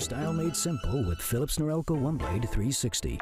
style made simple with Philips Norelco One Blade 360.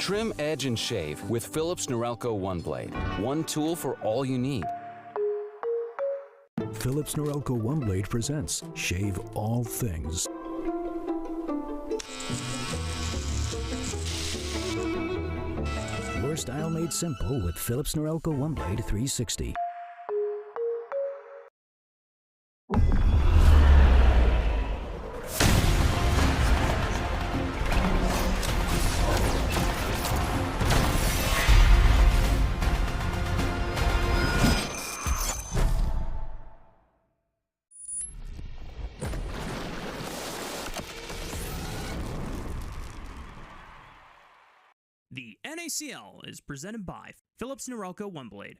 Trim, edge, and shave with Philips Norelco One Blade. One tool for all you need. Philips Norelco One Blade presents Shave All Things. Your style made simple with Philips Norelco One Blade 360. The NACL is presented by Philips Norelco One Blade.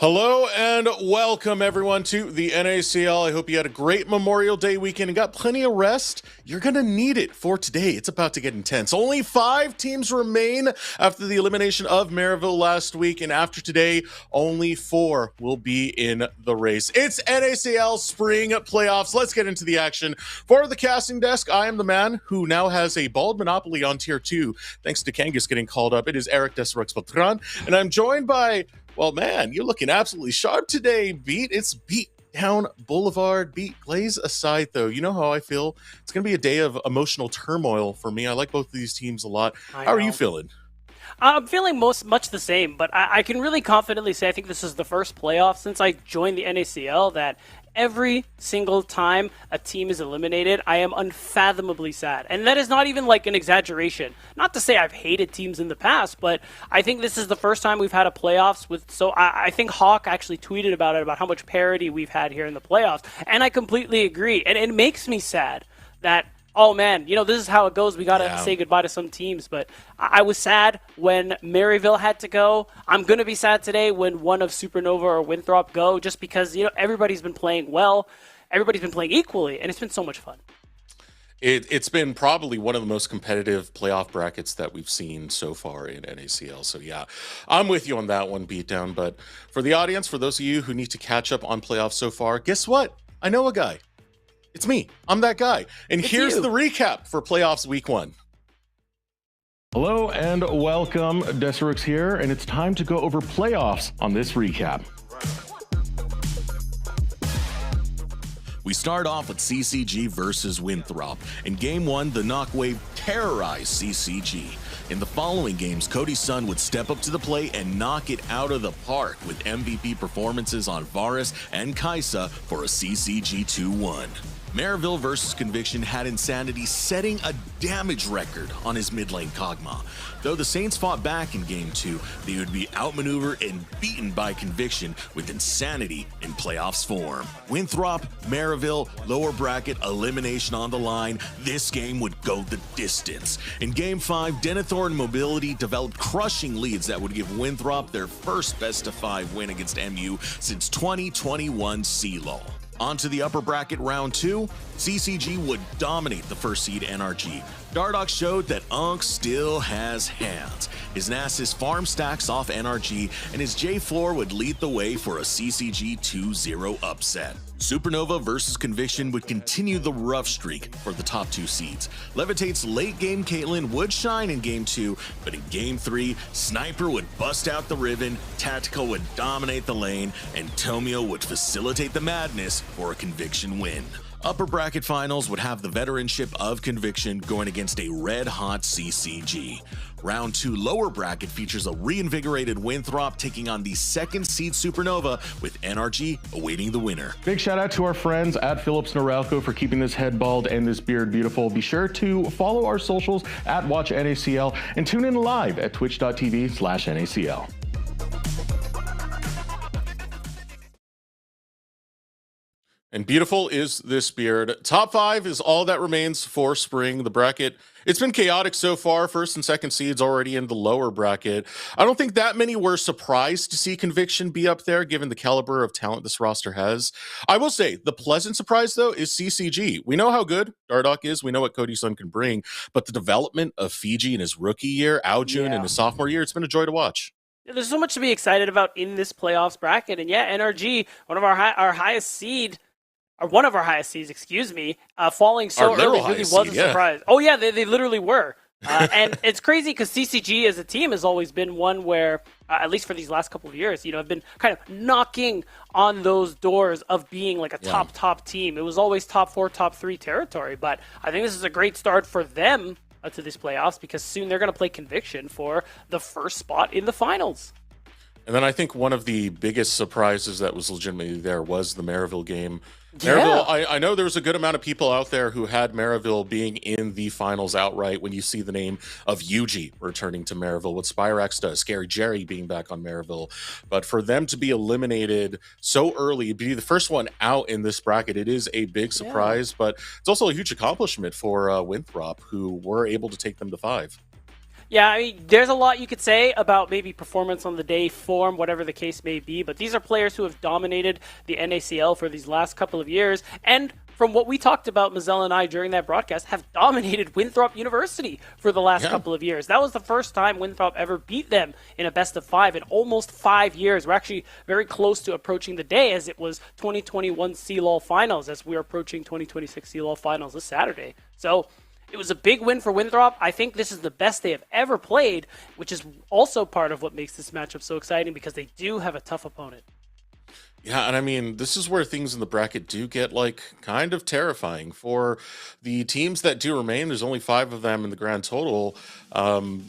Hello and welcome everyone to the NACL. I hope you had a great Memorial Day weekend and got plenty of rest. You're going to need it for today. It's about to get intense. Only 5 teams remain after the elimination of Maryville last week, and after today, only 4 will be in the race. It's NACL Spring Playoffs. Let's get into the action. For the casting desk, I am the man who now has a bald monopoly on Tier 2, thanks to Kangas getting called up. It is Eric Desirux Patron, and I'm joined by, well, man, you're looking absolutely sharp today, Beat. It's Beat Down Boulevard. Beat, glaze aside, though. You know how I feel. It's going to be a day of emotional turmoil for me. I like both of these teams a lot. How are you feeling? I'm feeling much the same, but I can really confidently say I think this is the first playoff since I joined the NACL that every single time a team is eliminated, I am unfathomably sad. And that is not even like an exaggeration. Not to say I've hated teams in the past, but I think this is the first time we've had a playoffs with, so I think Hawk actually tweeted about it, about how much parity we've had here in the playoffs. And I completely agree. And it makes me sad that, oh man, you know, this is how it goes. We got to say goodbye to some teams. But I was sad when Maryville had to go. I'm going to be sad today when one of Supernova or Winthrop go, just because, you know, everybody's been playing well. Everybody's been playing equally, and it's been so much fun. It's been probably one of the most competitive playoff brackets that we've seen so far in NACL. So yeah, I'm with you on that one, Beatdown. But for the audience, for those of you who need to catch up on playoffs so far, guess what? I know a guy. It's me. I'm that guy. And here's the recap for playoffs week 1. Hello and welcome. Desirux here, and it's time to go over playoffs on this recap. We start off with CCG versus Winthrop. In Game 1, the Knockwave terrorized CCG. In the following games, Cody Sun would step up to the plate and knock it out of the park with MVP performances on Varus and Kaisa for a CCG 2-1. Maryville versus Conviction had Insanity setting a damage record on his mid lane Kog'Maw. Though the Saints fought back in Game 2, they would be outmaneuvered and beaten by Conviction with Insanity in playoffs form. Winthrop, Maryville, lower bracket elimination on the line. This game would go the distance. In Game 5, Denethor and Mobility developed crushing leads that would give Winthrop their first best-of-5 win against MU since 2021 CLOL. On to the upper bracket round 2, CCG would dominate the first seed NRG. Dardoch showed that Unk still has hands. His Nasus farm stacks off NRG, and his J4 would lead the way for a CCG 2-0 upset. Supernova versus Conviction would continue the rough streak for the top 2 seeds. Levitate's late game Caitlyn would shine in Game 2, but in Game 3, Sniper would bust out the ribbon, Tactical would dominate the lane, and Tomio would facilitate the madness for a Conviction win. Upper bracket finals would have the veteranship of Conviction going against a red-hot CCG. Round 2 lower bracket features a reinvigorated Winthrop taking on the second seed Supernova with NRG awaiting the winner. Big shout out to our friends at Philips Norelco for keeping this head bald and this beard beautiful. Be sure to follow our socials at WatchNACL and tune in live at twitch.tv/NACL. And beautiful is this beard. Top 5 is all that remains for spring. The bracket, it's been chaotic so far. First and second seeds already in the lower bracket. I don't think that many were surprised to see Conviction be up there, given the caliber of talent this roster has. I will say, the pleasant surprise, though, is CCG. We know how good Dardoch is. We know what Cody Sun can bring. But the development of Fiji in his rookie year, Aojun in his sophomore year, it's been a joy to watch. There's so much to be excited about in this playoffs bracket. And yeah, NRG, one of our highest seed, or one of our highest seeds, excuse me, falling so early really was a surprise. Oh yeah, they literally were. And it's crazy because CCG as a team has always been one where, at least for these last couple of years, have been kind of knocking on those doors of being like a top team. It was always top 4, top 3 territory. But I think this is a great start for them to this playoffs because soon they're going to play Conviction for the first spot in the finals. And then I think one of the biggest surprises that was legitimately there was the Maryville game. Maryville, I know there's a good amount of people out there who had Maryville being in the finals outright when you see the name of Yuji returning to Maryville, what Spyrax does, Scary Jerry being back on Maryville. But for them to be eliminated so early, be the first one out in this bracket, it is a big surprise, but it's also a huge accomplishment for Winthrop, who were able to take them to 5. Yeah, I mean, there's a lot you could say about maybe performance on the day, form, whatever the case may be, but these are players who have dominated the NACL for these last couple of years, and from what we talked about, Mazel and I, during that broadcast, have dominated Winthrop University for the last couple of years. That was the first time Winthrop ever beat them in a best-of-5 in almost 5 years. We're actually very close to approaching the day, as it was 2021 CLOL Finals, as we're approaching 2026 CLOL Finals this Saturday. So it was a big win for Winthrop. I think this is the best they have ever played, which is also part of what makes this matchup so exciting because they do have a tough opponent. Yeah, and I mean, this is where things in the bracket do get, kind of terrifying. For the teams that do remain, there's only 5 of them in the grand total.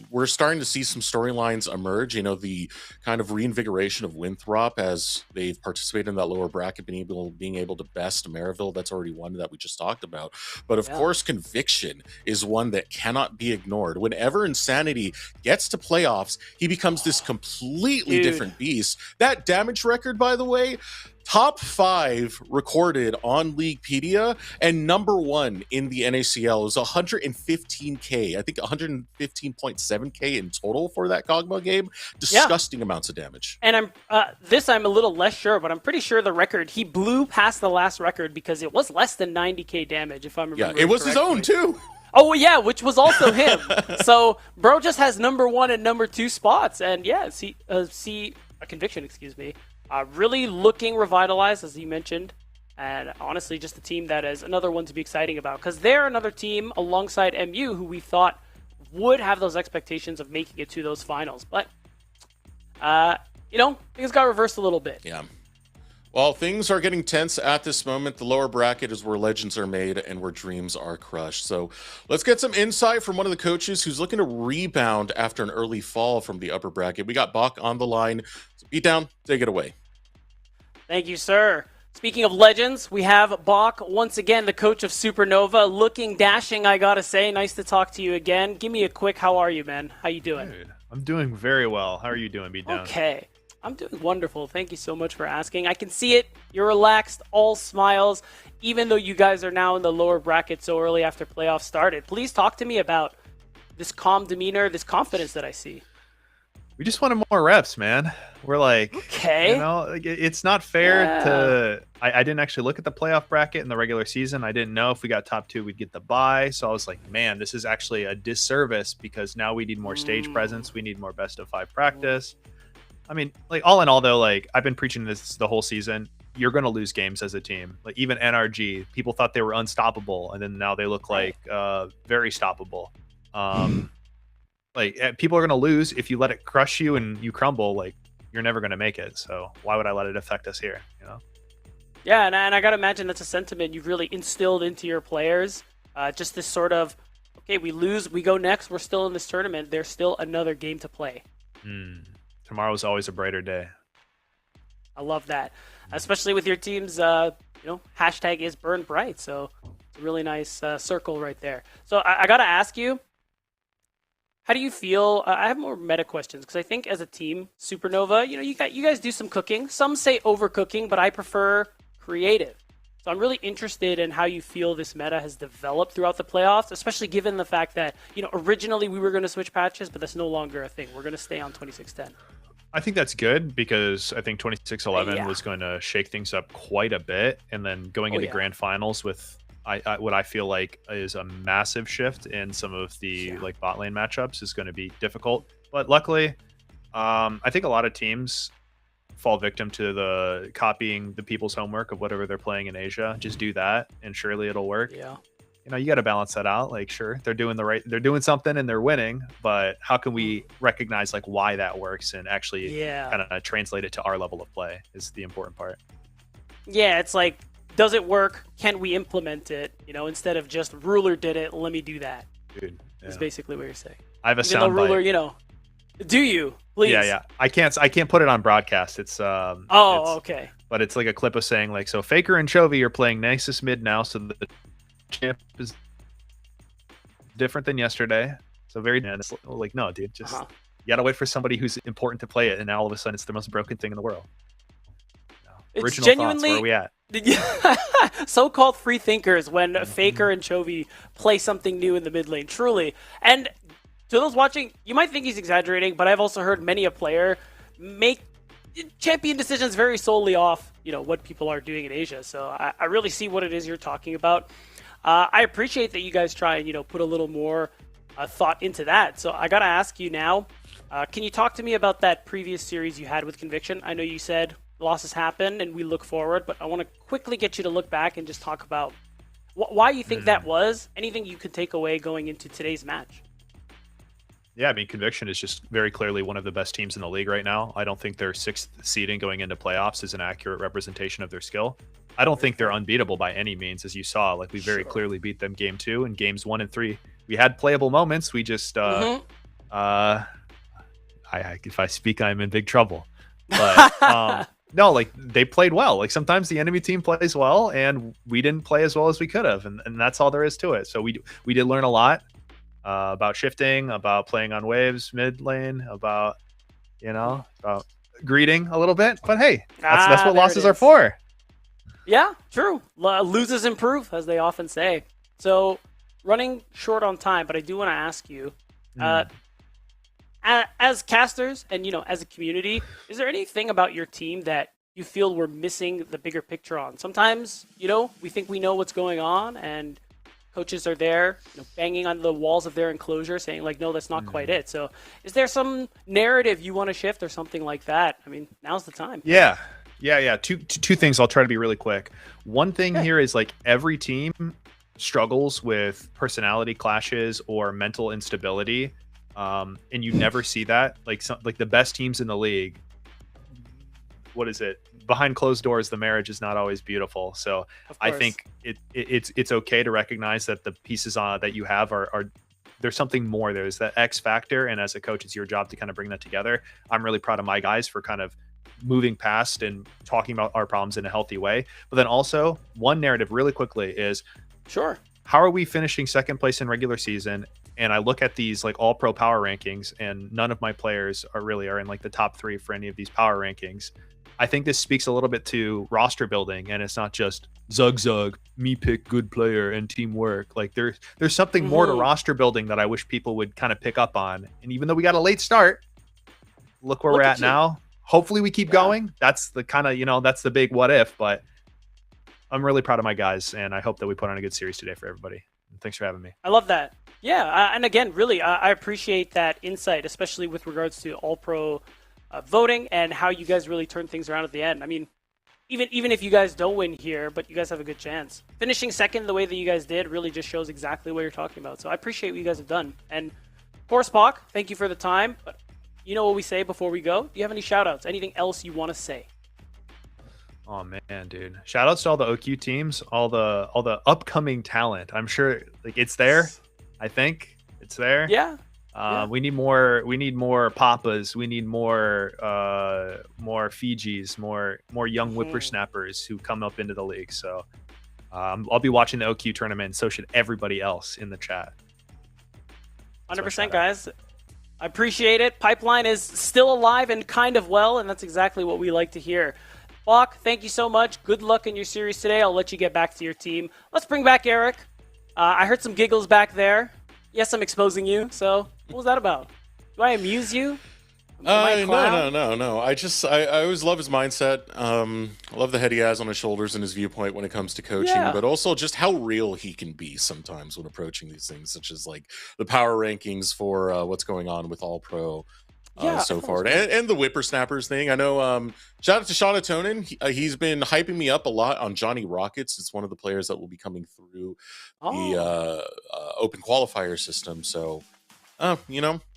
We're starting to see some storylines emerge. The kind of reinvigoration of Winthrop as they've participated in that lower bracket, being able to best Maryville. That's already one that we just talked about. But of course, Conviction is one that cannot be ignored. Whenever Insanity gets to playoffs, he becomes this completely different beast. That damage record, by the way, top 5 recorded on Leaguepedia, and number 1 in the NACL is 115k. I think 115.7k in total for that Kog'Maw game. Disgusting amounts of damage. And I'm a little less sure, but I'm pretty sure the record, he blew past the last record because it was less than 90k damage, if I'm remembering. Yeah, it was correctly. his own too. Oh, yeah, which was also him. So, bro just has number 1 and number 2 spots. And yeah, Conviction, excuse me. Really looking revitalized, as you mentioned. And honestly, just a team that is another one to be exciting about. Because they're another team alongside MU who we thought would have those expectations of making it to those finals. But, things got reversed a little bit. Yeah. Well, things are getting tense at this moment. The lower bracket is where legends are made and where dreams are crushed. So let's get some insight from one of the coaches who's looking to rebound after an early fall from the upper bracket. We got Bach on the line. So Beatdown, take it away. Thank you, sir. Speaking of legends, we have Bach, once again, the coach of Supernova, looking dashing, I gotta say. Nice to talk to you again. Give me a quick, how are you, man? How you doing? Dude, I'm doing very well. How are you doing, Beatdown? Okay. I'm doing wonderful. Thank you so much for asking. I can see it. You're relaxed, all smiles, even though you guys are now in the lower bracket so early after playoffs started. Please talk to me about this calm demeanor, this confidence that I see. We just wanted more reps, man. We're like, okay. It's not fair to... I didn't actually look at the playoff bracket in the regular season. I didn't know if we got top 2, we'd get the bye. So I was like, man, this is actually a disservice because now we need more stage presence. We need more best of 5 practice. I mean, all in all, though, I've been preaching this the whole season. You're going to lose games as a team. Even NRG, people thought they were unstoppable, and then now they look like very stoppable. People are going to lose if you let it crush you and you crumble. You're never going to make it. So why would I let it affect us here? Yeah, and I got to imagine that's a sentiment you've really instilled into your players. Just this sort of, okay, we lose, we go next. We're still in this tournament. There's still another game to play. Tomorrow's always a brighter day. I love that, especially with your team's, hashtag is burn bright. So it's a really nice circle right there. So I got to ask you, how do you feel? I have more meta questions because I think as a team, Supernova, you guys do some cooking. Some say overcooking, but I prefer creative. So I'm really interested in how you feel this meta has developed throughout the playoffs, especially given the fact that, originally we were going to switch patches, but that's no longer a thing. We're going to stay on 2610. I think that's good because I think 2611 was going to shake things up quite a bit. And then going into grand finals with what I feel like is a massive shift in some of the bot lane matchups is going to be difficult. But luckily, I think a lot of teams fall victim to the copying the people's homework of whatever they're playing in Asia. Just do that, and surely it'll work. Yeah. You know, you got to balance that out. Like, sure, they're doing something and they're winning, but how can we recognize like why that works and actually kind of translate it to our level of play is the important part. Yeah, it's like, does it work? Can we implement it? You know, instead of just Ruler did it, let me do that. Dude, Is basically what you're saying. I have a Even sound though Ruler, bite. you know, do you? Please. Yeah. I can't put it on broadcast. It's okay. But it's like a clip of saying like, so Faker and Chovy are playing nicest mid now, so the champ is different than yesterday. So very it's like, no, dude, just you gotta wait for somebody who's important to play it, and now all of a sudden it's the most broken thing in the world. It's Original genuinely thoughts, where are we at? So-called free thinkers when Faker and Chovy play something new in the mid lane, truly. And to those watching, you might think he's exaggerating, but I've also heard many a player make champion decisions very solely off, you know, what people are doing in Asia. So I really see what it is you're talking about. I appreciate that you guys try and, you know, put a little more thought into that. So I got to ask you now, can you talk to me about that previous series you had with Conviction? I know you said losses happen and we look forward, but I want to quickly get you to look back and just talk about why you think that was, anything you could take away going into today's match. Yeah, I mean, Conviction is just very clearly one of the best teams in the league right now. I don't think their 6th seeding going into playoffs is an accurate representation of their skill. I don't think they're unbeatable by any means, as you saw. Like, we very clearly beat them game 2 and games 1 and 3. We had playable moments. We just, if I speak, I'm in big trouble. But no, like, they played well. Like, sometimes the enemy team plays well, and we didn't play as well as we could have, and that's all there is to it. So we did learn a lot. About shifting, about playing on waves mid lane, about greeting a little bit. But hey, that's what losses are for. Yeah, true. Losers improve, as they often say. So running short on time, but I do want to ask you, as casters and, you know, as a community, is there anything about your team that you feel we're missing the bigger picture on? Sometimes, you know, we think we know what's going on, and coaches are there, you know, banging on the walls of their enclosure saying like, no, that's not quite it. So is there some narrative you want to shift or something like that? I mean, now's the time. Yeah. Two things. I'll try to be really quick. One thing here is like every team struggles with personality clashes or mental instability. And you never see that. Like the best teams in the league, what is it? Behind closed doors, the marriage is not always beautiful. So I think it's okay to recognize that the pieces that you have are there's something more. There's that X factor, and as a coach, it's your job to kind of bring that together. I'm really proud of my guys for kind of moving past and talking about our problems in a healthy way. But then also, one narrative really quickly is, how are we finishing 2nd place in regular season? And I look at these like all pro power rankings, and none of my players are in like the top 3 for any of these power rankings. I think this speaks a little bit to roster building, and it's not just zug, me pick good player and teamwork. Like there's something more to roster building that I wish people would kind of pick up on. And even though we got a late start, look where we're at now. Hopefully we keep going. That's the kind of, that's the big what if, but I'm really proud of my guys, and I hope that we put on a good series today for everybody. Thanks for having me. I love that. Yeah, and again, really, I appreciate that insight, especially with regards to all-pro voting and how you guys really turn things around at the end. I mean, even if you guys don't win here, but you guys have a good chance. Finishing 2nd the way that you guys did really just shows exactly what you're talking about. So I appreciate what you guys have done. And poor Spock, thank you for the time. But you know what we say before we go? Do you have any shout-outs? Anything else you want to say? Oh man, dude! Shout outs to all the OQ teams, all the upcoming talent. I'm sure like it's there. I think it's there. Yeah. We need more. We need more Papas. We need more Fijis, more young whippersnappers who come up into the league. So I'll be watching the OQ tournament. So should everybody else in the chat. 100%, guys. I appreciate it. Pipeline is still alive and kind of well, and that's exactly what we like to hear. Block, thank you so much. Good luck in your series today. I'll let you get back to your team. Let's bring back Eric. I heard some giggles back there. Yes, I'm exposing you. So what was that about? Do I amuse you? No. I always love his mindset. I love the head he has on his shoulders and his viewpoint when it comes to coaching, but also just how real he can be sometimes when approaching these things, such as like the power rankings for what's going on with All Pro. so far. And the whippersnappers thing. I know, shout out to Shauna Tonin. He's been hyping me up a lot on Johnny Rockets. It's one of the players that will be coming through the open qualifier system. So,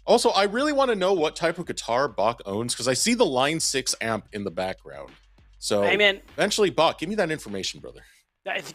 also, I really want to know what type of guitar Bach owns because I see the Line 6 amp in the background. So, eventually, Bach, give me that information, brother.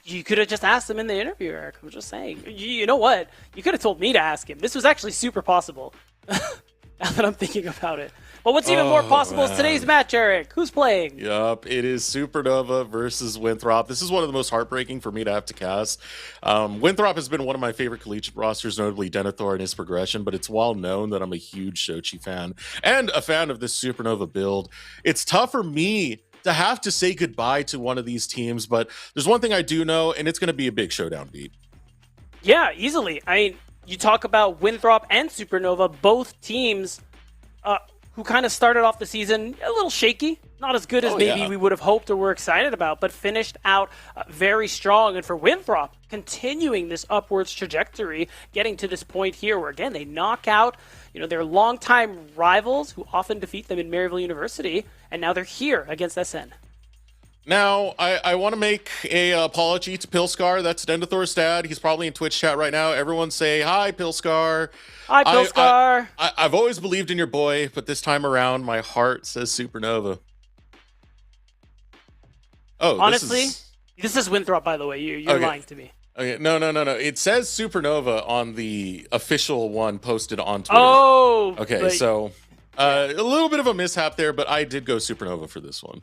You could have just asked him in the interview, Eric. I'm just saying. You know what? You could have told me to ask him. This was actually super possible. Now that I'm thinking about it. But what's even more possible is today's match, Eric. Who's playing? Yup, it is Supernova versus Winthrop. This is one of the most heartbreaking for me to have to cast. Winthrop has been one of my favorite collegiate rosters, notably Denethor and his progression, but it's well known that I'm a huge Shochi fan and a fan of this Supernova build. It's tough for me to have to say goodbye to one of these teams, but there's one thing I do know, and it's going to be a big showdown beat. Yeah, easily. I mean, you talk about Winthrop and Supernova, both teams who kind of started off the season a little shaky, not as good as maybe we would have hoped or were excited about, but finished out very strong. And for Winthrop, continuing this upwards trajectory, getting to this point here where, again, they knock out their longtime rivals who often defeat them in Maryville University, and now they're here against SN. Now, I want to make a apology to Pilscar. That's Denethor's dad. He's probably in Twitch chat right now. Everyone say, hi, Pilscar. Hi, Pilscar. I've always believed in your boy, but this time around, my heart says Supernova. Oh, honestly, this is Winthrop, by the way. You're lying to me. Okay, no. It says Supernova on the official one posted on Twitter. Oh! Okay, so a little bit of a mishap there, but I did go Supernova for this one.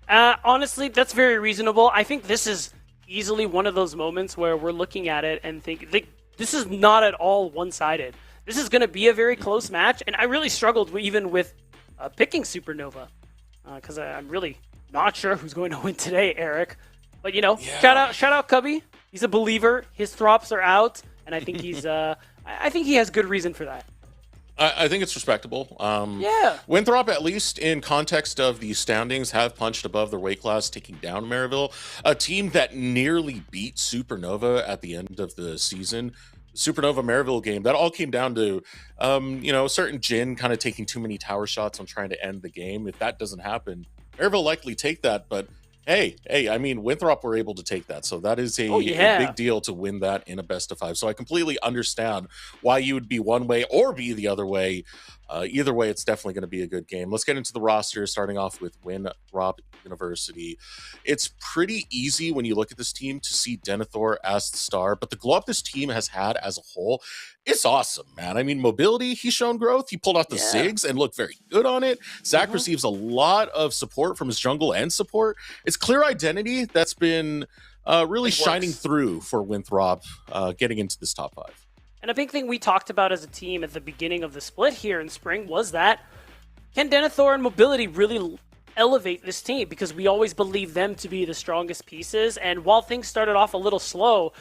Honestly, that's very reasonable. I think this is easily one of those moments where we're looking at it and think this is not at all one-sided. This is going to be a very close match, and I really struggled even with picking Supernova because I'm really not sure who's going to win today, Eric. But shout out Cubby. He's a believer. His throps are out, and I think he's I think he has good reason for that. I think it's respectable. Winthrop, at least in context of the standings, have punched above their weight class, taking down Maryville, a team that nearly beat Supernova at the end of the season. Supernova Maryville game, that all came down to, a certain Jin kind of taking too many tower shots on trying to end the game. If that doesn't happen, Maryville likely take that, but Hey, I mean, Winthrop were able to take that, so that is a big deal to win that in a best of 5. So I completely understand why you would be one way or be the other way. Either way, it's definitely going to be a good game. Let's get into the roster, starting off with Winthrop University. It's pretty easy when you look at this team to see Denethor as the star, but the glow up this team has had as a whole, it's awesome, man. I mean, mobility, he's shown growth. He pulled out the SIGs and looked very good on it. Zach receives a lot of support from his jungle and support. It's clear identity that's been really shining through for Winthrop getting into this top 5. And a big thing we talked about as a team at the beginning of the split here in spring was that can Denethor and mobility really elevate this team? Because we always believe them to be the strongest pieces. And while things started off a little slow,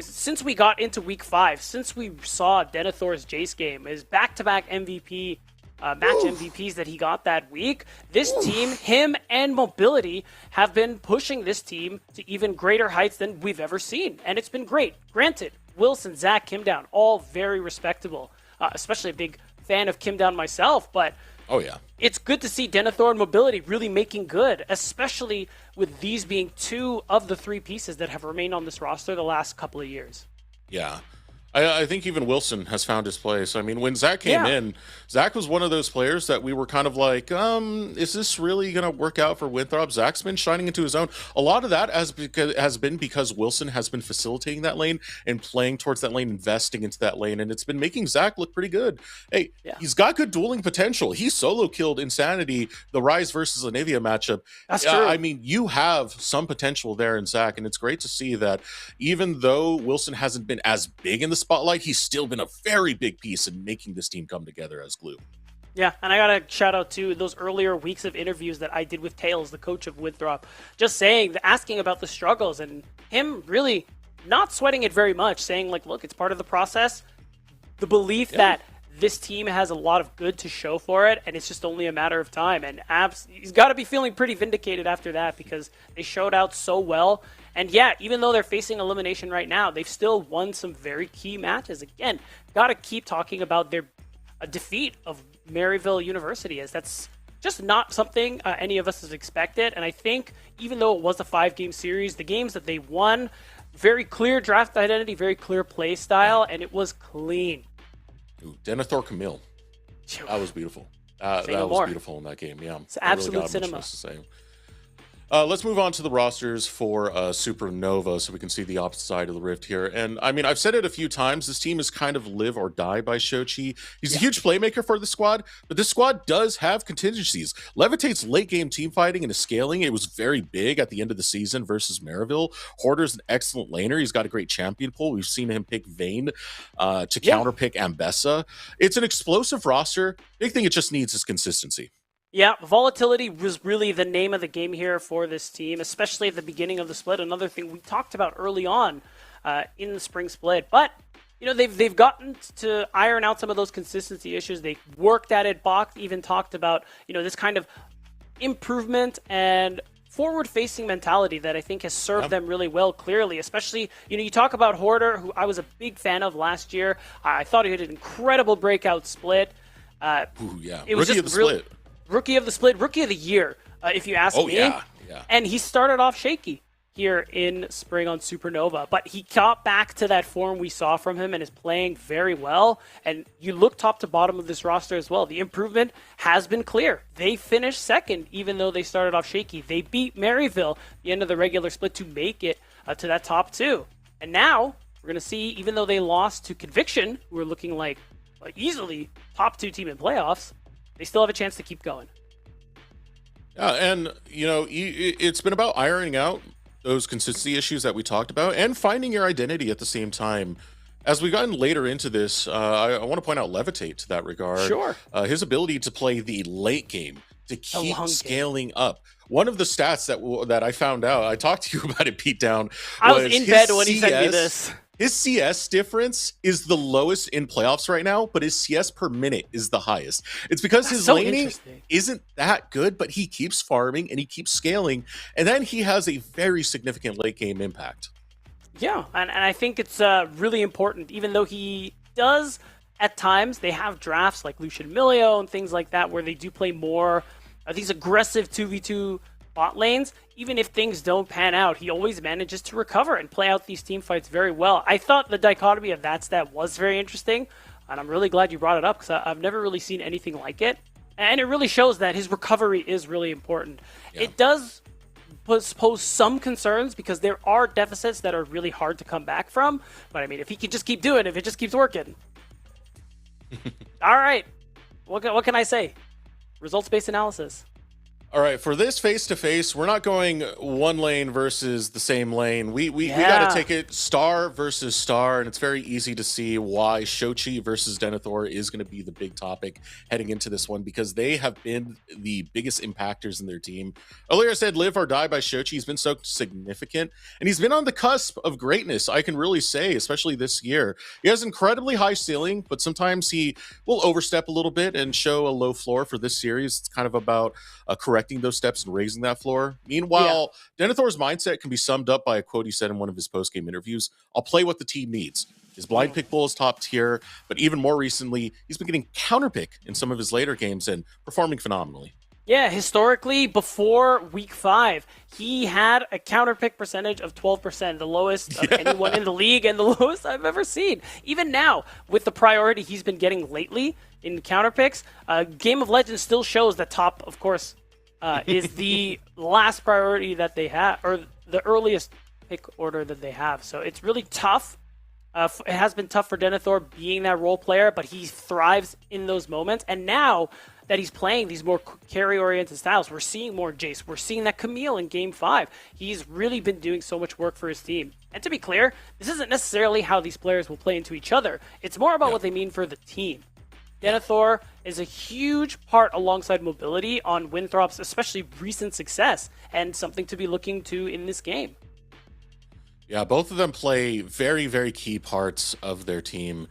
since we got into week 5, since we saw Denethor's Jace game, his back-to-back MVP match MVPs that he got that week, this team, him and mobility, have been pushing this team to even greater heights than we've ever seen. And it's been great. Granted, Wilson, Zach, Kim Down, all very respectable. Especially a big fan of Kim Down myself, but it's good to see Denethor and mobility really making good, especially with these being 2 of the 3 pieces that have remained on this roster the last couple of years. Yeah. I think even Wilson has found his place. I mean, when Zach came in, Zach was one of those players that we were kind of like, is this really going to work out for Winthrop? Zach's been shining into his own. A lot of that has been because Wilson has been facilitating that lane and playing towards that lane, investing into that lane, and it's been making Zach look pretty good. Hey, he's got good dueling potential. He solo killed Insanity, the Rise versus Anivia matchup. That's true. I mean, you have some potential there in Zach, and it's great to see that even though Wilson hasn't been as big in the spotlight, he's still been a very big piece in making this team come together as glue. Yeah, and I gotta shout out to those earlier weeks of interviews that I did with Tails, the coach of Winthrop, just asking about the struggles and him really not sweating it very much, saying like, look, it's part of the process. The belief that this team has a lot of good to show for it, and it's just only a matter of time. And he's got to be feeling pretty vindicated after that because they showed out so well. And yeah, even though they're facing elimination right now, they've still won some very key matches. Again, got to keep talking about their a defeat of Maryville University, as that's just not something any of us has expected. And I think even though it was a 5-game series, the games that they won, very clear draft identity, very clear play style, and it was clean. Ooh, Denethor Camille. That was beautiful. That was beautiful in that game. Yeah, it's absolute cinema. Let's move on to the rosters for Supernova so we can see the opposite side of the rift here. And I mean, I've said it a few times. This team is kind of live or die by Shochi. He's a huge playmaker for the squad, but this squad does have contingencies. Levitate's late game team fighting and his scaling, it was very big at the end of the season versus Maryville. Hoarder's an excellent laner. He's got a great champion pool. We've seen him pick Vayne to counterpick Ambessa. It's an explosive roster. Big thing it just needs is consistency. Yeah, volatility was really the name of the game here for this team, especially at the beginning of the split. Another thing we talked about early on in the spring split. But, you know, they've gotten to iron out some of those consistency issues. They worked at it. Bach even talked about, you know, this kind of improvement and forward-facing mentality that I think has served them really well, clearly. Especially, you know, you talk about Hoarder, who I was a big fan of last year. I thought he had an incredible breakout split. It was Rookie of the split. Rookie of the split, rookie of the year, if you ask me. Yeah. And he started off shaky here in spring on Supernova, but he got back to that form we saw from him and is playing very well. And you look top to bottom of this roster as well. The improvement has been clear. They finished second, even though they started off shaky. They beat Maryville at the end of the regular split to make it to that top 2. And now we're going to see, even though they lost to Conviction, who are looking like easily top 2 team in playoffs, they still have a chance to keep going. Yeah, and, you know, it's been about ironing out those consistency issues that we talked about and finding your identity at the same time. As we've gotten later into this, I want to point out Levitate to that regard. Sure. His ability to play the late game, to keep scaling up. One of the stats that I found out, I talked to you about it, Pete Down. I was in bed when he sent me this. His CS difference is the lowest in playoffs right now, but his CS per minute is the highest. It's because his laning isn't that good, but he keeps farming and he keeps scaling, and then he has a very significant late game impact. Yeah, and I think it's really important, even though he does, at times, they have drafts like Lucian Milio and things like that where they do play more these aggressive 2v2 bot lanes. Even if things don't pan out, he always manages to recover and play out these team fights very well. I thought the dichotomy of that stat was very interesting, and I'm really glad you brought it up because I've never really seen anything like it. And it really shows that his recovery is really important. Yeah. It does pose some concerns because there are deficits that are really hard to come back from. But I mean, if he can just keep doing it, if it just keeps working. All right. What can I say? Results-based analysis. All right, for this face-to-face, we're not going one lane versus the same lane. We got to take it star versus star, and it's very easy to see why Shochi versus Denethor is going to be the big topic heading into this one, because they have been the biggest impactors in their team. Earlier I said live or die by Shochi. He's been so significant, and he's been on the cusp of greatness, I can really say, especially this year. He has incredibly high ceiling, but sometimes he will overstep a little bit and show a low floor. For this series, it's kind of about correcting those steps and raising that floor. Meanwhile, Denethor's mindset can be summed up by a quote he said in one of his post-game interviews: "I'll play what the team needs." His blind pick bull is top tier, but even more recently, he's been getting counterpick in some of his later games and performing phenomenally. Yeah, historically, before week 5, he had a counterpick percentage of 12%, the lowest of anyone in the league and the lowest I've ever seen. Even now, with the priority he's been getting lately in counterpicks, Game of Legends still shows that top, of course, is the last priority that they have, or the earliest pick order that they have. So it's really tough. It has been tough for Denethor being that role player, but he thrives in those moments. And now that he's playing these more carry-oriented styles, we're seeing more Jace. We're seeing that Camille in Game 5. He's really been doing so much work for his team. And to be clear, this isn't necessarily how these players will play into each other. It's more about what they mean for the team. Denethor is a huge part alongside mobility on Winthrop's especially recent success, and something to be looking to in this game. Yeah, both of them play very, very key parts of their team.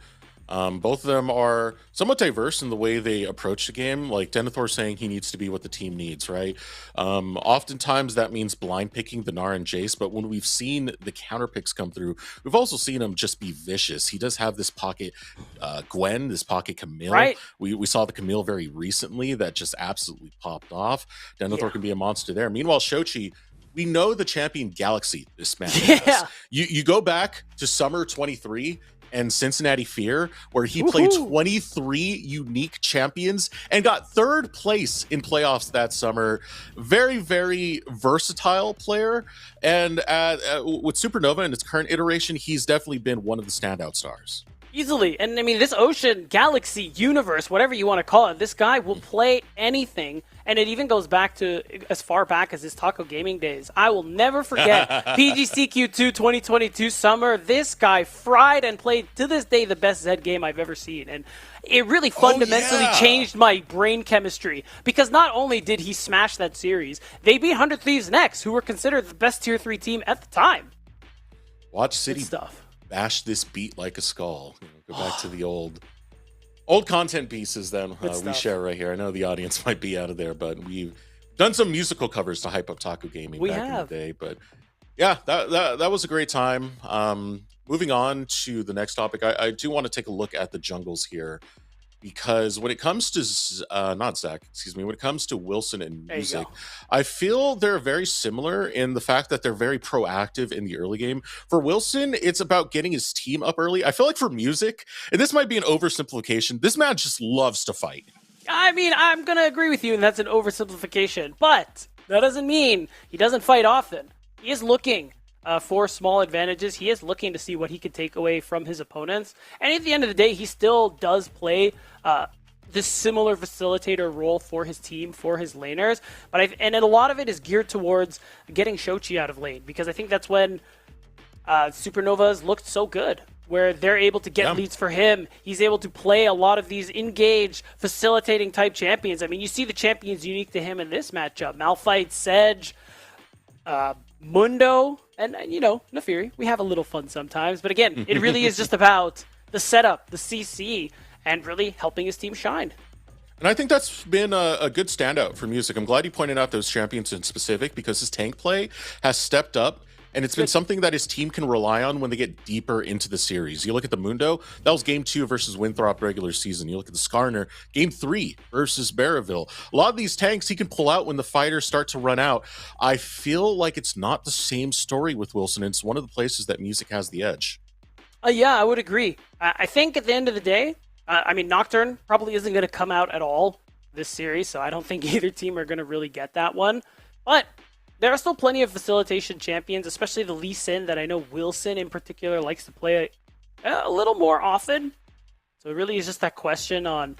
Both of them are somewhat diverse in the way they approach the game. Like Denethor saying he needs to be what the team needs, right? Oftentimes that means blind picking the Gnar and Jace, but when we've seen the counter picks come through, we've also seen him just be vicious. He does have this pocket Gwen, this pocket Camille. Right. We saw the Camille very recently that just absolutely popped off. Denethor can be a monster there. Meanwhile, Shochi, we know the champion Galaxy this man has. You go back to summer 23 and Cincinnati Fear, where he played 23 unique champions and got third place in playoffs that summer. Very, very versatile player. And with Supernova in its current iteration, he's definitely been one of the standout stars. Easily. And I mean, this ocean, galaxy, universe, whatever you want to call it, this guy will play anything. And it even goes back to as far back as his Taco Gaming days. I will never forget PGCQ2 2022 summer. This guy fried and played, to this day, the best Zed game I've ever seen. And it really fundamentally changed my brain chemistry. Because not only did he smash that series, they beat 100 Thieves next, who were considered the best Tier 3 team at the time. Watch City bash this beat like a skull. Go back to the old content pieces that we share right here. I know the audience might be out of there, but we've done some musical covers to hype up Taco Gaming back in the day. But yeah, that was a great time. Moving on to the next topic, I do want to take a look at the jungles here, because when it comes to when it comes to Wilson and Music, I feel they're very similar in the fact that they're very proactive in the early game. For Wilson, it's about getting his team up early. I feel like for Music, and this might be an oversimplification, this man just loves to fight. I mean, I'm going to agree with you, and that's an oversimplification, but that doesn't mean he doesn't fight often. He is looking for small advantages. He is looking to see what he could take away from his opponents. And at the end of the day, he still does play this similar facilitator role for his team, for his laners. And a lot of it is geared towards getting Shochi out of lane, because I think that's when Supernova's looked so good, where they're able to get leads for him. He's able to play a lot of these engaged, facilitating type champions. I mean, you see the champions unique to him in this matchup. Malphite, Sedge, Mundo, and Nefiri. We have a little fun sometimes, but again, it really is just about the setup, the CC, and really helping his team shine. And I think that's been a good standout for Music. I'm glad you pointed out those champions in specific, because his tank play has stepped up, and it's been something that his team can rely on when they get deeper into the series. You look at the Mundo, that was Game 2 versus Winthrop regular season. You look at the Skarner, Game 3 versus Barraville. A lot of these tanks he can pull out when the fighters start to run out. I feel like it's not the same story with Wilson. It's one of the places that Music has the edge. Yeah, I would agree. I think at the end of the day, Nocturne probably isn't going to come out at all this series, so I don't think either team are going to really get that one. But there are still plenty of facilitation champions, especially the Lee Sin, that I know Wilson in particular likes to play a little more often. So it really is just that question on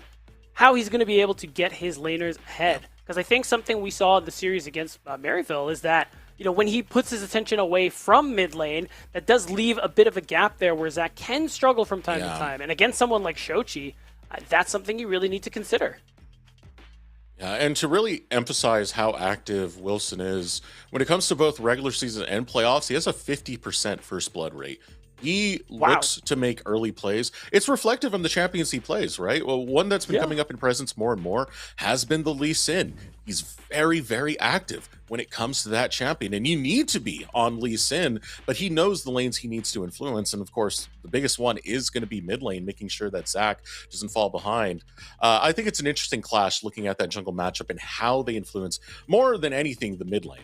how he's going to be able to get his laners ahead. Because I think something we saw in the series against Maryville is that, when he puts his attention away from mid lane, that does leave a bit of a gap there where Zach can struggle from time to time. And against someone like Shochi, that's something you really need to consider. Yeah, and to really emphasize how active Wilson is, when it comes to both regular season and playoffs, he has a 50% first blood rate. He looks to make early plays. It's reflective on the champions he plays, right? Well, one that's been coming up in presence more and more has been the Lee Sin. He's very, very active when it comes to that champion, and you need to be on Lee Sin, but he knows the lanes he needs to influence, and of course, the biggest one is going to be mid lane, making sure that Zach doesn't fall behind. I think it's an interesting clash looking at that jungle matchup and how they influence, more than anything, the mid lane.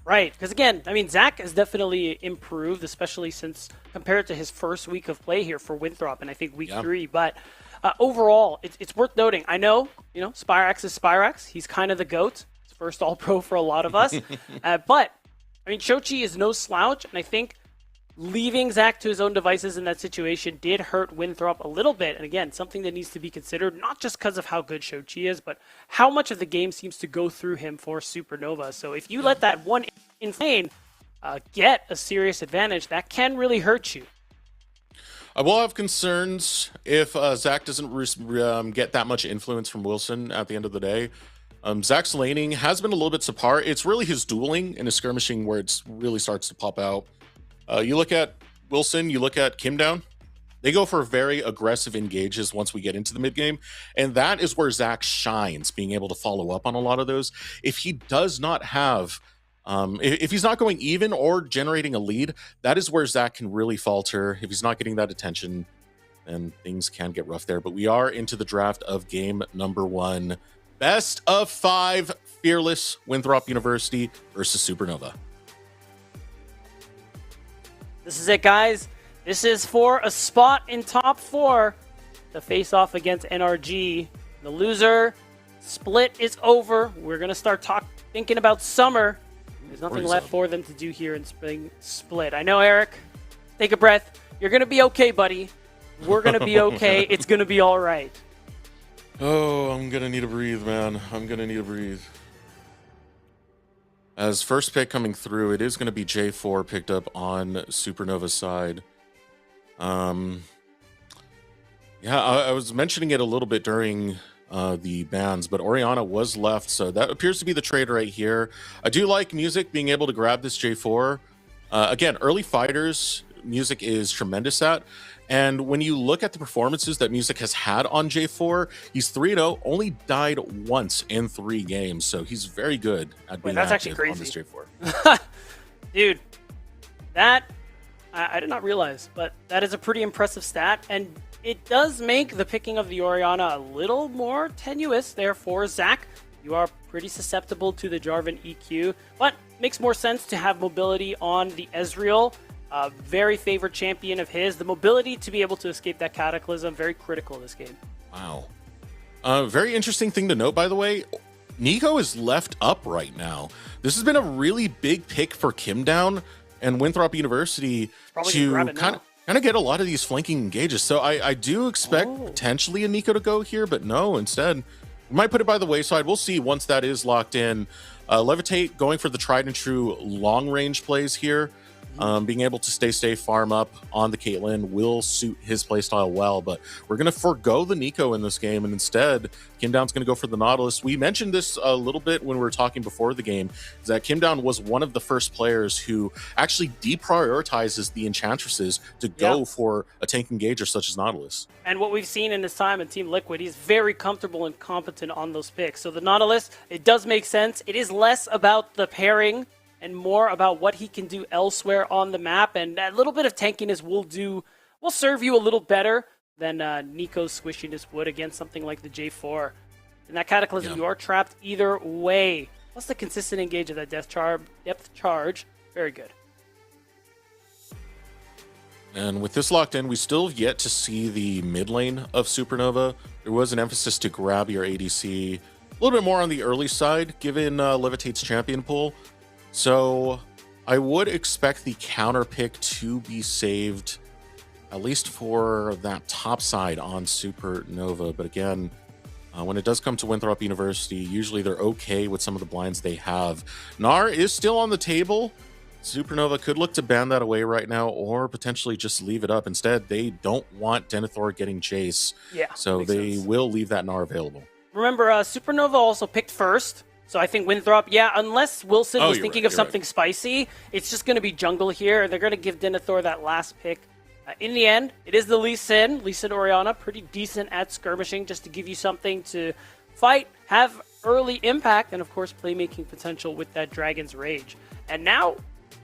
Right, because again, Zach has definitely improved, especially since compared to his first week of play here for Winthrop, and I think week 3. But overall, it's worth noting. I know, Spyrax is Spyrax. He's kind of the GOAT. He's first All-Pro for a lot of us. But, Shochi is no slouch, and I think leaving Zach to his own devices in that situation did hurt Winthrop a little bit. And again, something that needs to be considered, not just because of how good Shochi is, but how much of the game seems to go through him for Supernova. So if you let that one in lane get a serious advantage, that can really hurt you. I will have concerns if Zach doesn't get that much influence from Wilson at the end of the day. Zach's laning has been a little bit subpar. It's really his dueling and his skirmishing where it really starts to pop out. You look at Wilson, you look at Kim Down. They go for very aggressive engages once we get into the mid game, and that is where Zach shines, being able to follow up on a lot of those. If he does not have, if he's not going even or generating a lead, that is where Zach can really falter. If he's not getting that attention, then things can get rough there. But we are into the draft of game number 1. Best of 5, Fearless Winthrop University versus Supernova. This is it, guys. This is for a spot in top 4 to face off against NRG. The loser split is over. We're going to start thinking about summer. There's nothing left for them to do here in spring split. I know, Eric. Take a breath. You're going to be okay, buddy. We're going to be okay. It's going to be all right. Oh, I'm going to need to breathe, man. I'm going to need to breathe. As first pick coming through, it is going to be J4 picked up on Supernova's side. Yeah, I was mentioning it a little bit during the bans, but Oriana was left, so that appears to be the trade right here. I do like Music being able to grab this J4. Again, early fighters, Music is tremendous at. And when you look at the performances that Music has had on J4, he's 3-0, only died once in 3 games. So he's very good at being active on this J4. Dude, that I did not realize, but that is a pretty impressive stat. And it does make the picking of the Oriana a little more tenuous. Therefore, Zach, you are pretty susceptible to the Jarvan EQ, but makes more sense to have mobility on the Ezreal. Very favorite champion of his. The mobility to be able to escape that Cataclysm, very critical in this game. Wow. Very interesting thing to note, by the way. Nico is left up right now. This has been a really big pick for Kimdown and Winthrop University to kind of get a lot of these flanking engages. So I do expect potentially a Nico to go here, but no, instead, we might put it by the wayside. We'll see once that is locked in. Levitate going for the tried and true long range plays here. Being able to stay safe, farm up on the Caitlyn will suit his playstyle well, but we're going to forego the Nico in this game, and instead, Kimdown's going to go for the Nautilus. We mentioned this a little bit when we were talking before the game, is that Kimdown was one of the first players who actually deprioritizes the Enchantresses to go for a tank engager such as Nautilus. And what we've seen in his time in Team Liquid, he's very comfortable and competent on those picks. So the Nautilus, it does make sense. It is less about the pairing and more about what he can do elsewhere on the map. And that little bit of tankiness will serve you a little better than Nico's squishiness would against something like the J4. In that Cataclysm, you are trapped either way. Plus the consistent engage of that depth charge. Very good. And with this locked in, we still have yet to see the mid lane of Supernova. There was an emphasis to grab your ADC a little bit more on the early side, given Levitate's champion pool. So I would expect the counter pick to be saved, at least for that top side on Supernova. But again, when it does come to Winthrop University, usually they're okay with some of the blinds they have. Gnar is still on the table. Supernova could look to ban that away right now or potentially just leave it up. Instead, they don't want Denethor getting chase. Yeah, so they will leave that Gnar available. Remember, Supernova also picked first. So I think Winthrop, unless Wilson was thinking of something spicy, it's just going to be jungle here. They're going to give Denethor that last pick. In the end, it is the Lee Sin Oriana, pretty decent at skirmishing, just to give you something to fight, have early impact, and of course playmaking potential with that Dragon's Rage. And now,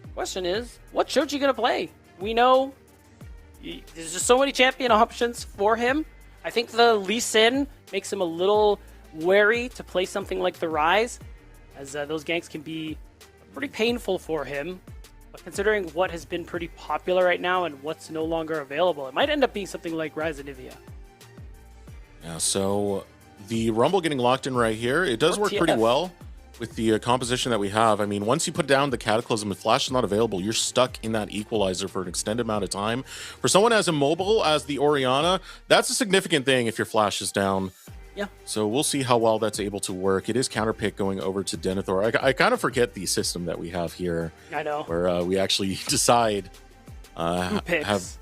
the question is, what Shoji going to play? We know there's just so many champion options for him. I think the Lee Sin makes him a little wary to play something like the Rise, as those ganks can be pretty painful for him. But considering what has been pretty popular right now and what's no longer available, it might end up being something like Rise of Nivea. Yeah, so the Rumble getting locked in right here, it does work pretty well with the composition that we have. I mean, once you put down the Cataclysm and Flash is not available, you're stuck in that Equalizer for an extended amount of time. For someone as immobile as the Oriana, that's a significant thing if your Flash is down. Yeah. So we'll see how well that's able to work. It is counterpick going over to Denethor. I kind of forget the system that we have here. I know. Where we actually decide who picks.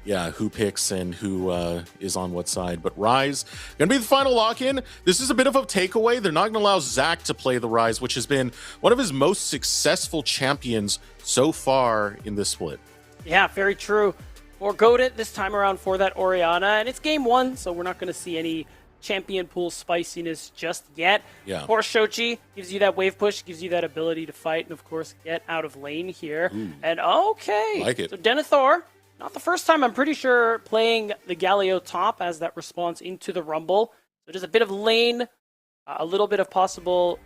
Who picks and who is on what side. But Rise, going to be the final lock-in. This is a bit of a takeaway. They're not going to allow Zach to play the Rise, which has been one of his most successful champions so far in this split. Yeah, very true. more goated this time around for that Orianna, and it's game 1, so we're not going to see any champion pool spiciness just yet. Yeah. Of course, Shochi gives you that wave push, gives you that ability to fight, and of course, get out of lane here. And okay, like it. So Denethor, not the first time, I'm pretty sure, playing the Galio top as that response into the Rumble. So just a bit of lane, a little bit of possible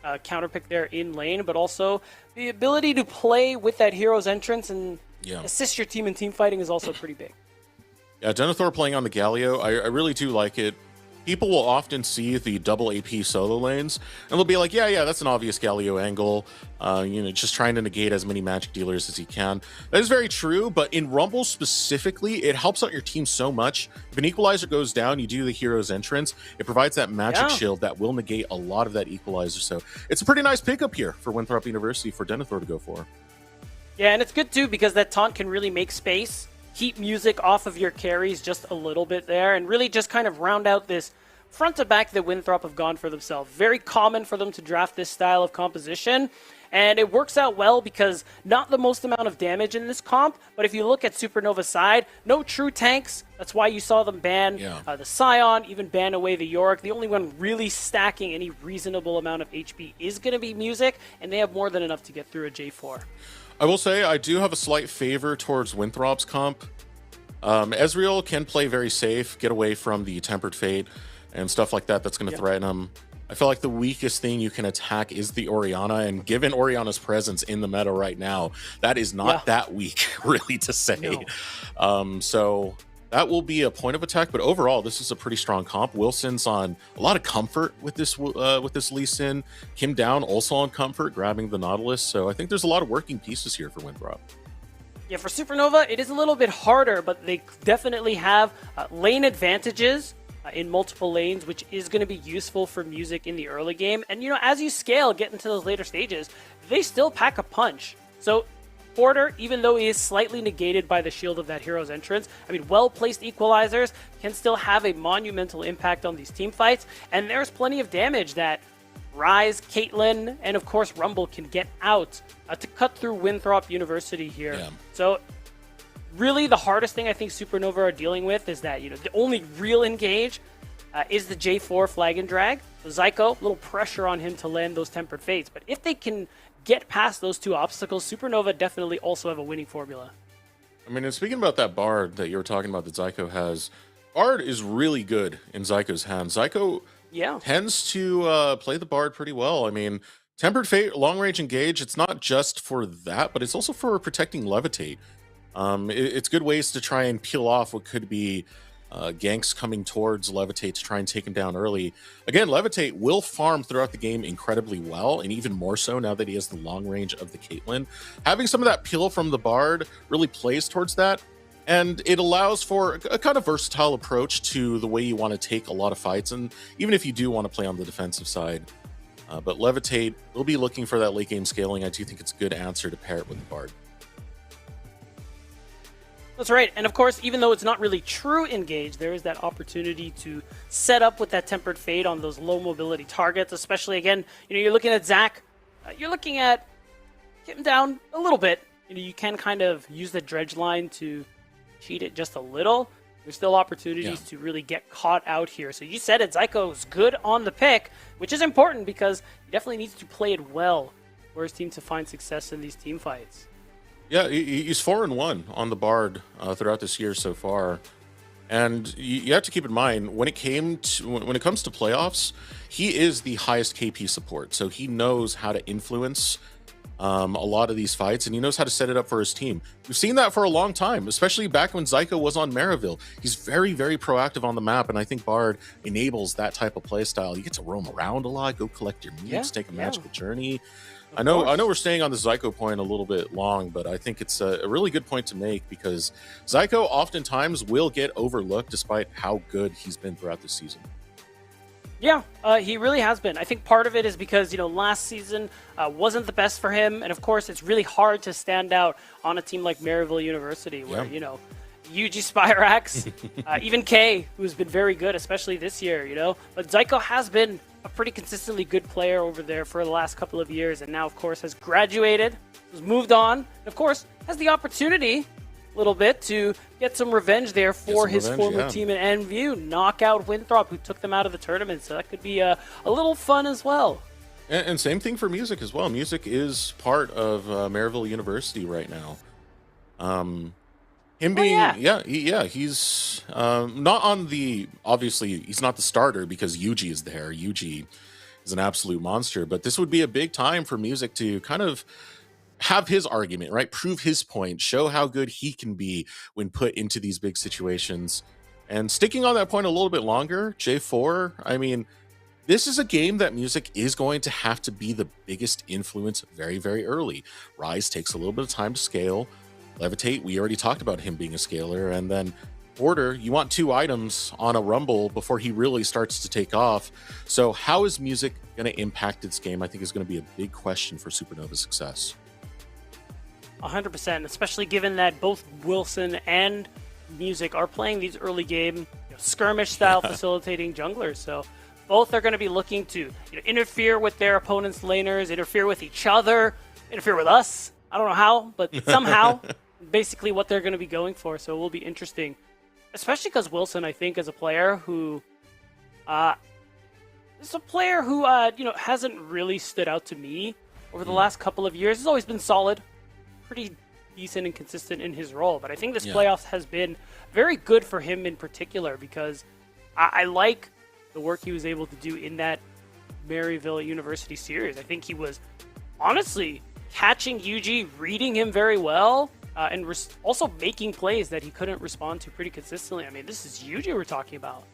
counterpick there in lane, but also the ability to play with that hero's entrance and assist your team in team fighting is also pretty big. Yeah, Denethor playing on the Galio, I really do like it. People will often see the double AP solo lanes, and they'll be like, yeah, that's an obvious Galio angle. Just trying to negate as many magic dealers as he can. That is very true, but in Rumble specifically, it helps out your team so much. If an equalizer goes down, you do the hero's entrance. It provides that magic shield that will negate a lot of that equalizer. So it's a pretty nice pickup here for Winthrop University for Denethor to go for. Yeah, and it's good too because that taunt can really make space, keep music off of your carries just a little bit there, and really just kind of round out this front to back that Winthrop have gone for themselves. Very common for them to draft this style of composition, and it works out well because not the most amount of damage in this comp, but if you look at Supernova's side, no true tanks. That's why you saw them ban the Scion, even ban away the Yorick. The only one really stacking any reasonable amount of HP is going to be Music, and they have more than enough to get through a J4. I will say I do have a slight favor towards Winthrop's comp. Ezreal can play very safe, get away from the Tempered Fate and stuff like that that's going to threaten him. I feel like the weakest thing you can attack is the Orianna, and given Orianna's presence in the meta right now, that is not that weak, really, to say. No. So that will be a point of attack, but overall, this is a pretty strong comp. Wilson's on a lot of comfort with this Lee Sin. Kim Down also on comfort, grabbing the Nautilus. So I think there's a lot of working pieces here for Winthrop. Yeah, for Supernova, it is a little bit harder, but they definitely have lane advantages in multiple lanes, which is going to be useful for Music in the early game. And, as you scale, get into those later stages, they still pack a punch. So Porter, even though he is slightly negated by the shield of that hero's entrance, well-placed equalizers can still have a monumental impact on these team fights, and there's plenty of damage that Ryze, Caitlyn, and of course Rumble can get out to cut through Winthrop University here. Yeah. So really the hardest thing I think Supernova are dealing with is that, the only real engage is the J4 flag and drag. So Zyko, a little pressure on him to land those Tempered Fates, but if they can get past those two obstacles, Supernova definitely also have a winning formula. And speaking about that Bard that you were talking about that Zyko has, Bard is really good in Zyko's hands. Zyko tends to play the Bard pretty well. Tempered Fate, long range engage, it's not just for that, but it's also for protecting Levitate. It's good ways to try and peel off what could be ganks coming towards Levitate to try and take him down early. Again, Levitate will farm throughout the game incredibly well, and even more so now that he has the long range of the Caitlyn. Having some of that peel from the Bard really plays towards that, and it allows for a kind of versatile approach to the way you want to take a lot of fights, and even if you do want to play on the defensive side. But Levitate will be looking for that late game scaling. I do think it's a good answer to pair it with the Bard. That's right, and of course, even though it's not really true engage, there is that opportunity to set up with that Tempered Fate on those low mobility targets, especially, again, you're looking at Zach, you're looking at get him down a little bit. You can kind of use the dredge line to cheat it just a little. There's still opportunities to really get caught out here. So you said it, Zyko's good on the pick, which is important because he definitely needs to play it well for his team to find success in these team fights. Yeah, he's 4-1 on the Bard throughout this year so far, and you have to keep in mind when it comes to playoffs, he is the highest KP support, so he knows how to influence a lot of these fights, and he knows how to set it up for his team. We've seen that for a long time, especially back when Zyko was on Maryville. He's very, very proactive on the map, and I think Bard enables that type of play style. You get to roam around a lot, go collect your meats, take a magical journey. I know we're staying on the Zyko point a little bit long, but I think it's a really good point to make because Zyko oftentimes will get overlooked despite how good he's been throughout the season. Yeah, he really has been. I think part of it is because, last season wasn't the best for him. And of course, it's really hard to stand out on a team like Maryville University where, UG Spirax, even K, who's been very good, especially this year, But Zyko has been a pretty consistently good player over there for the last couple of years, and now, of course, has graduated, has moved on, and, of course, has the opportunity little bit to get some revenge there for his former team in NVU, knock out Winthrop, who took them out of the tournament. So that could be a little fun as well. And same thing for Music as well. Music is part of Maryville University right now. Him being, he's not on the, obviously, he's not the starter because Yuji is there. Yuji is an absolute monster, but this would be a big time for Music to kind of have his argument, right? Prove his point, show how good he can be when put into these big situations. And sticking on that point a little bit longer, J4, I mean, this is a game that Music is going to have to be the biggest influence very, very early. Rise takes a little bit of time to scale. Levitate, we already talked about him being a scaler. And then Order, you want 2 items on a Rumble before he really starts to take off. So how is Music going to impact this game? I think is going to be a big question for Supernova's success. 100%, especially given that both Wilson and Music are playing these early game skirmish-style facilitating junglers. So both are going to be looking to interfere with their opponent's laners, interfere with each other, interfere with us. I don't know how, but somehow, basically what they're going to be going for. So it will be interesting, especially because Wilson, I think, is a player who, hasn't really stood out to me over the last couple of years. He's always been solid, pretty decent and consistent in his role. But I think this playoffs has been very good for him in particular because I like the work he was able to do in that Maryville University series. I think he was honestly catching Yuji, reading him very well, and also making plays that he couldn't respond to pretty consistently. I mean, this is Yuji we're talking about.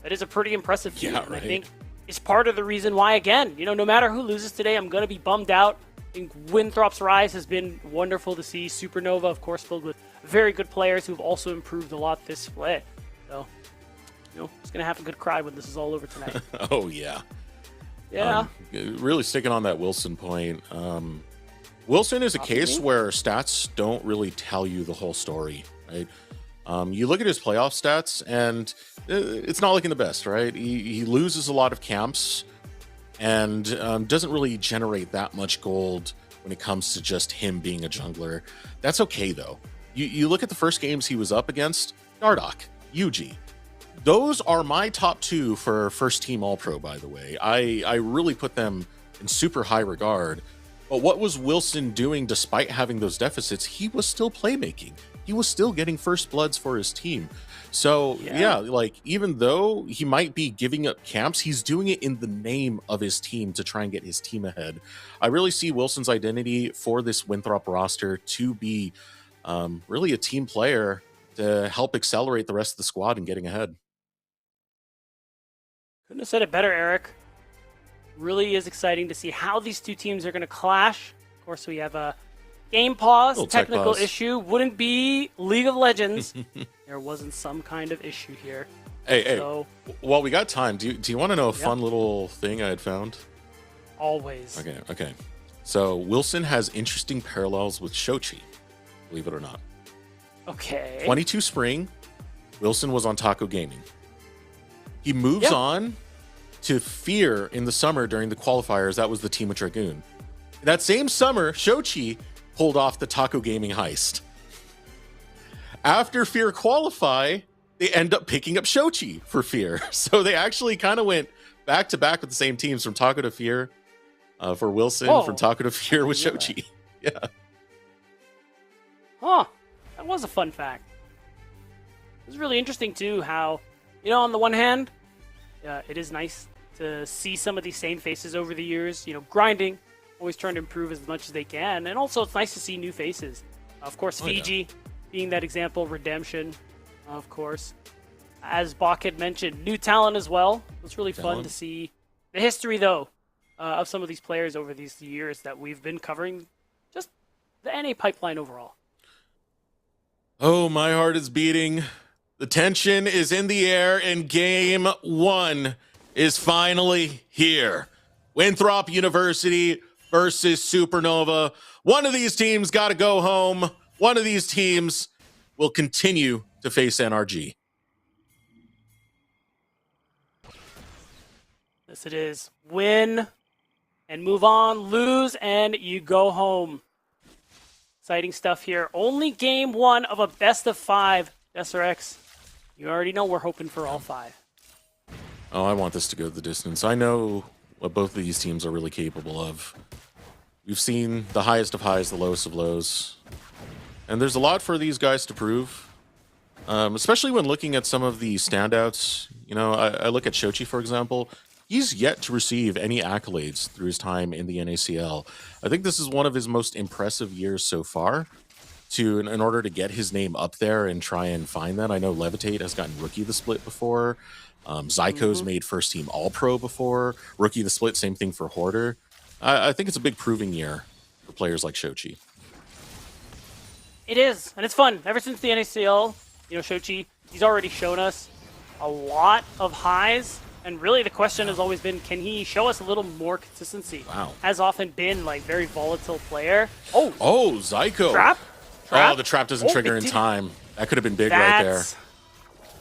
That is a pretty impressive feat. And I think it's part of the reason why, again, no matter who loses today, I'm going to be bummed out. I think Winthrop's rise has been wonderful to see. Supernova, of course, filled with very good players who've also improved a lot this split. So, just going to have a good cry when this is all over tonight. Oh, yeah. Yeah. Really sticking on that Wilson point. Wilson is a case where stats don't really tell you the whole story, right? You look at his playoff stats, and it's not looking the best, right? He loses a lot of camps and doesn't really generate that much gold when it comes to just him being a jungler. That's okay, though. You look at the first games he was up against, Dardoch, Yuji. Those are my top 2 for first team All-Pro, by the way. I really put them in super high regard. But what was Wilson doing despite having those deficits? He was still playmaking. He was still getting first bloods for his team. So, even though he might be giving up camps, he's doing it in the name of his team to try and get his team ahead. I really see Wilson's identity for this Winthrop roster to be really a team player to help accelerate the rest of the squad in getting ahead. Couldn't have said it better, Eric. Really is exciting to see how these two teams are going to clash. Of course, we have a game pause, technical issue. Wouldn't be League of Legends. There wasn't some kind of issue here. Hey, while we got time, do you want to know a fun little thing I had found? Always. Okay. So Wilson has interesting parallels with Shochi, believe it or not. Okay. 22 spring, Wilson was on Taco Gaming. He moves on to Fear in the summer during the qualifiers. That was the team of Dragoon. That same summer, Shochi pulled off the Taco Gaming heist. After Fear qualify, they end up picking up Shochi for Fear. So they actually kind of went back to back with the same teams from Taco to Fear for Wilson, from Taco to Fear with Shochi. Yeah. Huh. That was a fun fact. It was really interesting, too, how, on the one hand, it is nice to see some of these same faces over the years, grinding, always trying to improve as much as they can. And also, it's nice to see new faces. Of course, Fiji being that example, Redemption, of course. As Bach had mentioned, new talent as well. It's really fun to see the history, though, of some of these players over these years that we've been covering, just the NA pipeline overall. Oh, my heart is beating. The tension is in the air, and game 1 is finally here. Winthrop University versus Supernova. One of these teams got to go home. One of these teams will continue to face NRG. Yes, it is. Win and move on. Lose and you go home. Exciting stuff here. Only game 1 of a best of 5. SRX, you already know we're hoping for all 5. Oh, I want this to go the distance. I know what both of these teams are really capable of. We've seen the highest of highs, the lowest of lows. And there's a lot for these guys to prove. Especially when looking at some of the standouts. You know, I look at Shochi, for example. He's yet to receive any accolades through his time in the NACL. I think this is one of his most impressive years so far in order to get his name up there and try and find that. I know Levitate has gotten Rookie the Split before. Zyko's made first team All-Pro before. Rookie the Split, same thing for Hoarder. I think it's a big proving year for players like Shochi. It is, and it's fun. Ever since the NACL, you know, Shochi, he's already shown us a lot of highs. And really the question has always been, can he show us a little more consistency? Wow. Has often been like very volatile player. Oh, Zyko. Trap? Oh, the trap doesn't trigger in time. That could have been big right there.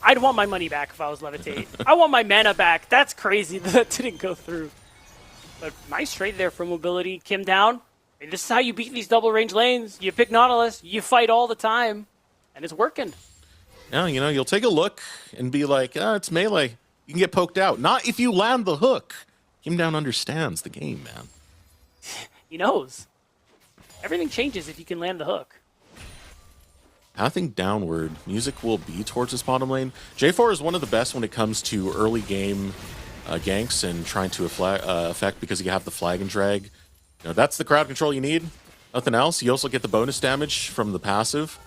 I'd want my money back if I was Levitate. I want my mana back. That's crazy that didn't go through. But nice trade there for mobility. Kim down. I mean, this is how you beat these double range lanes. You pick Nautilus. You fight all the time. And it's working. Yeah, you know, you'll take a look and be like, it's melee. You can get poked out. Not if you land the hook. Kim down understands the game, man. He knows. Everything changes if you can land the hook. Pathing downward, music will be towards his bottom lane. J4 is one of the best when it comes to early game ganks and trying to affect because you have the flag and drag. You know, that's the crowd control you need. Nothing else. You also get the bonus damage from the passive.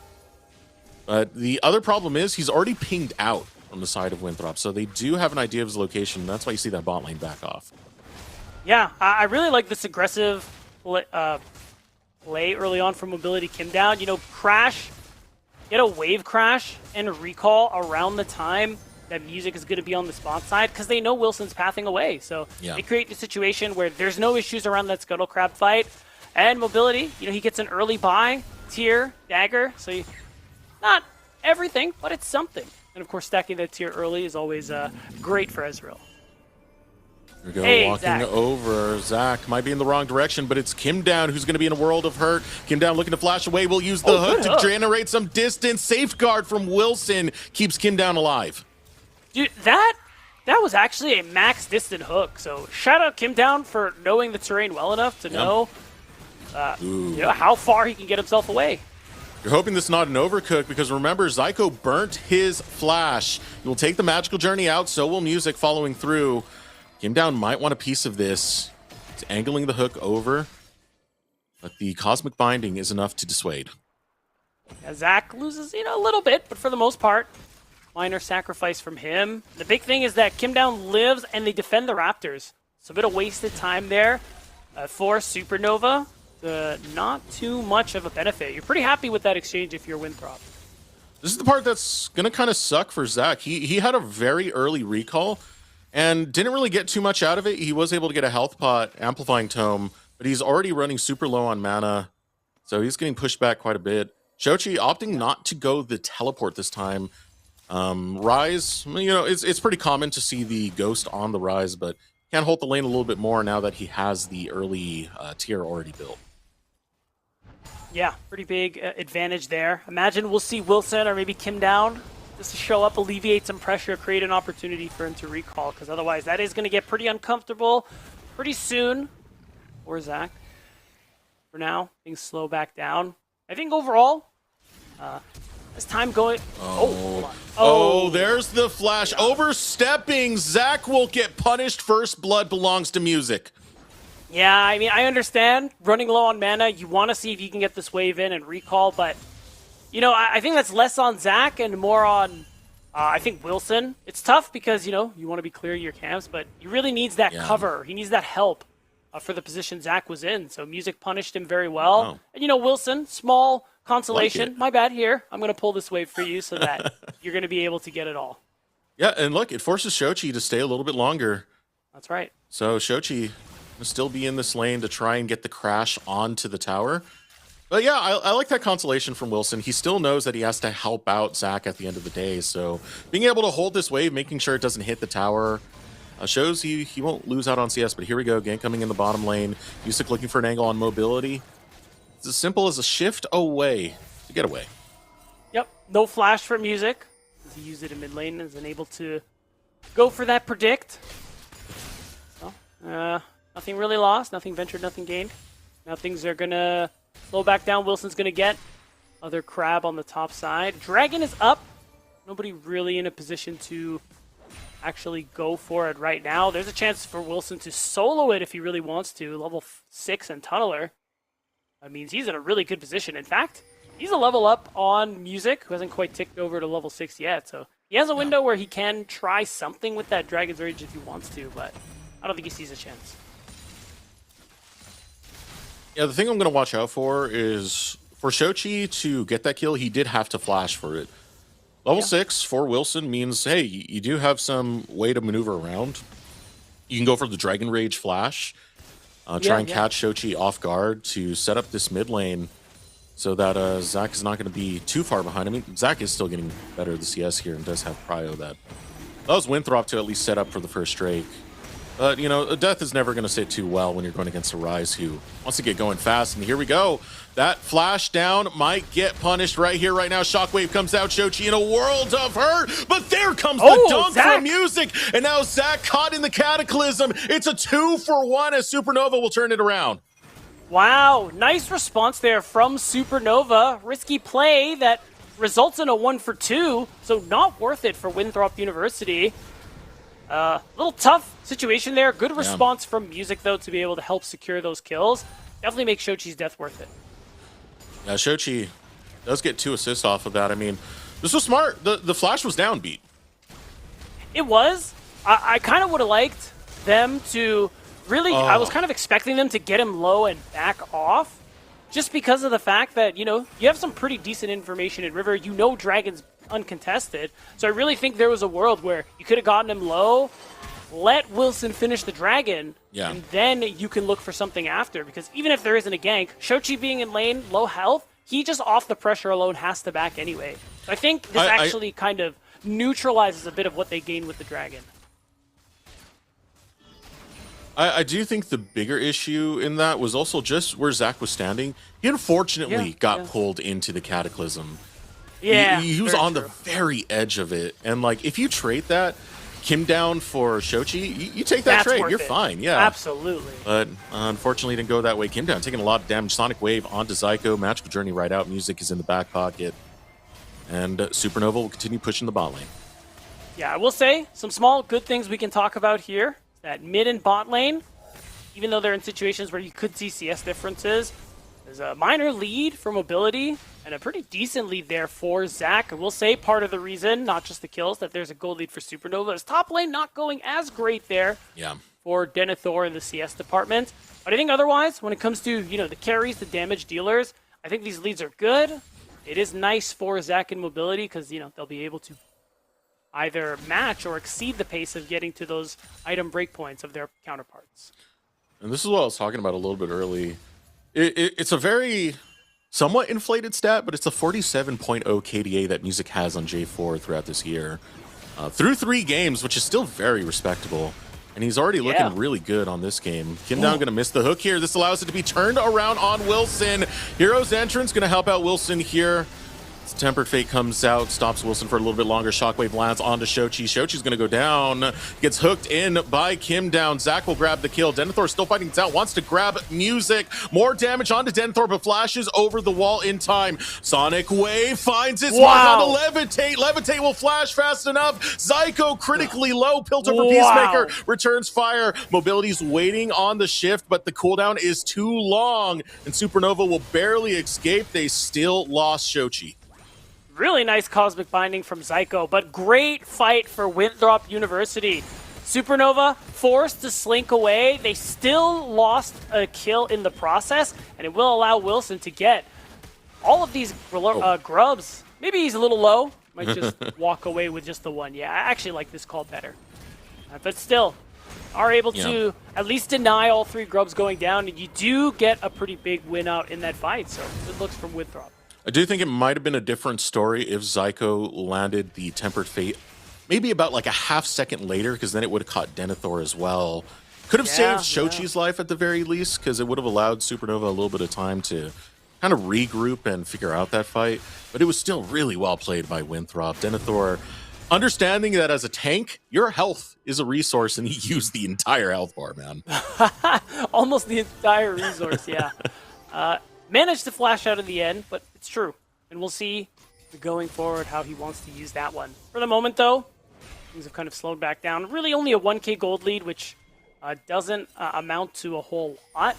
But the other problem is he's already pinged out on the side of Winthrop, so they do have an idea of his location. That's why you see that bot lane back off. Yeah, I really like this aggressive play early on from mobility Kim down. You know, crash, get a wave crash and a recall around the time that music is going to be on the spawn side because they know Wilson's pathing away. So they create the situation where there's no issues around that Scuttle Crab fight. And mobility, you know, he gets an early buy, tier, dagger. So not everything, but it's something. And of course, stacking that tier early is always great for Ezreal. Here we go, walking over. Zach might be in the wrong direction, but it's Kim down who's going to be in a world of hurt. Kim down looking to flash away. Will use the hook to generate some distance. Safeguard from Wilson keeps Kim down alive. Dude, that was actually a max distant hook. So shout out Kim down for knowing the terrain well enough to know, you know, how far he can get himself away. You're hoping this is not an overcook because remember, Zyko burnt his flash. He will take the magical journey out, so will music following through. Kim down might want a piece of this. It's angling the hook over, but the cosmic binding is enough to dissuade. Yeah, Zach loses, you know, a little bit, but for the most part, minor sacrifice from him. The big thing is that Kim down lives and they defend the Raptors. So a bit of wasted time there for Supernova. Not too much of a benefit. You're pretty happy with that exchange if you're Winthrop. This is the part that's going to kind of suck for Zach. He had a very early recall and didn't really get too much out of it. He was able to get a health pot, amplifying tome, but he's already running super low on mana, so he's getting pushed back quite a bit. Shochi opting not to go the teleport this time. Rise, you know, it's pretty common to see the ghost on the Rise, but can hold the lane a little bit more now that he has the early tier already built. Yeah, pretty big advantage there. Imagine we'll see Wilson or maybe Kim down just to show up, alleviate some pressure, create an opportunity for him to recall, because otherwise that is going to get pretty uncomfortable pretty soon. Or Zach. For now, things slow back down. I think overall, as time going... Oh, there's the flash. Yeah. Overstepping. Zach will get punished. First blood belongs to music. Yeah, I mean, I understand. Running low on mana, you want to see if you can get this wave in and recall, but, you know, I think that's less on Zach and more on, I think, Wilson. It's tough because, you know, you want to be clear of your camps, but he really needs that cover. He needs that help for the position Zach was in. So music punished him very well. Oh. And, you know, Wilson, small consolation. Like my bad here. I'm going to pull this wave for you so that you're going to be able to get it all. Yeah, and look, it forces Shochi to stay a little bit longer. That's right. So Shochi will still be in this lane to try and get the crash onto the tower. But yeah, I like that consolation from Wilson. He still knows that he has to help out Zach at the end of the day. So being able to hold this wave, making sure it doesn't hit the tower, shows he won't lose out on CS. But here we go, gank coming in the bottom lane. Yusik looking for an angle on mobility. just as simple as a shift away to get away. Yep, no flash for Music. He used it in mid lane and is unable to go for that predict. So, nothing really lost, nothing ventured, nothing gained. Now things are gonna slow back down. Wilson's gonna get other crab on the top side. Dragon is up. Nobody really in a position to actually go for it right now. There's a chance for Wilson to solo it if he really wants to. Level 6 and Tunneler. That means he's in a really good position. In fact, he's a level up on Music, who hasn't quite ticked over to level 6 yet. So he has a window where he can try something with that Dragon's Rage if he wants to, but I don't think he sees a chance. Yeah, the thing I'm going to watch out for is for Shochi to get that kill, he did have to flash for it. Level 6 for Wilson means, hey, you do have some way to maneuver around. You can go for the Dragon Rage flash, try and catch Shochi off guard to set up this mid lane so that Zach is not going to be too far behind. I mean, Zach is still getting better at the CS here and does have prio that allows Winthrop to at least set up for the first Drake. But, you know, Death is never going to sit too well when you're going against a Rise who wants to get going fast. And here we go. That flash down might get punished right here, right now. Shockwave comes out. Shochi in a world of hurt. But there comes the dunk from Music. And now Zach caught in the Cataclysm. It's a 2-for-1 as Supernova will turn it around. Wow, nice response there from Supernova. Risky play that results in a 1-for-2. So not worth it for Winthrop University. Little tough situation there. Good response from Music, though, to be able to help secure those kills. Definitely make Shochi's death worth it. Yeah, Shochi does get 2 assists off of that. I mean, this was smart. The flash was downbeat. It was. I kind of would have liked them to really... I was kind of expecting them to get him low and back off. Just because of the fact that, you know, you have some pretty decent information in River. You know Dragon's uncontested. So I really think there was a world where you could have gotten him low, let Wilson finish the Dragon, and then you can look for something after. Because even if there isn't a gank, Shochi being in lane, low health, he just off the pressure alone has to back anyway. So I think this actually kind of neutralizes a bit of what they gain with the Dragon. I do think the bigger issue in that was also just where Zach was standing. He unfortunately got pulled into the Cataclysm. Yeah, he was on the very edge of it. And, like, if you trade that Kim down for Shochi, you take that trade. You're fine. Yeah, absolutely. But unfortunately, it didn't go that way. Kim down, taking a lot of damage. Sonic Wave onto Zyko. Magical Journey right out. Music is in the back pocket. And Supernova will continue pushing the bot lane. Yeah, I will say some small good things we can talk about here. That mid and bot lane, even though they're in situations where you could see CS differences, there's a minor lead for mobility and a pretty decent lead there for Zach. I will say part of the reason, not just the kills, that there's a gold lead for Supernova is top lane not going as great there for Denethor in the CS department. But I think otherwise, when it comes to, you know, the carries, the damage dealers, I think these leads are good. It is nice for Zach in mobility because, you know, they'll be able to either match or exceed the pace of getting to those item breakpoints of their counterparts. And this is what I was talking about a little bit early. It's a very somewhat inflated stat, but it's a 47.0 KDA that Music has on J4 throughout this year. Through 3 games, which is still very respectable. And he's already looking really good on this game. Kim down going to miss the hook here. This allows it to be turned around on Wilson. Hero's Entrance going to help out Wilson here. Tempered Fate comes out, stops Wilson for a little bit longer. Shockwave lands onto Shochi. Shochi's going to go down. Gets hooked in by Kim down. Zach will grab the kill. Denethor still fighting it out. Wants to grab Music. More damage onto Denethor, but flashes over the wall in time. Sonic Wave finds its mark on Levitate. Levitate will flash fast enough. Zyko critically low. Pilter for Peacemaker returns fire. Mobility's waiting on the shift, but the cooldown is too long, and Supernova will barely escape. They still lost Shochi. Really nice Cosmic Binding from Zyko, but great fight for Winthrop University. Supernova forced to slink away. They still lost a kill in the process, and it will allow Wilson to get all of these grubs. Maybe he's a little low. Might just walk away with just the one. Yeah, I actually like this call better. But still, are able to at least deny all 3 grubs going down, and you do get a pretty big win out in that fight. So good looks from Winthrop. I do think it might have been a different story if Zyko landed the Tempered Fate maybe about like a half second later, because then it would have caught Denethor as well. Could have saved Shochi's life at the very least, because it would have allowed Supernova a little bit of time to kind of regroup and figure out that fight. But it was still really well played by Winthrop. Denethor, understanding that as a tank, your health is a resource, and he used the entire health bar, man. Almost the entire resource, yeah. Managed to flash out in the end, but it's true. And we'll see going forward how he wants to use that one. For the moment, though, things have kind of slowed back down. Really only a 1k gold lead, which doesn't amount to a whole lot.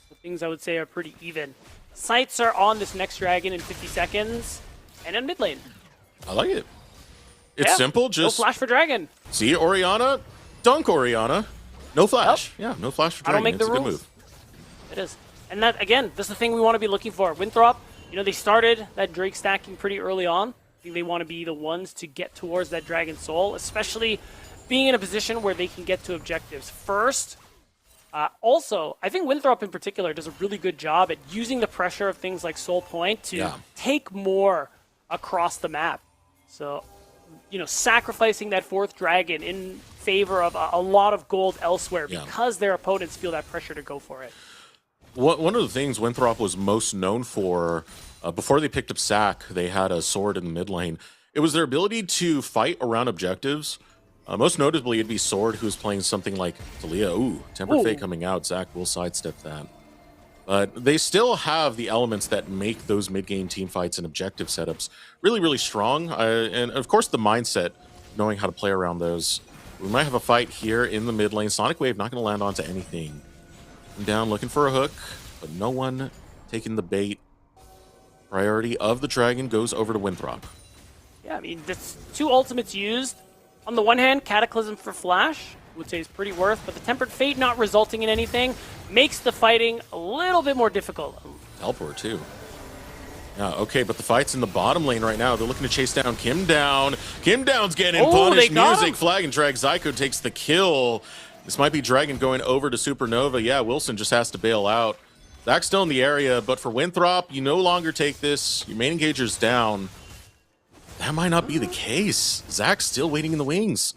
The things I would say are pretty even. Sights are on this next dragon in 50 seconds, and in mid lane. I like it. It's simple, just no flash for dragon. See Orianna, dunk Orianna. No flash. Yeah, no flash for dragon. I don't make it's the a rules. good move. It is. And that, again, this is the thing we want to be looking for. Winthrop, they started that Drake stacking pretty early on. I think they want to be the ones to get towards that Dragon Soul, especially being in a position where they can get to objectives first. Also, I think Winthrop in particular does a really good job at using the pressure of things like Soul Point to take more across the map. So, sacrificing that 4th dragon in favor of a lot of gold elsewhere because their opponents feel that pressure to go for it. One of the things Winthrop was most known for, before they picked up Sack, they had a sword in the mid lane. It was their ability to fight around objectives. Most notably, it'd be Sword, who's playing something like Talia. Ooh, Tempered Fate coming out. Zac will sidestep that. But they still have the elements that make those mid-game team fights and objective setups really, really strong. And, of course, the mindset, knowing how to play around those. We might have a fight here in the mid lane. Sonic Wave not going to land onto anything. Down looking for a hook, but no one taking the bait. Priority of the dragon goes over to Winthrop. Yeah, I mean, that's 2 ultimates used. On the one hand, Cataclysm for Flash, I would say is pretty worth, but the Tempered Fate not resulting in anything makes the fighting a little bit more difficult. Teleport too. Yeah, okay, but the fight's in the bottom lane right now. They're looking to chase down Kim Down. Kim Down's getting punished. Music, flag, and drag. Zyko takes the kill. This might be Dragon going over to Supernova. Yeah, Wilson just has to bail out. Zach's still in the area, but for Winthrop, you no longer take this. Your main engager's down. That might not be the case. Zach's still waiting in the wings.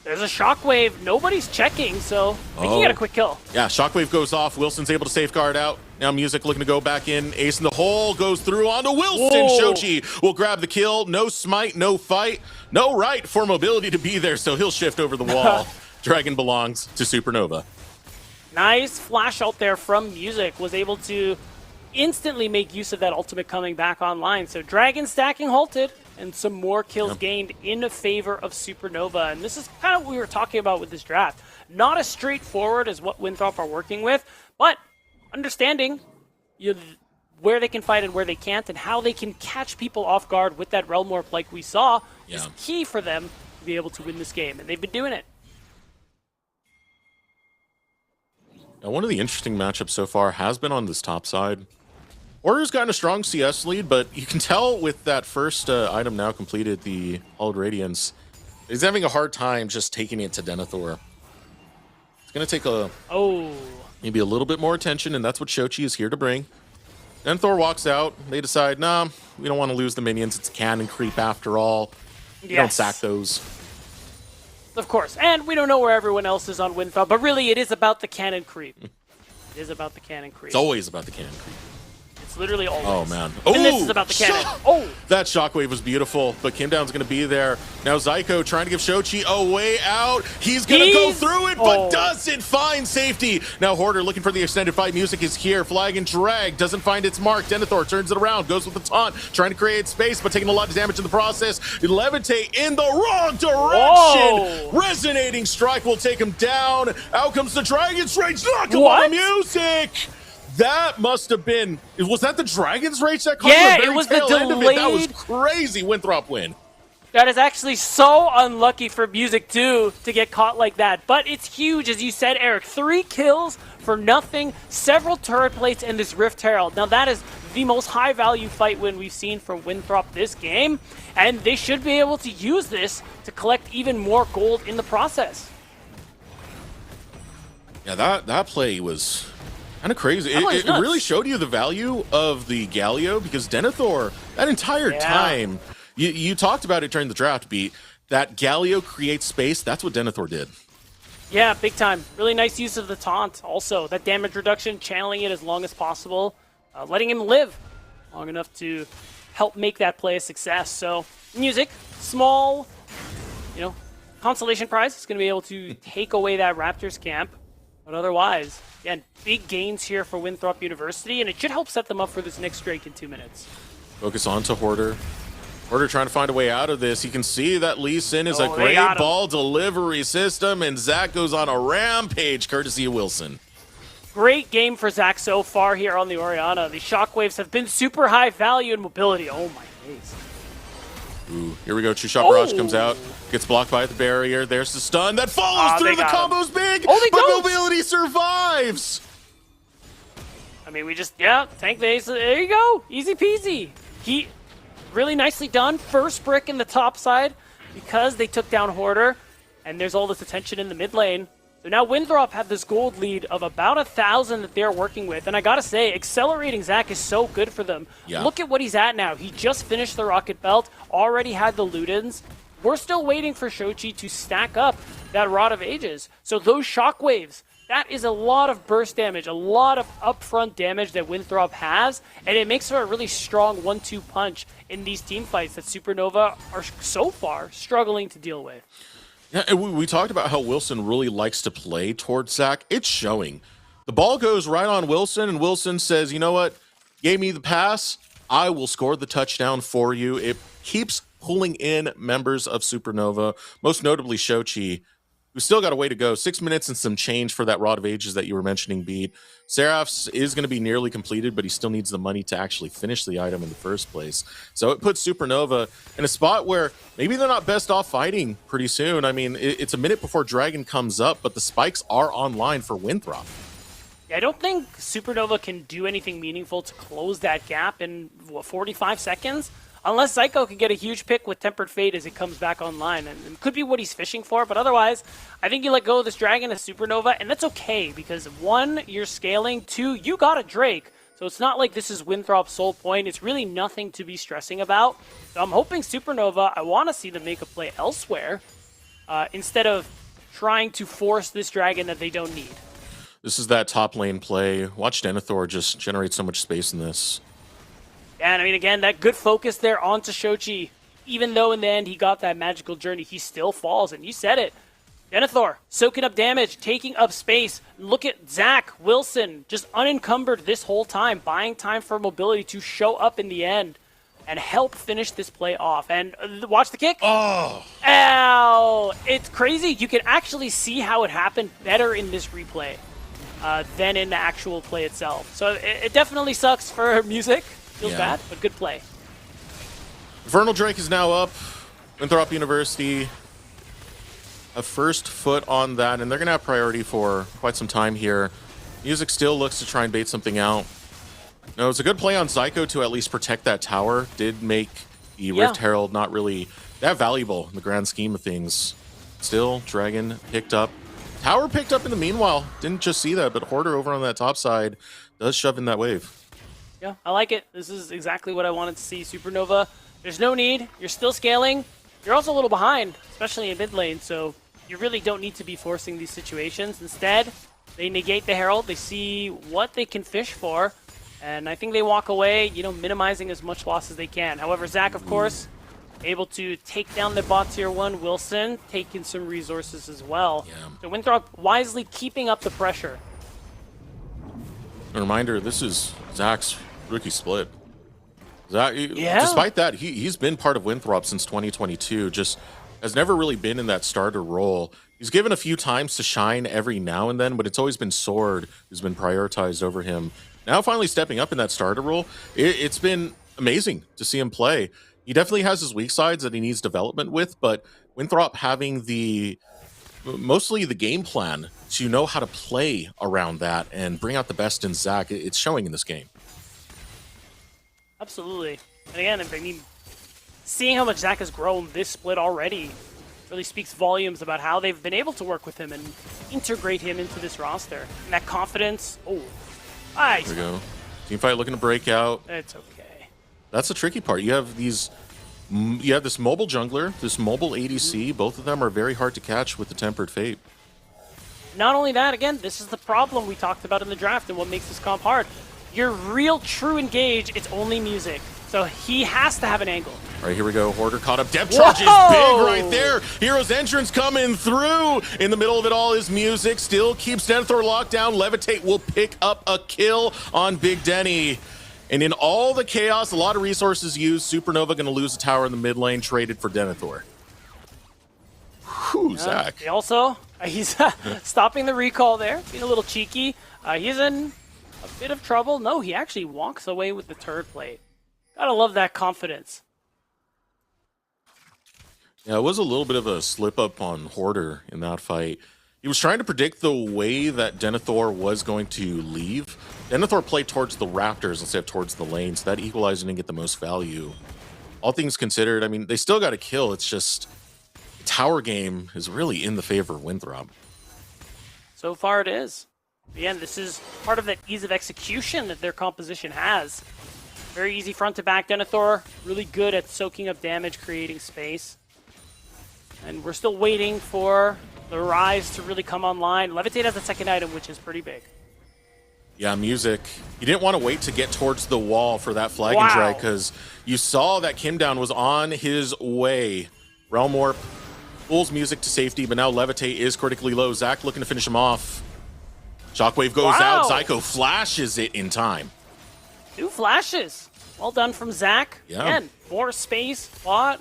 There's a Shockwave. Nobody's checking, so I think he got a quick kill. Yeah, Shockwave goes off. Wilson's able to safeguard out. Now Music looking to go back in. Ace in the hole goes through onto Wilson. Whoa. Shochi will grab the kill. No smite, no fight. No right for mobility to be there, so he'll shift over the wall. Dragon belongs to Supernova. Nice flash out there from Music. Was able to instantly make use of that ultimate coming back online. So Dragon stacking halted and some more kills gained in favor of Supernova. And this is kind of what we were talking about with this draft. Not as straightforward as what Winthrop are working with, but understanding where they can fight and where they can't and how they can catch people off guard with that Realm Warp like we saw is key for them to be able to win this game. And they've been doing it. Now, one of the interesting matchups so far has been on this top side. Order's gotten a strong CS lead, but you can tell with that first item now completed, the Hallowed Radiance, he's having a hard time just taking it to Denethor. It's going to take maybe a little bit more attention, and that's what Shochi is here to bring. Denethor walks out. They decide, nah, we don't want to lose the minions. It's a cannon creep after all. You don't sack those. Of course, and we don't know where everyone else is on Winthrop, but really it is about the cannon creep. It is about the cannon creep. It's always about the cannon creep. It's literally always. Oh, man. And this is about the cannon. That shockwave was beautiful, but Kim Down's going to be there. Now Zyko trying to give Shochi a way out. He's going to go through it, but doesn't find safety. Now Hoarder looking for the extended fight. Music is here. Flag and drag. Doesn't find its mark. Denethor turns it around. Goes with the taunt. Trying to create space, but taking a lot of damage in the process. Levitate in the wrong direction. Resonating strike will take him down. Out comes the Dragon's Rage. Knock him on Music. That must have been... Was that the Dragon's Rage that caught the very tail end of it? That was crazy. Winthrop win. That is actually so unlucky for Music, too, to get caught like that. But it's huge, as you said, Eric. 3 kills for nothing, several turret plates, and this Rift Herald. Now, that is the most high-value fight win we've seen from Winthrop this game. And they should be able to use this to collect even more gold in the process. Yeah, that play was... kind of crazy. It really showed you the value of the Galio, because Denethor, that entire time, you talked about it during the draft beat, that Galio creates space. That's what Denethor did. Yeah, big time. Really nice use of the taunt also. That damage reduction, channeling it as long as possible. letting him live long enough to help make that play a success. So, Music, small, consolation prize is going to be able to take away that Raptors camp. But otherwise, again, big gains here for Winthrop University, and it should help set them up for this next Drake in 2 minutes. Focus on to Hoarder. Hoarder trying to find a way out of this. You can see that Lee Sin is a great ball delivery system, and Zach goes on a rampage courtesy of Wilson. Great game for Zach so far here on the Orianna. The shockwaves have been super high value and mobility. Oh my days. Ooh, here we go. True Shot Barrage comes out. Gets blocked by the barrier. There's the stun that follows through. The combo's big, but mobility survives. I mean, tank base. There you go. Easy peasy. He really nicely done. First brick in the top side because they took down Hoarder. And there's all this attention in the mid lane. So now Winthrop have this gold lead of about 1,000 that they're working with. And I gotta say, accelerating Zach is so good for them. Yeah. Look at what he's at now. He just finished the Rocket Belt, already had the Ludens. We're still waiting for Shochi to stack up that Rod of Ages. So those shockwaves, that is a lot of burst damage, a lot of upfront damage that Winthrop has, and it makes for a really strong 1-2 punch in these team fights that Supernova are so far struggling to deal with. Yeah, we talked about how Wilson really likes to play towards Zach. It's showing. The ball goes right on Wilson, and Wilson says, you know what? Gave me the pass. I will score the touchdown for you. It keeps pulling in members of Supernova, most notably Shochi, who still got a way to go. 6 minutes and some change for that Rod of Ages that you were mentioning, Beat. Seraph's is going to be nearly completed, but he still needs the money to actually finish the item in the first place. So it puts Supernova in a spot where maybe they're not best off fighting pretty soon. I mean, it's a minute before Dragon comes up, but the spikes are online for Winthrop. Yeah, I don't think Supernova can do anything meaningful to close that gap in, 45 seconds? Unless Psycho can get a huge pick with Tempered Fate as it comes back online. And it could be what he's fishing for, but otherwise, I think you let go of this Dragon as Supernova, and that's okay, because 1, you're scaling, 2, you got a Drake. So it's not like this is Winthrop's sole point. It's really nothing to be stressing about. So I'm hoping Supernova, I want to see them make a play elsewhere, instead of trying to force this Dragon that they don't need. This is that top lane play. Watch Denethor just generate so much space in this. And I mean, again, that good focus there onto Shochi. Even though in the end he got that magical journey, he still falls. And you said it. Denethor soaking up damage, taking up space. Look at Zach Wilson, just unencumbered this whole time, buying time for mobility to show up in the end and help finish this play off. And watch the kick. Oh! Ow! It's crazy. You can actually see how it happened better in this replay than in the actual play itself. So it definitely sucks for Music. Feels bad, but good play. Vernal Drake is now up. Winthrop University, a first foot on that, and they're going to have priority for quite some time here. Music still looks to try and bait something out. No, it's a good play on Zyko to at least protect that tower. Did make the Rift Herald not really that valuable in the grand scheme of things. Still, Dragon picked up. Tower picked up in the meanwhile. Didn't just see that, but Hoarder over on that top side does shove in that wave. Yeah, I like it. This is exactly what I wanted to see. Supernova, there's no need. You're still scaling. You're also a little behind, especially in mid lane, so you really don't need to be forcing these situations. Instead, they negate the Herald. They see what they can fish for, and I think they walk away, minimizing as much loss as they can. However, Zach, of course, able to take down the bot tier 1. Wilson taking some resources as well. Yeah. So Winthrop wisely keeping up the pressure. A reminder, this is Zach's rookie split. Zach, despite that, he's been part of Winthrop since 2022, just has never really been in that starter role. He's given a few times to shine every now and then, but it's always been Sword who's been prioritized over him. Now finally stepping up in that starter role, it's been amazing to see him play. He definitely has his weak sides that he needs development with, but Winthrop having mostly the game plan to know how to play around that and bring out the best in Zach, it's showing in this game. Absolutely. And again, I mean, seeing how much Zach has grown this split already really speaks volumes about how they've been able to work with him and integrate him into this roster. And that confidence, nice. There we go. Teamfight looking to break out. It's okay. That's the tricky part. You have this mobile jungler, this mobile ADC. Both of them are very hard to catch with the Tempered Fate. Not only that, again, this is the problem we talked about in the draft and what makes this comp hard. your real true engage, it's only music. So he has to have an angle. All right, here we go. Hoarder caught up. Depth charge is big right there. Hero's entrance coming through. In the middle of it all is music. Still keeps Denethor locked down. Levitate will pick up a kill on Big Denny. And in all the chaos, a lot of resources used. Supernova going to lose a tower in the mid lane, traded for Denethor. Whew, Zach. He's stopping the recall there, being a little cheeky. He's in a bit of trouble. No, he actually walks away with the turret plate. Gotta love that confidence. Yeah, it was a little bit of a slip up on Hoarder in that fight. He was trying to predict the way that Denethor was going to leave. Denethor played towards the Raptors instead of towards the lane, so that equalizer didn't get the most value. All things considered, I mean, they still got a kill. It's just the tower game is really in the favor of Winthrop. So far it is. Again, this is part of that ease of execution that their composition has. Very easy front to back. Denethor, really good at soaking up damage, creating space. And we're still waiting for the Rise to really come online. Levitate has the second item, which is pretty big. Yeah, music. You didn't want to wait to get towards the wall for that flag and drag because you saw that Kim Down was on his way. Realm Warp pulls music to safety, but now Levitate is critically low. Zach looking to finish him off. Shockwave goes out. Zyko flashes it in time. 2 flashes. Well done from Zach. Yeah. Again, more space,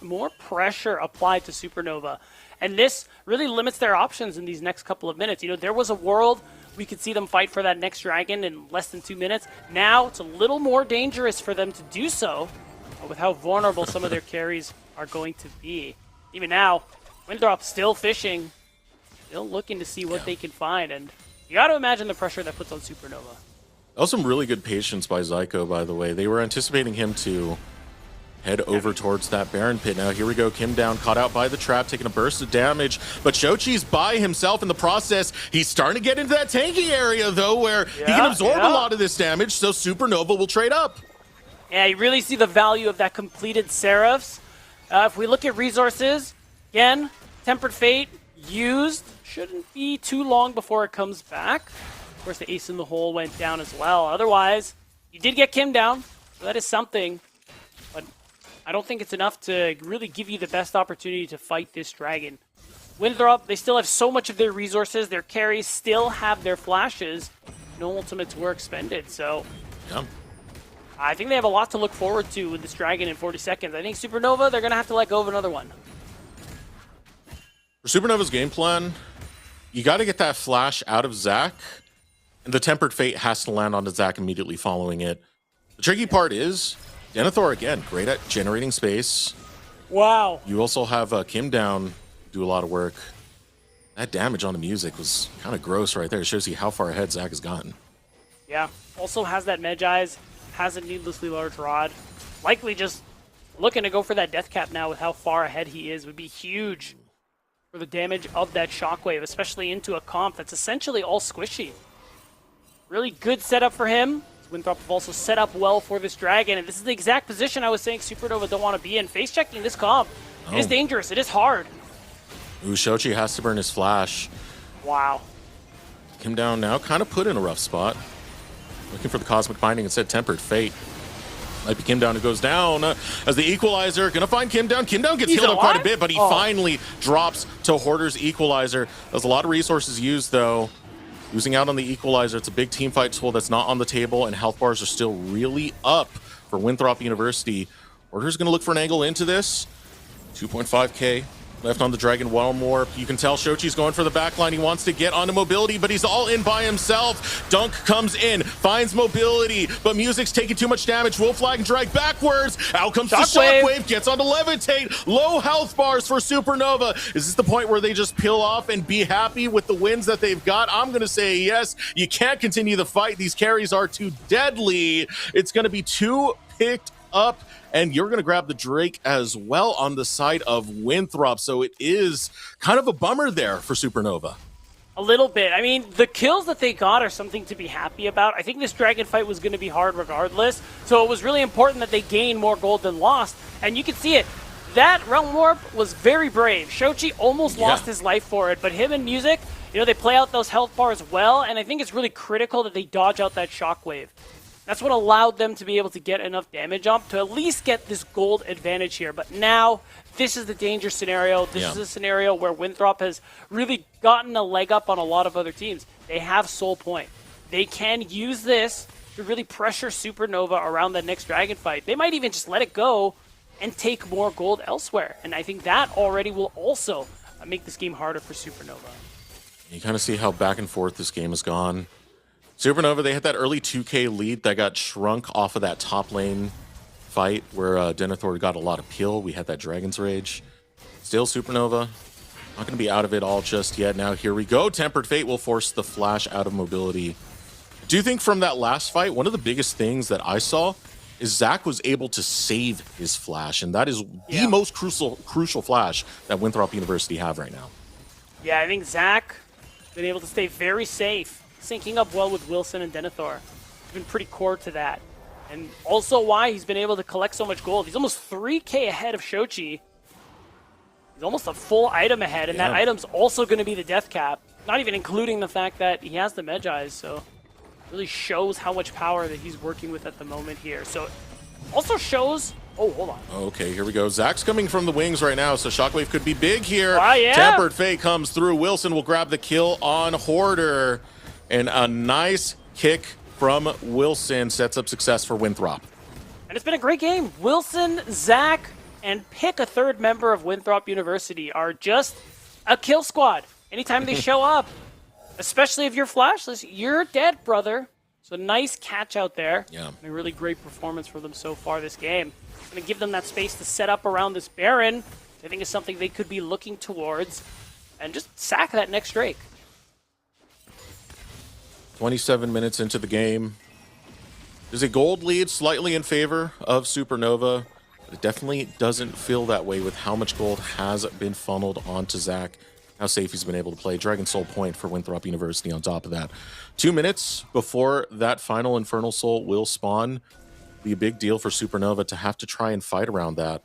more pressure applied to Supernova. And this really limits their options in these next couple of minutes. You know, there was a world we could see them fight for that next dragon in less than 2 minutes. Now it's a little more dangerous for them to do so with how vulnerable some of their carries are going to be. Even now, Winthrop still fishing, still looking to see what they can find. And you got to imagine the pressure that puts on Supernova. That was some really good patience by Zyko, by the way. They were anticipating him to head over towards that Baron pit. Now here we go. Kim Down caught out by the trap, taking a burst of damage. But Shochi's by himself in the process. He's starting to get into that tanky area, though, where he can absorb a lot of this damage, so Supernova will trade up. Yeah, you really see the value of that completed Seraphs. If we look at resources, again, Tempered Fate used. Shouldn't be too long before it comes back. Of course, the Ace in the Hole went down as well. Otherwise, you did get Kim down, so that is something. But I don't think it's enough to really give you the best opportunity to fight this dragon. Winthrop, they still have so much of their resources. Their carries still have their flashes. No ultimates were expended, so I think they have a lot to look forward to with this dragon in 40 seconds. I think Supernova, they're going to have to let go of another one. For Supernova's game plan, you got to get that flash out of Zach, and the Tempered Fate has to land onto Zach immediately following it. The tricky part is, Denethor, again, great at generating space. Wow. You also have Kim Down do a lot of work. That damage on the music was kind of gross right there. It shows you how far ahead Zach has gotten. Yeah, also has that Medjai's, has a needlessly large rod. Likely just looking to go for that death cap now with how far ahead he is. Would be huge for the damage of that Shockwave, especially into a comp that's essentially all squishy. Really good setup for him. Winthrop have also set up well for this dragon, and this is the exact position I was saying Supernova don't want to be in. Face checking this comp. It is dangerous. It is hard. Ooh, Shochi has to burn his flash. Wow. Kim Down now kind of put in a rough spot. Looking for the Cosmic Binding instead. Tempered Fate. Might be Kim Down who goes down as the Equalizer. Gonna find Kim Down. Kim Down gets healed up quite a bit, but he finally drops to Hoarder's Equalizer. There's a lot of resources used, though. Losing out on the Equalizer. It's a big team fight tool that's not on the table, and health bars are still really up for Winthrop University. Hoarder's gonna look for an angle into this. 2.5k left on the Dragon Realm Warp. You can tell Shochi's going for the backline. He wants to get onto mobility, but he's all in by himself. Dunk comes in, finds mobility, but music's taking too much damage. Will flag and drag backwards. Out comes the Shockwave, gets onto Levitate. Low health bars for Supernova. Is this the point where they just peel off and be happy with the wins that they've got? I'm going to say yes. You can't continue the fight. These carries are too deadly. It's going to be 2 picked up, and you're going to grab the Drake as well on the side of Winthrop. So it is kind of a bummer there for Supernova. A little bit. I mean, the kills that they got are something to be happy about. I think this dragon fight was going to be hard regardless. So it was really important that they gained more gold than lost. And you can see it. That Realm Warp was very brave. Shochi almost lost his life for it, but him and Music, you know, they play out those health bars well, and I think it's really critical that they dodge out that Shockwave. That's what allowed them to be able to get enough damage up to at least get this gold advantage here. But now, this is the danger scenario. This is a scenario where Winthrop has really gotten a leg up on a lot of other teams. They have Soul Point. They can use this to really pressure Supernova around the next dragon fight. They might even just let it go and take more gold elsewhere. And I think that already will also make this game harder for Supernova. You kind of see how back and forth this game has gone. Supernova, they had that early 2K lead that got shrunk off of that top lane fight where Denethor got a lot of peel. We had that Dragon's Rage. Still Supernova, not going to be out of it all just yet. Now here we go. Tempered Fate will force the Flash out of mobility. Do you think from that last fight, one of the biggest things that I saw is Zach was able to save his Flash, and that is the most crucial Flash that Winthrop University have right now. Yeah, I think Zach been able to stay very safe, syncing up well with Wilson and Denethor. He's been pretty core to that. And also why he's been able to collect so much gold. He's almost 3K ahead of Shochi. He's almost a full item ahead, and that item's also going to be the death cap. Not even including the fact that he has the Medjais, so really shows how much power that he's working with at the moment here. So also shows... Oh, hold on. Okay, here we go. Zach's coming from the wings right now, so Shockwave could be big here. Yeah. Tempered Fate comes through. Wilson will grab the kill on Hoarder. And a nice kick from Wilson sets up success for Winthrop. And it's been a great game. Wilson, Zach, and pick a third member of Winthrop University are just a kill squad. Anytime they show up, especially if you're flashless, you're dead, brother. So nice catch out there. Yeah. And a really great performance for them so far this game. Going to give them that space to set up around this Baron. I think is something they could be looking towards. And just sack that next Drake. 27 minutes into the game. There's a gold lead slightly in favor of Supernova. But it definitely doesn't feel that way with how much gold has been funneled onto Zach. How safe he's been able to play. Dragon Soul point for Winthrop University on top of that. 2 minutes before that final Infernal Soul will spawn. Be a big deal for Supernova to have to try and fight around that.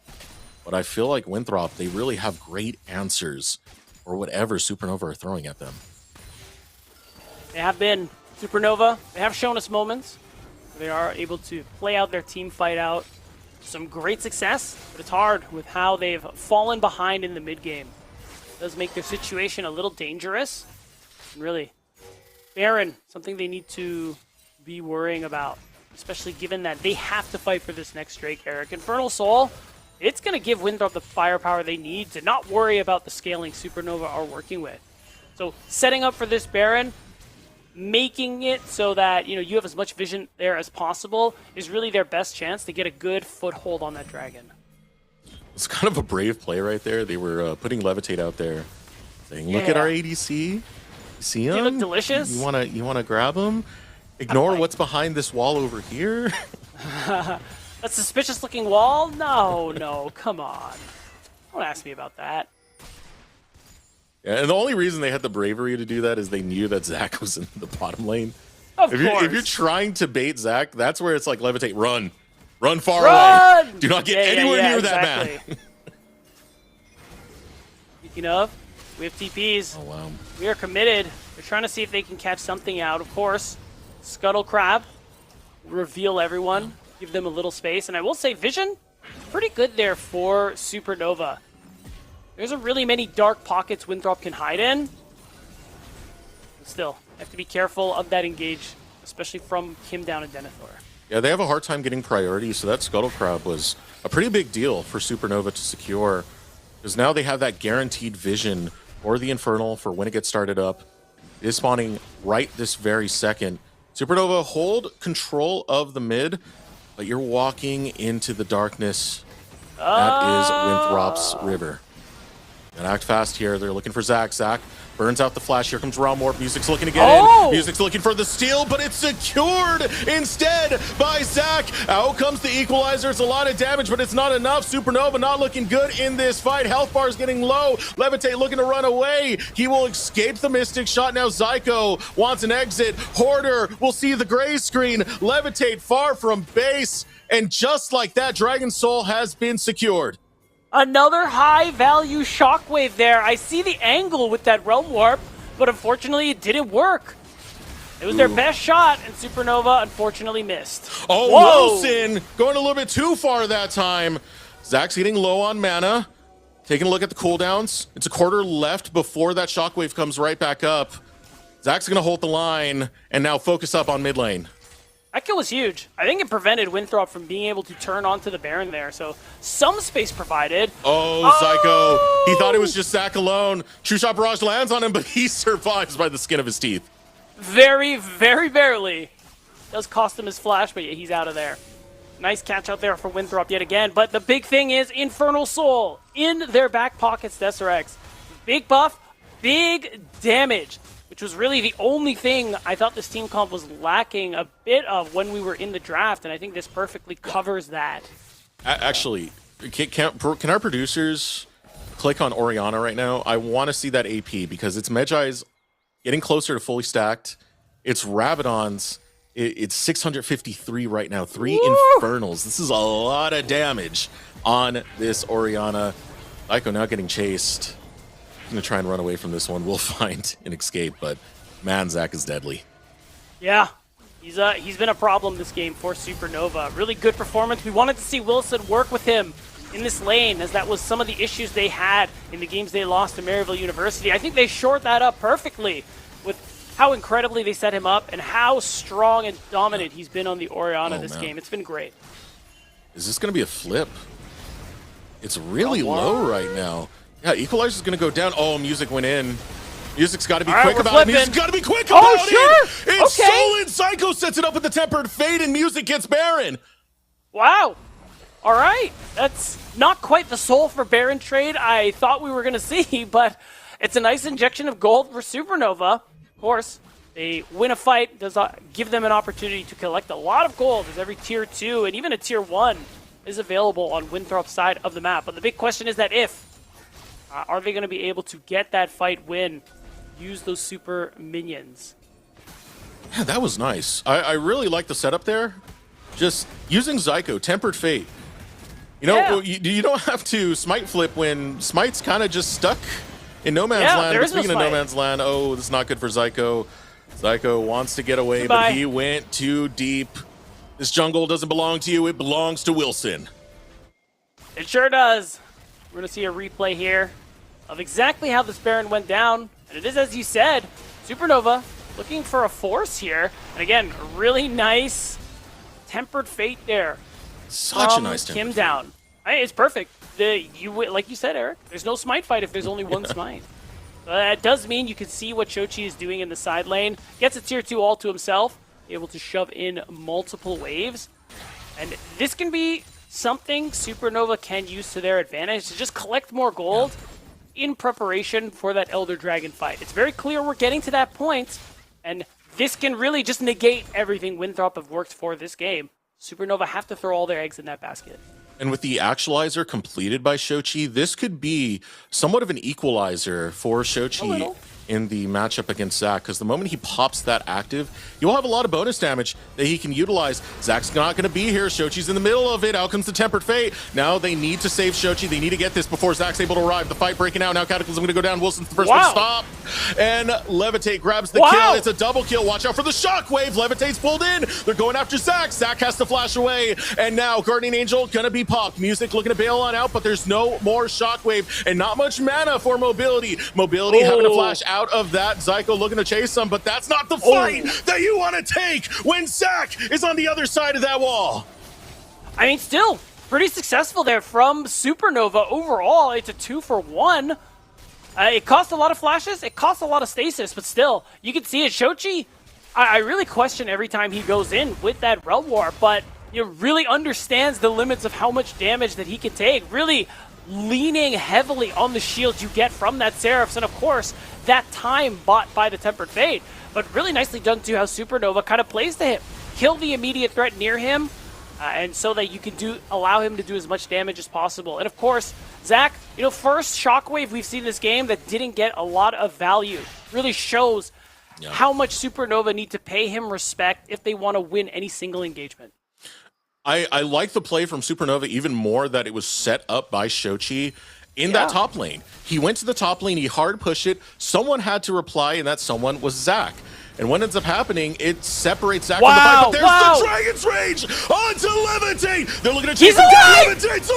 But I feel like Winthrop, they really have great answers for whatever Supernova are throwing at them. They have been. Supernova, they have shown us moments where they are able to play out their team fight out. Some great success, but it's hard with how they've fallen behind in the mid game. It does make their situation a little dangerous. And really, Baron, something they need to be worrying about, especially given that they have to fight for this next Drake, Eric. Infernal Soul, it's going to give Winthrop the firepower they need to not worry about the scaling Supernova are working with. So setting up for this Baron, making it so that you have as much vision there as possible is really their best chance to get a good foothold on that dragon. It's kind of a brave play right there. They were putting Levitate out there, saying, "Look at our ADC. You see him? They look delicious. You wanna grab him? Ignore what's behind this wall over here." That suspicious-looking wall? No, come on. Don't ask me about that. Yeah, and the only reason they had the bravery to do that is they knew that Zach was in the bottom lane. Of course. If you're trying to bait Zach, that's where it's like Levitate, run far away. Do not get anywhere near that man. Speaking of, we have TPs. Oh wow. We are committed. They're trying to see if they can catch something out. Of course, Scuttle Crab, reveal everyone, give them a little space, and I will say vision, pretty good there for Supernova. There's really many dark pockets Winthrop can hide in. But still, have to be careful of that engage, especially from Kim down and Denethor. Yeah, they have a hard time getting priority, so that Scuttle Crab was a pretty big deal for Supernova to secure. Because now they have that guaranteed vision for the Infernal for when it gets started up. It is spawning right this very second. Supernova hold control of the mid, but you're walking into the darkness. That is Winthrop's river. And act fast here. They're looking for Zach. Zach burns out the flash. Here comes Realmorph. Music's looking to get in. Music's looking for the steal, but it's secured instead by Zach. Out comes the equalizer. It's a lot of damage, but it's not enough. Supernova not looking good in this fight. Health bar is getting low. Levitate looking to run away. He will escape the Mystic shot. Now Zyko wants an exit. Hoarder will see the gray screen. Levitate far from base. And just like that, Dragon Soul has been secured. Another high-value shockwave there. I see the angle with that Realm Warp, but unfortunately it didn't work. It was their best shot, and Supernova unfortunately missed. Oh, Whoa! Wilson going a little bit too far that time. Zach's getting low on mana. Taking a look at the cooldowns. It's a quarter left before that shockwave comes right back up. Zach's going to hold the line and now focus up on mid lane. That kill was huge. I think it prevented Winthrop from being able to turn onto the Baron there, so some space provided. Oh, Zyko. He thought it was just Zach alone. True Shot Barrage lands on him, but he survives by the skin of his teeth. Very, very barely. Does cost him his flash, but yeah, he's out of there. Nice catch out there for Winthrop yet again. But the big thing is Infernal Soul in their back pockets, Desiree. Big buff, big damage, which was really the only thing I thought this team comp was lacking a bit of when we were in the draft, and I think this perfectly covers that. Actually, can our producers click on Orianna right now? I want to see that AP because it's Medjai's getting closer to fully stacked. It's Rabadon's. It's 653 right now. 3 Infernals. This is a lot of damage on this Orianna. Zyko now getting chased. He's going to try and run away from this one. We'll find an escape, but man, Zach is deadly. Yeah, he's been a problem this game for Supernova. Really good performance. We wanted to see Wilson work with him in this lane, as that was some of the issues they had in the games they lost to Maryville University. I think they shored that up perfectly with how incredibly they set him up and how strong and dominant he's been on the Orianna this game. It's been great. Is this going to be a flip? It's really low right now. Yeah, Equalizer's going to go down. Oh, Music went in. Music's got to be quick about it. Music's got to be quick about it. It's stolen. Zyko sets it up with the Tempered Fate, and Music gets Baron. Wow. All right. That's not quite the soul for Baron trade I thought we were going to see, but it's a nice injection of gold for Supernova. Of course, they win a fight, does give them an opportunity to collect a lot of gold, as every tier 2 and even a tier 1 is available on Winthrop's side of the map. But the big question is that are they going to be able to get that fight win, use those super minions? Yeah, that was nice. I really like the setup there. Just using Zyko, Tempered Fate. You know, you don't have to smite flip when smite's kind of just stuck in no man's land. But speaking of no man's land, oh, this is not good for Zyko. Zyko wants to get away, but he went too deep. This jungle doesn't belong to you. It belongs to Wilson. It sure does. We're going to see a replay here of exactly how this Baron went down. And it is, as you said, Supernova looking for a force here. And again, really nice Tempered Fate there. Such a nice Kim down. It's perfect. Like you said, Eric, there's no smite fight if there's only one smite. That does mean you can see what Shochi is doing in the side lane. Gets a tier 2 all to himself, able to shove in multiple waves. And this can be something Supernova can use to their advantage to just collect more gold in preparation for that Elder Dragon fight. It's very clear we're getting to that point, and this can really just negate everything Winthrop have worked for this game. Supernova have to throw all their eggs in that basket. And with the actualizer completed by Shochi, this could be somewhat of an equalizer for Shochi in the matchup against Zach, because the moment he pops that active, you'll have a lot of bonus damage that he can utilize. Zach's not going to be here. Shochi's in the middle of it. Out comes the Tempered Fate. Now they need to save Shochi. They need to get this before Zach's able to arrive. The fight breaking out. Now Cataclysm going to go down. Wilson's the first one to stop. And Levitate grabs the kill. It's a double kill. Watch out for the shockwave. Levitate's pulled in. They're going after Zach. Zach has to flash away. And now Guardian Angel going to be popped. Music looking to bail on out, but there's no more shockwave and not much mana for Mobility. Mobility having to flash out of that. Zyko looking to chase him, but that's not the fight that you want to take when Zach is on the other side of that wall. I mean, still pretty successful there from Supernova overall. It's a 2-for-1. It cost a lot of flashes. It cost a lot of stasis, but still, you can see it. Shochi, I really question every time he goes in with that Realm War, but he really understands the limits of how much damage that he can take. Really leaning heavily on the shield you get from that Seraphs, and of course, that time bought by the Tempered Fate. But really nicely done too how Supernova kind of plays to him. Kill the immediate threat near him, and so that you can allow him to do as much damage as possible. And of course, Zach, first Shockwave we've seen this game that didn't get a lot of value. Really shows how much Supernova need to pay him respect if they want to win any single engagement. I like the play from Supernova even more that it was set up by Shochi in that top lane. He went to the top lane, he hard pushed it, someone had to reply, and that someone was Zach. And what ends up happening, it separates Zach Wow, from the fight, but there's wow. the Dragon's Rage onto Levitate. They're looking to He's chase him down. alive! Levitate's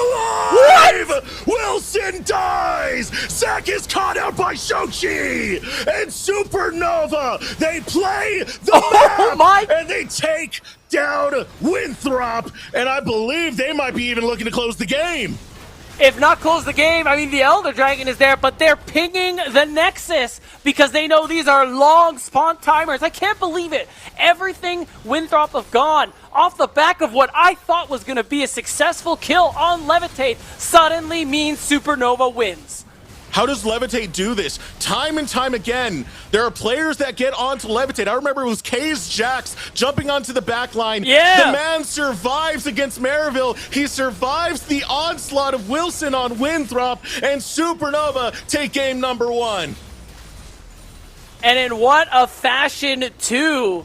alive! Wilson dies! Zach is caught out by Shochi! And Supernova, they play the map! And they take down Winthrop, and I believe they might be even looking to close the game. If not close the game, I mean, the Elder Dragon is there, but they're pinging the Nexus because they know these are long spawn timers. I can't believe it. Everything Winthrop have gone off the back of what I thought was going to be a successful kill on Levitate suddenly means Supernova wins. How does Levitate do this? Time and time again, there are players that get onto Levitate. I remember it was K's Jax jumping onto the back line. Yeah. The man survives against Maryville. He survives the onslaught of Wilson on Winthrop, and Supernova take game number 1. And in what a fashion, too.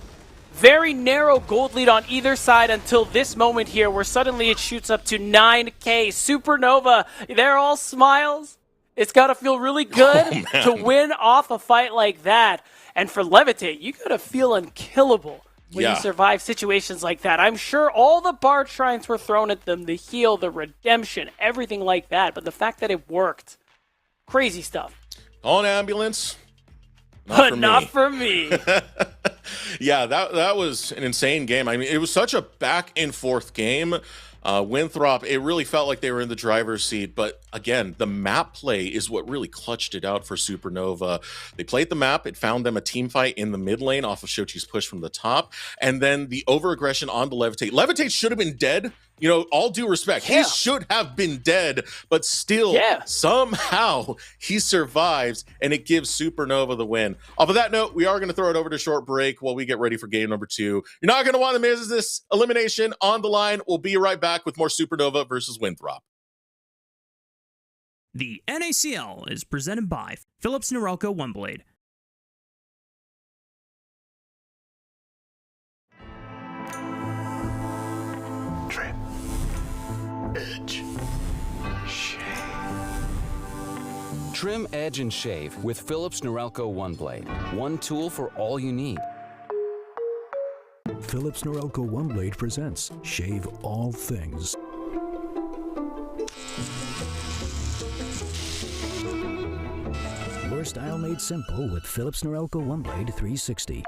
Very narrow gold lead on either side until this moment here where suddenly it shoots up to 9K. Supernova, they're all smiles. It's got to feel really good to win off a fight like that. And for Levitate, you got to feel unkillable when you survive situations like that. I'm sure all the Bard Shrines were thrown at them, the heal, the redemption, everything like that. But the fact that it worked, crazy stuff. On ambulance. But not for me. Yeah, that was an insane game. I mean, it was such a back and forth game. Winthrop, it really felt like they were in the driver's seat, but again, the map play is what really clutched it out for Supernova. They played the map, it found them a team fight in the mid lane off of Shochi's push from the top, and then the over-aggression on the Levitate. Levitate should have been dead, you know, all due respect. He should have been dead, but still, somehow, he survives, and it gives Supernova the win. Off of that note, we are going to throw it over to short break while we get ready for game number 2. You're not going to want to miss this elimination on the line. We'll be right back with more Supernova versus Winthrop. The NACL is presented by Philips Norelco OneBlade. Trim, edge, shave. Trim, edge, and shave with Philips Norelco OneBlade. One tool for all you need. Philips Norelco OneBlade presents Shave All Things. Your style made simple with Philips Norelco OneBlade 360.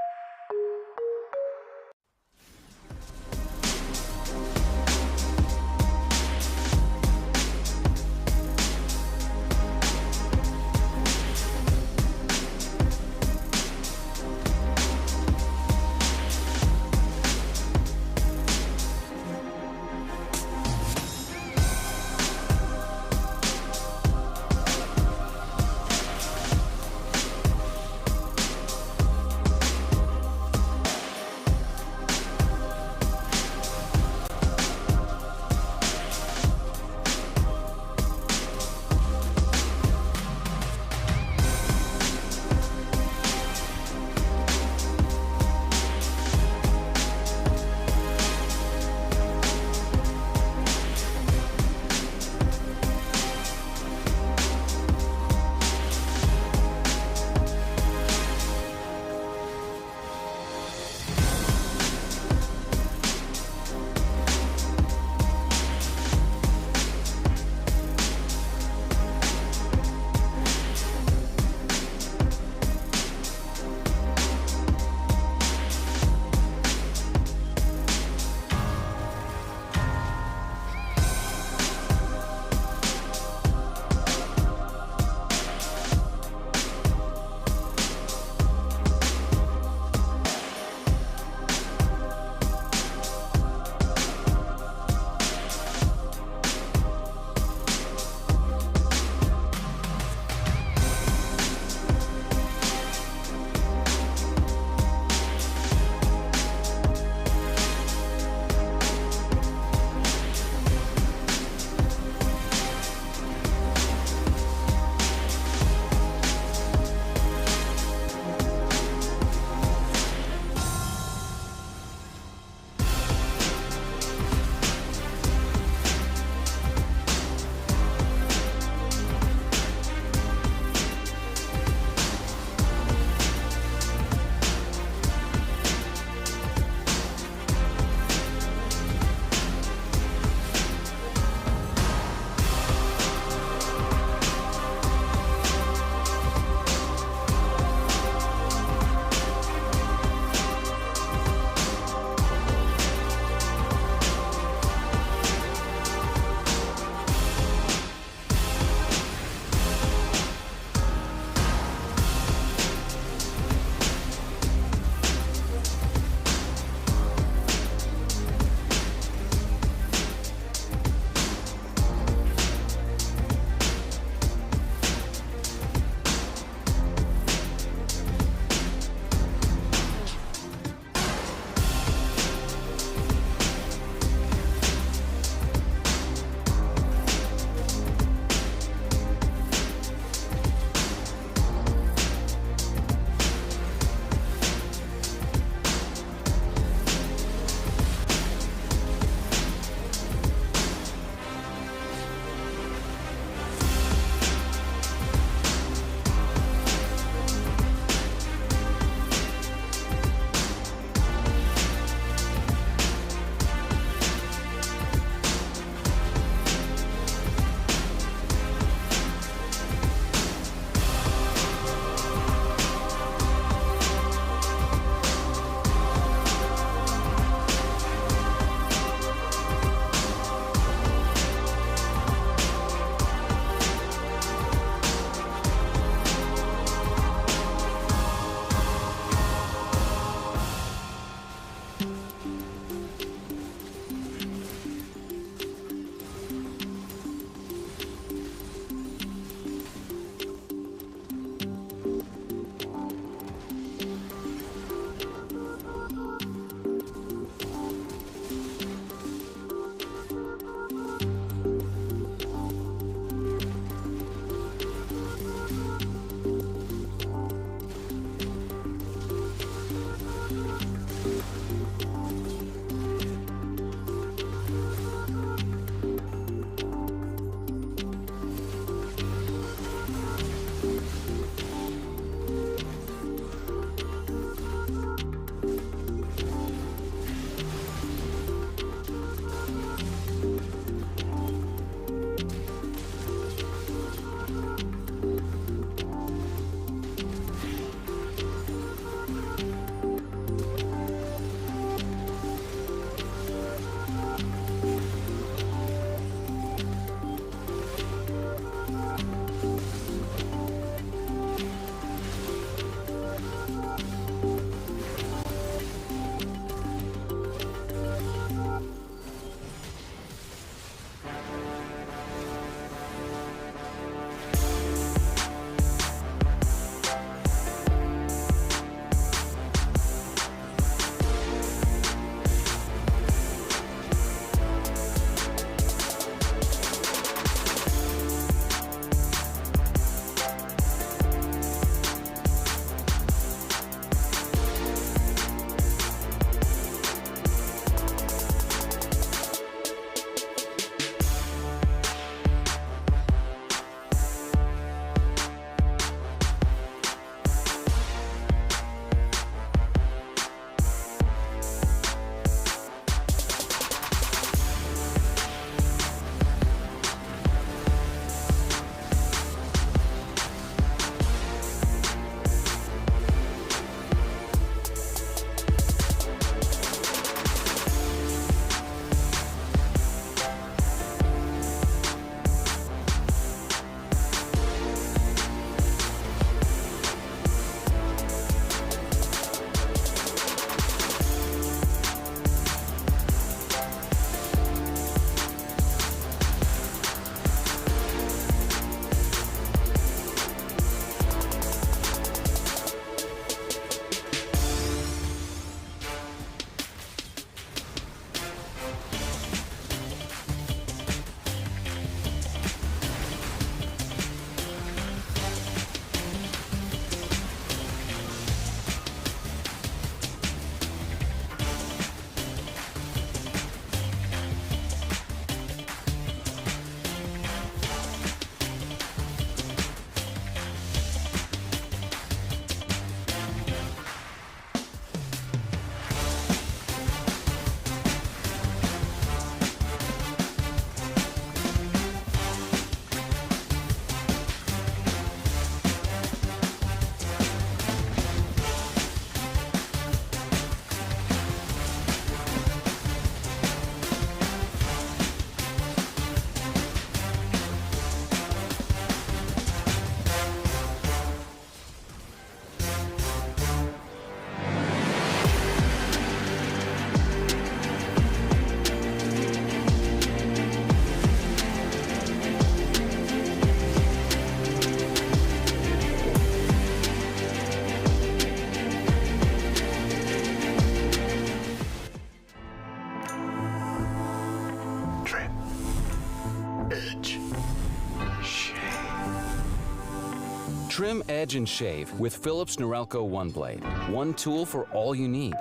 Trim, edge, and shave with Philips Norelco One Blade. One tool for all you need.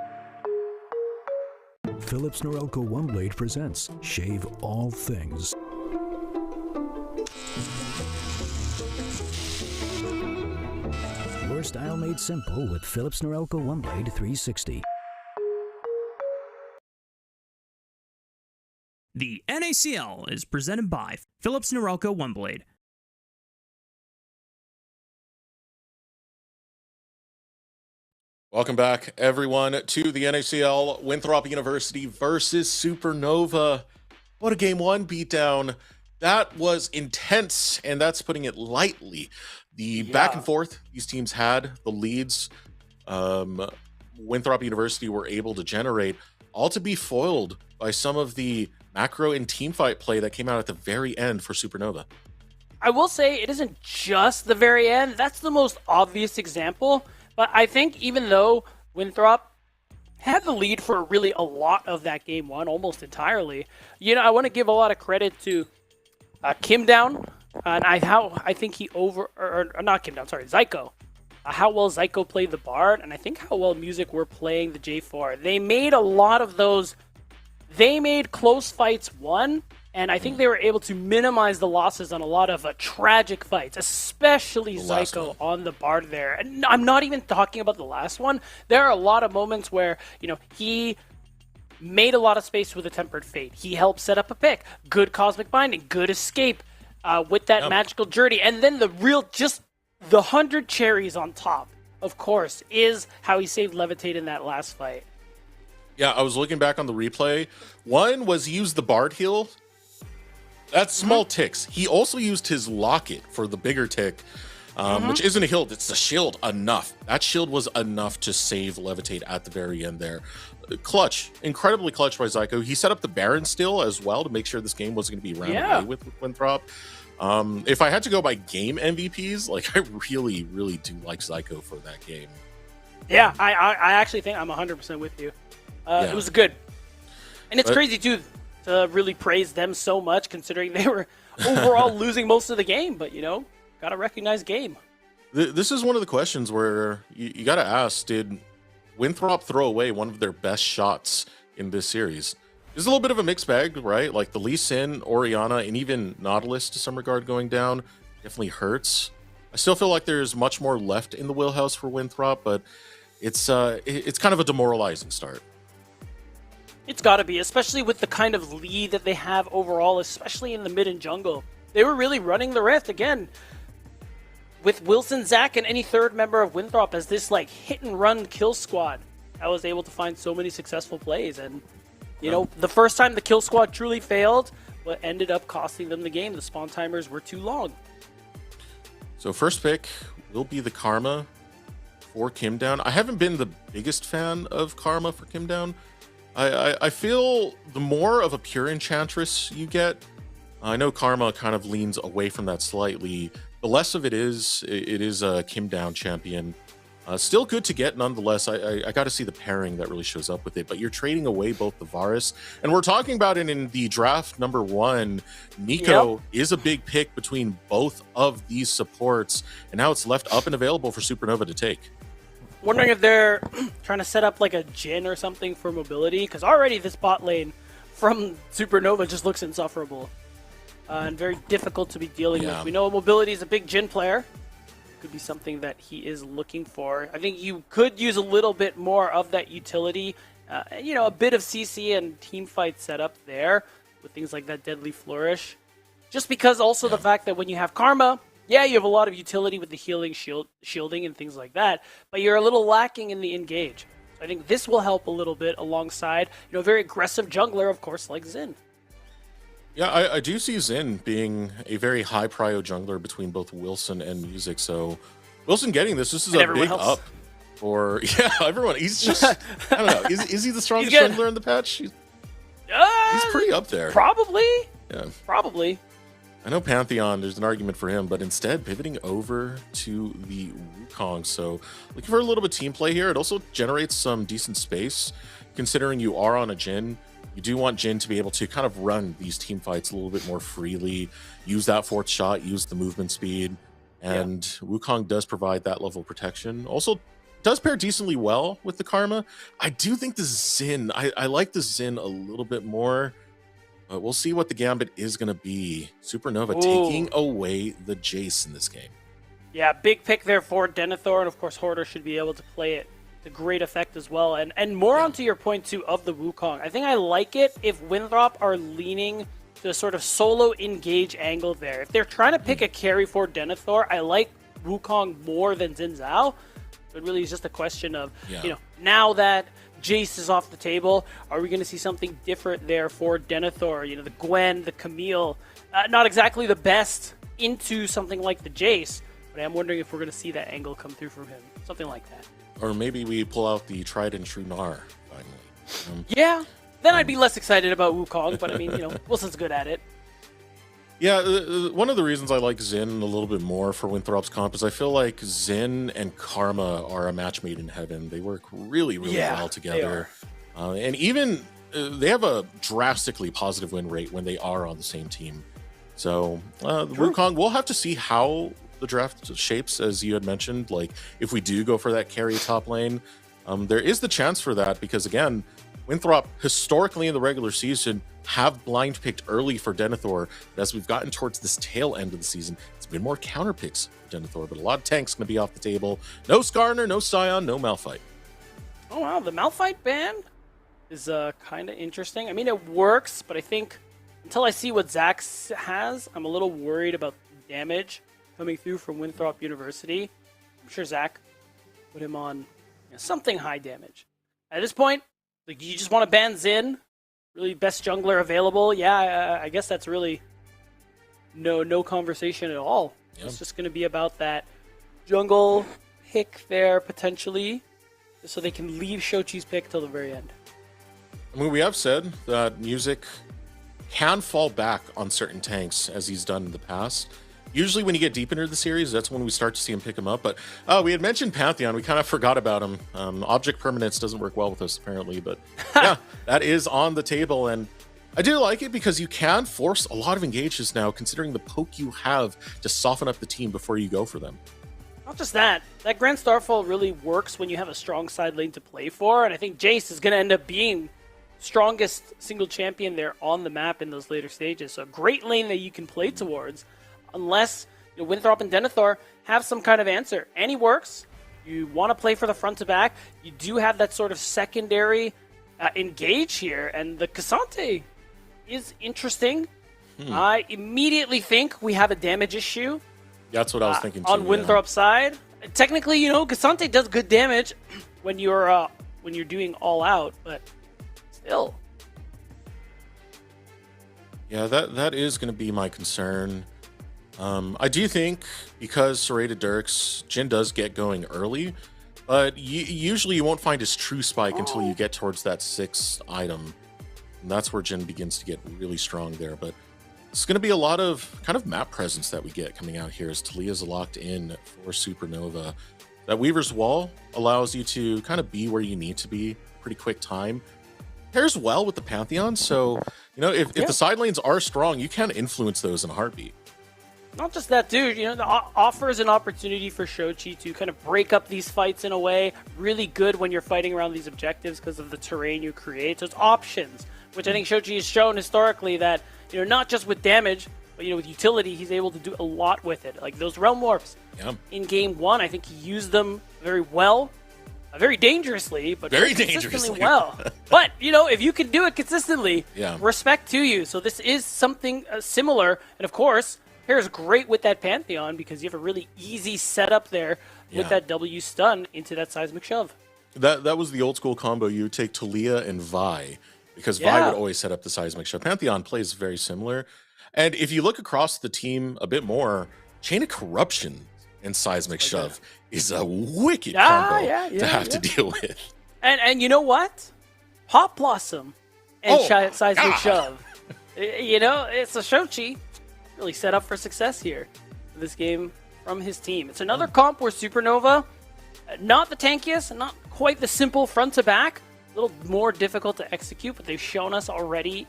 Philips Norelco One Blade presents Shave All Things. Your style made simple with Philips Norelco One Blade 360. The NACL is presented by Philips Norelco One Blade. Welcome back, everyone, to the NACL Winthrop University versus Supernova. What a Game 1 beatdown. That was intense, and that's putting it lightly. The back and forth these teams had, the leads Winthrop University were able to generate, all to be foiled by some of the macro and team fight play that came out at the very end for Supernova. I will say it isn't just the very end. That's the most obvious example. But I think even though Winthrop had the lead for really a lot of that Game 1, almost entirely, I want to give a lot of credit to Kim Down, and I think he not Kim Down, sorry, Zyko. How well Zyko played the Bard, and I think how well Music were playing the J4. They made a lot of those. They made close fights won, and I think they were able to minimize the losses on a lot of tragic fights, especially Zyko on the Bard there. And I'm not even talking about the last one. There are a lot of moments where, he made a lot of space with a Tempered Fate. He helped set up a pick. Good Cosmic Binding. Good escape with that Magical Journey. And then the 100 cherries on top, of course, is how he saved Levitate in that last fight. Yeah, I was looking back on the replay. One was he used the Bard heal. That's small ticks. He also used his Locket for the bigger tick, which isn't a heal. It's a shield enough. That shield was enough to save Levitate at the very end there. Clutch. Incredibly clutch by Zyko. He set up the Baron still as well to make sure this game wasn't going to be round away with Winthrop. If I had to go by game MVPs, I really, really do like Zyko for that game. Yeah, I actually think I'm 100% with you. It was good. And it's crazy, too, to really praise them so much, considering they were overall losing most of the game. But, got to recognize game. This is one of the questions where you got to ask, did Winthrop throw away one of their best shots in this series? There's a little bit of a mixed bag, right? Like the Lee Sin, Oriana, and even Nautilus to some regard going down definitely hurts. I still feel like there's much more left in the wheelhouse for Winthrop, but it's kind of a demoralizing start. It's got to be, especially with the kind of lead that they have overall, especially in the mid and jungle. They were really running the Rift again with Wilson, Zach, and any third member of Winthrop as this hit and run kill squad that was able to find so many successful plays. And the first time the kill squad truly failed, what ended up costing them the game. The spawn timers were too long. So first pick will be the Karma for Kim Down. I haven't been the biggest fan of Karma for Kim Down. I feel the more of a pure Enchantress you get, I know Karma kind of leans away from that slightly. The less of it is a Kim Down champion. Still good to get nonetheless. I got to see the pairing that really shows up with it, but you're trading away both the Varus, and we're talking about it in the draft number 1. Nico is a big pick between both of these supports, and now it's left up and available for Supernova to take. Wondering if they're trying to set up a Jhin or something for mobility, because already this bot lane from Supernova just looks insufferable and very difficult to be dealing with. We know mobility is a big Jhin player. Could be something that he is looking for. I think you could use a little bit more of that utility, a bit of CC and team fight set up there with things like that Deadly Flourish. Just because also the fact that when you have Karma, you have a lot of utility with the healing, shielding, and things like that, but you're a little lacking in the engage. So I think this will help a little bit alongside, a very aggressive jungler, of course, like Xin. Yeah, I do see Xin being a very high prio jungler between both Wilson and Music. So Wilson getting this is a big up for everyone. He's just I don't know. Is he the strongest jungler in the patch? He's pretty up there. Probably. Yeah. Probably. I know Pantheon, there's an argument for him, but instead pivoting over to the Wukong. So looking for a little bit of team play here. It also generates some decent space, considering you are on a Jhin. You do want Jhin to be able to kind of run these team fights a little bit more freely, use that fourth shot, use the movement speed. and Wukong does provide that level of protection. Also, does pair decently well with the Karma. I do think the Xin, I like the Xin a little bit more, but we'll see what the Gambit is going to be. Supernova taking away the Jace in this game. Yeah, big pick there for Denethor, and of course Hoarder should be able to play it to great effect as well. And more onto your point too of the Wukong. I think I like it if Winthrop are leaning to a sort of solo engage angle there. If they're trying to pick a carry for Denethor, I like Wukong more than Xin Zhao. It really is just a question of, now that Jace is off the table, are we going to see something different there for Denethor? The Gwen, the Camille, not exactly the best into something like the Jace, but I'm wondering if we're going to see that angle come through from him. Something like that. Or maybe we pull out the tried and true Gnar, finally. Then I'd be less excited about Wukong, but I mean, Wilson's good at it. Yeah, one of the reasons I like Xin a little bit more for Winthrop's comp is I feel like Xin and Karma are a match made in heaven. They work really, really well together. And even they have a drastically positive win rate when they are on the same team. So Wukong, we'll have to see how the draft shapes, as you had mentioned. Like, if we do go for that carry top lane, there is the chance for that because, again, Winthrop historically in the regular season have blind picked early for Denethor, but as we've gotten towards this tail end of the season, it's been more counter picks for Denethor, but a lot of tanks going to be off the table. No Skarner, no Scion, no Malphite. Oh wow, the Malphite ban is kind of interesting. I mean, it works, but I think until I see what Zach has, I'm a little worried about damage coming through from Winthrop University. I'm sure Zach put him on something high damage. At this point, like, you just want to ban Xin, really best jungler available. Yeah, I guess that's really no conversation at all. Yep. It's just going to be about that jungle pick there potentially, so they can leave Shochi's pick till the very end. I mean, we have said that Music can fall back on certain tanks as he's done in the past. Usually when you get deep into the series, that's when we start to see him pick him up. But we had mentioned Pantheon. We kind of forgot about him. Object permanence doesn't work well with us, apparently. But yeah, that is on the table. And I do like it because you can force a lot of engages now, considering the poke you have to soften up the team before you go for them. Not just that. That Grand Starfall really works when you have a strong side lane to play for. And I think Jace is going to end up being strongest single champion there on the map in those later stages. So a great lane that you can play towards. Unless Winthrop and Denethor have some kind of answer. Any works. You want to play for the front to back. You do have that sort of secondary engage here. And the Cassante is interesting. I immediately think we have a damage issue. That's what I was thinking too. On Winthrop's side. Technically, Cassante does good damage when you're doing all out, but still. Yeah, that is going to be my concern. I do think because Serrated Dirks, Jhin does get going early, but usually you won't find his true spike until you get towards that 6th item. And that's where Jhin begins to get really strong there. But it's going to be a lot of kind of map presence that we get coming out here as Talia's locked in for Supernova. That Weaver's Wall allows you to kind of be where you need to be pretty quick time. Pairs well with the Pantheon, so if the side lanes are strong, you can influence those in a heartbeat. Not just that, dude. Offers an opportunity for Shochi to kind of break up these fights in a way. Really good when you're fighting around these objectives because of the terrain you create. So it's options, which I think Shochi has shown historically that, not just with damage, but, with utility, he's able to do a lot with it. Like those Realm Warps in Game 1, I think he used them very well. Very dangerously, but very consistently well. But, if you can do it consistently, respect to you. So this is something similar. And, of course, pairs great with that Pantheon because you have a really easy setup there with that W stun into that seismic shove. That was the old school combo. You would take Talia and Vi because Vi would always set up the seismic shove. Pantheon plays very similar. And if you look across the team a bit more, Chain of Corruption and seismic shove is a wicked combo to have to deal with. And you know what? Pop Blossom and seismic shove. It's a Shochi. Really set up for success here for this game from his team. It's another comp where Supernova, not the tankiest, not quite the simple front to back, a little more difficult to execute, but they've shown us already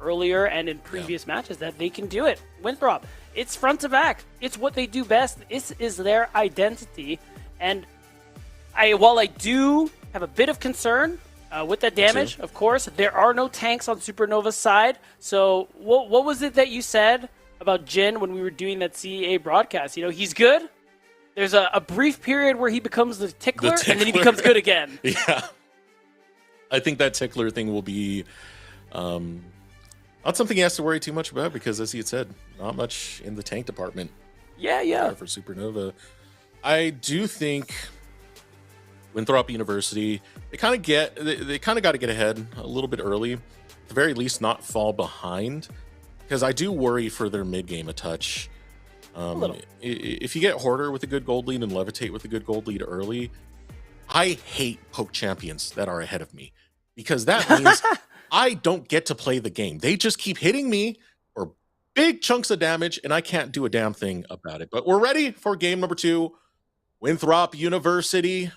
earlier and in previous matches that they can do it. Winthrop It's front to back. It's what they do best. This is their identity. And while I do have a bit of concern with that damage, of course, there are no tanks on Supernova's side. So what was it that you said about Jin when we were doing that CEA broadcast? You know, he's good. There's a brief period where he becomes the tickler, and then he becomes good again. Yeah. I think that tickler thing will be not something he has to worry too much about because, as he had said, not much in the tank department. Yeah. For Supernova. I do think Winthrop University, they kind of got to get ahead a little bit early. At the very least, not fall behind. Because I do worry for their mid-game a touch. If you get Hoarder with a good gold lead and Levitate with a good gold lead early, I hate poke champions that are ahead of me. Because that means I don't get to play the game. They just keep hitting me for big chunks of damage, and I can't do a damn thing about it. But we're ready for game number 2. Winthrop University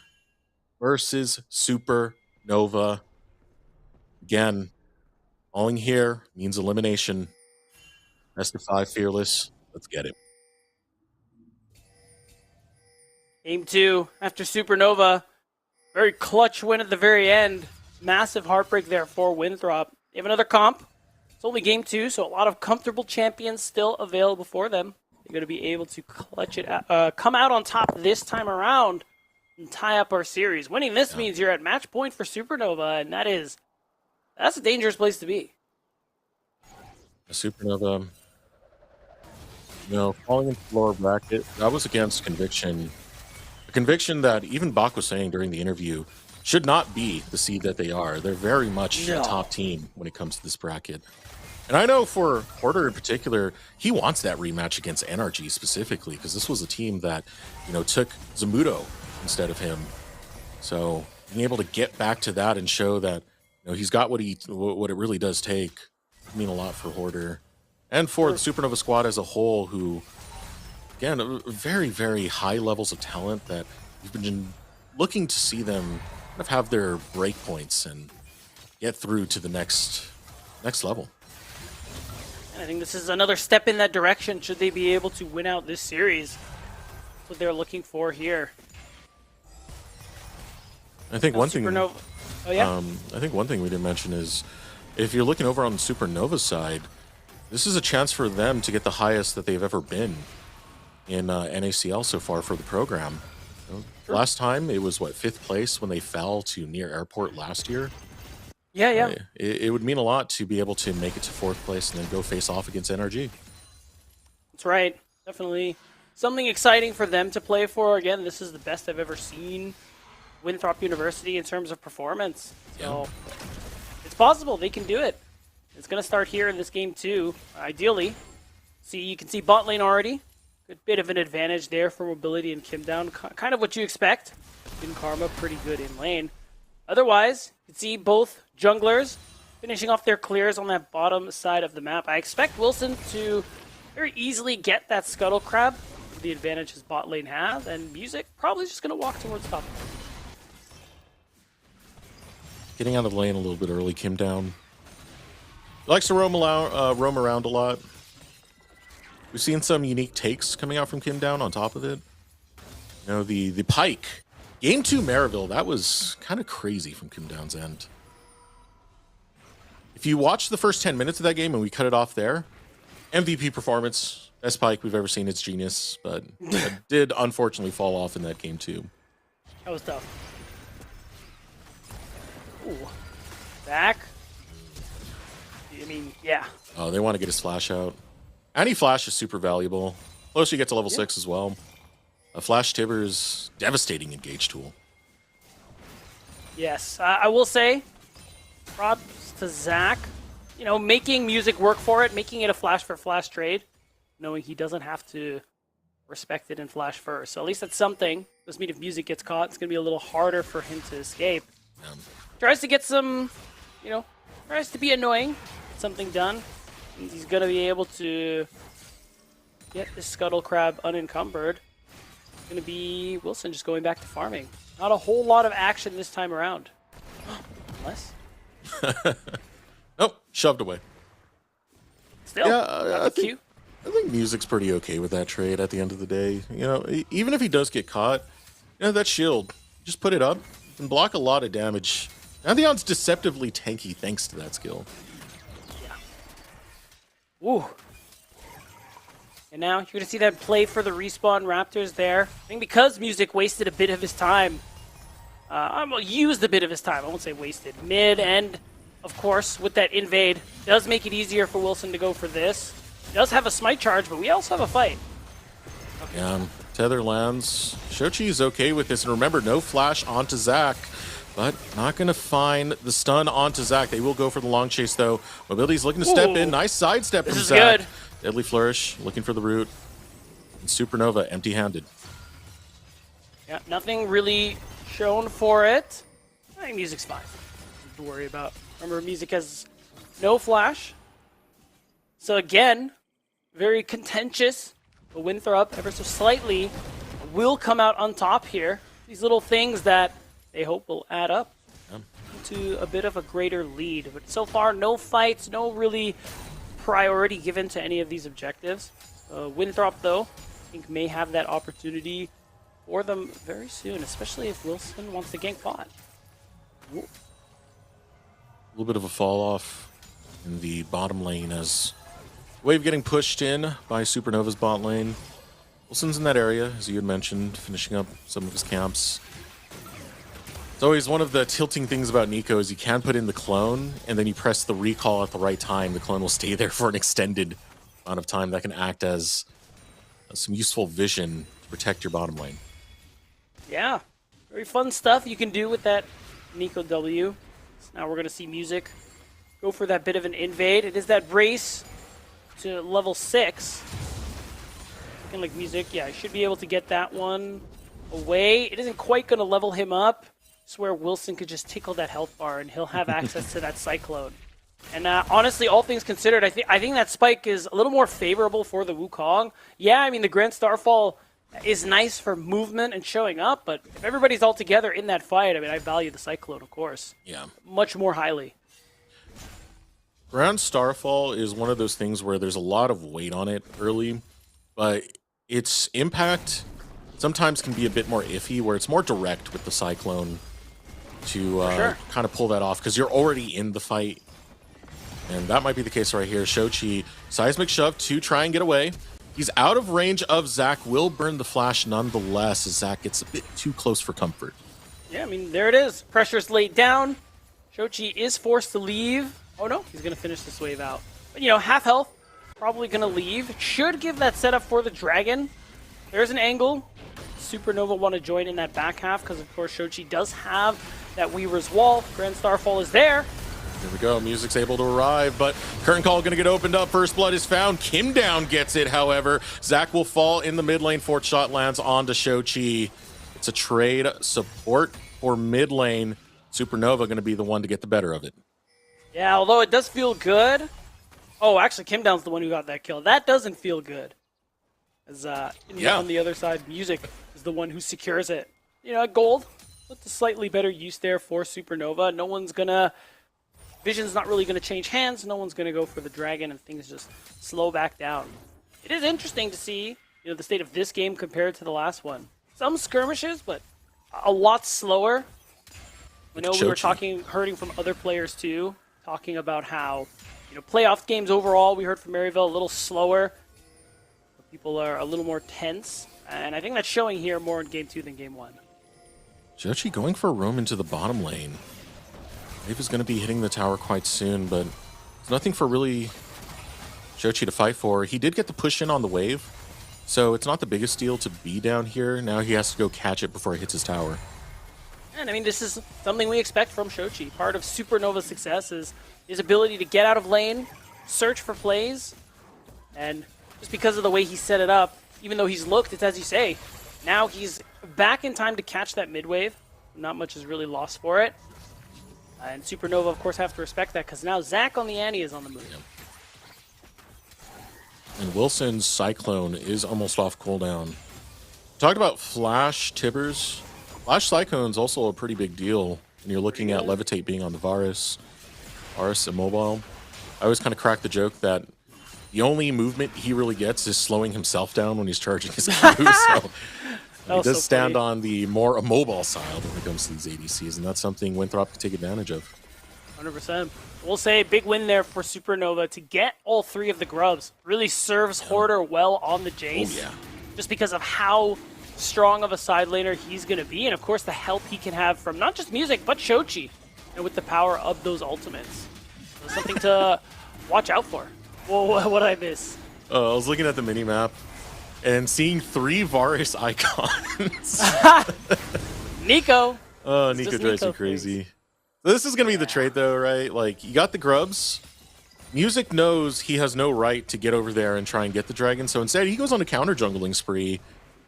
versus Supernova. Again, falling here means elimination. Best of 5 fearless. Let's get it. Game 2 after Supernova. Very clutch win at the very end. Massive heartbreak there for Winthrop. They have another comp. It's only game 2, so a lot of comfortable champions still available for them. They're going to be able to clutch it, come out on top this time around and tie up our series. Winning this means you're at match point for Supernova, and that's a dangerous place to be. Supernova, falling into the lower bracket, that was against Conviction. A Conviction that even Bach was saying during the interview should not be the seed that they are. They're very much a top team when it comes to this bracket. And I know for Hoarder in particular, he wants that rematch against NRG specifically, because this was a team that, took Zamudo instead of him. So being able to get back to that and show that, he's got what it really does take, mean a lot for Hoarder. And for the Supernova squad as a whole, who, again, very, very high levels of talent that we've been looking to see them kind of have their break points and get through to the next level. I think this is another step in that direction should they be able to win out this series. That's what they're looking for here. I think one thing. Oh yeah. I think one thing we didn't mention is if you're looking over on the Supernova side, this is a chance for them to get the highest that they've ever been in NACL so far for the program. Last time it was 5th place when they fell to near airport last year. Yeah. It would mean a lot to be able to make it to 4th place and then go face off against NRG. That's right. Definitely something exciting for them to play for. Again, this is the best I've ever seen Winthrop University in terms of performance. So it's possible they can do it. It's going to start here in this game too, ideally. You can see bot lane already. Good bit of an advantage there for mobility and Kim down. Kind of what you expect. In Karma, pretty good in lane. Otherwise, you can see both junglers finishing off their clears on that bottom side of the map. I expect Wilson to very easily get that Scuttle Crab, the advantage his bot lane has, and Music probably just going to walk towards top. Getting out of the lane a little bit early, Kim down. He likes to roam around a lot. We've seen some unique takes coming out from Kim down on top of it. The Pike. Game 2 Maryville, that was kind of crazy from Kim down's end. If you watch the first 10 minutes of that game and we cut it off there, MVP performance, best Pike we've ever seen. It's genius, but it did unfortunately fall off in that game too. That was tough. Ooh. Back. I mean, yeah. Oh, they want to get his flash out. Any flash is super valuable. Closer you get to level 6 as well. A Flash Tibber's devastating engage tool. Yes, I will say, props to Zach. Making Music work for it, making it a flash for flash trade, knowing he doesn't have to respect it in flash first. So at least that's something. Does mean if Music gets caught, it's going to be a little harder for him to escape. Tries to get some, tries to be annoying, get something done. And he's going to be able to get this Scuttle Crab unencumbered. It's going to be Wilson just going back to farming. Not a whole lot of action this time around. Unless. Nope, shoved away. Still, yeah, I think think Music's pretty okay with that trade at the end of the day. You know, even if he does get caught, you know, that shield, just put it up and block a lot of damage. Pantheon's deceptively tanky thanks to that skill. Yeah. Ooh. And now you're going to see that play for the respawn Raptors there. I think because Music wasted a bit of his time. Used a bit of his time. I won't say wasted. Mid and, of course, with that invade, does make it easier for Wilson to go for this. Does have a smite charge, but we also have a fight. Okay. Yeah, Tether lands. Shochi is okay with this. And remember, no flash onto Zach. But not going to find the stun onto Zach. They will go for the long chase, though. Mobility's looking to step in. Nice sidestep from Zach. Good. Deadly Flourish, looking for the root. And Supernova, empty-handed. Yeah, nothing really shown for it. I think Music's fine. Nothing to worry about. Remember, Music has no flash. So again, very contentious. But Winthrop, ever so slightly, will come out on top here. These little things that they hope will add up to a bit of a greater lead. But so far, no fights, no really priority given to any of these objectives. Winthrop, though, I think may have that opportunity for them very soon, especially if Wilson wants to gank bot. A little bit of a fall off in the bottom lane as Wave getting pushed in by Supernova's bot lane. Wilson's in that area, as you had mentioned, finishing up some of his camps. It's always one of the tilting things about Nico is you can put in the clone, and then you press the recall at the right time. The clone will stay there for an extended amount of time. That can act as some useful vision to protect your bottom lane. Yeah, very fun stuff you can do with that Nico W. So now we're going to see Music go for that bit of an invade. It is that race to level 6. Looking like Music, yeah, I should be able to get that one away. It isn't quite going to level him up. It's where Wilson could just tickle that health bar and he'll have access to that Cyclone. And honestly, all things considered, I think that spike is a little more favorable for the Wukong. Yeah, I mean, the Grand Starfall is nice for movement and showing up, but if everybody's all together in that fight, I mean, I value the Cyclone, of course. Yeah. Much more highly. Grand Starfall is one of those things where there's a lot of weight on it early, but its impact sometimes can be a bit more iffy, where it's more direct with the Cyclone to kind of pull that off, because you're already in the fight. And that might be the case right here. Shochi, seismic shove to try and get away. He's out of range of Zach, will burn the flash nonetheless, as Zach gets a bit too close for comfort. Yeah, I mean, there it is. Pressure's laid down. Shochi is forced to leave. Oh no, he's going to finish this wave out. But, you know, half health, probably going to leave. Should give that setup for the Dragon. There's an angle. Supernova want to join in that back half, because of course Shochi does have that Weaver's Wall. Grand Starfall is there. Here we go. Music's able to arrive, but current call going to get opened up. First blood is found. Kim down gets it, however. Zach will fall in the mid lane. Fourth shot lands onto Shochi. It's a trade support for mid lane. Supernova going to be the one to get the better of it. Yeah, although it does feel good. Oh, actually, Kim Down's the one who got that kill. That doesn't feel good. As on the other side, Music is the one who secures it. You know, gold with the slightly better use there for Supernova. No one's gonna... Vision's not really gonna change hands. No one's gonna go for the Dragon, and things just slow back down. It is interesting to see, you know, the state of this game compared to the last one. Some skirmishes, but a lot slower. You know, we were hearing from other players too, talking about how, you know, playoff games overall, we heard from Maryville, a little slower. People are a little more tense, and I think that's showing here more in Game 2 than Game 1. Jochi going for a roam into the bottom lane. Wave is going to be hitting the tower quite soon, but there's nothing for really Jochi to fight for. He did get the push in on the wave, so it's not the biggest deal to be down here. Now he has to go catch it before it hits his tower. And I mean, this is something we expect from Shochi. Part of Supernova's success is his ability to get out of lane, search for plays, and just because of the way he set it up, even though he's looked, it's as you say, now he's back in time to catch that mid wave. Not much is really lost for it. And Supernova, of course, have to respect that, because now Zach on the ante is on the move. And Wilson's Cyclone is almost off cooldown. Talked about Flash Tibbers. Flash Cyclone's also a pretty big deal when you're looking at Levitate being on the Varus. Varus immobile. I always kind of crack the joke that The only movement he really gets is slowing himself down when he's charging his Q. So he does stand on the more immobile side when it comes to these ADCs, and that's something Winthrop can take advantage of. 100%. We'll say big win there for Supernova to get all 3 of the grubs. Really serves Hoarder well on the Jace. Oh, yeah. Just because of how strong of a side laner he's going to be, and of course the help he can have from not just music, but Shochi, and with the power of those ultimates. So something to watch out for. Whoa, what did I miss? I was looking at the minimap and seeing 3 Varus icons. Nico. Oh, Nico drives you crazy. So this is going to be the trade, though, right? Like, you got the grubs. Music knows he has no right to get over there and try and get the dragon, so instead he goes on a counter jungling spree.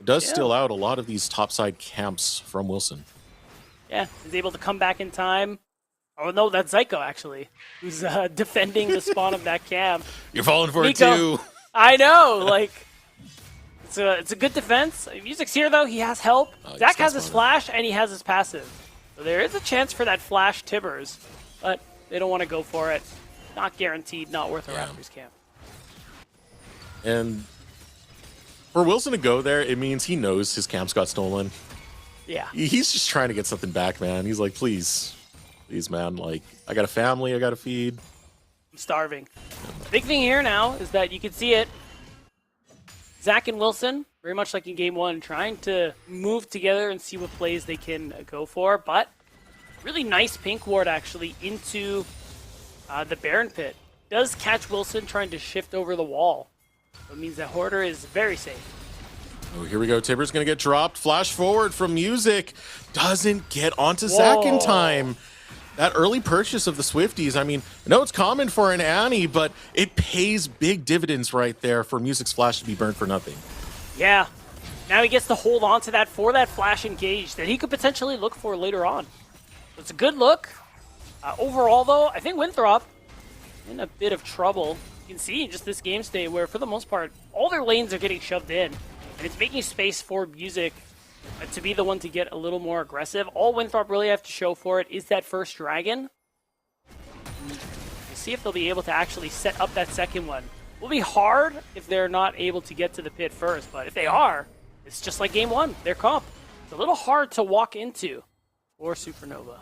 Does steal out a lot of these topside camps from Wilson. Yeah, he's able to come back in time. Oh no, that's Zyko actually, who's defending the spawn of that camp. You're falling for Nico, it too. I know, like it's a good defense. Music's here though; he has help. Zach has his flash and he has his passive, so there is a chance for that flash Tibbers, but they don't want to go for it. Not guaranteed. Not worth a Raptors camp. And for Wilson to go there, it means he knows his camps got stolen. Yeah, he's just trying to get something back, man. He's like, please, man. Like, I got a family, I got to feed. I'm starving. The big thing here now is that you can see it. Zach and Wilson, very much like in game 1, trying to move together and see what plays they can go for. But really nice pink ward actually into the Baron pit. Does catch Wilson trying to shift over the wall. So it means that Hoarder is very safe. Oh, here we go. Tibber's going to get dropped. Flash forward from Music. Doesn't get onto Zach in time. That early purchase of the Swifties, I mean, I know it's common for an Annie, but it pays big dividends right there for Music's flash to be burned for nothing. Yeah. Now he gets to hold on to that for that flash engage that he could potentially look for later on. It's a good look. Overall, though, I think Winthrop in a bit of trouble. You can see in just this game state where, for the most part, all their lanes are getting shoved in. And it's making space for Music to be the one to get a little more aggressive. All Winthrop really have to show for it is that first dragon. We'll see if they'll be able to actually set up that second one. Will be hard if they're not able to get to the pit first, but if they are, it's just like game 1, their comp. It's a little hard to walk into for Supernova.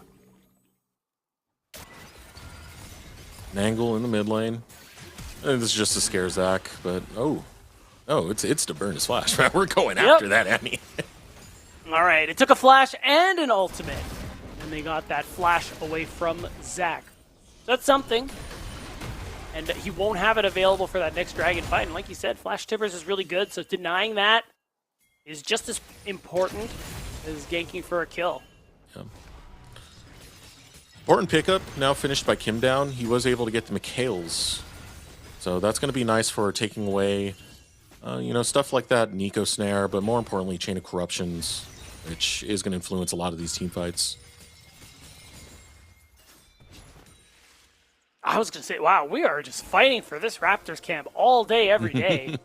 An angle in the mid lane. And this is just to scare Zach, but it's to burn his flash. We're going after that, Annie. All right, it took a flash and an ultimate, and they got that flash away from Zach. So that's something, and he won't have it available for that next dragon fight. And like you said, Flash Tibbers is really good, so denying that is just as important as ganking for a kill. Yeah. Important pickup, now finished by Kim down. He was able to get the McHale's. So that's going to be nice for taking away, stuff like that, Nico Snare, but more importantly, Chain of Corruptions, which is going to influence a lot of these team fights. I was going to say, wow, we are just fighting for this Raptors camp all day, every day.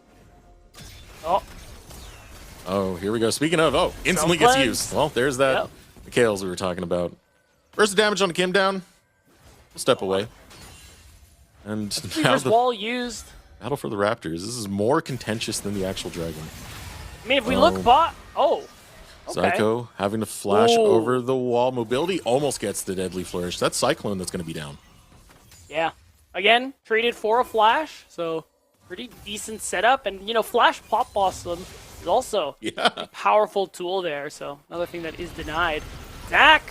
Oh, here we go. Speaking of, instantly gets used. Well, there's that McHale's we were talking about. Where's the damage on the Kim down? We'll step away. And now the wall used. Battle for the Raptors. This is more contentious than the actual dragon. I mean, if we look bot... Oh, okay. Psycho having to flash over the wall. Mobility almost gets the Deadly Flourish. That's Cyclone that's going to be down. Yeah. Again, traded for a flash, so pretty decent setup. And, Flash Pop Blossom is also a powerful tool there, so another thing that is denied. Zach!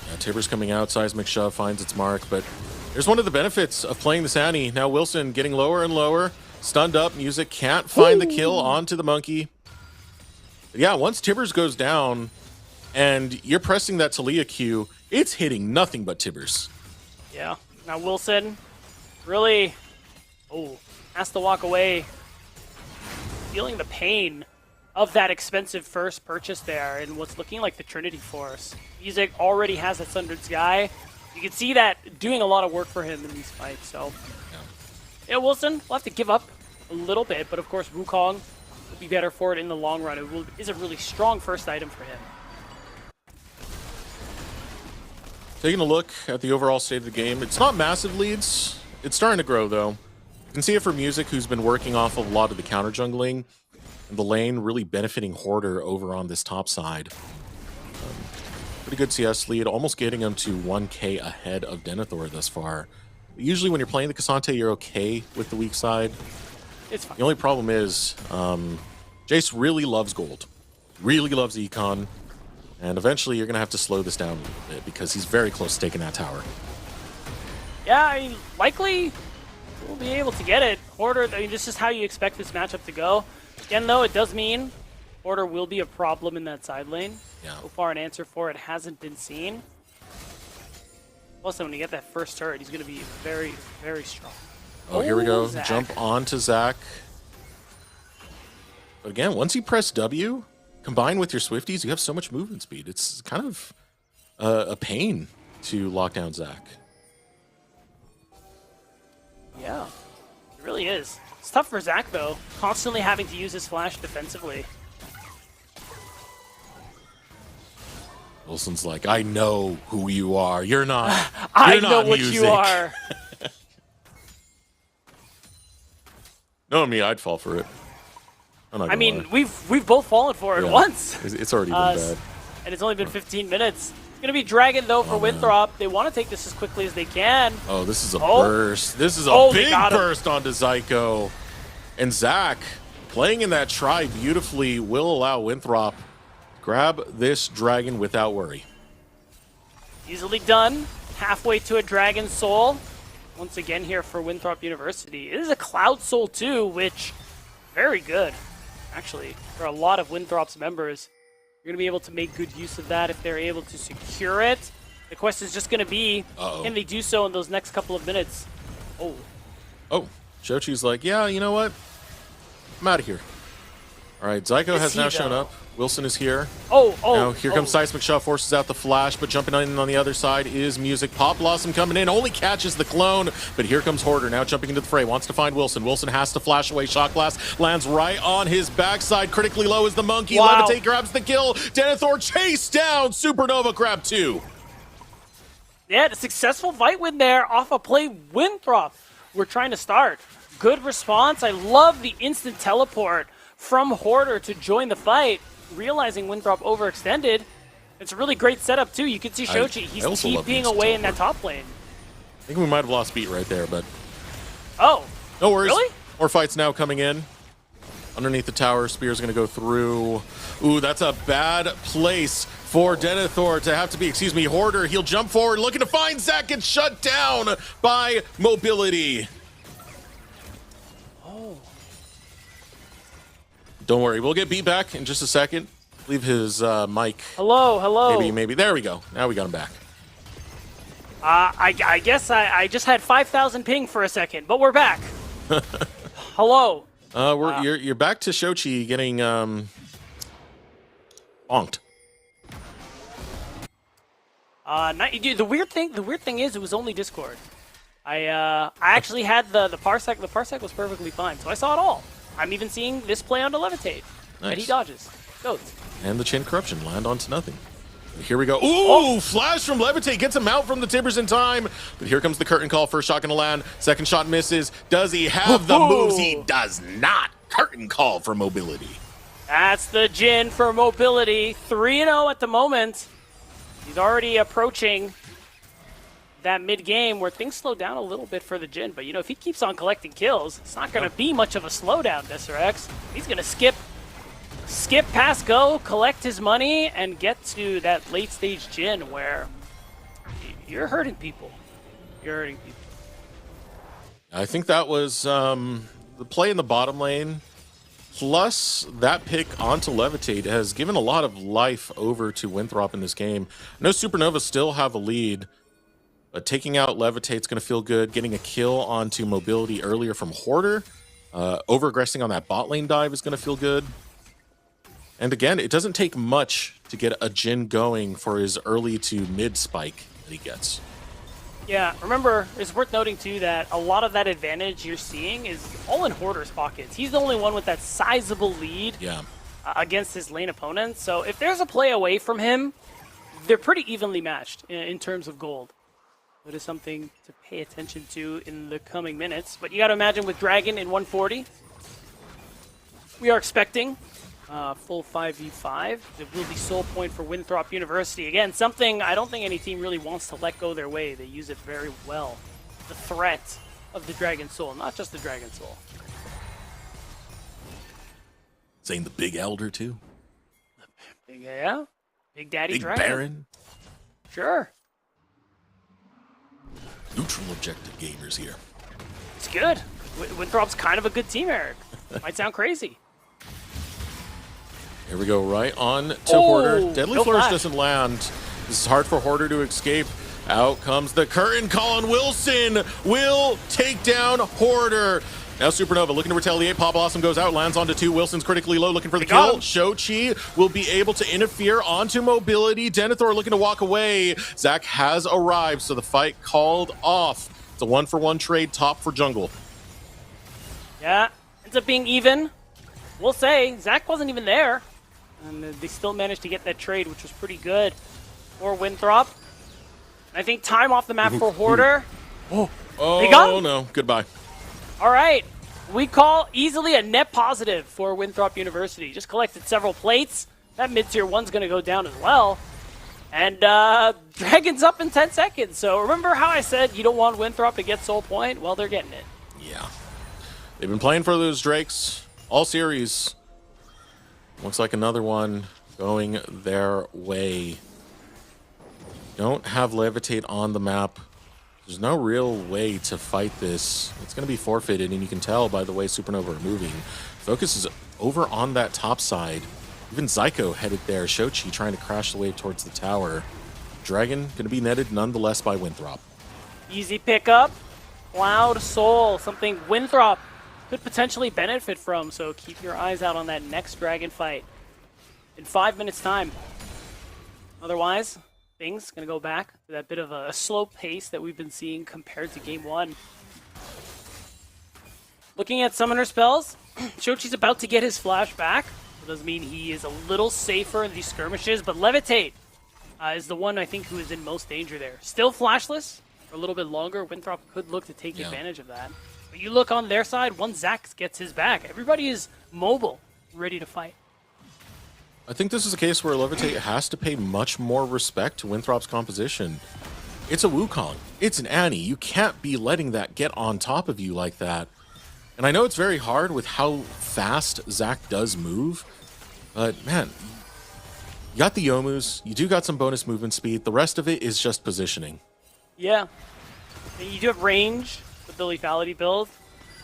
Yeah, Tibbers coming out, Seismic Shove finds its mark, but there's one of the benefits of playing this Annie. Now Wilson getting lower and lower, stunned up. Music can't find the kill onto the monkey. But yeah, once Tibbers goes down and you're pressing that Talia Q, it's hitting nothing but Tibbers. Yeah. Now Wilson really has to walk away, feeling the pain of that expensive first purchase there and what's looking like the Trinity Force. Music already has a Sundered Sky. You can see that doing a lot of work for him in these fights. So, Wilson will have to give up a little bit, but of course Wukong will be better for it in the long run. It is a really strong first item for him. Taking a look at the overall state of the game, it's not massive leads. It's starting to grow, though. can see it for Music, who's been working off of a lot of the counter jungling, and the lane really benefiting Hoarder over on this top side. Pretty good CS lead, almost getting him to 1k ahead of Denethor thus far. Usually when you're playing the Cassante, you're okay with the weak side. It's fine. The only problem is Jace really loves gold, really loves econ, and eventually you're going to have to slow this down a little bit because he's very close to taking that tower. Yeah, I mean, likely we'll be able to get it. Hoarder, I mean, this is how you expect this matchup to go. Again, though, it does mean Hoarder will be a problem in that side lane. Yeah. So far, an answer for it hasn't been seen. Plus, when you get that first turret, he's going to be very, very strong. Oh, here we go. Zach. Jump onto Zach. But again, once you press W, combined with your Swifties, you have so much movement speed. It's kind of a pain to lock down Zach. Yeah, it really is. It's tough for Zach, though, constantly having to use his flash defensively. Wilson's like, I know who you are. You're not. I You're know not what Music. you are. Knowing me, I'd fall for it. I mean, we've both fallen for it once. It's already been bad. And it's only been 15 minutes. It's going to be Dragon, though, for Winthrop. They want to take this as quickly as they can. Oh, this is a burst. This is a big burst onto Zyko. And Zach, playing in that try beautifully, will allow Winthrop grab this dragon without worry. Easily done. Halfway to a Dragon Soul. Once again here for Winthrop University. It is a Cloud Soul too, which very good. Actually, for a lot of Winthrop's members, you're going to be able to make good use of that if they're able to secure it. The question is just going to be, can they do so in those next couple of minutes? Oh, Shochi's like, yeah, you know what? I'm out of here. All right, Zyko has now shown up. Wilson is here. Now here comes Seismic Shot, forces out the flash, but jumping in on the other side is Music. Pop Blossom coming in, only catches the clone, but here comes Hoarder, now jumping into the fray, wants to find Wilson. Wilson has to flash away. Shot Blast lands right on his backside. Critically low is the Monkey. Wow. Levitate grabs the kill. Denethor chase down. Supernova grab 2. Yeah, the successful fight win there off a play Winthrop. We're trying to start. Good response. I love the instant teleport from Hoarder to join the fight, realizing Winthrop overextended. It's a really great setup, too. You can see Shochi. He's TPing away in that top lane. I think we might have lost beat right there, but... Oh. No worries. Really? More fights now coming in. Underneath the tower, Spear's going to go through. Ooh, that's a bad place for Denethor to have to be, Hoarder. He'll jump forward, looking to find Zach, gets shut down by Mobility. Don't worry, we'll get beat back in just a second. Leave his mic. Hello. Maybe. There we go. Now we got him back. I guess I just had 5,000 ping for a second, but we're back. Hello. You're back to Shochi getting bonked. Dude, the weird thing is it was only Discord. I actually had the parsec. The parsec was perfectly fine, so I saw it all. I'm even seeing this play onto Levitate. Nice. And he dodges. Goes. And the Chain Corruption land onto nothing. Here we go. Ooh, flash from Levitate. Gets him out from the Timbers in time. But here comes the curtain call. First shot gonna land. Second shot misses. Does he have the moves? He does not. Curtain call for Mobility. That's the Jhin for Mobility. 3-0 at the moment. He's already approaching that mid-game where things slow down a little bit for the Jhin. But, if he keeps on collecting kills, it's not going to be much of a slowdown, Desirx. He's going to skip past go, collect his money, and get to that late-stage Jhin where you're hurting people. I think that was the play in the bottom lane, plus that pick onto Levitate has given a lot of life over to Winthrop in this game. I know Supernova still have a lead, but taking out Levitate's going to feel good. Getting a kill onto Mobility earlier from Hoarder. Over-aggressing on that bot lane dive is going to feel good. And again, it doesn't take much to get a Jhin going for his early to mid spike that he gets. Yeah, remember, it's worth noting too that a lot of that advantage you're seeing is all in Hoarder's pockets. He's the only one with that sizable lead against his lane opponents. So if there's a play away from him, they're pretty evenly matched in terms of gold. It is something to pay attention to in the coming minutes. But you got to imagine with Dragon in 140, we are expecting full 5v5. It will be soul point for Winthrop University. Again, something I don't think any team really wants to let go their way. They use it very well. The threat of the Dragon Soul, not just the Dragon Soul. Saying the Big Elder, too? Yeah. Big Daddy Big Dragon. Baron? Sure. Neutral objective gamers here. It's good. Winthrop's kind of a good team, Eric. Might sound crazy. Here we go, right on to Hoarder. Deadly no Flourish flash. doesn't land. This is hard for Hoarder to escape. Out comes the curtain. Colin Wilson will take down Hoarder. Now Supernova looking to retaliate. Pop Blossom goes out, lands onto 2. Wilson's critically low, looking for the kill. Shochi will be able to interfere onto Mobility. Denethor looking to walk away. Zach has arrived, so the fight called off. It's a 1-for-1 trade, top for jungle. Yeah, ends up being even. We'll say, Zach wasn't even there. And they still managed to get that trade, which was pretty good for Winthrop. And I think time off the map for Hoarder. Oh, They got him? no, goodbye. All right, we call easily a net positive for Winthrop University. Just collected several plates. That mid-tier one's going to go down as well. And Dragon's up in 10 seconds. So remember how I said you don't want Winthrop to get soul point? Well, they're getting it. Yeah. They've been playing for those Drakes all series. Looks like another one going their way. Don't have Levitate on the map. There's no real way to fight this. It's going to be forfeited, and you can tell by the way Supernova are moving. Focus is over on that top side. Even Zyko headed there. Shochi trying to crash the wave towards the tower. Dragon going to be netted nonetheless by Winthrop. Easy pickup. Cloud Soul, something Winthrop could potentially benefit from, so keep your eyes out on that next Dragon fight in 5 minutes' time. Otherwise, things going to go back to that bit of a slow pace that we've been seeing compared to Game 1. Looking at Summoner spells, Shochi's about to get his flash back. It does mean he is a little safer in these skirmishes, but Levitate is the one I think who is in most danger there. Still flashless for a little bit longer. Winthrop could look to take advantage of that. But you look on their side, once Zach gets his back, everybody is mobile, ready to fight. I think this is a case where Levitate has to pay much more respect to Winthrop's composition. It's a Wukong. It's an Annie. You can't be letting that get on top of you like that. And I know it's very hard with how fast Zach does move, but man, you got the Yomus, you do got some bonus movement speed. The rest of it is just positioning. Yeah. And you do have range with the lethality build.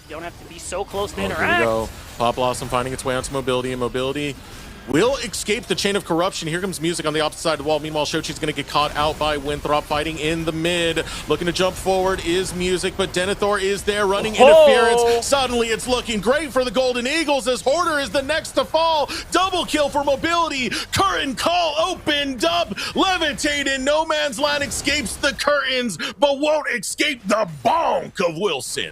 You don't have to be so close to interact. Here we go. Pop Blossom finding its way onto Mobility, and Mobility will escape the chain of corruption. Here comes Music on the opposite side of the wall. Meanwhile, Shochi's going to get caught out by Winthrop fighting in the mid. Looking to jump forward is Music, but Denethor is there running interference. Suddenly, it's looking great for the Golden Eagles as Hoarder is the next to fall. Double kill for Mobility. Curtain call opened up. Levitate in no man's land escapes the curtains, but won't escape the bonk of Wilson.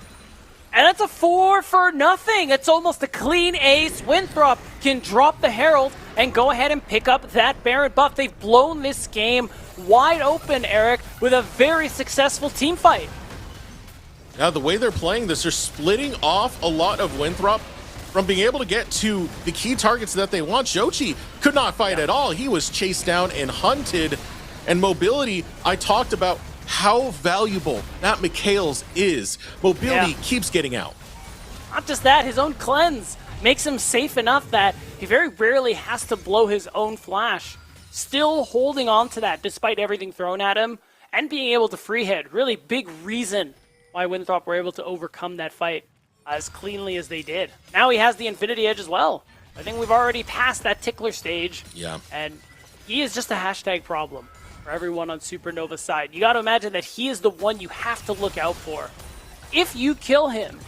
And that's a 4 for nothing. It's almost a clean ace. Winthrop can drop the Herald and go ahead and pick up that Baron buff. They've blown this game wide open, Eric, with a very successful team fight. Now, the way they're playing this, they're splitting off a lot of Winthrop from being able to get to the key targets that they want. Shochi could not fight at all. He was chased down and hunted. And Mobility, I talked about how valuable that McHale's is. Mobility keeps getting out. Not just that, his own cleanse makes him safe enough that he very rarely has to blow his own flash. Still holding on to that despite everything thrown at him and being able to free hit. Really big reason why Winthrop were able to overcome that fight as cleanly as they did. Now he has the Infinity Edge as well. I think we've already passed that tickler stage. Yeah. And he is just a hashtag problem for everyone on Supernova's side. You got to imagine that he is the one you have to look out for. If you kill him,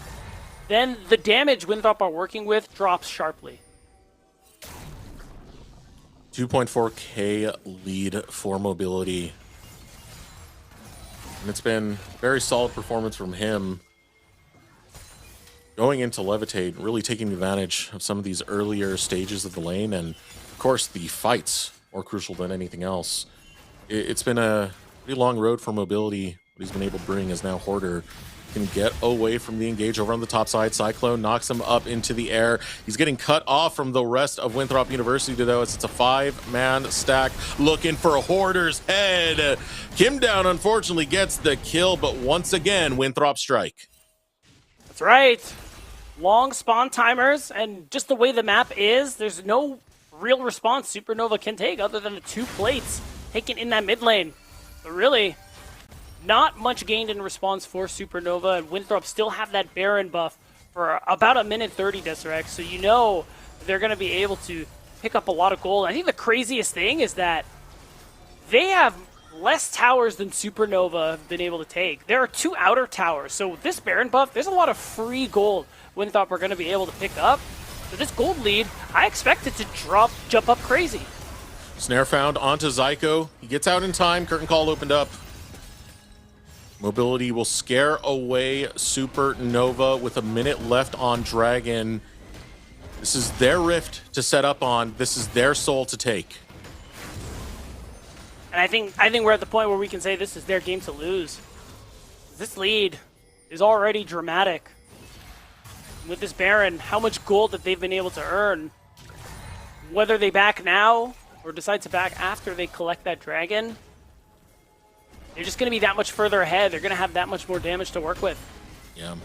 then the damage Winthrop are working with drops sharply. 2.4k lead for Mobility. And it's been very solid performance from him. Going into Levitate, really taking advantage of some of these earlier stages of the lane, and of course the fights more crucial than anything else. It's been a pretty long road for Mobility when he's been able to bring is now Hoarder can get away from the engage over on the top side. Cyclone knocks him up into the air. He's getting cut off from the rest of Winthrop University, though, as it's a 5-man stack looking for Hoarder's head. Kim Down, unfortunately, gets the kill, but once again, Winthrop strike. That's right. Long spawn timers, and just the way the map is, there's no real response Supernova can take other than the 2 plates taken in that mid lane. But really, not much gained in response for Supernova, and Winthrop still have that Baron buff for about a minute 30, Desiree, so you know they're going to be able to pick up a lot of gold. I think the craziest thing is that they have less towers than Supernova have been able to take. There are 2 outer towers, so with this Baron buff, there's a lot of free gold Winthrop are going to be able to pick up. So this gold lead, I expect it to jump up crazy. Snare found onto Zyko. He gets out in time. Curtain call opened up. Mobility will scare away Supernova with a minute left on Dragon. This is their rift to set up on. This is their soul to take. And I think we're at the point where we can say this is their game to lose. This lead is already dramatic. With this Baron, how much gold that they've been able to earn. Whether they back now or decide to back after they collect that Dragon, they're just going to be that much further ahead. They're going to have that much more damage to work with. Yeah.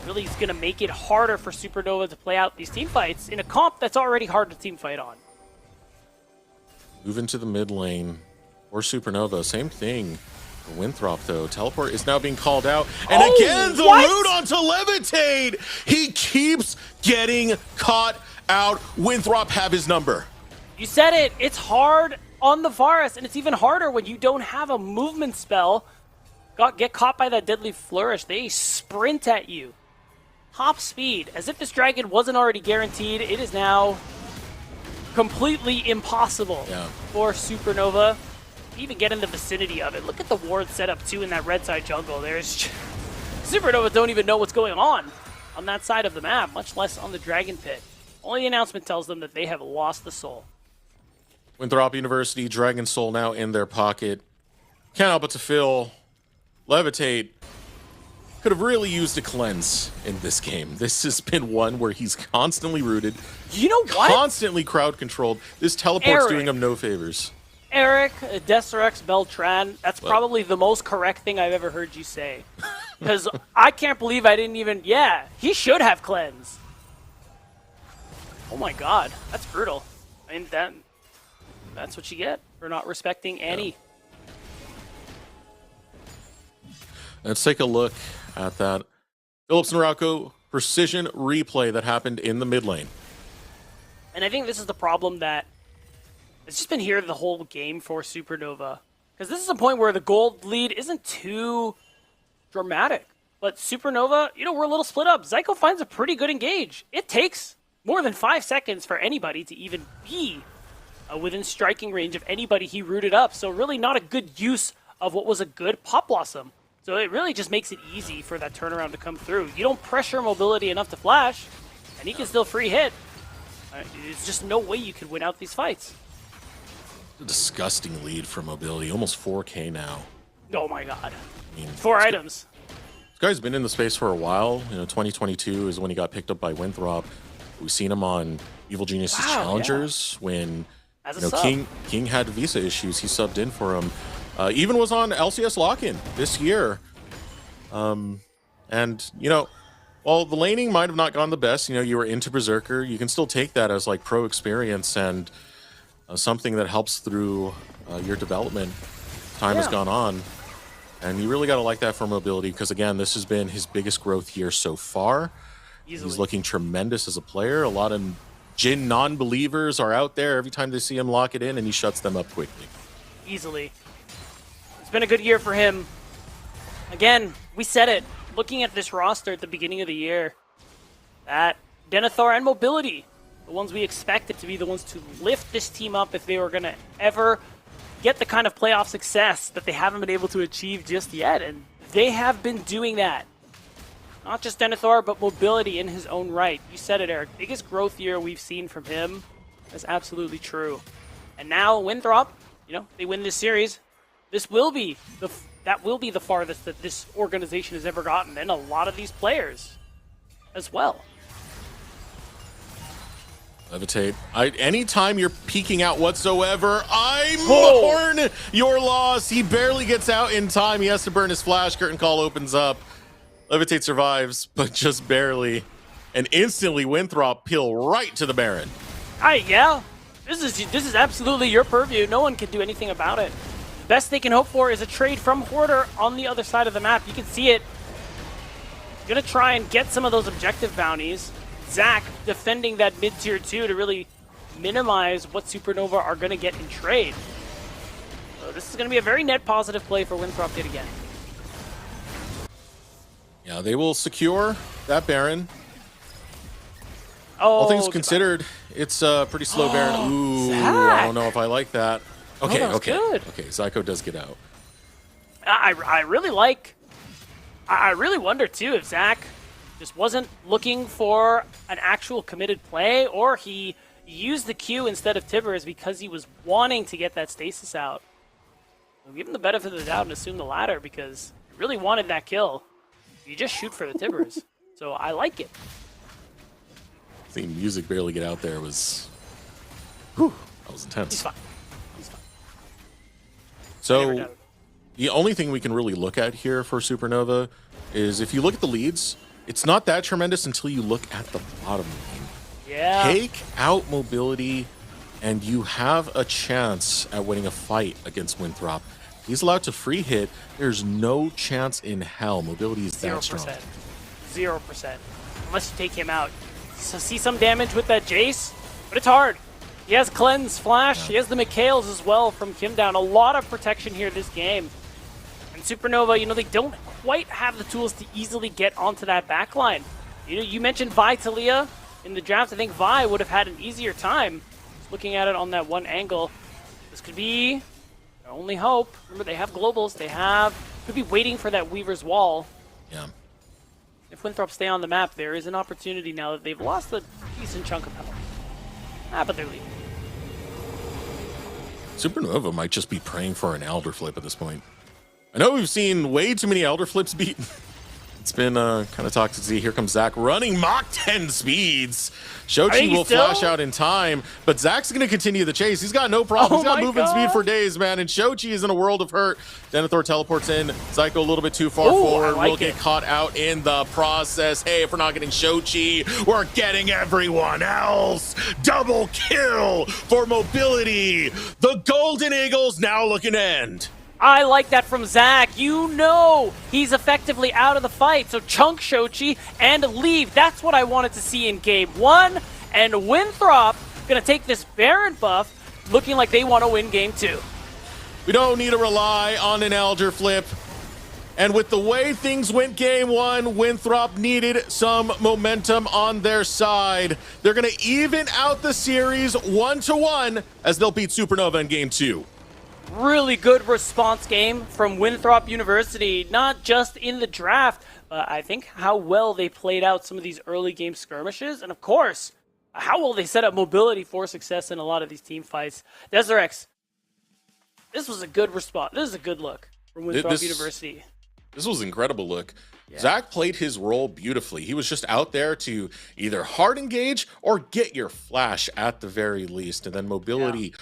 Really, it's going to make it harder for Supernova to play out these team fights in a comp that's already hard to team fight on. Move into the mid lane. Or Supernova, same thing. For Winthrop, though, teleport is now being called out. And again, the root onto Levitate! He keeps getting caught out. Winthrop have his number. You said it. It's hard on the Varus, and it's even harder when you don't have a movement spell. Get caught by that deadly flourish. They sprint at you. Top speed. As if this dragon wasn't already guaranteed, it is now completely impossible for Supernova to even get in the vicinity of it. Look at the ward setup, too, in that red side jungle. Supernova don't even know what's going on that side of the map, much less on the Dragon Pit. Only the announcement tells them that they have lost the soul. Winthrop University, Dragon Soul now in their pocket. Can't help but to feel Levitate could have really used a cleanse in this game. This has been one where he's constantly rooted. You know what? Constantly crowd controlled. This teleport's doing him no favors. Eric, Deserex, Beltran, that's probably the most correct thing I've ever heard you say. Because I can't believe I didn't even... Yeah, he should have cleanse. Oh my god, that's brutal. I mean, that's what you get for not respecting Annie. Let's take a look at that Phillips Norauco precision replay that happened in the mid lane. And I think this is the problem that it's just been here the whole game for Supernova. Because this is a point where the gold lead isn't too dramatic. But Supernova, you know, we're a little split up. Zyko finds a pretty good engage. It takes more than 5 seconds for anybody to even be within striking range of anybody he rooted up. So really not a good use of what was a good Pop Blossom. So it really just makes it easy for that turnaround to come through. You don't pressure Mobility enough to flash, and he can still free hit. There's just no way you could win out these fights. A disgusting lead for Mobility, almost 4K now. Oh my god. I mean, 4 items. This guy's been in the space for a while. You know, 2022 is when he got picked up by Winthrop. We've seen him on Evil Genius's Challengers when King had visa issues. He subbed in for him. Even was on LCS Lock-In this year. And, you know, while the laning might have not gone the best, you know, you were into Berserker, you can still take that as, like, pro experience and something that helps through your development. Time has gone on. And you really got to like that for Mobility because, again, this has been his biggest growth year so far. Easily. He's looking tremendous as a player. A lot of Jhin non-believers are out there every time they see him lock it in, and he shuts them up quickly. Easily. It's been a good year for him. Again, we said it. Looking at this roster at the beginning of the year, that Denethor and Mobility, the ones we expected to be the ones to lift this team up if they were going to ever get the kind of playoff success that they haven't been able to achieve just yet. And they have been doing that. Not just Denethor, but Mobility in his own right. You said it, Eric. Biggest growth year we've seen from him. That's absolutely true. And now Winthrop, you know, they win this series. This will be that will be the farthest that this organization has ever gotten, and a lot of these players as well. Levitate. Anytime you're peeking out whatsoever, I mourn your loss. He barely gets out in time. He has to burn his flash. Curtain call opens up. Levitate survives, but just barely. And instantly, Winthrop peel right to the Baron. Yeah. This is absolutely your purview. No one can do anything about it. Best they can hope for is a trade from Hoarder on the other side of the map. You can see it. Gonna try and get some of those objective bounties. Zach defending that mid-tier 2 to really minimize what Supernova are going to get in trade. So this is going to be a very net positive play for Winthrop yet again. Yeah, they will secure that Baron. Oh, all things considered, it's a pretty slow Baron. Ooh, Zach. I don't know if I like that. Okay, that was okay. good. Okay, Zyko does get out. I really wonder, too, if Zach just wasn't looking for an actual committed play, or he used the Q instead of Tibbers because he was wanting to get that stasis out. We'll give him the benefit of the doubt and assume the latter, because he really wanted that kill. You just shoot for the Tibbers. So I like it. Seeing music barely get out there was... Whew, that was intense. He's fine. He's fine. So the only thing we can really look at here for Supernova is if you look at the leads, it's not that tremendous until you look at the bottom lane. Yeah. Take out mobility, and you have a chance at winning a fight against Winthrop. He's allowed to free hit. There's no chance in hell. Mobility is that 0%. strong. 0%. Unless you take him out. So see some damage with that Jace, but it's hard. He has Cleanse, Flash. He has the McHale's as well from Kim down. A lot of protection here this game. And Supernova, they don't quite have the tools to easily get onto that backline. You mentioned Vi Talia in the draft. I think Vi would have had an easier time just looking at it on that one angle. This could be their only hope. Remember, they have globals. Could be waiting for that Weaver's Wall. Yeah. If Winthrop stay on the map, there is an opportunity now that they've lost a decent chunk of health. But they're leaving. Supernova might just be praying for an Elder Flip at this point. I know we've seen way too many Elder Flips beat. It's been kind of toxic to see. Here comes Zach running Mach 10 speeds. Shochi will flash out in time, but Zach's going to continue the chase. He's got no problem. He's got movement speed for days, man, and Shochi is in a world of hurt. Denethor teleports in. Zyko a little bit too far forward. Will get caught out in the process. Hey, if we're not getting Shochi, we're getting everyone else. Double kill for mobility. The Golden Eagles now looking to end. I like that from Zach. He's effectively out of the fight. So chunk Shochi and leave. That's what I wanted to see in game 1. And Winthrop going to take this Baron buff, looking like they want to win game 2. We don't need to rely on an Elder Flip. And with the way things went game 1, Winthrop needed some momentum on their side. They're going to even out the series 1-1 as they'll beat Supernova in game 2. Really good response game from Winthrop University, not just in the draft, but I think how well they played out some of these early game skirmishes, and of course, how well they set up mobility for success in a lot of these team fights. Deserex, this was a good response. This is a good look from Winthrop University. This was an incredible look. Yeah. Zach played his role beautifully. He was just out there to either hard engage or get your flash at the very least. And then mobility,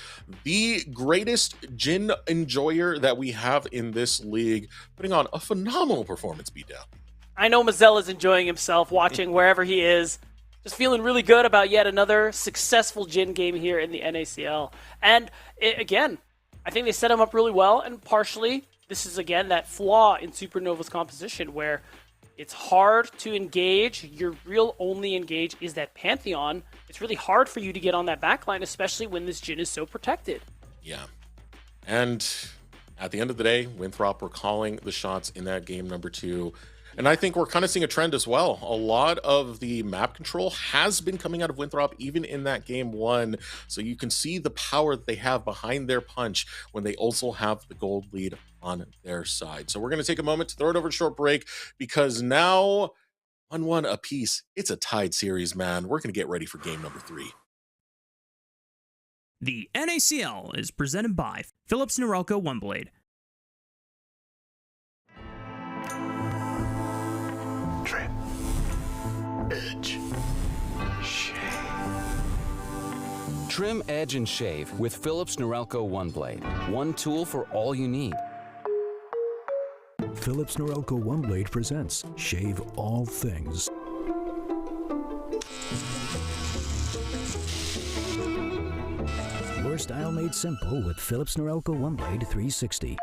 the greatest Jhin enjoyer that we have in this league, putting on a phenomenal performance beatdown. I know Mazel is enjoying himself watching wherever he is. Just feeling really good about yet another successful Jhin game here in the NACL. And again, I think they set him up really well, and partially this is, again, that flaw in Supernova's composition where it's hard to engage. Your real only engage is that Pantheon. It's really hard for you to get on that backline, especially when this Jhin is so protected. Yeah. And at the end of the day, Winthrop were calling the shots in that game number 2. And I think we're kind of seeing a trend as well. A lot of the map control has been coming out of Winthrop, even in that game 1. So you can see the power that they have behind their punch when they also have the gold lead on their side. So we're going to take a moment to throw it over a short break, because now 1-1 apiece. It's a tied series, man. We're going to get ready for game number 3. The NACL is presented by Philips Norelco OneBlade. Edge. Trim, edge, and shave with Philips Norelco One Blade. One tool for all you need. Philips Norelco One Blade presents Shave All Things. Your style made simple with Philips Norelco One Blade 360.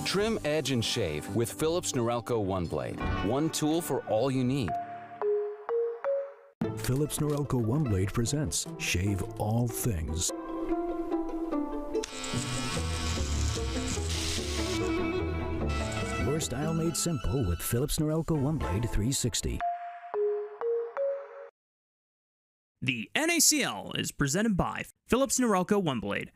Trim, edge, and shave with Philips Norelco One Blade. One tool for all you need. Philips Norelco One Blade presents Shave All Things. Your style made simple with Philips Norelco One Blade 360. The NACL is presented by Philips Norelco One Blade.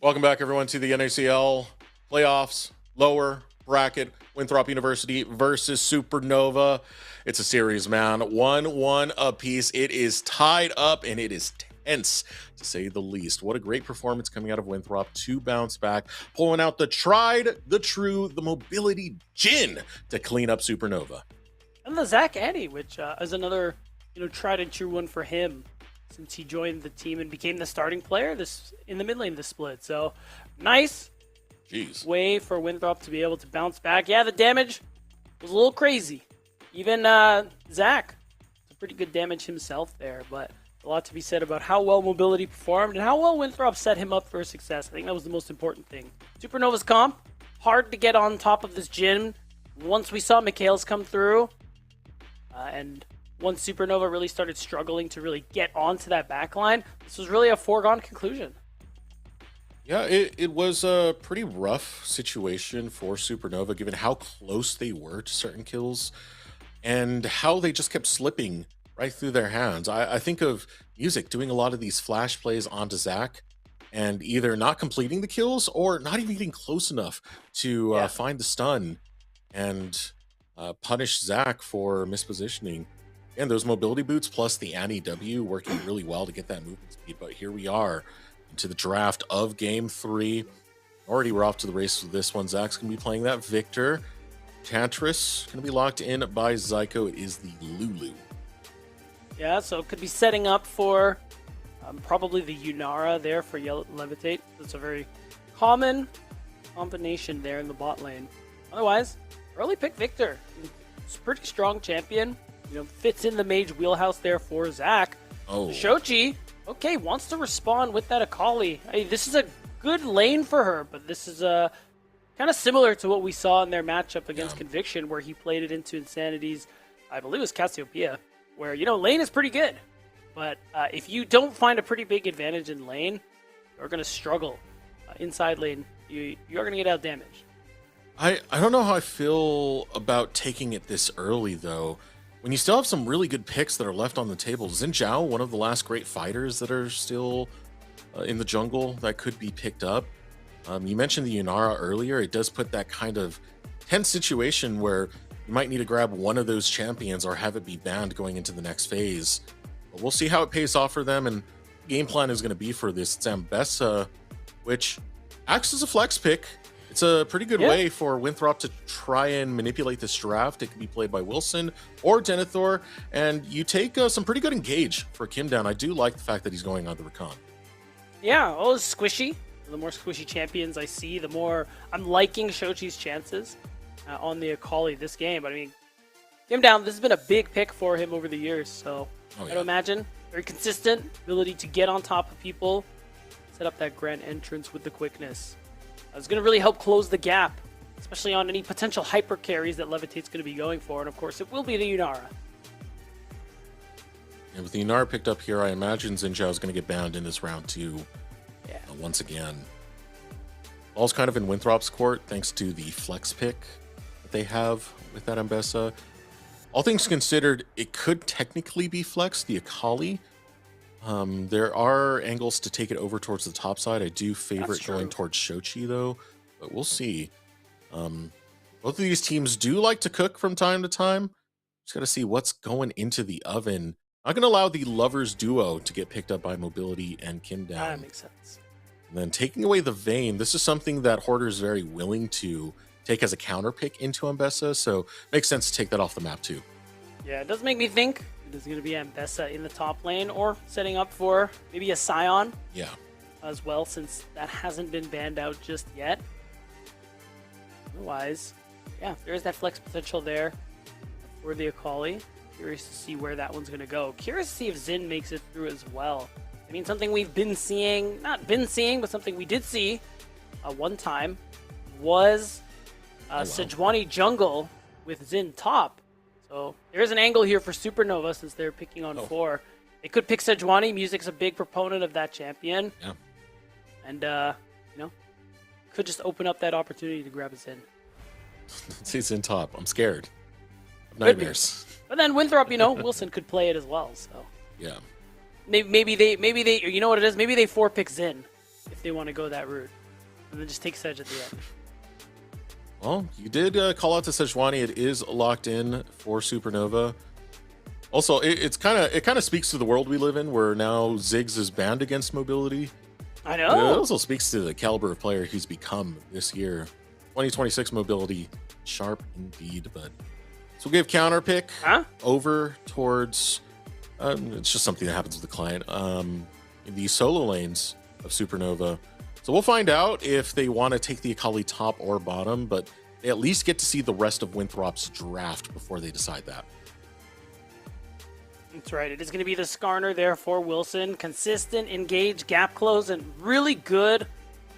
Welcome back, everyone, to the NACL playoffs, lower bracket, Winthrop University versus Supernova. It's a series, man. 1-1 apiece. It is tied up, and it is tense, to say the least. What a great performance coming out of Winthrop to bounce back, pulling out the tried, the true, the mobility gin to clean up Supernova. And the Zach Addy, which is another tried and true one for him, since he joined the team and became the starting player in the mid lane this split. So, nice way for Winthrop to be able to bounce back. Yeah, the damage was a little crazy. Even Zach, pretty good damage himself there, but a lot to be said about how well mobility performed and how well Winthrop set him up for success. I think that was the most important thing. Supernova's comp, hard to get on top of this gym. Once we saw Mikhail's come through, and once Supernova really started struggling to really get onto that backline, this was really a foregone conclusion. Yeah, it was a pretty rough situation for Supernova, given how close they were to certain kills and how they just kept slipping right through their hands. I think of Music doing a lot of these flash plays onto Zach and either not completing the kills or not even getting close enough to find the stun and punish Zach for mispositioning. And those mobility boots plus the anti-W working really well to get that movement speed. But here we are into the draft of Game 3. Already we're off to the races with this one. Zach's going to be playing that Victor. Tantris going to be locked in by Zyko. It is the Lulu. Yeah, so it could be setting up for probably the Yunara there for Levitate. It's a very common combination there in the bot lane. Otherwise, early pick Victor. It's a pretty strong champion. Fits in the mage wheelhouse there for Zach. Shochi, wants to respond with that Akali. This is a good lane for her, but this is kind of similar to what we saw in their matchup against Conviction, where he played it into Insanity's, I believe it was Cassiopeia, where, lane is pretty good. But if you don't find a pretty big advantage in lane, you're going to struggle. Inside lane, you're going to get out damaged. I don't know how I feel about taking it this early, though. When you still have some really good picks that are left on the table, Xin Zhao, one of the last great fighters that are still in the jungle that could be picked up. You mentioned the Yunara earlier. It does put that kind of tense situation where you might need to grab one of those champions or have it be banned going into the next phase. But we'll see how it pays off for them, and game plan is going to be for this Zambessa, which acts as a flex pick. It's a pretty good way for Winthrop to try and manipulate this draft. It can be played by Wilson or Denethor, and you take some pretty good engage for Kim down. I do like the fact that he's going on the recon. Yeah, it's squishy. The more squishy champions I see, the more I'm liking Shochi's chances on the Akali this game. But Kim down, this has been a big pick for him over the years, so I'd imagine very consistent ability to get on top of people, set up that grand entrance with the quickness. It's going to really help close the gap, especially on any potential hyper carries that Levitate's going to be going for. And of course, it will be the Yunara. And with the Yunara picked up here, I imagine Xin Zhao is going to get banned in this round too. Once again. Ball's kind of in Winthrop's court thanks to the flex pick that they have with that Ambessa. All things considered, it could technically be flex, the Akali. There are angles to take it over towards the top side. I do favor it going towards Shochi, though, but we'll see. Both of these teams do like to cook from time to time. Just got to see what's going into the oven. Not going to allow the Lovers duo to get picked up by Mobility and Kim down. That makes sense. And then taking away the Vayne, this is something that Hoarder is very willing to take as a counter pick into Ambessa, so makes sense to take that off the map too. Yeah, it does make me think it is going to be Ambessa in the top lane, or setting up for maybe a Scion as well, since that hasn't been banned out just yet. Otherwise, there is that flex potential there for the Akali. Curious to see where that one's going to go. Curious to see if Xin makes it through as well. I mean, something we've been seeing, not been seeing, but something we did see one time was Sejuani jungle with Xin top. So there's an angle here for Supernova since they're picking on 4. They could pick Sejuani. Music's a big proponent of that champion. Yeah. And, could just open up that opportunity to grab a Xin. Let's see Xin top. I'm scared. Nightmares. But then Winthrop, Wilson could play it as well. So Yeah. maybe they, you know what it is? Maybe they 4-pick Xin if they want to go that route. And then just take Sedge at the end. Well, you did call out to Sejuani. It is locked in for Supernova. Also, it kind of speaks to the world we live in, where now Ziggs is banned against mobility. I know. It also speaks to the caliber of player he's become this year. 2026 mobility, sharp indeed. But so we'll give counter pick over towards. It's just something that happens with the client. In the solo lanes of Supernova. So we'll find out if they want to take the Akali top or bottom, but they at least get to see the rest of Winthrop's draft before they decide that. That's right. It is going to be the Skarner there for Wilson. Consistent, engage, gap close, and really good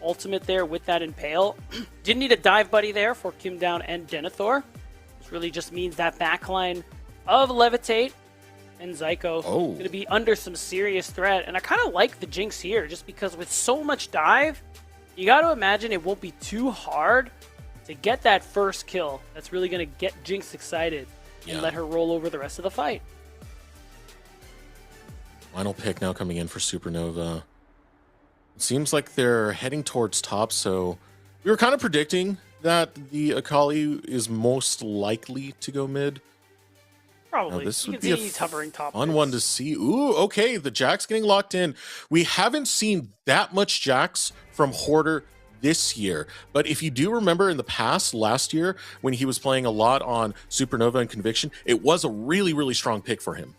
ultimate there with that Impale. Didn't need a dive buddy there for Kim Down and Denethor. This really just means that backline of Levitate and Zyko going to be under some serious threat. And I kind of like the Jinx here, just because with so much dive, you got to imagine it won't be too hard to get that first kill. That's really going to get Jinx excited and let her roll over the rest of the fight. Final pick now coming in for Supernova. It seems like they're heading towards top, so we were kind of predicting that the Akali is most likely to go mid. Probably. Now, this you would can be see he's hovering top. fun one to see. Ooh, okay, the Jax getting locked in. We haven't seen that much Jax from Hoarder this year, but if you do remember in the past, last year, when he was playing a lot on Supernova and Conviction, it was a really, really strong pick for him.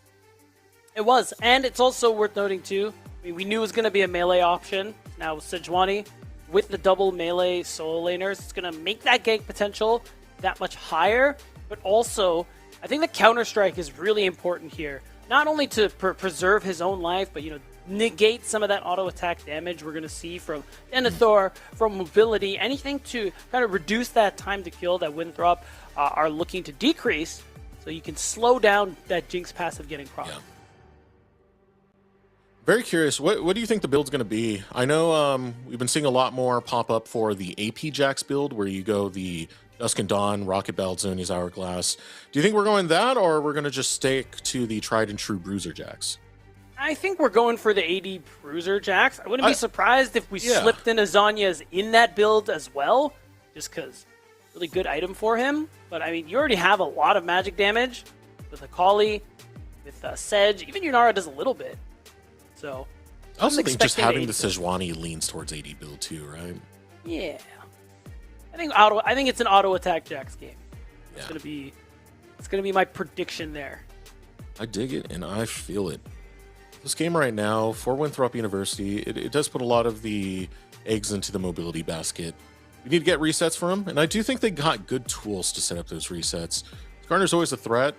It was, and it's also worth noting too, I mean, we knew it was going to be a melee option. Now with Sejuani, with the double melee solo laners, it's going to make that gank potential that much higher, but also, I think the counter-strike is really important here. Not only to preserve his own life, but, negate some of that auto-attack damage we're going to see from Denethor, from mobility, anything to kind of reduce that time to kill that Winthrop are looking to decrease, so you can slow down that Jinx passive getting proc. Yeah. Very curious, what do you think the build's going to be? I know we've been seeing a lot more pop up for the AP Jax build, where you go the Dusk and Dawn, Rocket Belt, Zony's Hourglass. Do you think we're going that, or we're going to just stick to the tried and true Bruiser Jax? I think we're going for the AD Bruiser Jax. I wouldn't be surprised if we slipped in Azania's in that build as well, just because really good item for him. But I mean, you already have a lot of magic damage with Akali, with Sedge. Even Yunara does a little bit. So I also think just having the Sejuani leans towards AD build too, right? Yeah. I think it's an auto attack Jax game. It's gonna be my prediction there. I dig it and I feel it. This game right now for Winthrop University, it does put a lot of the eggs into the mobility basket. We need to get resets for them, and I do think they got good tools to set up those resets. Skarner's always a threat.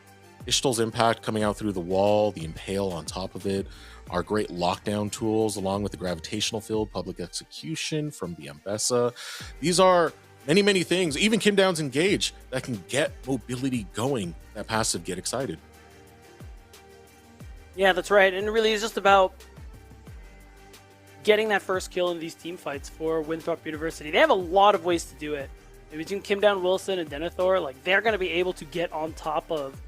Ishtal's impact coming out through the wall, the Impale on top of it, are great lockdown tools, along with the gravitational field, public execution from the Ambessa. These are many, many things, even Kim Down's Engage, that can get mobility going, that passive get excited. Yeah, that's right. And it really is just about getting that first kill in these team fights for Winthrop University. They have a lot of ways to do it. Between Kim Down, Wilson, and Denethor, they're going to be able to get on top of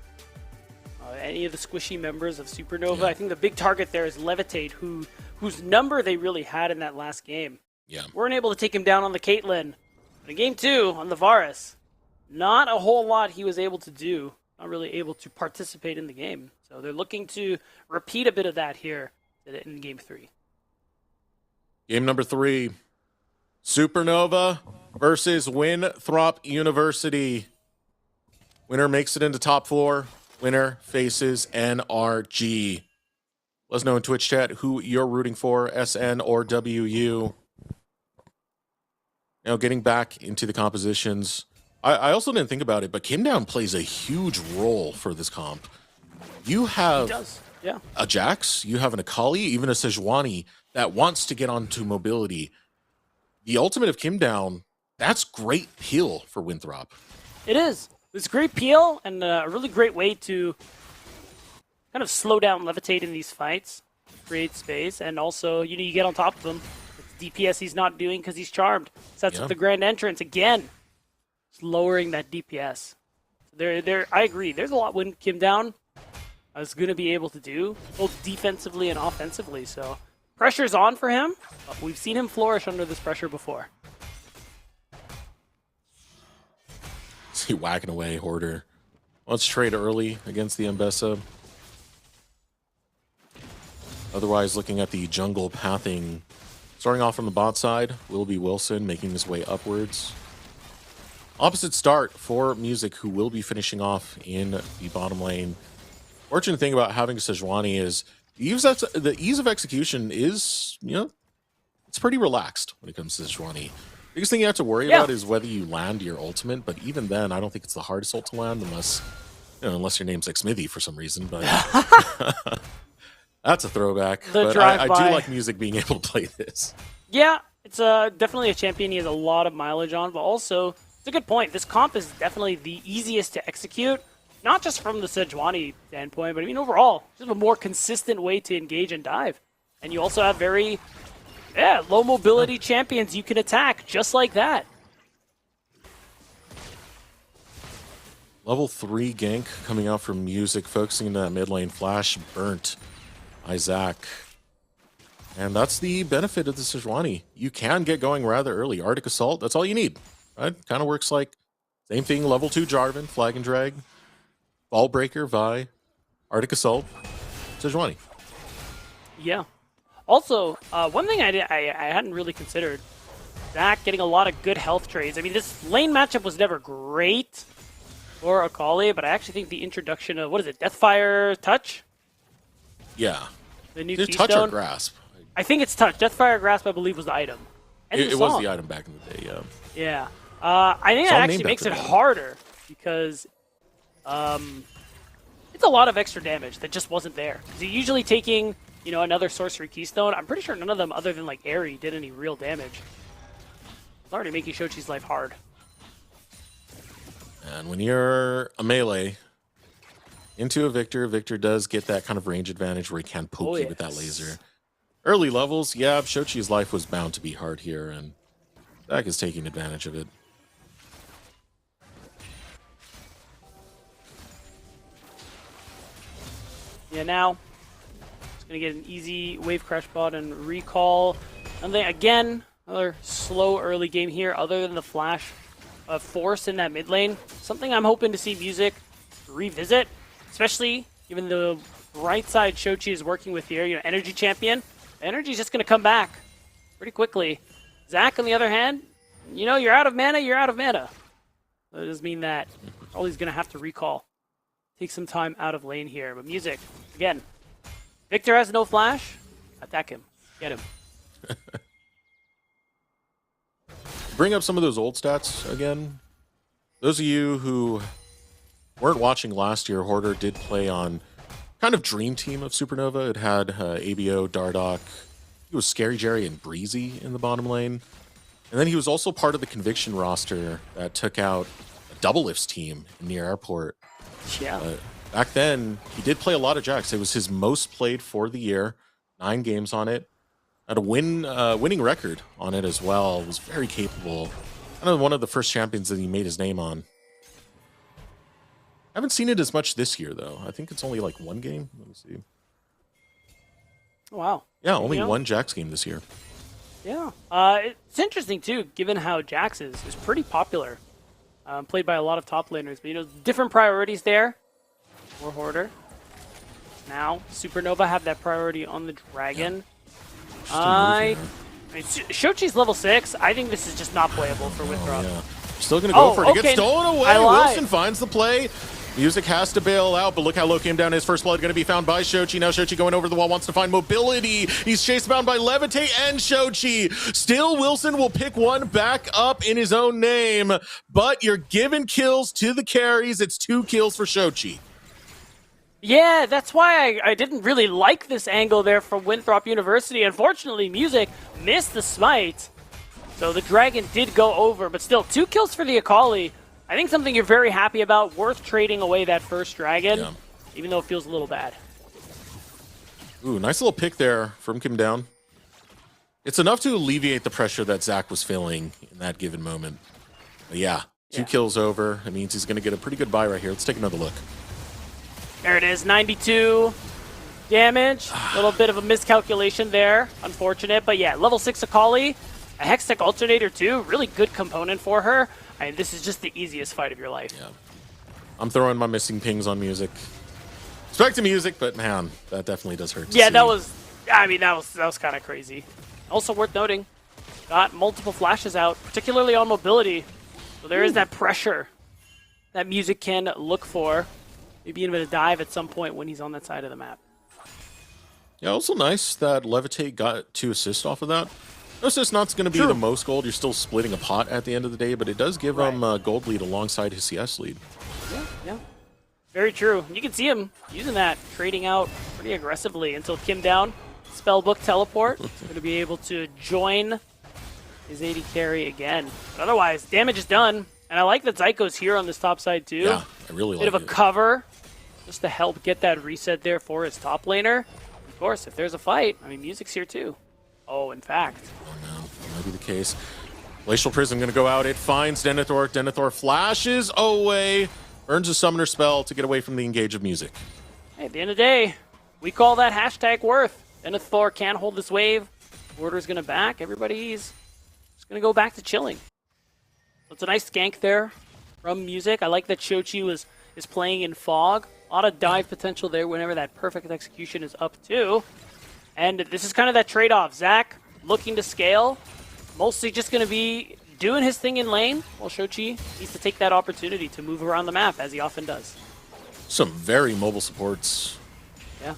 any of the squishy members of Supernova. I think the big target there is Levitate, whose number they really had in that last game. Yeah. Weren't able to take him down on the Caitlyn. But in game 2, on the Varus, not a whole lot he was able to do. Not really able to participate in the game. So they're looking to repeat a bit of that here in game 3. Game number 3. Supernova versus Winthrop University. Winner makes it into top 4. Winner faces NRG. Let us know in Twitch chat who you're rooting for, SN or WU. Now, getting back into the compositions, I also didn't think about it, but Kim Down plays a huge role for this comp. You have Yeah. A Jax, you have an Akali, even a Sejuani that wants to get onto mobility. The ultimate of Kim down, that's great peel for Winthrop. It is. It's great peel and a really great way to kind of slow down, levitate in these fights, create space, and also, you know, you get on top of him. It's DPS he's not doing because he's charmed. Sets up the grand entrance again. It's lowering that DPS. I agree. There's a lot when Kim down I was going to be able to do, both defensively and offensively. So pressure's on for him. But we've seen him flourish under this pressure before. See, whacking away, Hoarder. Wants to trade early against the Mbessa. Otherwise, looking at the jungle pathing, starting off from the bot side, will be Wilson making his way upwards. Opposite start for Music, who will be finishing off in the bottom lane. Fortunate thing about having Sejuani is the ease of execution is, you know, it's pretty relaxed when it comes to Sejuani. Biggest thing you have to worry about is whether you land your ultimate, but even then, I don't think it's the hardest ult to land unless, you know, unless your name's like Smithy for some reason, but that's a throwback. But I do like Music being able to play this. Yeah, it's definitely a champion he has a lot of mileage on, but also, it's a good point. This comp is definitely the easiest to execute, not just from the Sejuani standpoint, but I mean overall, just a more consistent way to engage and dive. And you also have very low mobility champions you can attack just like that. Level 3 gank coming out from Music, focusing into that mid lane. Flash burnt Isaac. And that's the benefit of the Sejuani. You can get going rather early. Arctic Assault, that's all you need. Right? Kind of works like same thing, level 2 Jarvan, Flag and Drag, Ball Breaker, Vi, Arctic Assault, Sejuani. Yeah. Also, one thing I hadn't really considered, Zach getting a lot of good health trades. I mean, this lane matchup was never great for Akali, but I actually think the introduction of, what is it, Deathfire Touch? Yeah. The new Touch or Grasp? I think it's Touch. Deathfire Grasp, I believe, was the item. It was the item back in the day, yeah. Yeah. I think that actually makes it harder because it's a lot of extra damage that just wasn't there. Because you're usually taking, you know, another Sorcery Keystone. I'm pretty sure none of them, other than like Aerie, did any real damage. It's already making Shochi's life hard. And when you're a melee into a Victor, Victor does get that kind of range advantage where he can poke you with that laser. Early levels, yeah, Shochi's life was bound to be hard here, and Zach is taking advantage of it. Yeah, now it's going to get an easy wave crash bot and recall. And then again, another slow early game here other than the flash of force in that mid lane. Something I'm hoping to see Music revisit, especially given the right side Shochi is working with here. You know, Energy Champion. Energy's just going to come back pretty quickly. Zach, on the other hand, you know, you're out of mana, you're out of mana. That does mean that probably he's going to have to recall. Take some time out of lane here. But Music, again, Victor has no flash. Attack him. Get him. Bring up some of those old stats again. Those of you who weren't watching last year, Hoarder did play on kind of dream team of Supernova. It had ABO, Dardoch. He was Scary Jerry and Breezy in the bottom lane. And then he was also part of the Conviction roster that took out a Double Lifts team near airport. Yeah. Back then, he did play a lot of Jax. It was his most played for the year. 9 games on it. Had a winning record on it as well. Was very capable. Kind of one of the first champions that he made his name on. Haven't seen it as much this year, though. I think it's only like 1 game. Let me see. Wow. Yeah, only 1 Jax game this year. Yeah. It's interesting, too, given how Jax is pretty popular. Played by a lot of top laners. But, you know, different priorities there for Hoarder. Now, Supernova have that priority on the Dragon. Shochi's level 6. I think this is just not playable for Winthrop. Yeah. Still going to go for it. It gets stolen away. Wilson finds the play. Music has to bail out, but look how low came down. His first blood going to be found by Shochi. Now Shochi going over the wall, wants to find mobility. He's chased bound by Levitate and Shochi. Still, Wilson will pick one back up in his own name, but you're giving kills to the carries. It's 2 kills for Shochi. Yeah, that's why I didn't really like this angle there from Winthrop University. Unfortunately, Music missed the smite. So the Dragon did go over, but still 2 kills for the Akali. I think something you're very happy about, worth trading away that first Dragon, even though it feels a little bad. Ooh, nice little pick there from Kim Down. It's enough to alleviate the pressure that Zach was feeling in that given moment. But yeah, 2 kills over. It means he's going to get a pretty good buy right here. Let's take another look. There it is, 92 damage. A little bit of a miscalculation there. Unfortunate, but yeah, level 6 Akali. A Hextech Alternator too. Really good component for her. I mean, this is just the easiest fight of your life. Yeah. I'm throwing my missing pings on Music. Respect to Music, but man, that definitely does hurt to see. That was, I mean, that was kind of crazy. Also worth noting, got multiple flashes out, particularly on mobility. So there is that pressure that Music can look for. Maybe even a dive at some point when he's on that side of the map. Yeah, also nice that Levitate got 2 assists off of that. No assist not's going to be the most gold. You're still splitting a pot at the end of the day, but it does give him a gold lead alongside his CS lead. Yeah. Very true. You can see him using that, trading out pretty aggressively until Kim Down, Spellbook Teleport, going to be able to join his AD carry again. But otherwise, damage is done. And I like that Zyko's here on this top side too. Yeah, I really like it. Bit of a cover just to help get that reset there for his top laner. Of course, if there's a fight, I mean, Music's here too. Oh, in fact. Oh no, that might be the case. Glacial Prism going to go out. It finds Denethor. Denethor flashes away. Earns a summoner spell to get away from the engage of Music. Hey, at the end of the day, we call that hashtag worth. Denethor can't hold this wave. Order's going to back. Everybody's just going to go back to chilling. So it's a nice gank there from Music. I like that Shochi is playing in Fog. A lot of dive potential there whenever that perfect execution is up too. And this is kind of that trade-off. Zach looking to scale. Mostly just going to be doing his thing in lane, while Shochi needs to take that opportunity to move around the map, as he often does. Some very mobile supports. Yeah.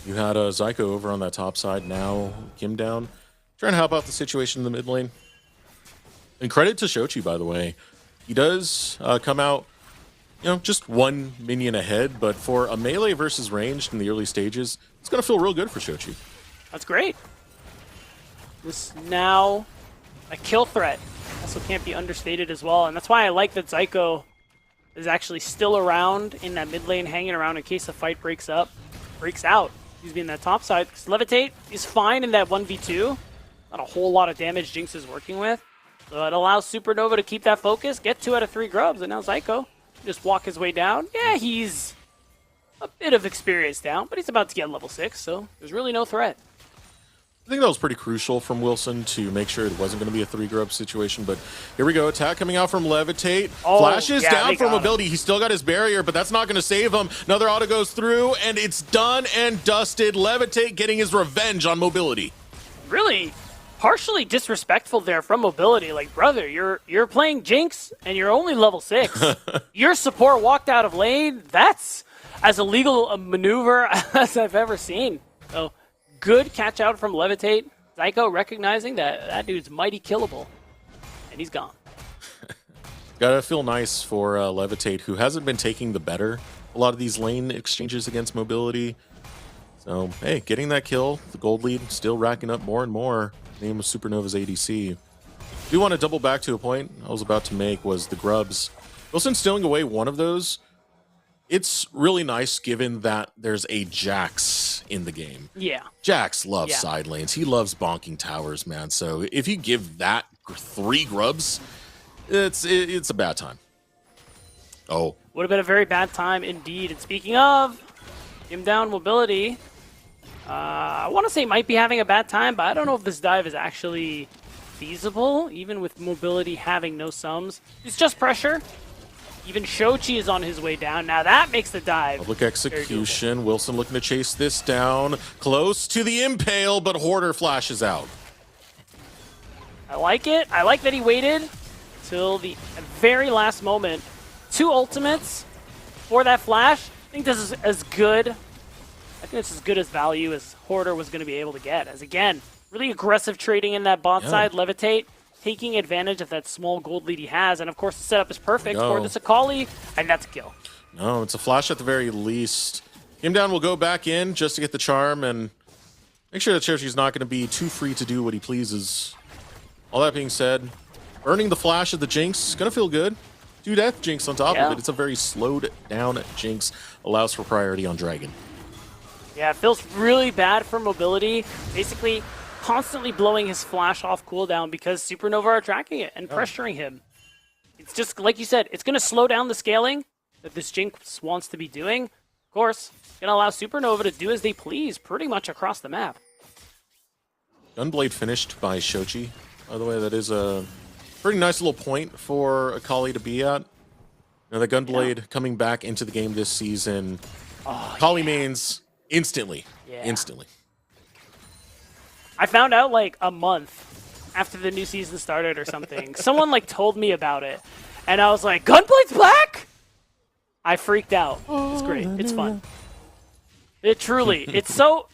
You had Zyko over on that top side. Now Kim Down. Trying to help out the situation in the mid lane. And credit to Shochi, by the way. He does come out, just 1 minion ahead, but for a melee versus ranged in the early stages, it's going to feel real good for Shochi. That's great. This now a kill threat. Also can't be understated as well, and that's why I like that Zyko is actually still around in that mid lane, hanging around in case the fight breaks out. He's being that top side. Because Levitate is fine in that 1v2. Not a whole lot of damage Jinx is working with. So it allows Supernova to keep that focus, get 2 out of 3 grubs, and now Zyko just walk his way down. Yeah, he's a bit of experience down, but he's about to get level 6, so there's really no threat. I think that was pretty crucial from Wilson to make sure it wasn't going to be a 3-grub situation, but here we go. Attack coming out from Levitate. Flashes down for mobility. He's still got his barrier, but that's not going to save him. Another auto goes through, and it's done and dusted. Levitate getting his revenge on mobility. Really partially disrespectful there from mobility. Like, brother, you're playing Jinx, and you're only level 6. Your support walked out of lane. That's as illegal a maneuver as I've ever seen. So good catch out from Levitate. Zyko recognizing that dude's mighty killable. And he's gone. Gotta feel nice for Levitate, who hasn't been taking the better a lot of these lane exchanges against mobility. So, hey, getting that kill, the gold lead, still racking up more and more. Name of Supernova's ADC. Do want to double back to a point I was about to make, was the grubs. Wilson stealing away one of those. It's really nice given that there's a Jax in the game. Yeah. Jax loves side lanes. He loves bonking towers, man. So if you give that 3 grubs, it's a bad time. Oh. Would have been a very bad time indeed. And speaking of him down mobility, I want to say might be having a bad time, but I don't know if this dive is actually feasible, even with mobility having no sums. It's just pressure. Even Shochi is on his way down. Now that makes the dive. Public execution. Wilson looking to chase this down. Close to the impale, but Hoarder flashes out. I like it. I like that he waited till the very last moment. 2 ultimates for that flash. I think this is as good. I think it's as good as value as Hoarder was going to be able to get. As again, really aggressive trading in that bot side. Levitate taking advantage of that small gold lead he has. And of course, the setup is perfect for this Akali. And that's a kill. No, it's a flash at the very least. Game down will go back in just to get the charm and make sure that Shochi's not going to be too free to do what he pleases. All that being said, earning the flash of the Jinx is going to feel good. 2-death Jinx on top of it. It's a very slowed down Jinx. Allows for priority on Dragon. Yeah, it feels really bad for mobility. Basically, constantly blowing his flash off cooldown because Supernova are tracking it and pressuring him. It's just, like you said, it's going to slow down the scaling that this Jinx wants to be doing. Of course, it's going to allow Supernova to do as they please pretty much across the map. Gunblade finished by Shochi. By the way, that is a pretty nice little point for Akali to be at. Now, the Gunblade coming back into the game this season. Akali mains instantly. Instantly. I found out like a month after the new season started or something. Someone like told me about it. And I was like, Gunblade's back? I freaked out. It's great. It's fun. It truly, it's so...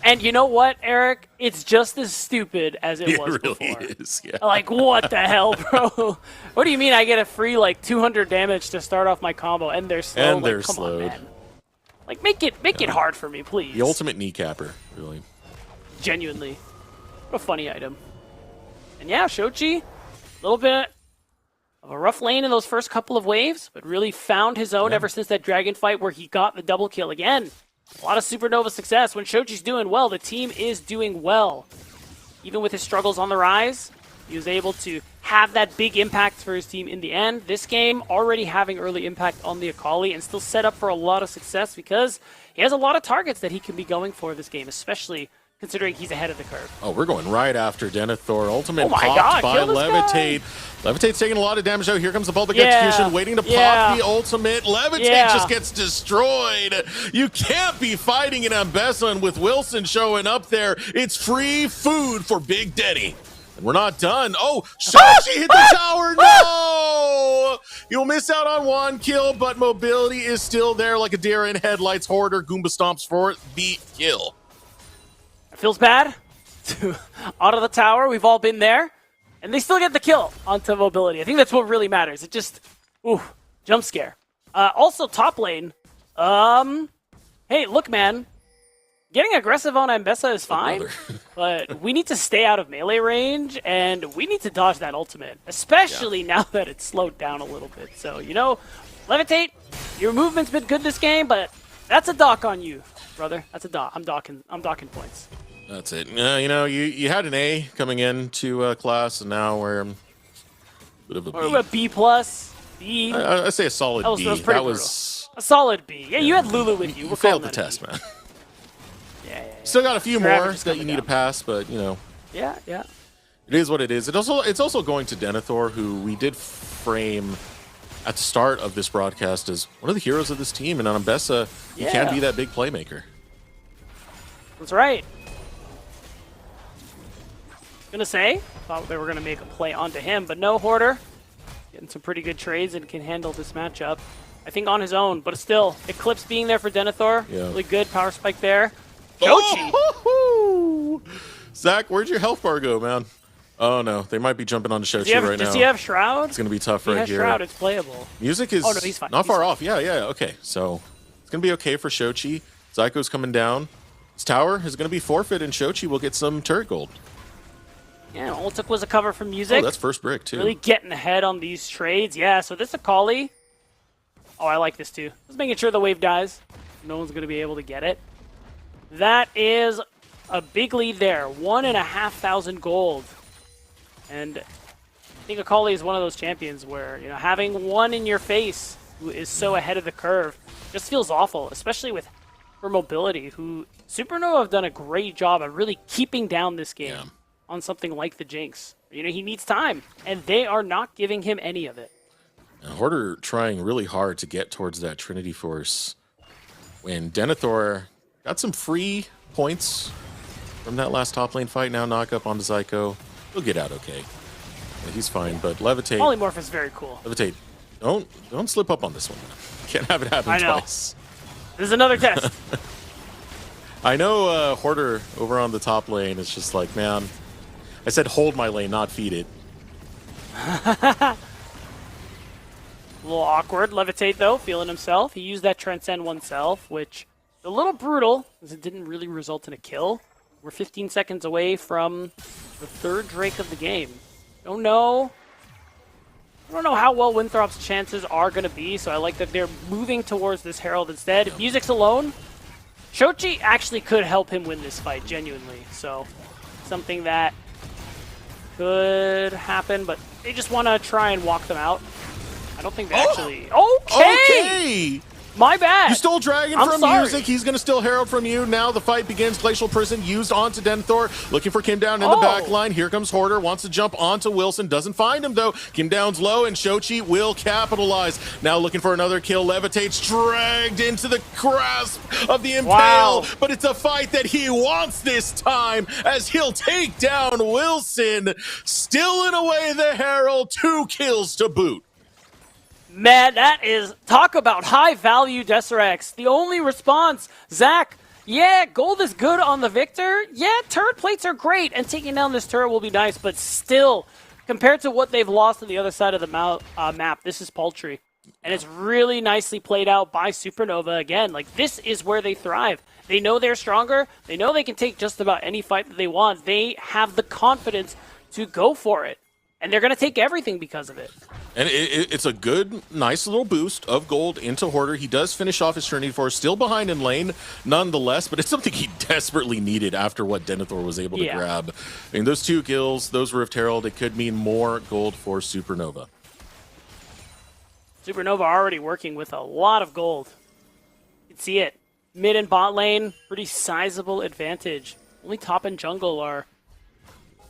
And you know what, Eric? It's just as stupid as it was really before. Is, yeah. Like, what the hell, bro? What do you mean I get a free, like, 200 damage to start off my combo, and they're slow? And they're come slowed. on, man. Like, make it hard for me, please. The ultimate kneecapper, really. Genuinely. What a funny item. And yeah, Shochi, a little bit of a rough lane in those first couple of waves, but really found his own ever since that dragon fight where he got the double kill again. A lot of Supernova success. When Shochi's doing well, the team is doing well. Even with his struggles on the rise, he was able to have that big impact for his team in the end. This game already having early impact on the Akali and still set up for a lot of success because he has a lot of targets that he can be going for this game, especially considering he's ahead of the curve. Oh, we're going right after Denethor. Ultimate Oh my popped God, by kill this Levitate. guy. Levitate's taking a lot of damage out. Here comes the public execution, waiting to pop the ultimate. Levitate just gets destroyed. You can't be fighting an Ambessa, and with Wilson showing up there, it's free food for Big Daddy. And we're not done. Oh, Shochi hit the tower. No! You'll miss out on one kill, but mobility is still there like a deer in headlights. Hoarder Goomba stomps for the kill. Feels bad. Out of the tower, we've all been there. And they still get the kill onto mobility. I think that's what really matters. It just, jump scare. Also, top lane. Hey, look, man. Getting aggressive on Ambessa is fine, but we need to stay out of melee range, and we need to dodge that ultimate, especially now that it's slowed down a little bit. So, you know, Levitate, your movement's been good this game, but that's a dock on you, brother. That's a dock. I'm docking points. That's it. You know, you had an A coming into class, and now we're a bit of a B. Or a B plus, B. I say a solid B. That was a solid B. Yeah, you had Lulu with you. You failed the test, man. Yeah. Still got a few more that you need to pass, but you know. Yeah. It is what it is. It's also going to Denethor, who we did frame at the start of this broadcast as one of the heroes of this team, and on Ambessa, he can be that big playmaker. That's right. Gonna say, thought they were gonna make a play onto him, but no, Hoarder. Getting some pretty good trades and can handle this matchup. I think on his own, but still, Eclipse being there for Denethor. Yeah. Really good power spike there. Shochi! Oh! Zach, where'd your health bar go, man? Oh no, they might be jumping on Shochi right now. Does he have Shroud? It's gonna be tough he right has here. Shroud, it's playable. Music is he's fine. not far off. Yeah, okay. So it's gonna be okay for Shochi. Zyko's coming down. His tower is gonna be forfeit, and Shochi will get some turret gold. Yeah, all it took was a cover from Music. Oh, that's first brick, too. Really getting ahead on these trades. Yeah, so this Akali. Oh, I like this, too. Just making sure the wave dies. No one's going to be able to get it. That is a big lead there. 1,500 gold. And I think Akali is one of those champions where, you know, having one in your face who is so ahead of the curve just feels awful, especially with her mobility, who Supernova have done a great job of really keeping down this game. Yeah. On something like the Jinx. You know, he needs time, and they are not giving him any of it. Now, Hoarder trying really hard to get towards that Trinity Force. When Denethor got some free points from that last top lane fight, now knock up onto Zyko. He'll get out okay. Yeah, he's fine, but Levitate... Polymorph is very cool. Levitate, don't slip up on this one. Can't have it happen twice. This is another test. I know Hoarder over on the top lane is just like, man... I said hold my lane, not feed it. little awkward. Levitate, though, feeling himself. He used that Transcend oneself, which is a little brutal, as it didn't really result in a kill. We're 15 seconds away from the third Drake of the game. I don't know how well Winthrop's chances are going to be, so I like that they're moving towards this Herald instead. If Music's alone, Shochi actually could help him win this fight, genuinely. So, something that could happen, but they just want to try and walk them out. I don't think they actually... Okay! My bad. You stole Dragon from Music. He's going to steal Herald from you. Now the fight begins. Glacial Prison used onto Denethor. Looking for Kim Down in the back line. Here comes Hoarder. Wants to jump onto Wilson. Doesn't find him, though. Kim Down's low, and Shochi will capitalize. Now looking for another kill. Levitate's dragged into the grasp of the Impale. Wow. But it's a fight that he wants this time, as he'll take down Wilson. Stealing away the Herald. 2 kills to boot. Man, that is, talk about high-value Deserax. The only response, Zach, yeah, gold is good on the Victor. Yeah, turret plates are great, and taking down this turret will be nice, but still, compared to what they've lost on the other side of the map, this is paltry. And it's really nicely played out by Supernova again. Like, this is where they thrive. They know they're stronger. They know they can take just about any fight that they want. They have the confidence to go for it. And they're going to take everything because of it. And it's a good, nice little boost of gold into Hoarder. He does finish off his Trinity Force, still behind in lane, nonetheless, but it's something he desperately needed after what Denethor was able to grab. I mean, those 2 kills, those Rift Herald, it could mean more gold for Supernova. Supernova already working with a lot of gold. You can see it. Mid and bot lane, pretty sizable advantage. Only top and jungle are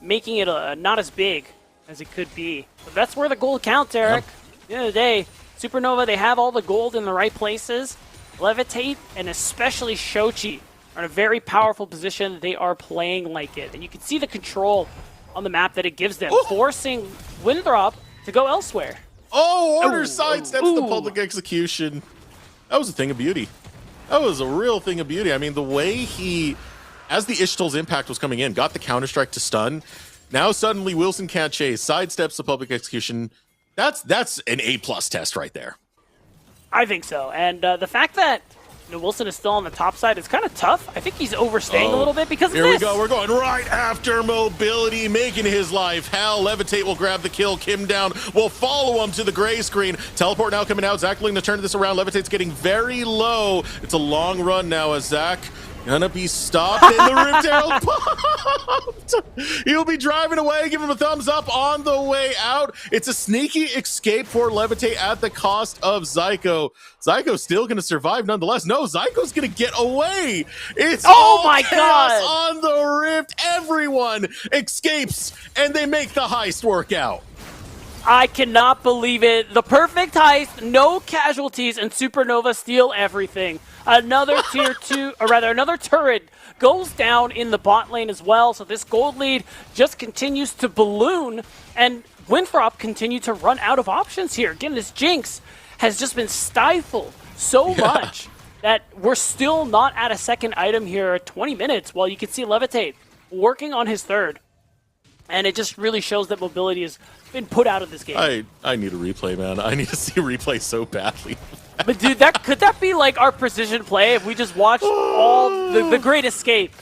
making it not as big as it could be. But that's where the gold counts, Eric. At the end of the day, Supernova, they have all the gold in the right places. Levitate, and especially Shochi, are in a very powerful position. They are playing like it. And you can see the control on the map that it gives them, forcing Winthrop to go elsewhere. Hoarder sidesteps the public execution. That was a thing of beauty. That was a real thing of beauty. I mean, the way he, as the Ishtal's impact was coming in, got the Counter-Strike to stun. Now suddenly Wilson can't chase, sidesteps the public execution. That's an A+ test right there. I think so. And the fact that Wilson is still on the top side is kind of tough. I think he's overstaying a little bit because of this. Here we go. We're going right after Mobility, making his life hell. Levitate will grab the kill. Kim Down will follow him to the gray screen. Teleport now coming out. Zach looking to turn this around. Levitate's getting very low. It's a long run now as Zach gonna be stopped, and the Rift Herald popped. He'll be driving away. Give him a thumbs up on the way out. It's a sneaky escape for Levitate at the cost of Zyko. Zyko's still gonna survive nonetheless. No, Zyko's gonna get away. It's all my chaos God on the Rift. Everyone escapes, and they make the heist work out. I cannot believe it. The perfect heist, no casualties, and Supernova steal everything. Another tier 2, or rather another turret goes down in the bot lane as well, so this gold lead just continues to balloon, and Winthrop continue to run out of options here. Again, this Jinx has just been stifled so much that we're still not at a second item here at 20 minutes, while you can see Levitate working on his third. And it just really shows that Mobility has been put out of this game. I need a replay, man. I need to see a replay so badly. But dude, could that be like our precision play if we just watched all the Great Escape?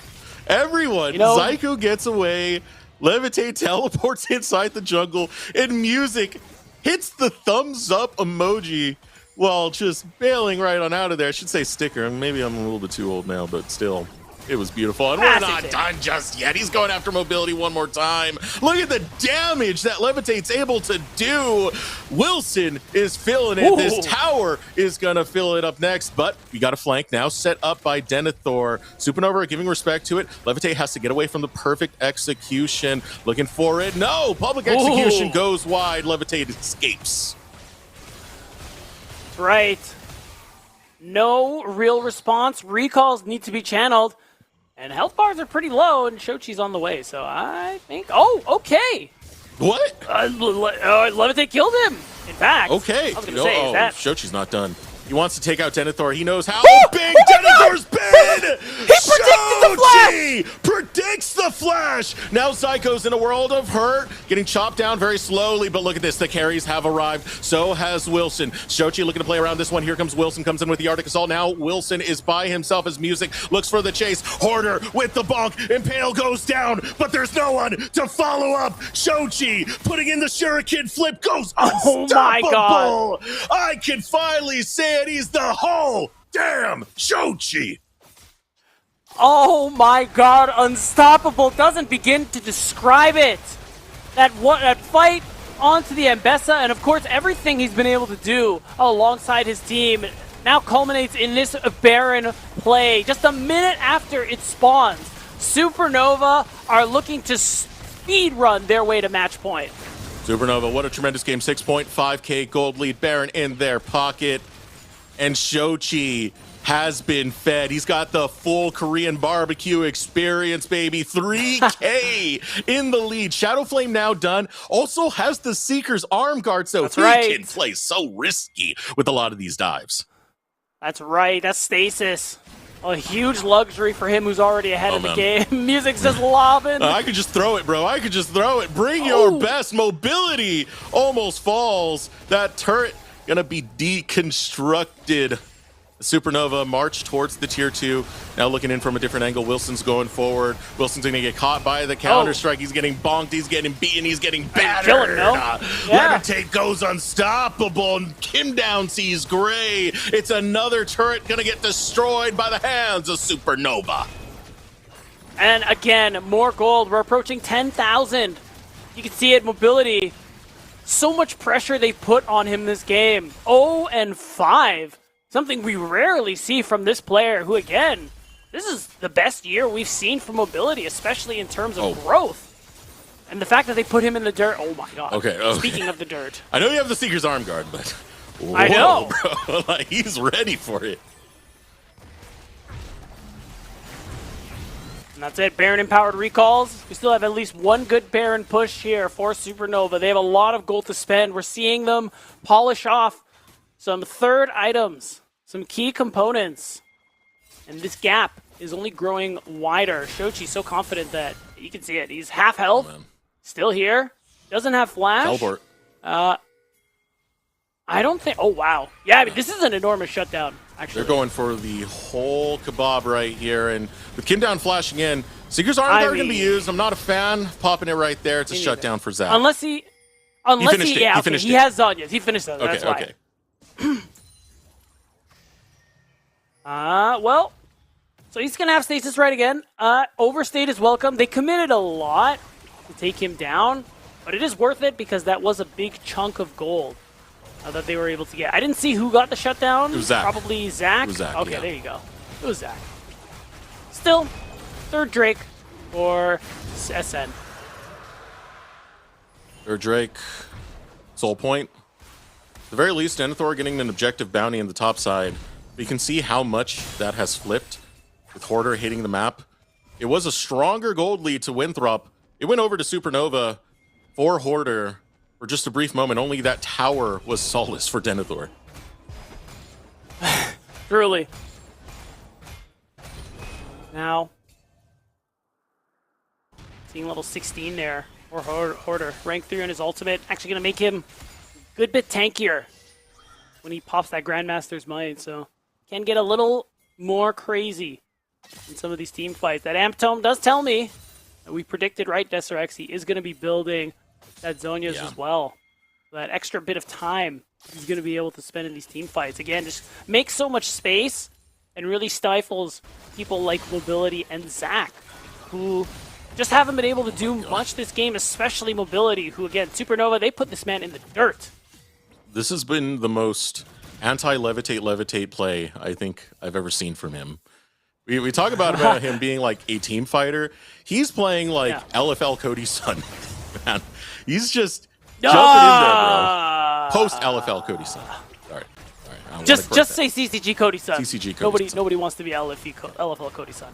Everyone, Zyko gets away, Levitate teleports inside the jungle, and Music hits the thumbs up emoji while just bailing right on out of there. I should say sticker. Maybe I'm a little bit too old now, but still. It was beautiful, and we're not done just yet. He's going after Mobility one more time. Look at the damage that Levitate's able to do. Wilson is filling it. This tower is going to fill it up next, but we got a flank now set up by Denethor. Supernova giving respect to it. Levitate has to get away from the perfect execution. Looking for it. No! Public execution goes wide. Levitate escapes. Right. No real response. Recalls need to be channeled. And health bars are pretty low, and Shochi's on the way, so I think... Oh, okay! What? Levitate killed him, in fact. Okay. I was going to say, Shochi's not done. He wants to take out Denethor. He knows how big Denethor's been! He predicts the flash! Now Zyko's in a world of hurt, getting chopped down very slowly, but look at this, the carries have arrived. So has Wilson. Shochi looking to play around this one. Here comes Wilson, comes in with the Arctic Assault. Now Wilson is by himself as Music looks for the chase. Hoarder with the bonk. Impale goes down, but there's no one to follow up. Shochi putting in the Shuriken flip, goes unstoppable! Oh my God. I can finally say it, he's the whole damn Shochi! Oh my God, unstoppable doesn't begin to describe it. That fight onto the Ambessa, and of course everything he's been able to do alongside his team now culminates in this Baron play. Just a minute after it spawns, Supernova are looking to speed run their way to match point. Supernova, what a tremendous game. 6.5k gold lead, Baron in their pocket. And Shochi has been fed. He's got the full Korean barbecue experience, baby. 3k in the lead. Shadow Flame now done. Also has the Seeker's arm guard, so he can play so risky with a lot of these dives. That's right. That's Stasis. A huge luxury for him who's already ahead of the game. Music's just lobbing. I could just throw it, bro. I could just throw it. Bring your best. Mobility almost falls. That turret gonna be deconstructed. Supernova march towards the tier 2. Now looking in from a different angle. Wilson's going forward. Wilson's going to get caught by the counter-strike. He's getting bonked. He's getting beaten. He's getting battered. Levitate goes unstoppable. And Kim down sees Gray. It's another turret going to get destroyed by the hands of Supernova. And again, more gold. We're approaching 10,000. You can see it, mobility. So much pressure they put on him this game. 0-5. Something we rarely see from this player who, again, this is the best year we've seen for mobility, especially in terms of growth. And the fact that they put him in the dirt, oh my God. Okay. Speaking of the dirt. I know you have the Seeker's arm guard, but whoa, I know. Bro. Like, he's ready for it. And that's it, Baron-empowered recalls. We still have at least one good Baron push here for Supernova. They have a lot of gold to spend. We're seeing them polish off some third items, some key components. And this gap is only growing wider. Shochi's so confident that you can see it. He's half health, still here. Doesn't have flash. Teleport. I don't think... Oh, wow. Yeah, I mean, this is an enormous shutdown, actually. They're going for the whole kebab right here. And with Kim down flashing in, Seeker's arm guard going to be used. I'm not a fan. Popping it right there. It's a shutdown for Zach. Unless he has Zhonya's. He finished it. That's why. Well, so he's going to have Stasis right again. Overstate is welcome. They committed a lot to take him down, but it is worth it because that was a big chunk of gold that they were able to get. I didn't see who got the shutdown. It was Zach. Probably Zach. It was Zach, okay, there you go. It was Zach. Still, third Drake for SN. Third Drake, Soul Point. At the very least, Denethor getting an objective bounty in the top side. But you can see how much that has flipped with Hoarder hitting the map. It was a stronger gold lead to Winthrop. It went over to Supernova for Hoarder for just a brief moment. Only that tower was solace for Denethor. Truly. Now, seeing level 16 there for Hoarder. Rank 3 on his ultimate. Actually going to make him a good bit tankier when he pops that Grandmaster's Might. So, can get a little more crazy in some of these team fights. That Amp Tome does tell me that we predicted right, Deserex. He is going to be building that Zhonya's as well. That extra bit of time he's going to be able to spend in these team fights. Again, just makes so much space and really stifles people like Mobility and Zach, who just haven't been able to do much this game, especially Mobility, who, again, Supernova, they put this man in the dirt. This has been the most anti-levitate play I think I've ever seen from him. We talk about him being like a team fighter. He's playing like LFL Cody's son. Man, he's just jumping in there, bro. Post LFL Cody's son. All right. Just say CCG Cody's son. CCG Cody's son. Nobody wants to be LFL Cody's son.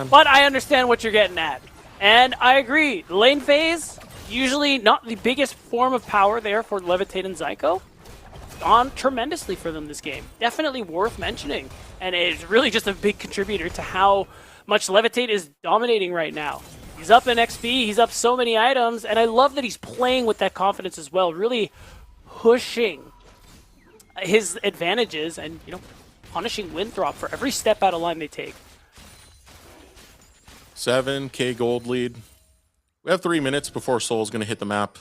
But I understand what you're getting at. And I agree. Lane phase, usually not the biggest form of power there for Levitate and Zyko. gone tremendously for them this game. Definitely worth mentioning. And it's really just a big contributor to how much Levitate is dominating right now. He's up in XP, he's up so many items, and I love that he's playing with that confidence as well, really pushing his advantages and, you know, punishing Winthrop for every step out of line they take. 7K gold lead. We have 3 minutes before Soul's going to hit the map.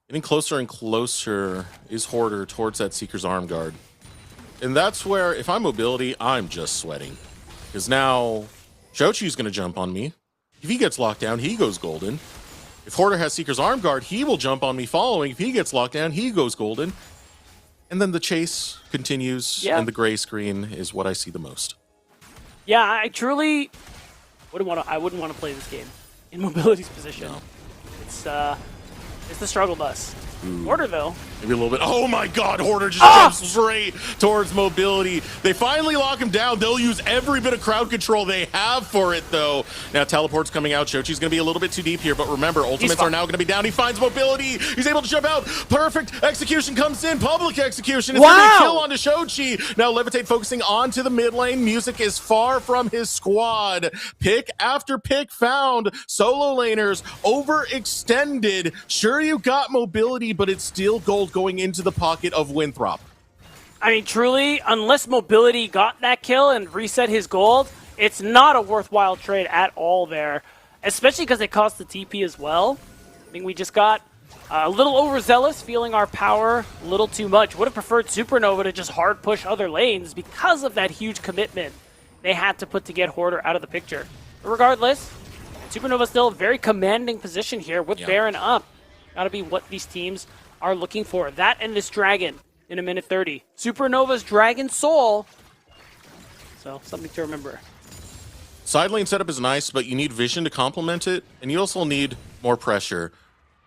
Getting closer and closer is Hoarder towards that Seeker's Arm Guard. And that's where, if I'm Mobility, I'm just sweating. Because now, Shochi's going to jump on me. If he gets locked down, he goes golden. If Hoarder has Seeker's Arm Guard, he will jump on me following. If he gets locked down, he goes golden. And then the chase continues, and the gray screen is what I see the most. Yeah, I truly wouldn't want to play this game in Mobility's position. No. It's the struggle bus. Hoarder, though. Maybe a little bit. Oh my god, Hoarder just jumps straight towards Mobility. They finally lock him down. They'll use every bit of crowd control they have for it, though. Now, Teleport's coming out. Shochi's going to be a little bit too deep here, but remember, ultimates are now going to be down. He finds Mobility. He's able to jump out. Perfect execution comes in. Public execution. It's going to be a kill onto Shochi. Now, Levitate focusing onto the mid lane. Music is far from his squad. Pick after pick found. Solo laners overextended. Sure, you got Mobility, but it's still gold going into the pocket of Winthrop. I mean, truly, unless Mobility got that kill and reset his gold, it's not a worthwhile trade at all there, especially because it cost the TP as well. I think we just got a little overzealous, feeling our power a little too much. Would have preferred Supernova to just hard push other lanes because of that huge commitment they had to put to get Hoarder out of the picture. But regardless, Supernova still a very commanding position here with Baron up. Gotta be what these teams are looking for. That and this dragon in a minute 30. Supernova's Dragon Soul. So, something to remember. Side lane setup is nice, but you need vision to complement it, and you also need more pressure.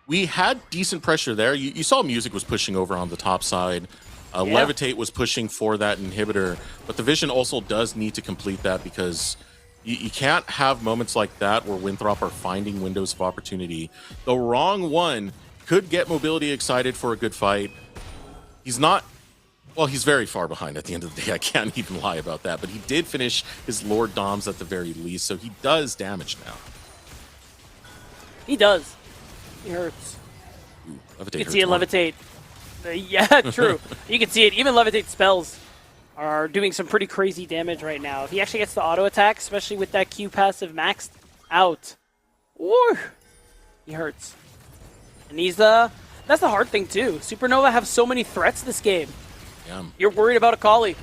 We had decent pressure there. You saw Music was pushing over on the top side. Levitate was pushing for that inhibitor, but the vision also does need to complete that because you can't have moments like that where Winthrop are finding windows of opportunity. The wrong one could get Mobility excited for a good fight. He's not, well, he's very far behind at the end of the day. I can't even lie about that, but he did finish his Lord Doms at the very least, so he does damage now. He does. He hurts. Ooh, Levitate you can see it Levitate. Yeah, true. You can see it. Even Levitate spells are doing some pretty crazy damage right now. If he actually gets the auto attack, especially with that Q passive maxed out, woo, he hurts. And he's that's the hard thing too. Supernova have so many threats this game. Yeah. You're worried about Akali.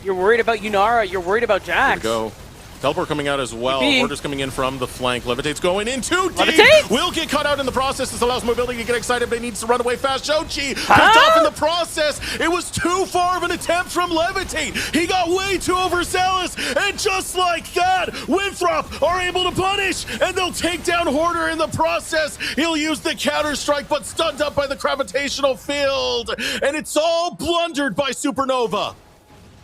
You're worried about Yunara. You're worried about Jax. Go. Teleport coming out as well. Order's coming in from the flank. Levitate's going in too deep. Levitate? Will get cut out in the process. This allows Mobility to get excited, but he needs to run away fast. Shochi picked off in the process. It was too far of an attempt from Levitate. He got way too overzealous, and just like that, Winthrop are able to punish, and they'll take down Hoarder in the process. He'll use the counter strike, but stunned up by the gravitational field, and it's all blundered by Supernova.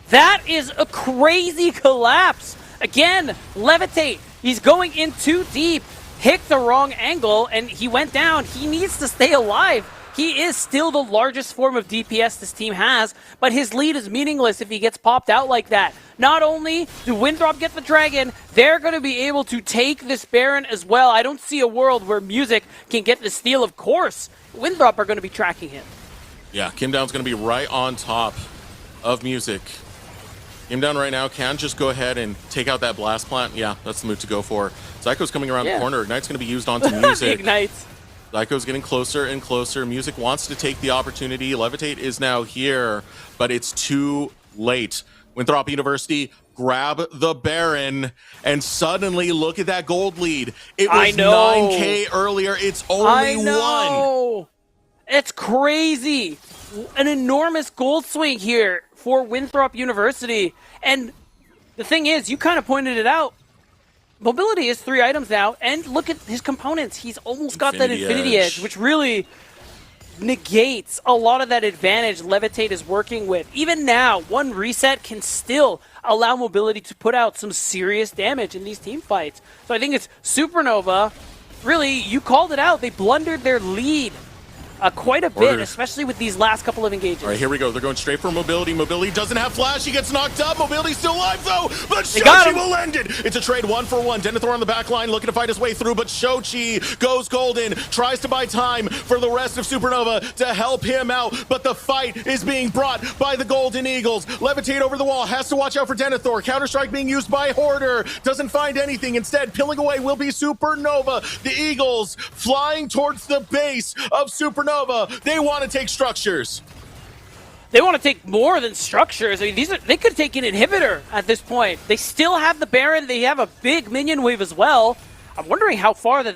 That is a crazy collapse. Again, Levitate, he's going in too deep, picked the wrong angle, and he went down. He needs to stay alive. He is still the largest form of DPS this team has, but his lead is meaningless if he gets popped out like that. Not only do Winthrop get the dragon, they're going to be able to take this Baron as well. I don't see a world where Music can get the steal, of course. Winthrop are going to be tracking him. Yeah, Kim Down's going to be right on top of Music. Kim Down right now can just go ahead and take out that blast plant. Yeah, that's the move to go for. Zyko's coming around the corner. Ignite's going to be used onto Music. Ignites. Zyko's getting closer and closer. Music wants to take the opportunity. Levitate is now here, but it's too late. Winthrop University grab the Baron, and suddenly look at that gold lead. It was 9K earlier. It's only one. It's crazy. An enormous gold swing here for Winthrop University. And the thing is, you kind of pointed it out. Mobility is 3 items now, and look at his components. He's almost got that Infinity Edge, which really negates a lot of that advantage Levitate is working with. Even now, one reset can still allow Mobility to put out some serious damage in these team fights. So I think it's Supernova. Really, you called it out. They blundered their lead quite a bit, especially with these last couple of engages. All right, here we go. They're going straight for Mobility. Mobility doesn't have flash. He gets knocked up. Mobility's still alive, though, but Shochi will end it. It's a trade 1-for-1. Denethor on the back line looking to fight his way through, but Shochi goes golden, tries to buy time for the rest of Supernova to help him out, but the fight is being brought by the Golden Eagles. Levitate over the wall, has to watch out for Denethor. Counter-strike being used by Hoarder, doesn't find anything. Instead, peeling away will be Supernova. The Eagles flying towards the base of Supernova. They want to take structures. They want to take more than structures. I mean, they could take an inhibitor at this point. They still have the Baron. They have a big minion wave as well. I'm wondering how far that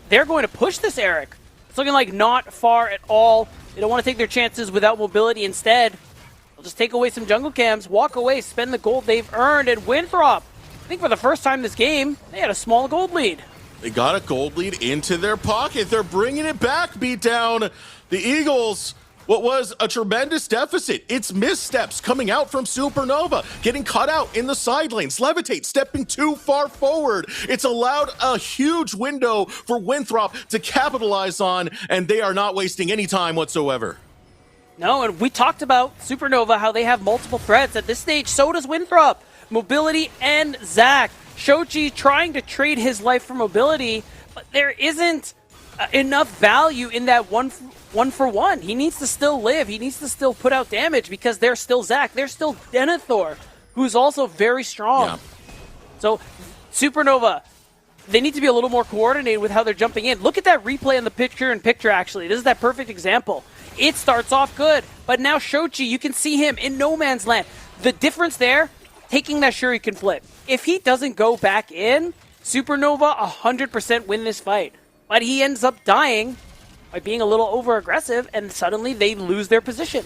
they're going to push this, Eric. It's looking like not far at all. They don't want to take their chances without mobility. Instead, they'll just take away some jungle cams, walk away, spend the gold they've earned, and Winthrop, I think for the first time this game, they had a small gold lead. They got a gold lead into their pocket. They're bringing it back, Beatdown. The Eagles, what was a tremendous deficit. It's missteps coming out from Supernova, getting caught out in the side lanes. Levitate stepping too far forward. It's allowed a huge window for Winthrop to capitalize on, and they are not wasting any time whatsoever. No, and we talked about Supernova, how they have multiple threats. At this stage, so does Winthrop. Mobility and Zach. Shochi trying to trade his life for mobility, but there isn't enough value in that one for one. He needs to still live. He needs to still put out damage because there's still Zach. There's still Denethor, who's also very strong. Yeah. So Supernova, they need to be a little more coordinated with how they're jumping in. Look at that replay in the picture-in-picture, actually. This is that perfect example. It starts off good, but now Shochi, you can see him in no man's land. The difference there, taking that Shuriken flip. If he doesn't go back in, Supernova 100% win this fight. But he ends up dying by being a little over-aggressive, and suddenly they lose their position.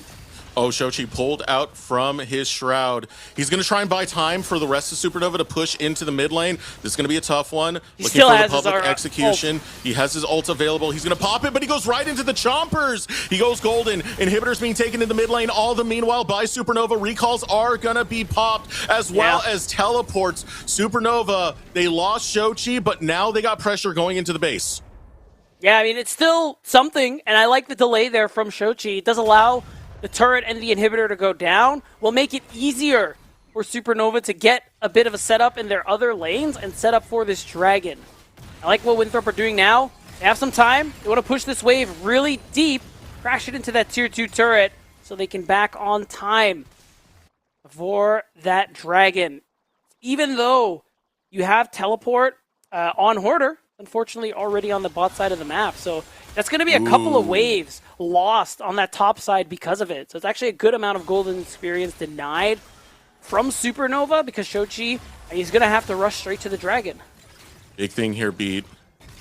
Oh, Shochi pulled out from his Shroud. He's going to try and buy time for the rest of Supernova to push into the mid lane. This is going to be a tough one. He Looking still for has the public his execution. He has his ult available. He's going to pop it, but he goes right into the Chompers. He goes golden. Inhibitors being taken in the mid lane. All the meanwhile by Supernova. Recalls are going to be popped as well as teleports. Supernova, they lost Shochi, but now they got pressure going into the base. Yeah, I mean, it's still something, and I like the delay there from Shochi. It does allow the turret and the inhibitor to go down, will make it easier for Supernova to get a bit of a setup in their other lanes and set up for this dragon. I like what Winthrop are doing now. They have some time. They want to push this wave really deep, crash it into that tier 2 turret so they can back on time for that dragon. Even though you have teleport on Hoarder, unfortunately already on the bot side of the map. So that's going to be a couple of waves lost on that top side because of it. So it's actually a good amount of golden experience denied from Supernova because Shochi, he's going to have to rush straight to the dragon. Big thing here, Beat.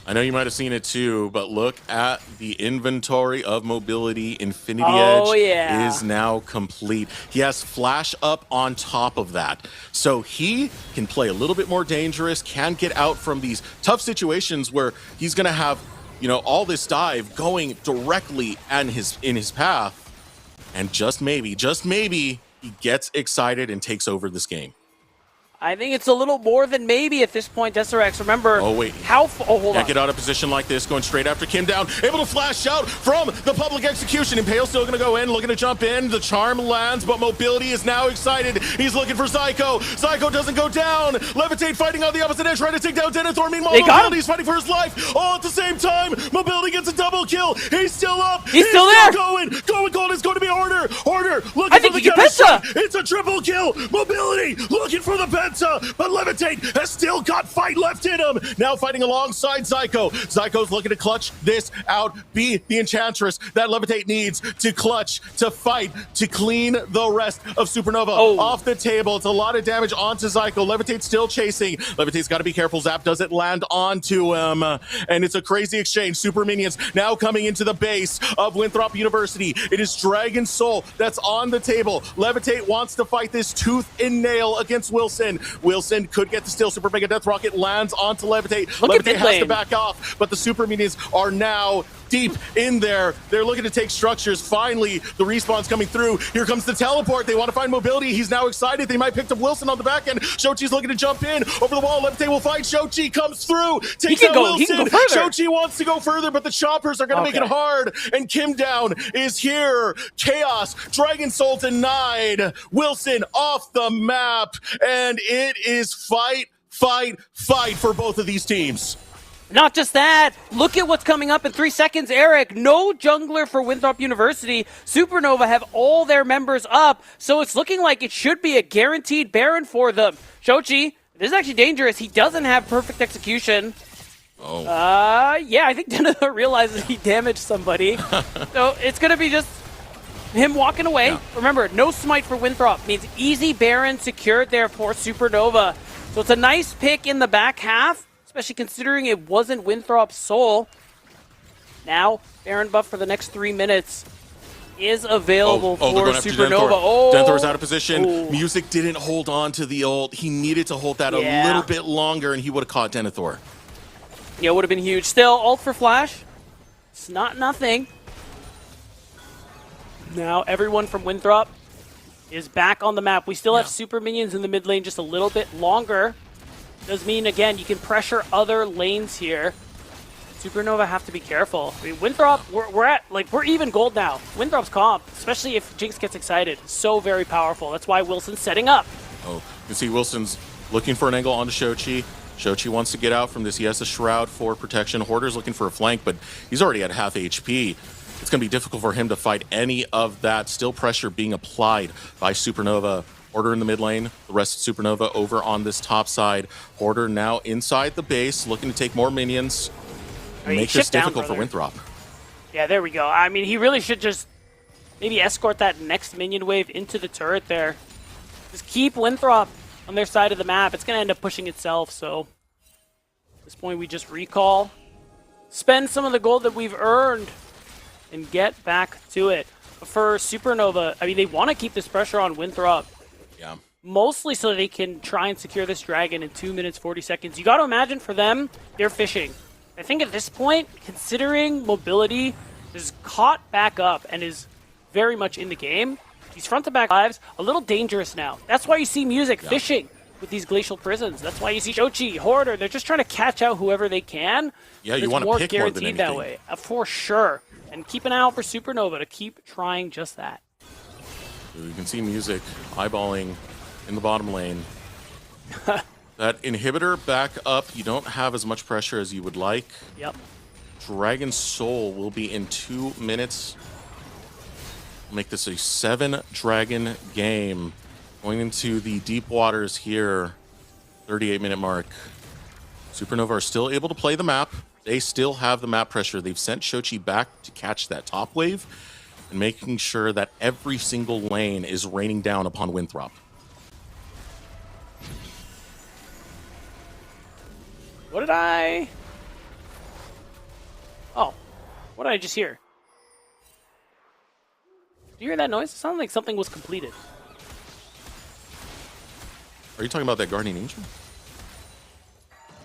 I know you might have seen it too, but look at the inventory of mobility. Infinity Edge is now complete. He has Flash up on top of that. So he can play a little bit more dangerous, can get out from these tough situations where he's going to have, you know, all this dive going directly in his path. And just maybe, he gets excited and takes over this game. I think it's a little more than maybe at this point, Deserex. Remember, hold on. Get out of position like this, going straight after Kim down. Able to flash out from the public execution. Impale still going to go in, looking to jump in. The charm lands, but Mobility is now excited. He's looking for Zyko. Zyko doesn't go down. Levitate fighting on the opposite edge, trying to take down Denethor. Meanwhile, Mobility's fighting for his life. All at the same time. Mobility gets a double kill. He's still up. He's still there. Going gold is going to be Hoarder. Hoarder looking I think for the Penta. It's a triple kill. Mobility looking for the Penta. But Levitate has still got fight left in him. Now fighting alongside Zyko. Zyko's looking to clutch this out. Be the Enchantress that Levitate needs to clutch, to fight, to clean the rest of Supernova off the table. It's a lot of damage onto Zyko. Levitate's still chasing. Levitate's got to be careful. Zap doesn't land onto him. And it's a crazy exchange. Super Minions now coming into the base of Winthrop University. It is Dragon Soul that's on the table. Levitate wants to fight this tooth and nail against Wilson. Wilson could get the steal. Super Mega Death Rocket lands onto Levitate. Levitate has to back off, but the Super Minions are now deep in there. They're looking to take structures. Finally, the respawn's coming through. Here comes the teleport. They want to find mobility. He's now excited. They might pick up Wilson on the back end. Shochi's looking to jump in. Over the wall, Levitate will fight. Shochi comes through. Takes out Wilson. He can go further. Shochi wants to go further, but the choppers are going to make it hard. And Kim Down is here. Chaos. Dragon Soul denied. Wilson off the map. And it is fight for both of these teams. Not just that, look at what's coming up in 3 seconds, Eric. No jungler for Winthrop University. Supernova have all their members up, so it's looking like it should be a guaranteed Baron for them. Shochi, this is actually dangerous. He doesn't have perfect execution. Yeah, I think Denethor realizes he damaged somebody. So it's going to be just him walking away. Yeah. Remember, no smite for Winthrop means easy Baron secured there for Supernova. So it's a nice pick in the back half, especially considering it wasn't Winthrop's soul. Now, Baron buff for the next 3 minutes is available for Supernova. Denethor's out of position. Music didn't hold on to the ult. He needed to hold that a little bit longer, and he would have caught Denethor. Yeah, it would have been huge. Still, ult for Flash. It's not nothing. Now, everyone from Winthrop is back on the map. We still have super minions in the mid lane just a little bit longer. Does mean, again, you can pressure other lanes here. Supernova have to be careful. I mean, Winthrop, we're even gold now. Winthrop's comp, especially if Jinx gets excited, so very powerful. That's why Wilson's setting up. Oh, you can see Wilson's looking for an angle onto Shochi. Shochi wants to get out from this. He has a Shroud for protection. Hoarder's looking for a flank, but he's already at half HP. It's going to be difficult for him to fight any of that. Still pressure being applied by Supernova. Hoarder in the mid lane, the rest of Supernova over on this top side. Hoarder now inside the base, looking to take more minions. Make this difficult for Winthrop. Yeah, there we go. I mean, he really should just maybe escort that next minion wave into the turret there. Just keep Winthrop on their side of the map. It's going to end up pushing itself, so at this point we just recall, spend some of the gold that we've earned, and get back to it. But for Supernova, I mean, they want to keep this pressure on Winthrop. Yeah. Mostly so they can try and secure this dragon in 2 minutes, 40 seconds. You got to imagine for them, they're fishing. I think at this point, considering mobility is caught back up and is very much in the game, these front-to-back lives, a little dangerous now. That's why you see Music fishing with these glacial prisons. That's why you see Shochi, Hoarder. They're just trying to catch out whoever they can. Yeah, you want to pick more than anything. That way, for sure. And keep an eye out for Supernova to keep trying just that. You can see Music eyeballing in the bottom lane. That inhibitor back up. You don't have as much pressure as you would like. Yep. Dragon Soul will be in 2 minutes. Make this a 7-dragon game. Going into the deep waters here. 38-minute mark. Supernova are still able to play the map. They still have the map pressure. They've sent Shochi back to catch that top wave and making sure that every single lane is raining down upon Winthrop. What did I just hear? Did you hear that noise? It sounded like something was completed. Are you talking about that Guardian Angel?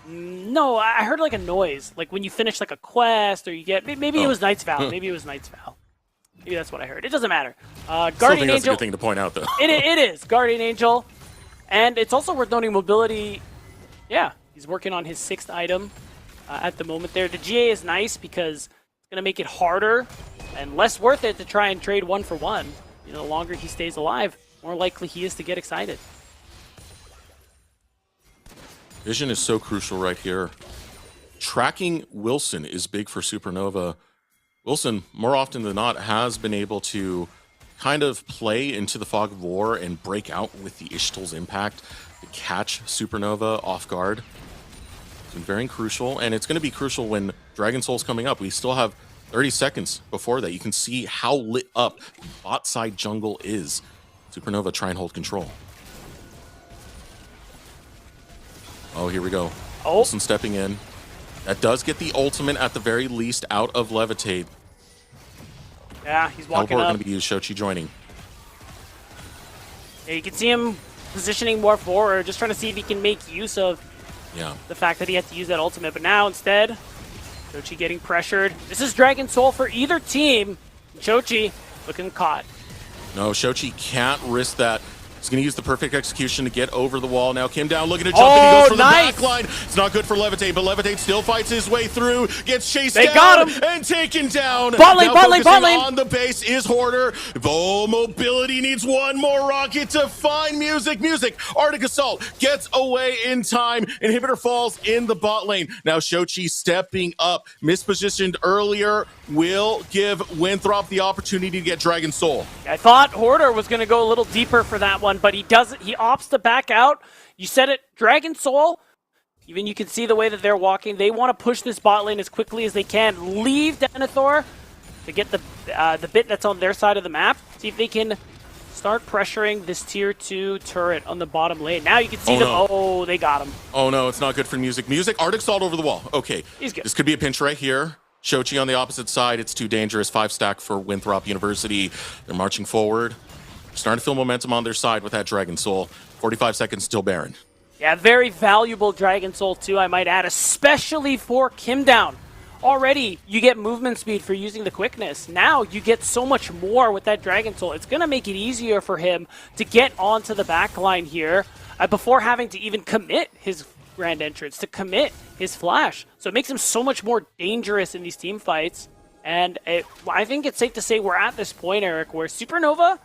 No, I heard like a noise, like when you finish like a quest or you get, maybe it was Knight's Vow. Maybe it was Knight's Vow. Maybe that's what I heard. It doesn't matter. Guardian Angel. That's a good thing to point out, though. It is Guardian Angel, and it's also worth noting mobility. Yeah, he's working on his 6th item at the moment. There, the GA is nice because it's gonna make it harder and less worth it to try and trade 1-for-1. You know, the longer he stays alive, more likely he is to get excited. Vision is so crucial right here. Tracking Wilson is big for Supernova. Wilson, more often than not, has been able to kind of play into the fog of war and break out with the Ishtal's impact to catch Supernova off guard. It's been very crucial, and it's going to be crucial when Dragon Soul's coming up. We still have 30 seconds before that. You can see how lit up bot side jungle is. Supernova try and hold control. Oh, here we go. Wilson stepping in. That does get the ultimate at the very least out of Levitate. Yeah, he's walking Teleport up. going to be used. Shochi joining. Yeah, you can see him positioning more forward, just trying to see if he can make use of the fact that he had to use that ultimate. But now instead, Shochi getting pressured. This is Dragon Soul for either team. Shochi looking caught. No, Shochi can't risk that. He's going to use the perfect execution to get over the wall. Now Kim down, looking to jump, and he goes for the back line. It's not good for Levitate, but Levitate still fights his way through, gets chased down, got him. and taken down. Bot lane, now bot lane, bot lane. on the base is Hoarder. Oh, Mobility needs one more rocket to find Music. Arctic Assault gets away in time. Inhibitor falls in the bot lane. Now Shochi stepping up, mispositioned earlier, will give Winthrop the opportunity to get Dragon Soul. I thought Hoarder was going to go a little deeper for that one, but he doesn't. He opts to back out. You said it, Dragon Soul. Even you can see the way that they're walking. They want to push this bot lane as quickly as they can. Leave Denethor to get the bit that's on their side of the map. See if they can start pressuring this tier 2 turret on the bottom lane. Now you can see them. Oh, they got him. Oh no, it's not good for Music. Arctic Salt over the wall. Okay, he's good. This could be a pinch right here. Shochi on the opposite side. It's too dangerous. 5 stack for Winthrop University. They're marching forward. Starting to feel momentum on their side with that Dragon Soul. 45 seconds, still Baron. Yeah, very valuable Dragon Soul too, I might add, especially for Kim down. Already, you get movement speed for using the quickness. Now, you get so much more with that Dragon Soul. It's going to make it easier for him to get onto the back line here before having to even commit his grand entrance, to commit his flash. So it makes him so much more dangerous in these team fights. And I think it's safe to say we're at this point, Eric, where Supernova,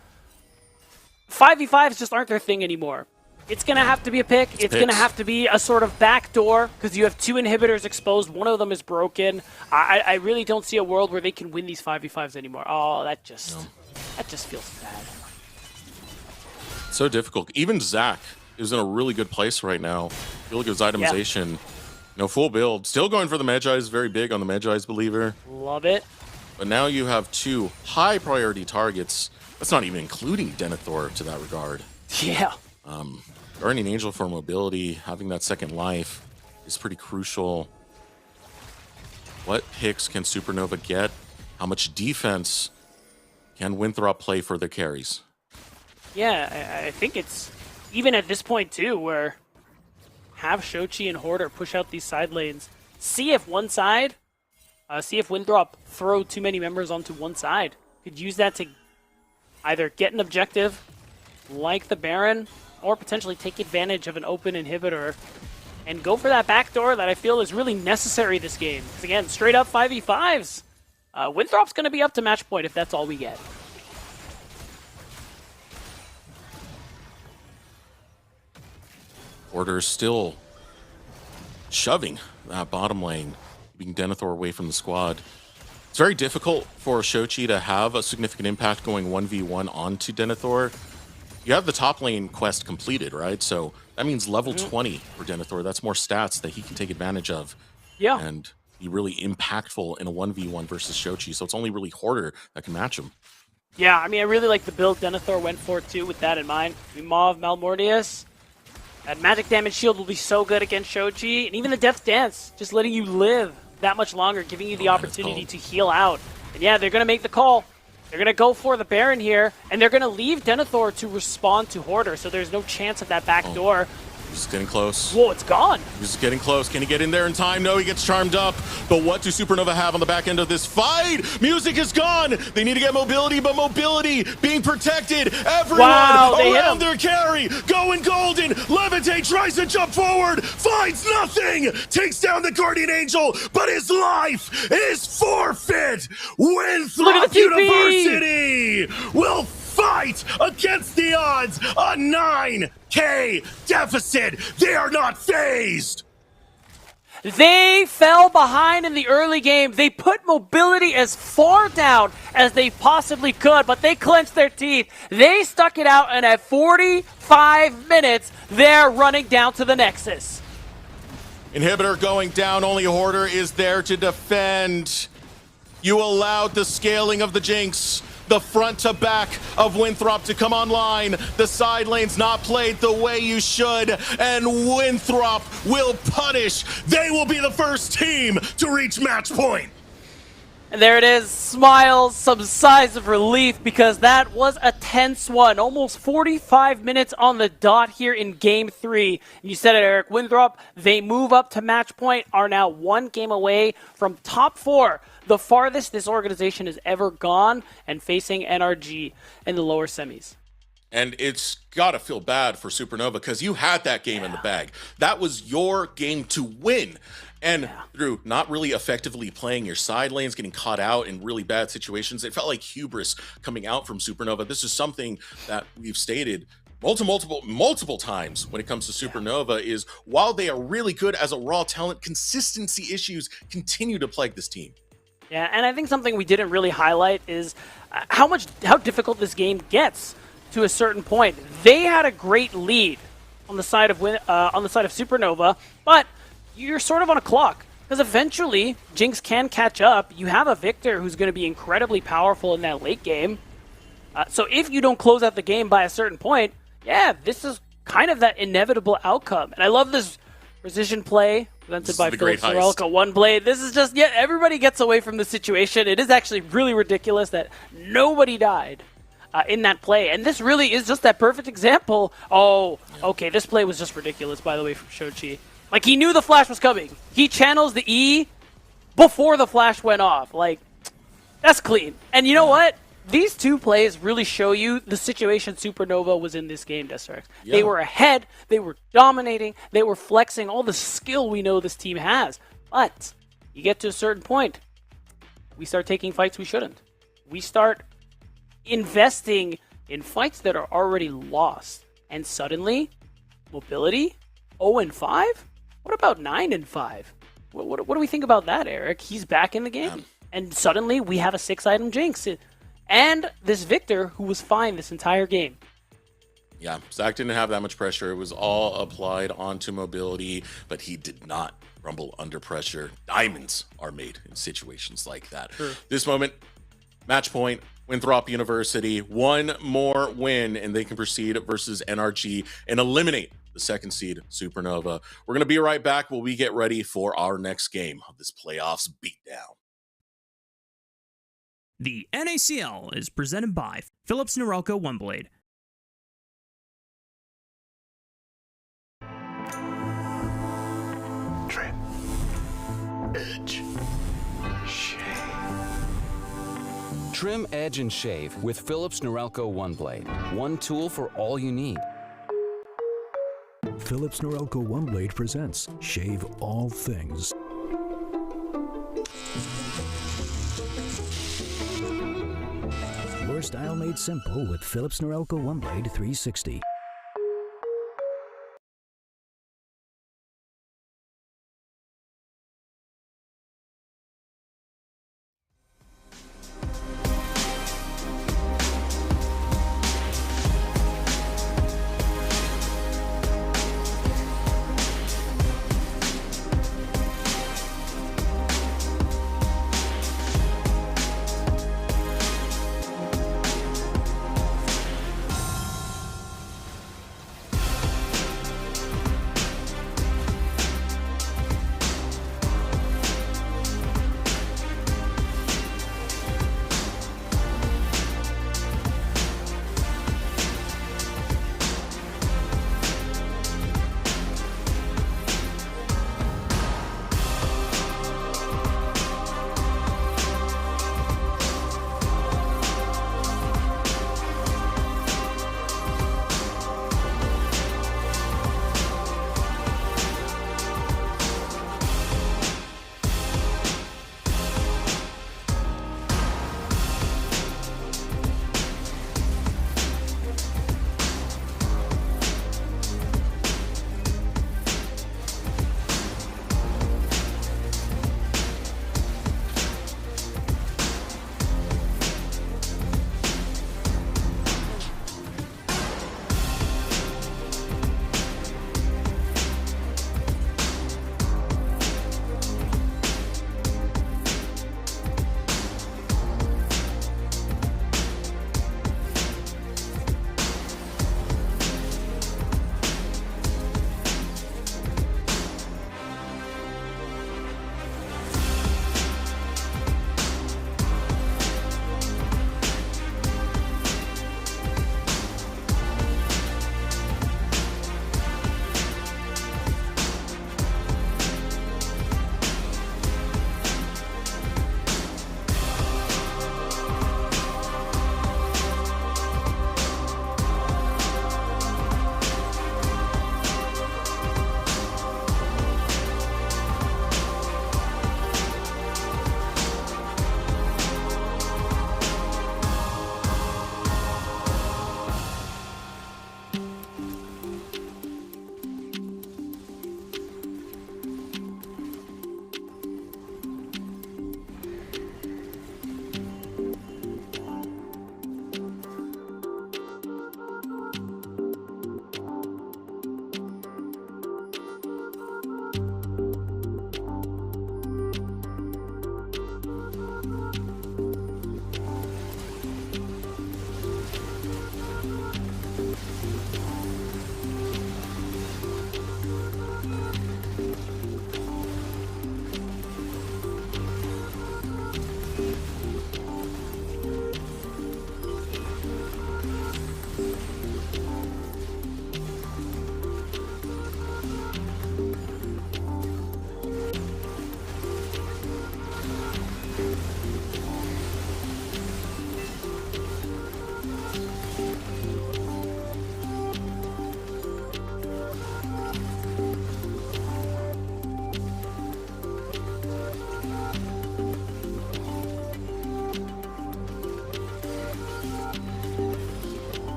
5v5s just aren't their thing anymore. It's going to have to be a pick. It's going to have to be a sort of backdoor because you have 2 inhibitors exposed. One of them is broken. I really don't see a world where they can win these 5v5s anymore. Oh, that just feels bad. So difficult. Even Zach is in a really good place right now. Really good itemization. Yeah. No full build. Still going for the Magi is very big on the Magi's Believer. Love it. But now you have 2 high priority targets. That's not even including Denethor to that regard. Yeah. Guardian Angel for mobility, having that second life is pretty crucial. What picks can Supernova get? How much defense can Winthrop play for their carries? Yeah, I think it's even at this point too, where have Shochi and Hoarder push out these side lanes. See if one side, see if Winthrop throw too many members onto one side. Could use that to either get an objective like the Baron, or potentially take advantage of an open inhibitor and go for that backdoor that I feel is really necessary this game. Because again, straight up 5v5s. Winthrop's going to be up to match point if that's all we get. Order's still shoving that bottom lane, keeping Denethor away from the squad. It's very difficult for Shochi to have a significant impact going 1v1 onto Denethor. You have the top lane quest completed, right? So that means level 20 for Denethor. That's more stats that he can take advantage of. Yeah. And be really impactful in a 1v1 versus Shochi. So it's only really Hoarder that can match him. Yeah, I mean, I really like the build Denethor went for, too, with that in mind. Mauve, Malmortius. That magic damage shield will be so good against Shochi. And even the Death Dance, just letting you live that much longer, giving you the opportunity to heal out. And yeah, they're going to make the call. They're going to go for the Baron here, and they're going to leave Denethor to respond to Hoarder, so there's no chance of that back door. He's getting close. Whoa, it's gone. He's getting close. Can he get in there in time? No, he gets charmed up. But what do Supernova have on the back end of this fight? Music is gone. They need to get mobility, but mobility being protected. Everyone around their carry going golden. Levitate tries to jump forward, finds nothing. Takes down the Guardian Angel, but his life is forfeit. Winthrop University will fight against the odds. A 9K deficit. They are not phased. They fell behind in the early game. They put mobility as far down as they possibly could, but they clenched their teeth. They stuck it out, and at 45 minutes, they're running down to the Nexus. Inhibitor going down. Only Hoarder is there to defend. You allowed the scaling of the Jinx. The front to back of Winthrop to come online. The side lane's not played the way you should, and Winthrop will punish. They will be the first team to reach match point. And there it is, smiles, some sighs of relief, because that was a tense one. Almost 45 minutes on the dot here in Game 3. And you said it, Eric. Winthrop, they move up to match point, are now one game away from top 4. The farthest this organization has ever gone, and facing NRG in the lower semis. And it's got to feel bad for Supernova because you had that game in the bag. That was your game to win. And through not really effectively playing your side lanes, getting caught out in really bad situations, it felt like hubris coming out from Supernova. This is something that we've stated multiple times when it comes to Supernova is while they are really good as a raw talent, consistency issues continue to plague this team. Yeah, and I think something we didn't really highlight is how difficult this game gets to a certain point. They had a great lead on the side of Supernova, but you're sort of on a clock because eventually Jinx can catch up. You have a Victor who's going to be incredibly powerful in that late game. So if you don't close out the game by a certain point, this is kind of that inevitable outcome. And I love this precision play presented by Philip Norelka, One Blade. This is just, everybody gets away from the situation. It is actually really ridiculous that nobody died in that play. And this really is just that perfect example. Oh, okay, this play was just ridiculous, by the way, from Shochi. Like, he knew the flash was coming. He channels the E before the flash went off. Like, that's clean. And you know what? These two plays really show you the situation Supernova was in this game, Desterx. They were ahead. They were dominating. They were flexing all the skill we know this team has. But you get to a certain point, we start taking fights we shouldn't. We start investing in fights that are already lost. And suddenly, mobility, 0-5? What about 9-5? What do we think about that, Eric? He's back in the game. And suddenly, we have a 6-item Jinx. And this Victor, who was fine this entire game. Yeah, Zach didn't have that much pressure. It was all applied onto mobility, but he did not rumble under pressure. Diamonds are made in situations like that. Sure. This moment, match point, Winthrop University, one more win, and they can proceed versus NRG and eliminate the second seed, Supernova. We're going to be right back while we get ready for our next game of this playoffs beatdown. The NACL is presented by Philips Norelco One Blade. Trim, edge, shave. Trim, edge, and shave with Philips Norelco One Blade. One tool for all you need. Philips Norelco One Blade presents Shave All Things. Your style made simple with Philips Norelco One Blade 360.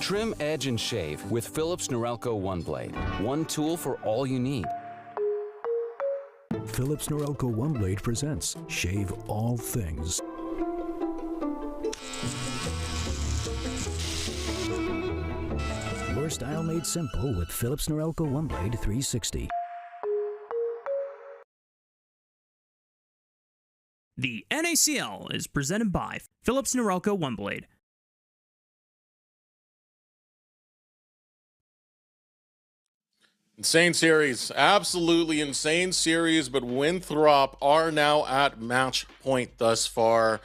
Trim, edge, and shave with Philips Norelco One Blade. One tool for all you need. Philips Norelco One Blade presents Shave All Things. Your style made simple with Philips Norelco One Blade 360. The NACL is presented by Philips Norelco One Blade. Insane series, absolutely insane series, but Winthrop are now at match point thus far.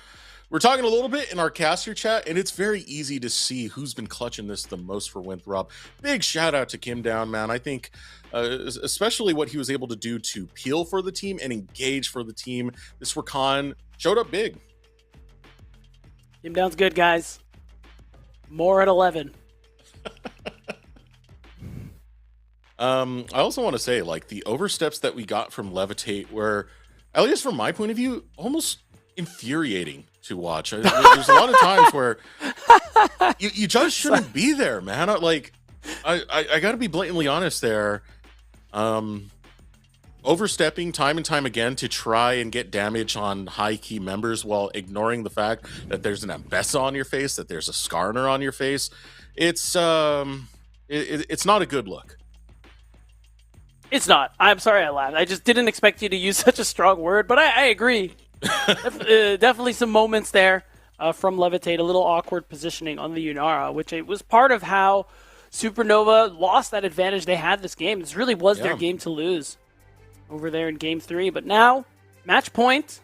We're talking a little bit in our caster chat, and it's very easy to see who's been clutching this the most for Winthrop. Big shout out to Kim Down, man. I think especially what he was able to do to peel for the team and engage for the team. This Rakan showed up big. Kim Down's good, guys. More at 11. I also want to say, like, the oversteps that we got from Levitate were, at least from my point of view, almost infuriating to watch. There's a lot of times where you just shouldn't be there, man. Like, I got to be blatantly honest there. Overstepping time and time again to try and get damage on high key members while ignoring the fact that there's an Ambessa on your face, that there's a Skarner on your face. It's not a good look. It's not. I'm sorry I laughed. I just didn't expect you to use such a strong word, but I agree. Definitely some moments there from Levitate, a little awkward positioning on the Yunara, which it was part of how Supernova lost that advantage they had this game. This really was their game to lose over there in Game 3. But now, match point.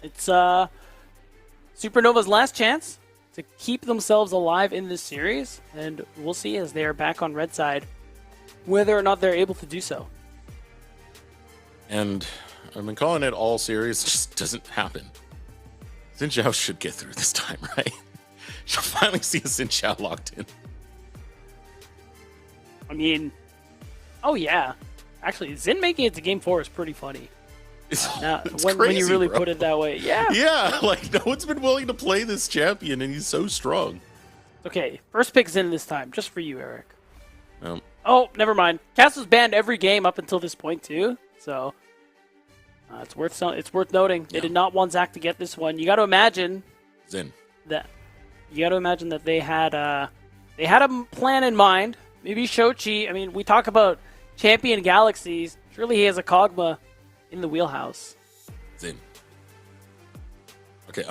It's Supernova's last chance to keep themselves alive in this series, and we'll see as they are back on red side whether or not they're able to do so. And I've been calling it all series, it just doesn't happen. Xin Zhao should get through this time, right? You'll finally see a Xin Zhao locked in. I mean, oh yeah. Actually, Xin making it to Game 4 is pretty funny. It's when crazy, you really bro. put it that way. Yeah. Yeah, like, no one's been willing to play this champion, and he's so strong. Okay, first pick Xin this time, just for you, Eric. Um, Oh, never mind. Cass was banned every game up until this point too, so it's worth noting. They did not want Zach to get this one. You got to imagine Xin. that they had a plan in mind. Maybe Shochi. I mean, we talk about champion galaxies. Surely he has a Kog'Maw in the wheelhouse. Xin. Okay,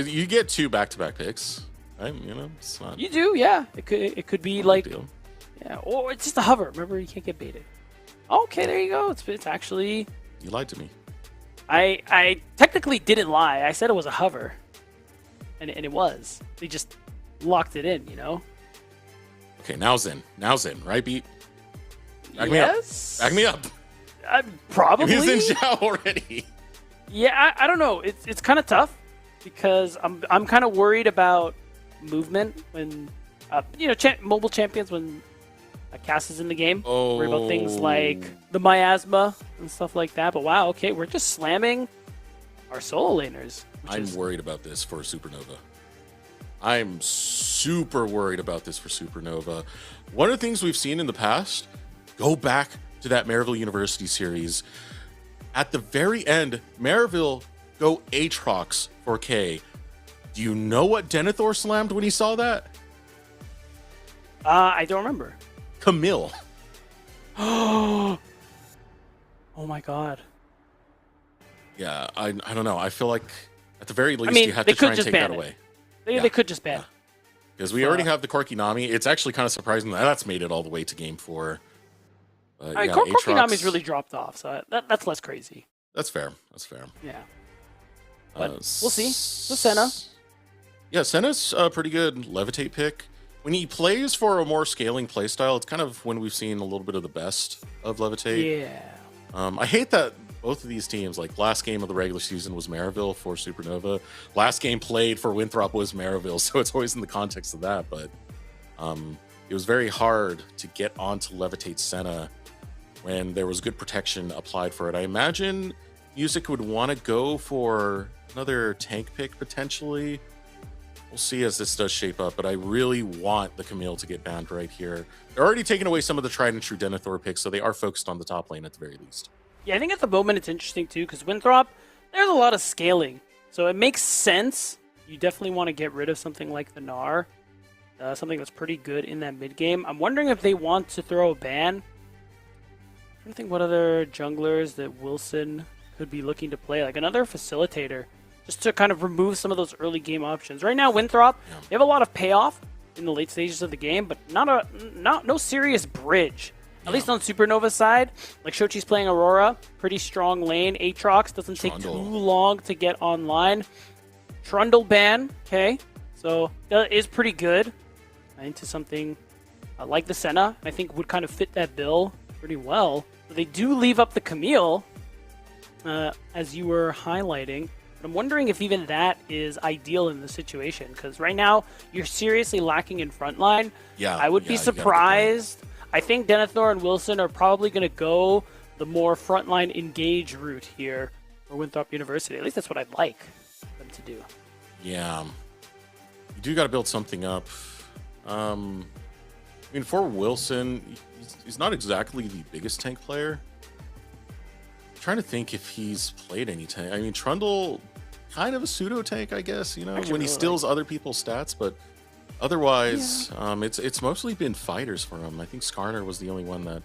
you get 2 back-to-back picks. Right? It's not. You do, yeah. It could be like. Deal. Yeah, or it's just a hover. Remember, you can't get baited. Okay, there you go. It's actually... You lied to me. I technically didn't lie. I said it was a hover. And it was. They just locked it in, Okay, now Zen, right, Beat? Back yes? me up. Probably. He's in Zhao already. Yeah, I don't know. It's kind of tough because I'm kind of worried about movement when... mobile champions when Cass is in the game. Worry about things like the miasma and stuff like that. But wow, okay, we're just slamming our solo laners. I'm worried about this for Supernova. I'm super worried about this for Supernova. One of the things we've seen in the past, go back to that Maryville University series. At the very end, Maryville go Aatrox for K. Do you know what Denethor slammed when he saw that? I don't remember. Camille. Oh my god. Yeah, I don't know. I feel like at the very least you have to try and take that away. They could just ban it. Because we already have the Corki Nami. It's actually kind of surprising that that's made it all the way to Game 4. Corki Nami's really dropped off, so that's less crazy. That's fair. Yeah. But we'll see. The Senna. Yeah, Senna's a pretty good Levitate pick. When he plays for a more scaling playstyle, it's kind of when we've seen a little bit of the best of Levitate. Yeah. I hate that both of these teams, like last game of the regular season was Maryville for Supernova. Last game played for Winthrop was Maryville, so it's always in the context of that. But it was very hard to get onto Levitate Senna when there was good protection applied for it. I imagine Music would want to go for another tank pick potentially. we'll see as this does shape up, but I really want the Camille to get banned right here. They're already taking away some of the tried and true Denethor picks, so they are focused on the top lane at the very least. Yeah, I think at the moment it's interesting too, because Winthrop, there's a lot of scaling. So it makes sense. You definitely want to get rid of something like the Gnar, something that's pretty good in that mid game. I'm wondering if they want to throw a ban. I don't think what other junglers that Wilson could be looking to play, like another facilitator, just to kind of remove some of those early game options. Right now, Winthrop, they have a lot of payoff in the late stages of the game, but no serious bridge. At least on Supernova's side, like Shochi's playing Aurora, pretty strong lane. Aatrox doesn't take too long to get online. Trundle ban, okay, so that is pretty good. Into something like the Senna, I think would kind of fit that bill pretty well. But they do leave up the Camille, as you were highlighting. But I'm wondering if even that is ideal in the situation, because right now you're seriously lacking in frontline. Yeah, I would be surprised. I think Denethor and Wilson are probably going to go the more frontline engage route here for Winthrop University. At least that's what I'd like them to do. Yeah. You do got to build something up. I mean, for Wilson, he's not exactly the biggest tank player. I'm trying to think if he's played any tank. I mean, Trundle, kind of a pseudo tank, I guess, you know, when he steals other people's stats, but otherwise, it's mostly been fighters for him. I think Skarner was the only one that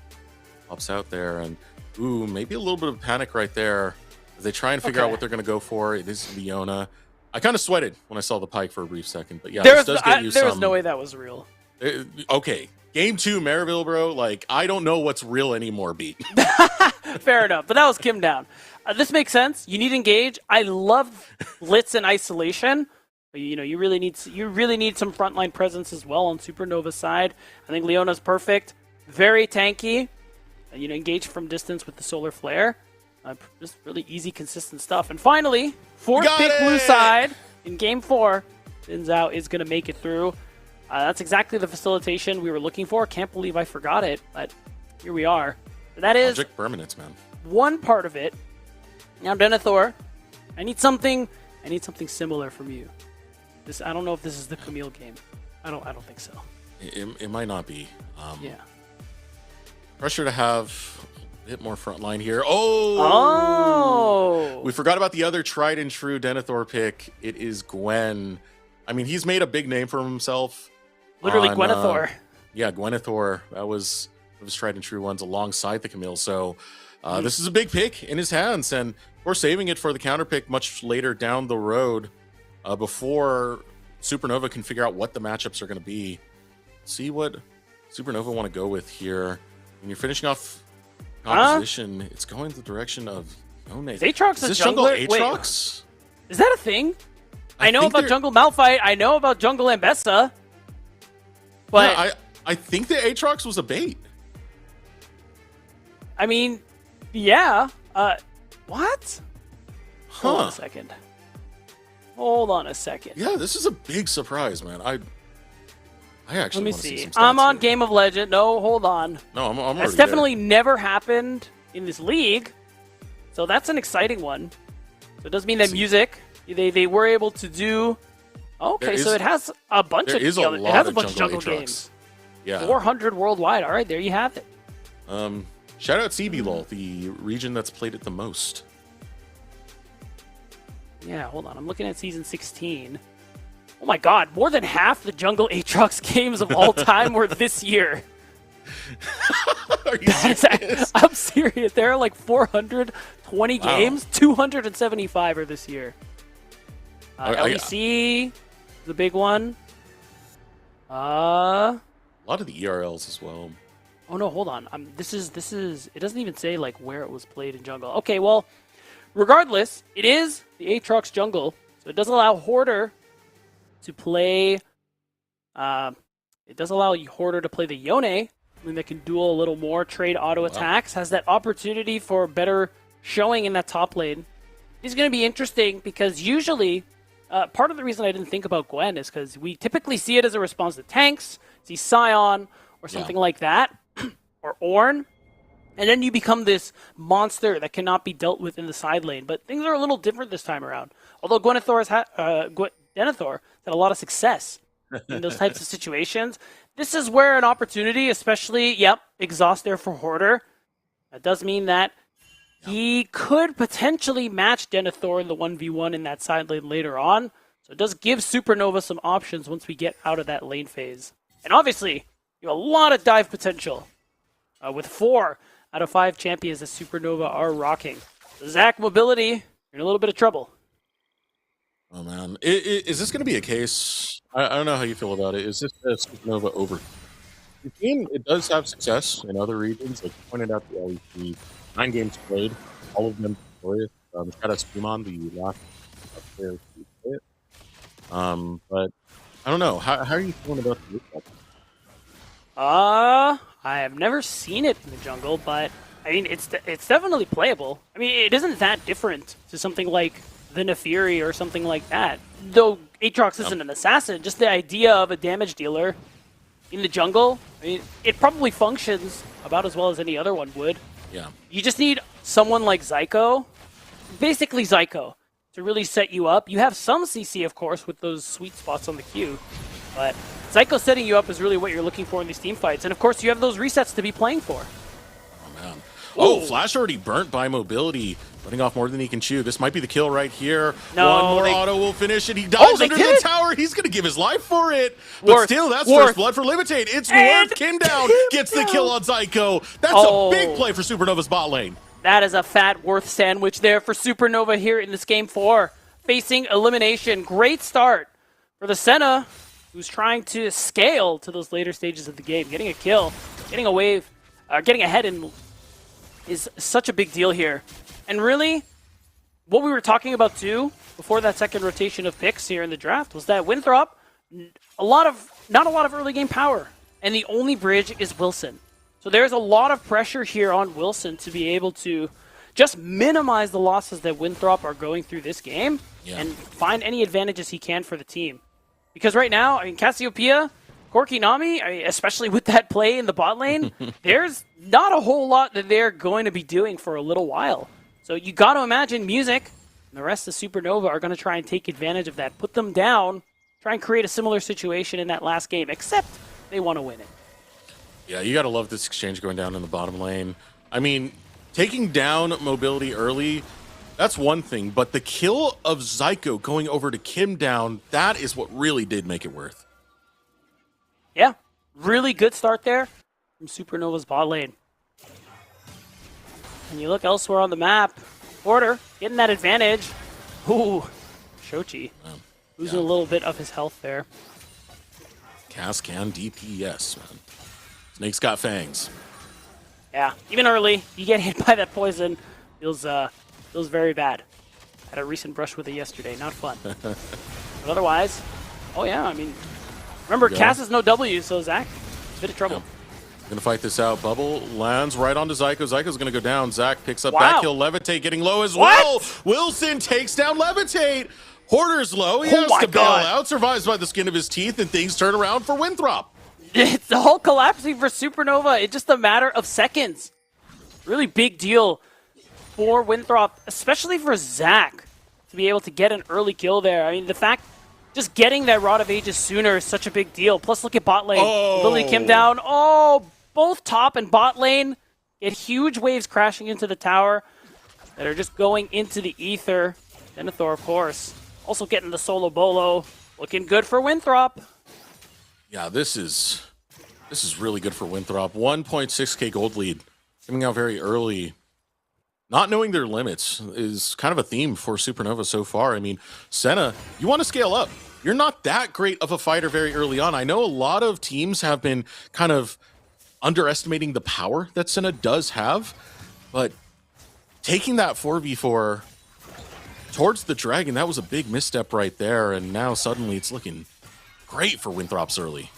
pops out there, and ooh, maybe a little bit of panic right there as they try and figure out what they're going to go for. It is Leona. I kind of sweated when I saw the Pike for a brief second, but yeah, this does get you some. There was no way that was real. Okay, game 2, Maryville, bro. Like, I don't know what's real anymore, beat. Fair enough, but that was Kim down. This makes sense. You need engage. I love Blitz and isolation. You know, you really need some frontline presence as well on Supernova's side. I think Leona's perfect. Very tanky. You know, engage from distance with the solar flare. Just really easy, consistent stuff. And finally, fourth pick blue side in game 4. Zhao is going to make it through. That's exactly the facilitation we were looking for. Can't believe I forgot it, but here we are. That is Object permanence, man. One part of it. Now, Denethor, I need something similar from you. I don't know if this is the Camille game. I don't think so. It might not be. Yeah. Pressure to have a bit more frontline here. Oh! We forgot about the other tried and true Denethor pick. It is Gwen. I mean, he's made a big name for himself. Literally Gwenethor. Yeah, Gwenethor. That was one of his tried and true ones alongside the Camille. So this is a big pick in his hands, and we're saving it for the counter pick much later down the road before Supernova can figure out what the matchups are going to be. See what Supernova want to go with here. When you're finishing off composition, it's going the direction of Yone. Is Aatrox a jungle jungler? Aatrox? Is that a thing? I know about Jungle Malphite. I know about Jungle Ambessa. But yeah, I think the Aatrox was a bait. I mean, yeah. What? Hold on a second. Yeah, this is a big surprise, man. I actually let me want to see. some I'm on here. Game of Legend. No, hold on. No, I'm already That's definitely never happened in this league. So that's an exciting one. So it does mean that music, they were able to do. Okay, so it has a bunch of jungle games. Yeah. 400 worldwide. All right, there you have it. Shout out CBLOL, the region that's played it the most. Yeah, hold on. I'm looking at season 16. Oh my god, more than half the Jungle Aatrox games of all time were this year. Are you serious? I'm serious. There are like 420 games. 275 are this year. LEC, the big one. A lot of the ERLs as well. Oh no, hold on. This is. It doesn't even say like where it was played in jungle. Okay, well, regardless, it is the Aatrox jungle, so it does allow Hoarder to play. It does allow Hoarder to play the Yone, something that can duel a little more, trade auto attacks, has that opportunity for better showing in that top lane. It's going to be interesting because usually, part of the reason I didn't think about Gwen is because we typically see it as a response to tanks, see Scion or something like that, or Ornn, and then you become this monster that cannot be dealt with in the side lane. But things are a little different this time around. Although Gwenethor Denethor had a lot of success in those types of situations. This is where an opportunity, especially, exhaust there for Hoarder. That does mean that he could potentially match Denethor in the 1v1 in that side lane later on. So it does give Supernova some options once we get out of that lane phase. And obviously, you have a lot of dive potential with 4 out of 5 champions that Supernova are rocking. So Zach mobility, you're in a little bit of trouble. Oh man, is this going to be a case? I don't know how you feel about it. Is this a Supernova over? The team, it does have success in other regions, like you pointed out the LEC. 9 games played, all of them victorious. Shout out to Spuman, the last player to play it. But I don't know. How are you feeling about the Winthrop? I have never seen it in the jungle, but I mean, it's definitely playable. I mean, it isn't that different to something like the Nefiri or something like that. Though Aatrox isn't an assassin, just the idea of a damage dealer in the jungle, I mean, it probably functions about as well as any other one would. Yeah. You just need someone like Zyko, basically Zyko, to really set you up. You have some CC, of course, with those sweet spots on the Q, but Zyko setting you up is really what you're looking for in these team fights. And of course, you have those resets to be playing for. Oh, man. Oh, Flash already burnt by mobility, letting off more than he can chew. This might be the kill right here. No, one more auto will finish it. He dives under the tower. He's going to give his life for it. But still, that's first blood for Levitate. It's worth. Kim down gets the kill on Zyko. That's a big play for Supernova's bot lane. That is a fat Worth sandwich there for Supernova here in this game 4. Facing elimination. Great start for the Senna, who's trying to scale to those later stages of the game. Getting a kill, getting a wave, getting ahead is such a big deal here. And really, what we were talking about too, before that second rotation of picks here in the draft, was that Winthrop, not a lot of early game power. And the only bridge is Wilson. So there's a lot of pressure here on Wilson to be able to just minimize the losses that Winthrop are going through this game and find any advantages he can for the team. Because right now, I mean, Cassiopeia, Corki Nami, especially with that play in the bot lane, there's not a whole lot that they're going to be doing for a little while. So you got to imagine Music and the rest of Supernova are going to try and take advantage of that, put them down, try and create a similar situation in that last game, except they want to win it. Yeah, you got to love this exchange going down in the bottom lane. I mean, taking down mobility early, that's one thing, but the kill of Zyko going over to Kim down, that is what really did make it worth. Yeah, really good start there from Supernova's bot lane. And you look elsewhere on the map, Porter getting that advantage. Ooh, Shochi losing a little bit of his health there. Cascan DPS, man. Snake's got fangs. Yeah, even early, you get hit by that poison, feels very bad. Had a recent brush with it yesterday, not fun. But otherwise, oh yeah, I mean, remember, Cass is no W, so Zach, a bit of trouble. Gonna fight this out. Bubble lands right onto Zyko. Zyko's gonna go down. Zach picks up that kill. Levitate getting low as well. Wilson takes down Levitate. Hoarder's low. He has to bail out. Survives by the skin of his teeth, and things turn around for Winthrop. It's all collapsing for Supernova in just a matter of seconds. Really big deal for Winthrop, especially for Zach, to be able to get an early kill there. I mean, the fact just getting that Rod of Ages sooner is such a big deal. Plus, look at bot lane. Lily Kim down. Oh, both top and bot lane get huge waves crashing into the tower that are just going into the ether. Denethor, of course, also getting the solo bolo. Looking good for Winthrop. Yeah, this is really good for Winthrop. 1.6k gold lead coming out very early. Not knowing their limits is kind of a theme for Supernova so far. I mean, Senna, you want to scale up. You're not that great of a fighter very early on. I know a lot of teams have been kind of underestimating the power that Senna does have, but taking that 4v4 towards the dragon, that was a big misstep right there, and now suddenly it's looking great for Winthrop's early.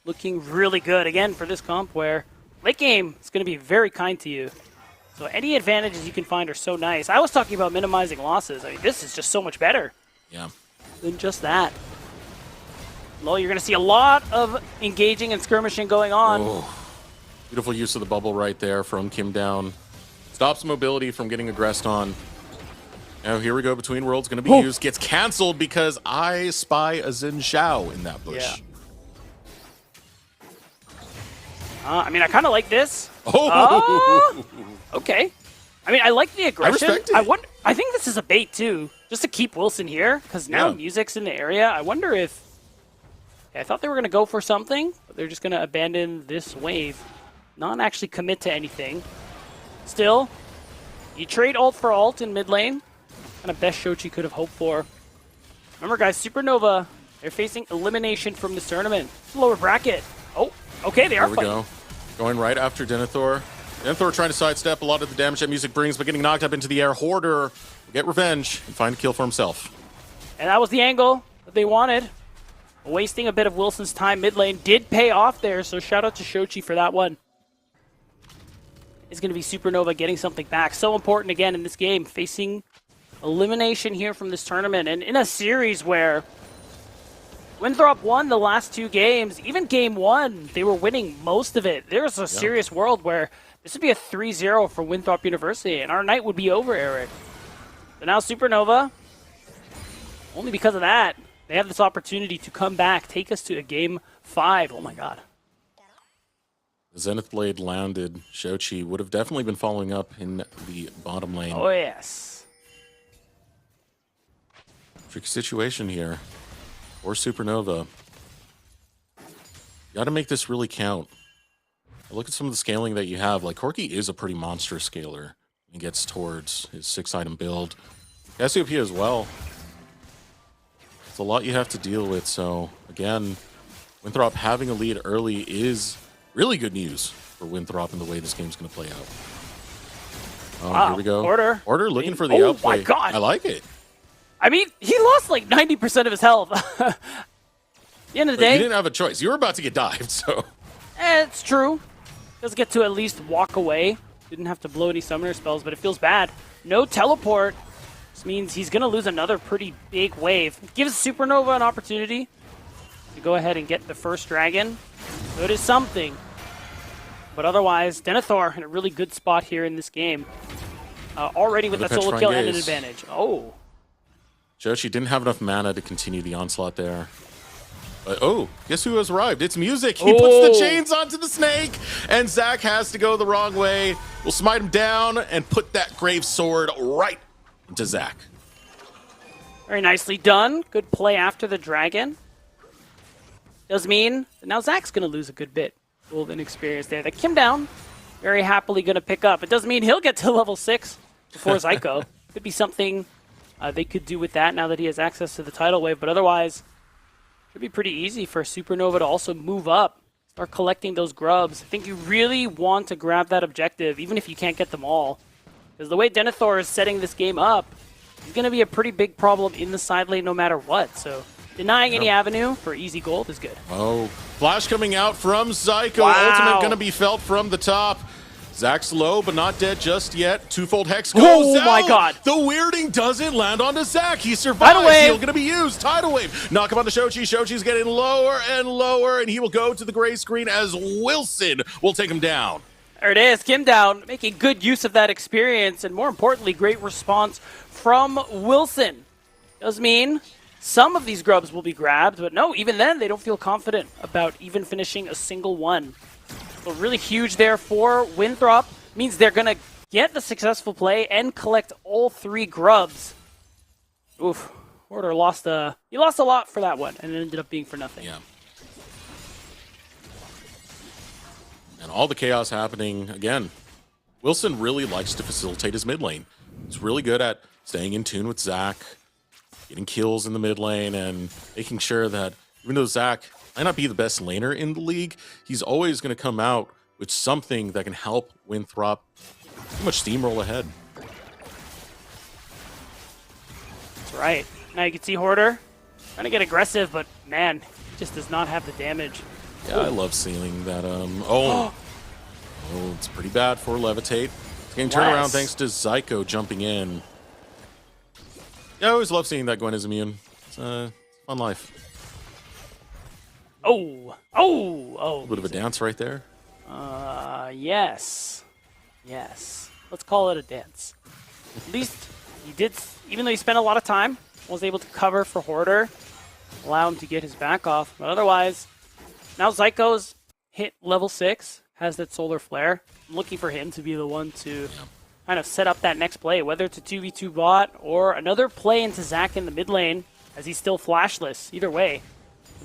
Looking really good, again, for this comp where late game is going to be very kind to you. So any advantages you can find are so nice. I was talking about minimizing losses. I mean, this is just so much better than just that. Well, you're going to see a lot of engaging and skirmishing going on. Oh, beautiful use of the bubble right there from Kim down. Stops mobility from getting aggressed on. Now here we go. Between Worlds going to be used. Gets canceled because I spy a Xin Zhao in that bush. Yeah. I mean, I kind of like this. Okay. I mean, I like the aggression. I respect it. I think this is a bait too, just to keep Wilson here, because now music's in the area. I wonder if. I thought they were going to go for something, but they're just going to abandon this wave, not actually commit to anything. Still, you trade ult for ult in mid lane. Kind of best Shochi could have hoped for. Remember, guys, Supernova, they're facing elimination from this tournament. Lower bracket. Oh, okay, they are fighting. There we go. Going right after Denethor. Denethor trying to sidestep a lot of the damage that music brings, but getting knocked up into the air. Hoarder will get revenge and find a kill for himself. And that was the angle that they wanted. Wasting a bit of Wilson's time mid lane did pay off there, so shout out to Shochi for that one. It's going to be Supernova getting something back. So important again in this game, facing elimination here from this tournament. And in a series where Winthrop won the last 2 games, even game 1, they were winning most of it. There's a serious world where this would be a 3-0 for Winthrop University, and our night would be over, Eric. So now Supernova, only because of that, they have this opportunity to come back, take us to a game 5. Oh my god. The Zenith Blade landed. Shochi would have definitely been following up in the bottom lane. Oh yes. Tricky situation here. Or Supernova. You got to make this really count. Look at some of the scaling that you have. Like, Corki is a pretty monstrous scaler. He gets towards his 6-item build. Cassiopeia as well. It's a lot you have to deal with. So, again, Winthrop having a lead early is really good news for Winthrop and the way this game's going to play out. Oh, wow. Here we go. Order looking for the outplay. Oh my god. I like it. I mean, he lost like 90% of his health. At the end of the day, you didn't have a choice. You were about to get dived, so. It's true. Does get to at least walk away. Didn't have to blow any summoner spells, but it feels bad. No teleport. This means he's going to lose another pretty big wave. Gives Supernova an opportunity to go ahead and get the first dragon. So it is something. But otherwise, Denethor in a really good spot here in this game. Already with that solo kill and an advantage. Oh. Shochi didn't have enough mana to continue the onslaught there. But, oh, guess who has arrived? It's Music. He puts the chains onto the snake, and Zach has to go the wrong way. We'll smite him down and put that grave sword right into Zach. Very nicely done. Good play after the dragon. Does mean that now Zach's going to lose a good bit of experience there. The Kim down, very happily going to pick up. It does mean he'll get to level 6 before Zyko. Could be something they could do with that now that he has access to the tidal wave, but otherwise, it'd be pretty easy for Supernova to also move up, start collecting those grubs. I think you really want to grab that objective, even if you can't get them all. Because the way Denethor is setting this game up, he's going to be a pretty big problem in the side lane no matter what. So denying any avenue for easy gold is good. Oh, flash coming out from Zyko. Wow. Ultimate going to be felt from the top. Zach's low, but not dead just yet. Twofold Hex goes out. My god. The weirding doesn't land onto Zach. He survives. Tidal wave. He's going to be used. Tidal Wave. Knock him on the Shochi. Shochi's getting lower and lower, and he will go to the gray screen as Wilson will take him down. There it is. Kim down, making good use of that experience, and more importantly, great response from Wilson. Does mean some of these grubs will be grabbed, but no, even then, they don't feel confident about even finishing a single one. So really huge there for Winthrop. Means they're going to get the successful play and collect all 3 grubs. Oof. Order lost a lot for that one, and it ended up being for nothing. Yeah. And all the chaos happening, again, Wilson really likes to facilitate his mid lane. He's really good at staying in tune with Zach, getting kills in the mid lane, and making sure that even though Zach might not be the best laner in the league, he's always going to come out with something that can help Winthrop pretty much steamroll ahead. That's right. Now you can see Hoarder trying to get aggressive, but man, he just does not have the damage. Yeah, I love seeing that. Oh, it's pretty bad for Levitate. It's getting turned around thanks to Zyko jumping in. Yeah, I always love seeing that Gwen is immune. It's a fun life. Oh. A bit of a dance right there. Yes. Let's call it a dance. At least He did, even though he spent a lot of time, was able to cover for Hoarder, allow him to get his back off. But otherwise, now Zyko's hit level 6, has that Solar Flare. I'm looking for him to be the one to kind of set up that next play, whether it's a 2v2 bot or another play into Zac in the mid lane, as he's still flashless. Either way,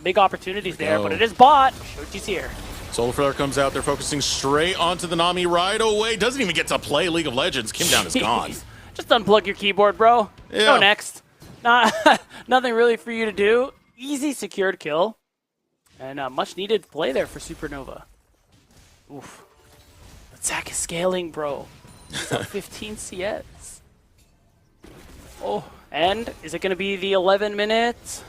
big opportunities there, but it is bot. Shochi's here. Solar Flare comes out. They're focusing straight onto the Nami right away. Doesn't even get to play League of Legends. Kim Down is gone. Just unplug your keyboard, bro. Yeah. Go next. Nothing really for you to do. Easy secured kill. And much needed play there for Supernova. Oof. But Zac is scaling, bro. He's up 15 CS. Oh, and is it going to be the 11-minute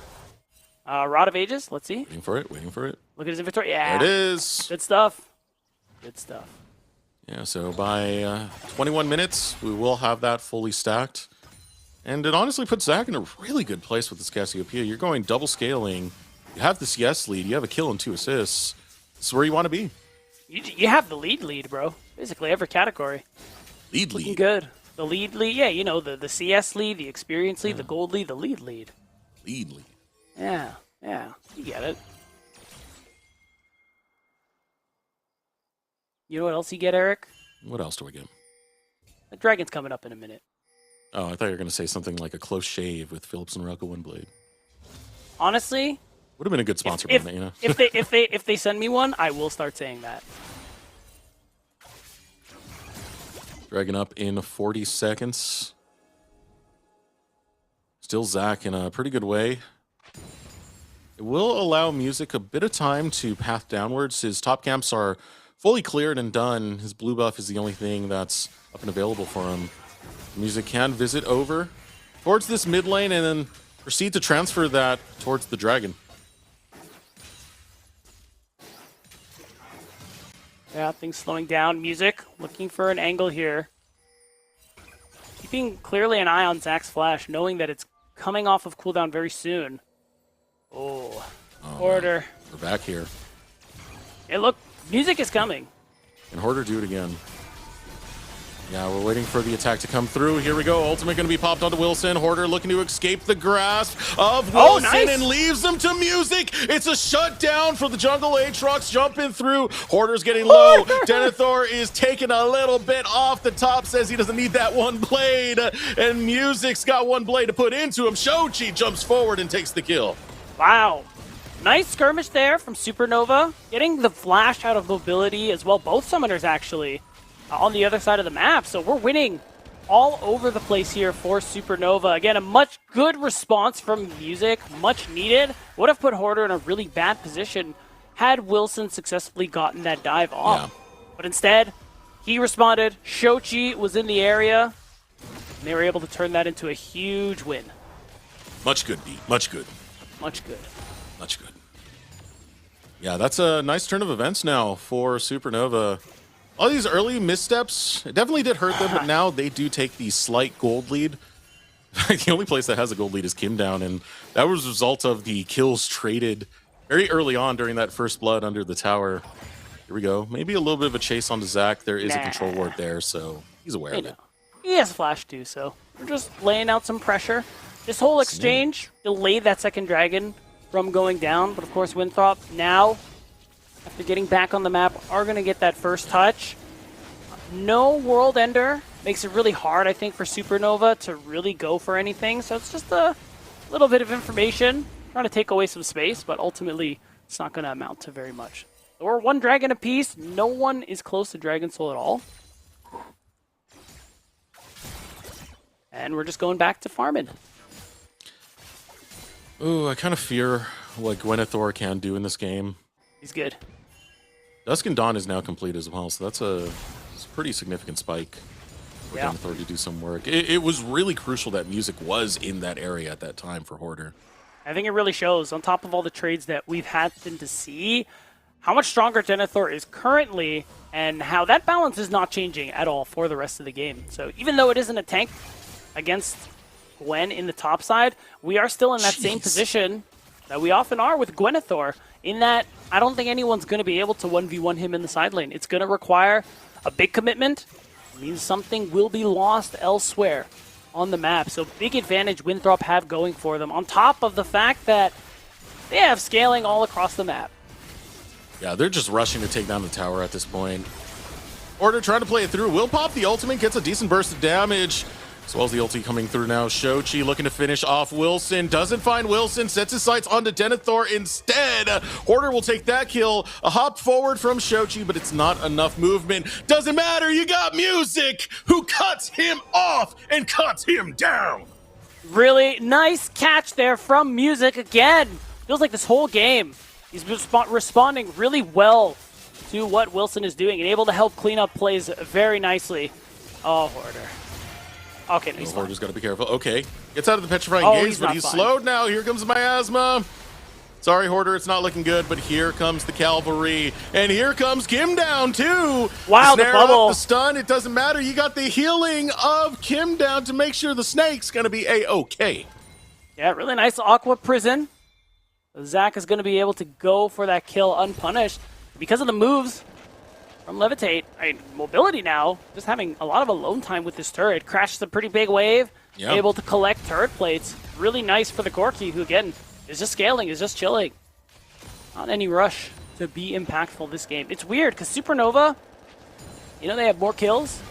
Rod of Ages? Let's see. Waiting for it. Look at his inventory. Yeah. There it is. Good stuff. Good stuff. Yeah, so by 21 minutes, we will have that fully stacked. And it honestly puts Zac in a really good place with this Cassiopeia. You're going double scaling. You have the CS lead. You have a kill and 2 assists. This is where you want to be. You have the lead, bro. Basically every category. Looking good. The lead, yeah, you know, the CS lead, the experience lead, the gold lead, the lead. Lead. Yeah, you get it. You know what else you get, Eric? What else do I get? The Dragon's coming up in a minute. Oh, I thought you were going to say something like a close shave with Philips and Relka Windblade. Honestly, would have been a good sponsor, if, you know. if they send me one, I will start saying that. Dragon up in 40 seconds. Still Zac in a pretty good way. It will allow Music a bit of time to path downwards. His top camps are fully cleared and done. His blue buff is the only thing that's up and available for him. Music can visit over towards this mid lane and then proceed to transfer that towards the Dragon. Yeah, things slowing down. Music looking for an angle here. Keeping clearly an eye on Zac's flash, knowing that it's coming off of cooldown very soon. Oh, Hoarder. We're back here. Yeah, look, Music is coming. Can Hoarder do it again? Yeah, we're waiting for the attack to come through. Here we go. Ultimate going to be popped onto Wilson. Hoarder looking to escape the grasp of Wilson and leaves them to Music. It's a shutdown for the jungle Aatrox jumping through. Hoarder's getting low. Denethor is taking a little bit off the top, says he doesn't need that one blade. And Music's got one blade to put into him. Shochi jumps forward and takes the kill. Wow. Nice skirmish there from Supernova. Getting the flash out of mobility as well. Both summoners actually on the other side of the map. So we're winning all over the place here for Supernova. Again, a much good response from Music. Much needed. Would have put Hoarder in a really bad position had Wilson successfully gotten that dive off. Yeah. But instead, he responded. Shochi was in the area. And they were able to turn that into a huge win. Much good, B. Much good. Much good. Much good. Yeah, that's a nice turn of events now for Supernova. All these early missteps, it definitely did hurt them, but now they do take the slight gold lead. The only place that has a gold lead is Kim Down, and that was a result of the kills traded very early on during that first blood under the tower. Here we go. Maybe a little bit of a chase onto Zac. There is a control ward there, so he's aware of it. He has flash too, so we're just laying out some pressure. This whole exchange delayed that second dragon from going down, but of course Winthrop now, after getting back on the map, are going to get that first touch. No World Ender makes it really hard, I think, for Supernova to really go for anything, so it's just a little bit of information, trying to take away some space, but ultimately it's not going to amount to very much. We're one dragon apiece, no one is close to Dragon Soul at all. And we're just going back to farming. Ooh, I kind of fear what Gwenethor can do in this game. He's good. Dusk and Dawn is now complete as well, so that's a pretty significant spike for Gwenethor to do some work. It was really crucial that Music was in that area at that time for Hoarder. I think it really shows, on top of all the trades that we've happened to see, how much stronger Denethor is currently, and how that balance is not changing at all for the rest of the game. So even though it isn't a tank against Gwen in the top side, we are still in that same position that we often are with Gwenethor, in that I don't think anyone's going to be able to 1v1 him in the side lane. It's going to require a big commitment. It means something will be lost elsewhere. on the map. So big advantage Winthrop have going for them, on top of the fact that they have scaling all across the map. Yeah, they're just rushing to take down the tower at this point. Order trying to play it through. Will pop the ultimate, gets a decent burst of damage. As well as the ulti coming through now. Shochi looking to finish off Wilson. Doesn't find Wilson. Sets his sights onto Denethor instead. Hoarder will take that kill. A hop forward from Shochi, but it's not enough movement. Doesn't matter. You got Music, who cuts him off and cuts him down. Really nice catch there from Music again. Feels like this whole game, he's responding really well to what Wilson is doing and able to help clean up plays very nicely. Oh, Hoarder. Okay, no, he's Hoarder's got to be careful. Okay, gets out of the petrifying gaze, but he's fine. slowed now. Here comes Miasma. Sorry, Hoarder, it's not looking good, but here comes the cavalry. And here comes Kim down, too. Wow, the snare bubble. Up, the stun, it doesn't matter. You got the healing of Kim down to make sure the snake's going to be A-okay. Yeah, really nice Aqua Prison. Zach is going to be able to go for that kill unpunished. Because of the moves from Levitate, mobility now, just having a lot of alone time with this turret. Crashes a pretty big wave, able to collect turret plates. Really nice for the Corki, who again, is just scaling, is just chilling. Not any rush to be impactful this game. It's weird, because Supernova, they have more kills.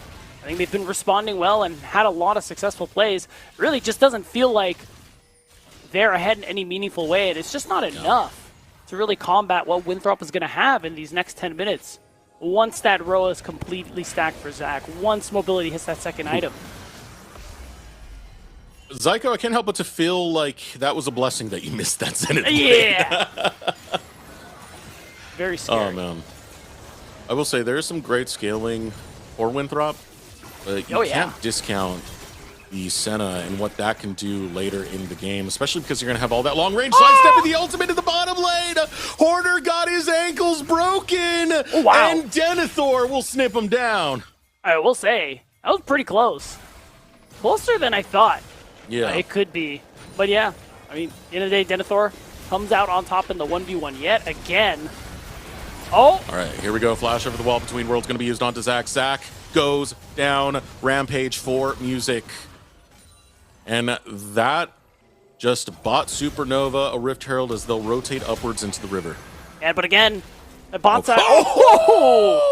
I think they've been responding well and had a lot of successful plays. It really just doesn't feel like they're ahead in any meaningful way, and it's just not enough to really combat what Winthrop is going to have in these next 10 minutes. Once that row is completely stacked for Zach, once mobility hits that second item. Zyko, I can't help but to feel like that was a blessing that you missed that Zenith blade. Yeah! Very scary. Oh, man. I will say, there's some great scaling for Winthrop, but you can't discount the Senna and what that can do later in the game, especially because you're going to have all that long-range sidestep and the ultimate in the bottom lane. Hoarder got his ankles broken, and Denethor will snip him down. I will say, that was pretty close. Closer than I thought. Yeah. It could be. But yeah, at the end of the day, Denethor comes out on top in the 1v1 yet again. Oh! All right, here we go. Flash over the wall between worlds going to be used onto Zach. Zach goes down. Rampage for Music. And that just bought Supernova a Rift Herald as they'll rotate upwards into the river. Yeah, but again, the bot side. Oh!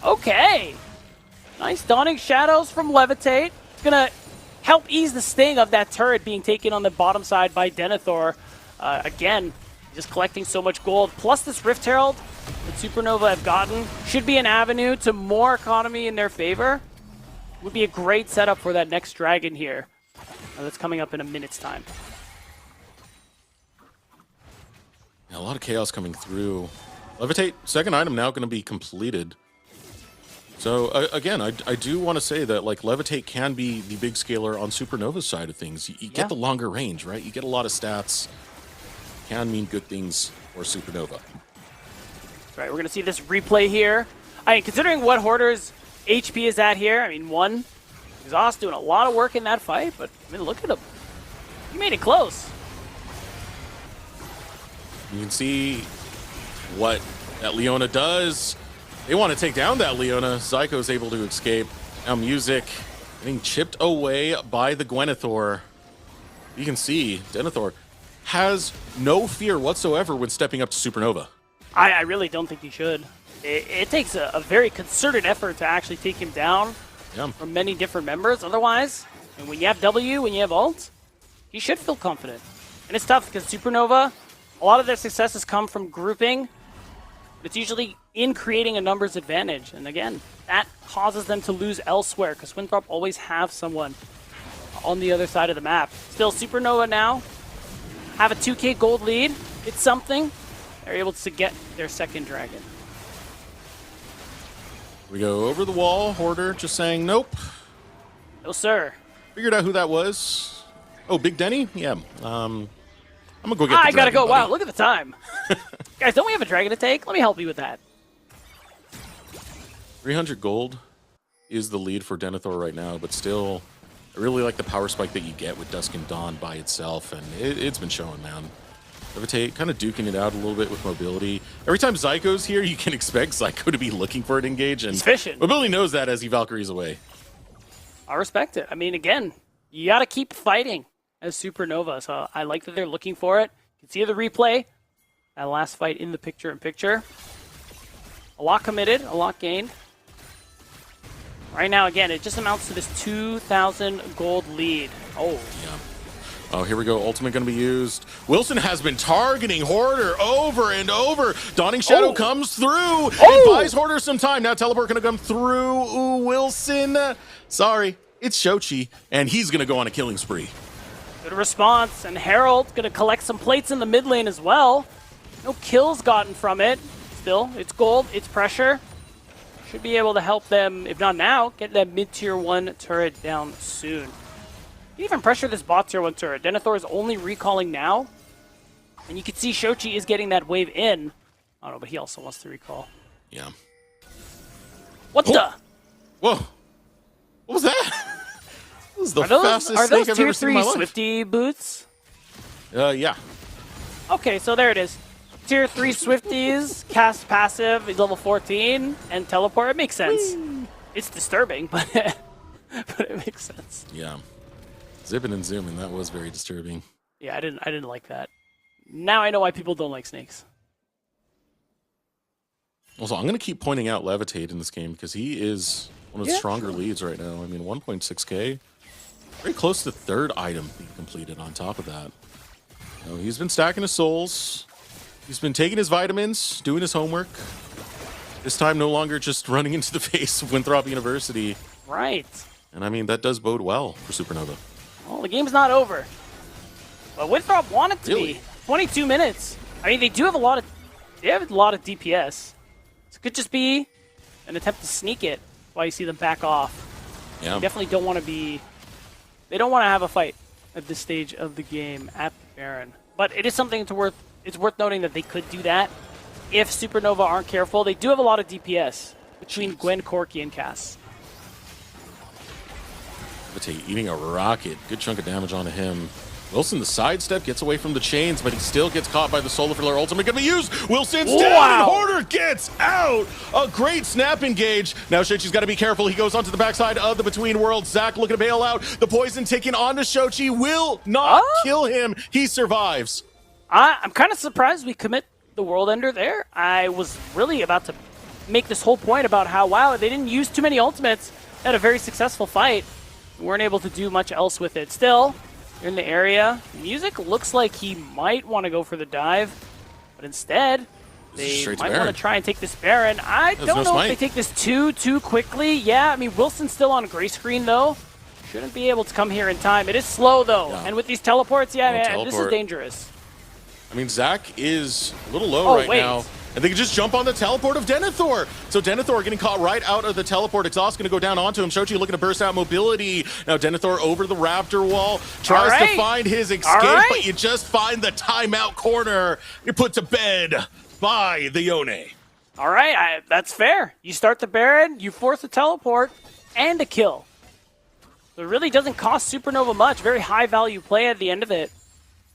Okay. Nice Dawning Shadows from Levitate. It's going to help ease the sting of that turret being taken on the bottom side by Denethor. Again, just collecting so much gold. Plus this Rift Herald that Supernova have gotten should be an avenue to more economy in their favor. Would be a great setup for that next dragon here. That's coming up in a minute's time. Yeah, a lot of chaos coming through. Levitate, second item now going to be completed. So again, I do want to say that Levitate can be the big scaler on Supernova's side of things. You get the longer range, right? You get a lot of stats. Can mean good things for Supernova. That's right, we're going to see this replay here. Considering what Hoarder's HP is at here, one, Exhaust doing a lot of work in that fight, but look at him. He made it close. You can see what that Leona does. They want to take down that Leona. Zyko's able to escape. Now Music getting chipped away by the Gwenethor. You can see Denethor has no fear whatsoever when stepping up to Supernova. I really don't think he should. It takes a very concerted effort to actually take him down from many different members. Otherwise, and when you have W, when you have ult, you should feel confident. And it's tough because Supernova, a lot of their successes come from grouping. But it's usually in creating a numbers advantage. And again, that causes them to lose elsewhere because Winthrop always have someone on the other side of the map. Still, Supernova now have a 2k gold lead. It's something. They're able to get their second dragon. We go over the wall. Hoarder just saying, nope. No, sir. Figured out who that was. Oh, Big Denny? Yeah. I'm going to go get the I gotta dragon, go. buddy. Wow, look at the time. Guys, don't we have a dragon to take? Let me help you with that. 300 gold is the lead for Denethor right now, but still, I really like the power spike that you get with Dusk and Dawn by itself, and it's been showing, man. Levitate kind of duking it out a little bit with mobility. Every time Zyko's here, you can expect Zyko to be looking for an engage, and He's fishing. mobility knows that as he Valkyries away. I respect it. Again, You got to keep fighting as Supernova. So I like that they're looking for it. You can see the replay. That last fight in the picture-in-picture. A lot committed, a lot gained. Right now, again, it just amounts to this 2,000 gold lead. Oh. Yeah. Oh, here we go. Ultimate going to be used. Wilson has been targeting Hoarder over and over. Dawning Shadow comes through. It buys Hoarder some time. Now Teleport going to come through. Ooh, Wilson. Sorry, it's Shochi, and he's going to go on a killing spree. Good response, and Herald going to collect some plates in the mid lane as well. No kills gotten from it. Still, it's gold, it's pressure. Should be able to help them, if not now, get that mid-tier 1 turret down soon. You even pressure this bot tier 1 turret. Denethor is only recalling now. And you can see Shochi is getting that wave in. I don't know, but he also wants to recall. Yeah. What the? Whoa. What was that? This is the fastest snake I've ever seen in my life. Are those tier 3 Swifty boots? Yeah. Okay, so there it is. Tier 3 Swifties, cast passive, he's level 14, and teleport. It makes sense. Whee! It's disturbing, but it makes sense. Yeah. Zipping and zooming, that was very disturbing. Yeah, I didn't like that. Now I know why people don't like snakes. Also, I'm going to keep pointing out Levitate in this game because he is one of the stronger leads right now. I mean, 1.6k. Very close to the third item being completed on top of that. You know, he's been stacking his souls. He's been taking his vitamins, doing his homework. This time no longer just running into the face of Winthrop University. Right. And I mean, that does bode well for Supernova. Well, the game's not over. But Winthrop wanted to be. 22 minutes. I mean, they have a lot of DPS. So it could just be an attempt to sneak it while you see them back off. Yeah. They definitely don't want to be... They don't want to have a fight at this stage of the game at the Baron. But it is something it's worth noting that they could do that if Supernova aren't careful. They do have a lot of DPS between Gwen, Corki, and Cass. Levitate eating a rocket. Good chunk of damage onto him. Wilson, the sidestep, gets away from the chains, but he still gets caught by the Solar Flare. Ultimate gonna be used. Wilson's down, and Hoarder gets out. A great snap engage. Now Shochi's got to be careful. He goes onto the backside of the Between Worlds. Zach looking to bail out. The poison ticking onto Shochi will not kill him. He survives. I'm kind of surprised we commit the World Ender there. I was really about to make this whole point about how, wow, they didn't use too many ultimates. They had a very successful fight. We weren't able to do much else with it. Still, you're in the area. Music looks like he might want to go for the dive, but instead, they might want to try and take this Baron. I don't know if they take this too quickly. Yeah, I mean, Wilson's still on gray screen, though. Shouldn't be able to come here in time. It is slow, though. Yeah. And with these teleports, this is dangerous. I mean, Zach is a little low now. And they can just jump on the teleport of Denethor. So Denethor getting caught right out of the teleport. Exhaust going to go down onto him. Shochi looking to burst out mobility. Now Denethor over the Raptor wall. Tries to find his escape, but you just find the timeout corner. You're put to bed by the Yone. All right, that's fair. You start the Baron, you force a teleport, and a kill. So it really doesn't cost Supernova much. Very high value play at the end of it.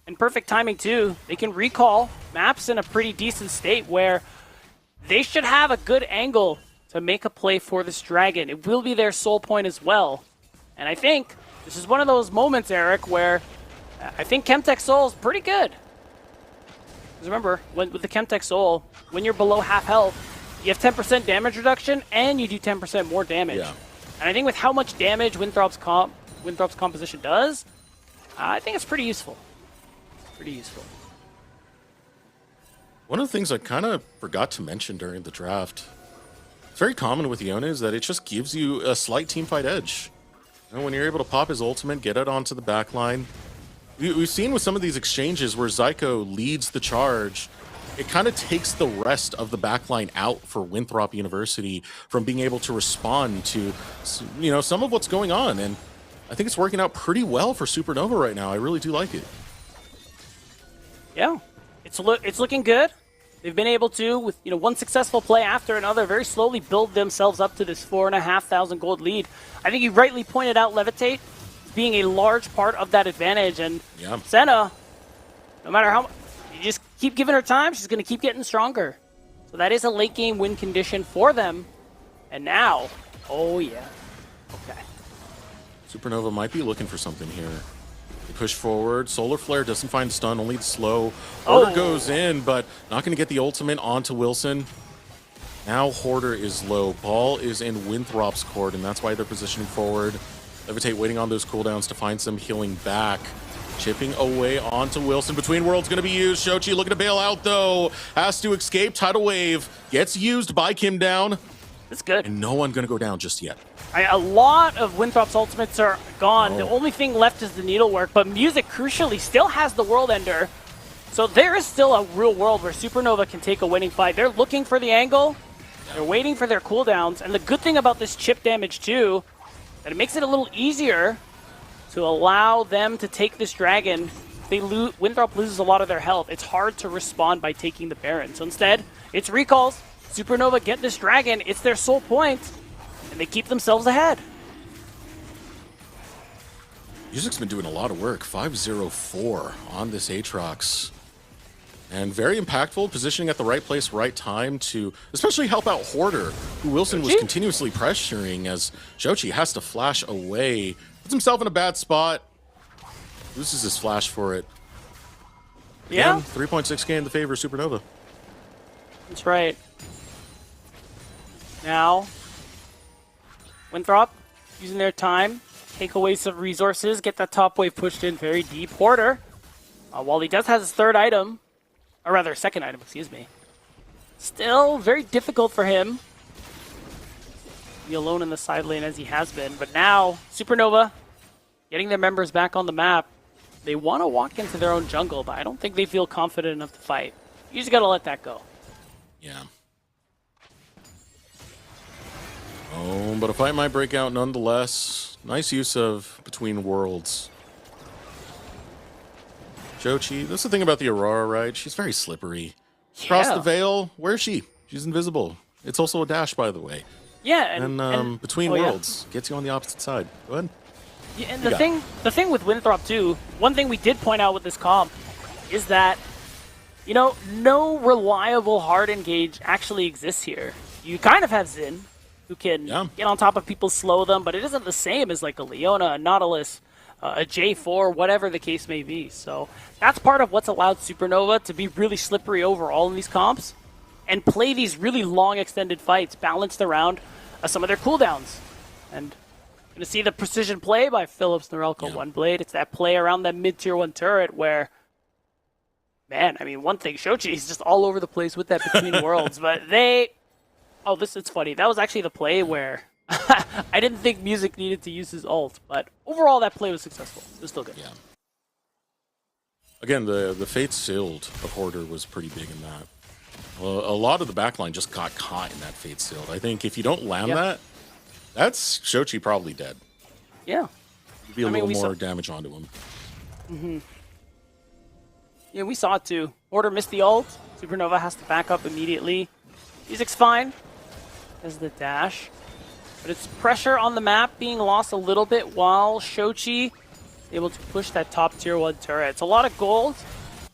And perfect timing, too. They can recall. Map's in a pretty decent state where they should have a good angle to make a play for this dragon. It will be their soul point as well. And I think this is one of those moments, Eric, where I think Chemtech Soul is pretty good. Because remember, with the Chemtech Soul, when you're below half health, you have 10% damage reduction, and you do 10% more damage. Yeah. And I think with how much damage Winthrop's composition does, I think it's pretty useful. Pretty useful. One of the things I kind of forgot to mention during the draft, it's very common with Yone, is that it just gives you a slight teamfight edge. You know, when you're able to pop his ultimate, get it onto the back line. We've seen with some of these exchanges where Zyko leads the charge, it kind of takes the rest of the backline out for Winthrop University from being able to respond to, you know, some of what's going on. And I think it's working out pretty well for Supernova right now. I really do like it. Yeah, it's looking good. They've been able to, with one successful play after another, very slowly build themselves up to this 4,500 gold lead. I think you rightly pointed out Levitate being a large part of that advantage, and Senna, no matter how much, you just keep giving her time, she's going to keep getting stronger. So that is a late game win condition for them. And now, oh yeah, okay. Supernova might be looking for something here. They push forward. Solar Flare doesn't find stun, only the slow. Hoarder goes in, but not going to get the ultimate onto Wilson. Now Hoarder is low. Ball is in Winthrop's court, and that's why they're positioning forward. Levitate waiting on those cooldowns to find some healing back. Chipping away onto Wilson. Between Worlds going to be used. Shochi looking to bail out, though. Has to escape. Tidal Wave gets used by Kim down. That's good. And no one going to go down just yet. A lot of Winthrop's ultimates are gone. The only thing left is the needlework, but Music, crucially, still has the World Ender. So there is still a real world where Supernova can take a winning fight. They're looking for the angle. They're waiting for their cooldowns. And the good thing about this chip damage, too, that it makes it a little easier to allow them to take this dragon. Winthrop loses a lot of their health. It's hard to respond by taking the Baron. So instead, it's recalls. Supernova get this dragon. It's their sole point. And they keep themselves ahead. Music's been doing a lot of work. 5-0-4 on this Aatrox. And very impactful, positioning at the right place, right time to especially help out Hoarder, who Wilson was continuously pressuring as Shochi has to flash away. Puts himself in a bad spot. Loses his flash for it. Yeah. 3.6k in the favor of Supernova. That's right. Now, Winthrop using their time, take away some resources, get that top wave pushed in very deep. Hoarder, while he does have his third item, or rather second item, excuse me, still very difficult for him. Be alone in the side lane as he has been, but now Supernova getting their members back on the map. They want to walk into their own jungle, but I don't think they feel confident enough to fight. You just got to let that go. Yeah. Oh, but a fight might break out nonetheless. Nice use of Between Worlds. Jochi, that's the thing about the Aurora, right? She's very slippery. Across the veil, where is she? She's invisible. It's also a dash, by the way. Yeah, and Between Worlds gets you on the opposite side. Go ahead. Yeah, and the thing with Winthrop too, one thing we did point out with this comp is that, you know, no reliable hard engage actually exists here. You kind of have Xin, who can get on top of people, slow them, but it isn't the same as like a Leona, a Nautilus, a J4, whatever the case may be. So that's part of what's allowed Supernova to be really slippery overall in these comps and play these really long extended fights balanced around some of their cooldowns. And going to see the precision play by Philips Norelco OneBlade. It's that play around that mid-tier 1 turret where, man, I mean, one thing, Shochi is just all over the place with that Between Worlds, but they... Oh, it's funny. That was actually the play where I didn't think Music needed to use his ult, but overall that play was successful. It was still good. Yeah. Again, the Fate Sealed of Hoarder was pretty big in that. A lot of the backline just got caught in that Fate Sealed. I think if you don't land that, that's Shochi probably dead. Yeah. It'd be a little more damage onto him. Mm-hmm. Yeah, we saw it too. Hoarder missed the ult. Supernova has to back up immediately. Music's fine. As the dash. But it's pressure on the map being lost a little bit while Shochi is able to push that top tier 1 turret. It's a lot of gold.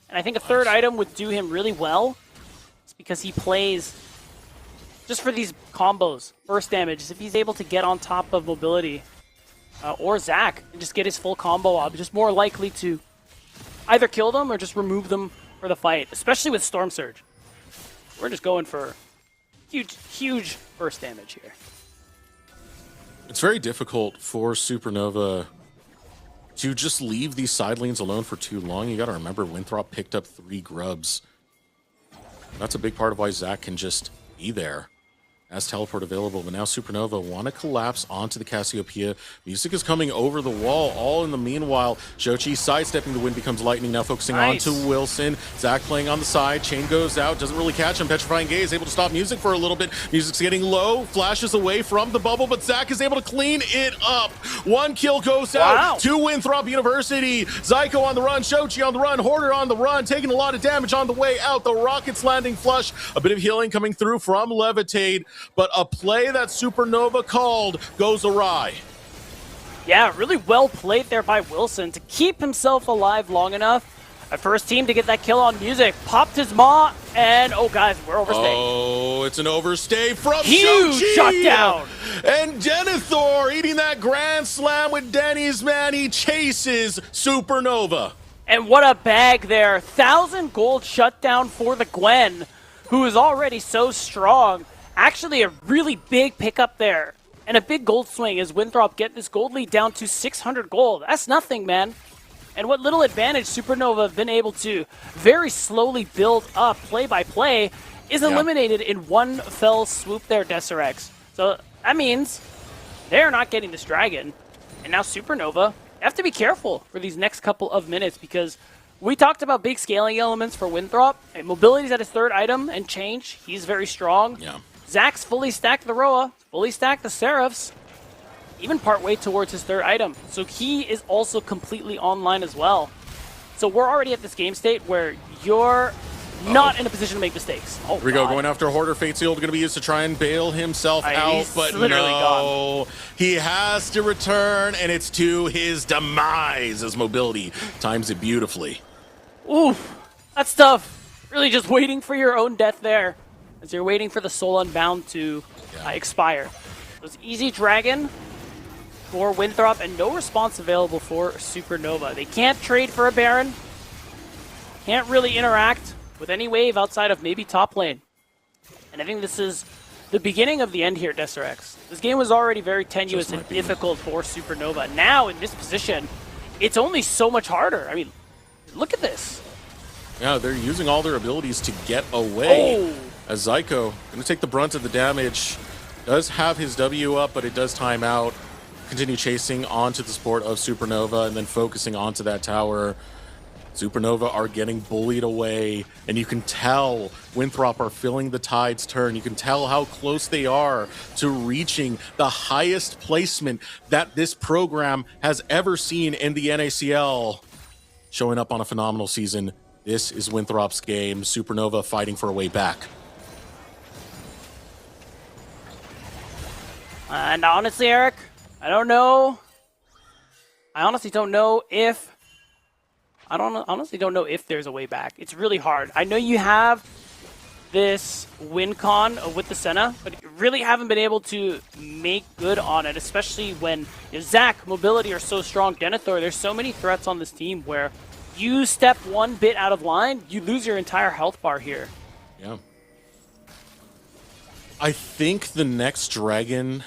And I think a third item would do him really well. It's because he plays just for these combos, burst damage. If he's able to get on top of mobility or Zac and just get his full combo up, just more likely to either kill them or just remove them for the fight, especially with Storm Surge. We're just going for huge burst damage here. It's very difficult for Supernova to just leave these side lanes alone for too long. You got to remember, Winthrop picked up 3 grubs. That's a big part of why Zac can just be there as teleport available. But now Supernova want to collapse onto the Cassiopeia. Music is coming over the wall. All in the meanwhile, Shochi sidestepping the wind becomes lightning. Now focusing on to Wilson. Zac playing on the side. Chain goes out. Doesn't really catch him. Petrifying Gaze able to stop Music for a little bit. Music's getting low. Flashes away from the bubble, but Zac is able to clean it up. 1 kill goes out to Winthrop University. Zyko on the run. Shochi on the run. Hoarder on the run. Taking a lot of damage on the way out. The rockets landing flush. A bit of healing coming through from Levitate. But a play that Supernova called goes awry. Yeah, really well played there by Wilson to keep himself alive long enough First team to get that kill on Music. Popped his maw, and oh, guys, we're overstaying. Oh, it's an overstay from Huge Shochi! shutdown! And Denethor eating that Grand Slam with Denny's, man. He chases Supernova. And what a bag there. 1,000 gold shutdown for the Gwen, who is already so strong. Actually, a really big pickup there. And a big gold swing as Winthrop get this gold lead down to 600 gold. That's nothing, man. And what little advantage Supernova have been able to very slowly build up play by play is eliminated in one fell swoop there, Deserex. So that means they're not getting this dragon. And now Supernova have to be careful for these next couple of minutes because we talked about big scaling elements for Winthrop. And mobility's at his third item and change. He's very strong. Yeah. Zach's fully stacked the Roa, fully stacked the Seraphs, even partway towards his third item. So he is also completely online as well. So we're already at this game state where you're not in a position to make mistakes. Oh, Here we go, going after Hoarder. Fate Sealed going to be used to try and bail himself out, but no. Gone. He has to return, and it's to his demise as Mobility times it beautifully. Oof, that's tough. Really just waiting for your own death there as you're waiting for the Soul Unbound to expire. It was easy dragon for Winthrop, and no response available for Supernova. They can't trade for a Baron. Can't really interact with any wave outside of maybe top lane. And I think this is the beginning of the end here, Deserex. This game was already very tenuous and difficult for Supernova. Now, in this position, it's only so much harder. I mean, look at this. Yeah, they're using all their abilities to get away. Oh. As Zyko going to take the brunt of the damage. Does have his W up, but it does time out. Continue chasing onto the support of Supernova and then focusing onto that tower. Supernova are getting bullied away, and you can tell Winthrop are feeling the tides turn. You can tell how close they are to reaching the highest placement that this program has ever seen in the NACL. Showing up on a phenomenal season. This is Winthrop's game. Supernova fighting for a way back. And honestly, Eric, I don't know. I honestly don't know if there's a way back. It's really hard. I know you have this win con with the Senna, but you really haven't been able to make good on it, especially when Zach, Mobility are so strong. Denethor, there's so many threats on this team where you step one bit out of line, you lose your entire health bar here. Yeah. I think the next dragon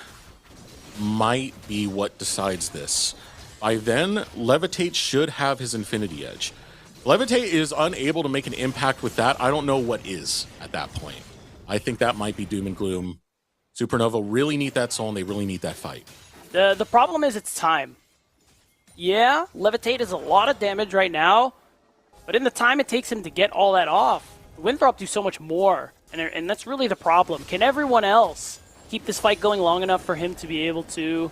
might be what decides this. By then, Levitate should have his Infinity Edge. Levitate is unable to make an impact with that. I don't know what is at that point. I think that might be doom and gloom. Supernova really need that soul, and they really need that fight. The problem is it's time. Yeah, Levitate is a lot of damage right now, but in the time it takes him to get all that off, Winthrop do so much more, and that's really the problem. Can everyone else keep this fight going long enough for him to be able to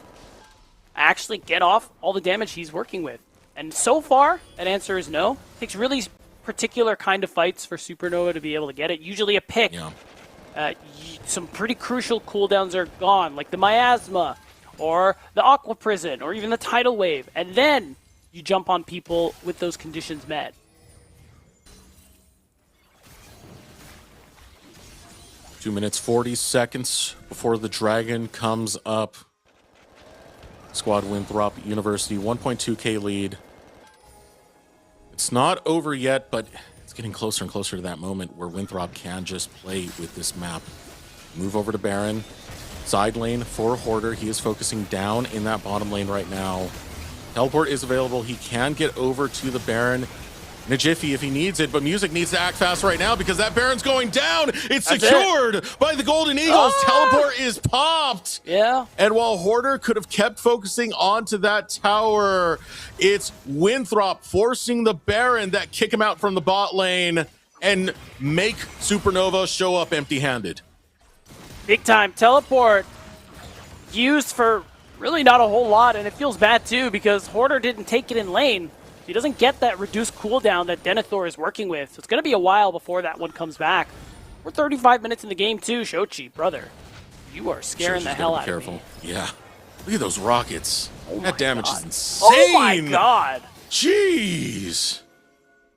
actually get off all the damage he's working with? And so far, that answer is no. It takes really particular kind of fights for Supernova to be able to get it. Usually a pick. Yeah. Some pretty crucial cooldowns are gone, like the Miasma, or the Aqua Prison, or even the Tidal Wave. And then you jump on people with those conditions met. Two minutes, 40 seconds before the dragon comes up. Squad Winthrop University, 1.2k lead. It's not over yet, but it's getting closer and closer to that moment where Winthrop can just play with this map. Move over to Baron. Side lane for Hoarder. He is focusing down in that bottom lane right now. Teleport is available. He can get over to the Baron in a jiffy if he needs it, but Music needs to act fast right now because that Baron's going down. It's secured by the Golden Eagles. Teleport is popped. Yeah. And while Hoarder could have kept focusing onto that tower, it's Winthrop forcing the Baron that kick him out from the bot lane and make Supernova show up empty-handed. Big time teleport used for really not a whole lot, and it feels bad too because Hoarder didn't take it in lane. He doesn't get that reduced cooldown that Denethor is working with, so it's going to be a while before that one comes back. We're 35 minutes in the game too, Shochi, brother. You are scaring the hell out of me. Yeah. Look at those rockets. Oh that damage God. is insane. Oh my God. Jeez.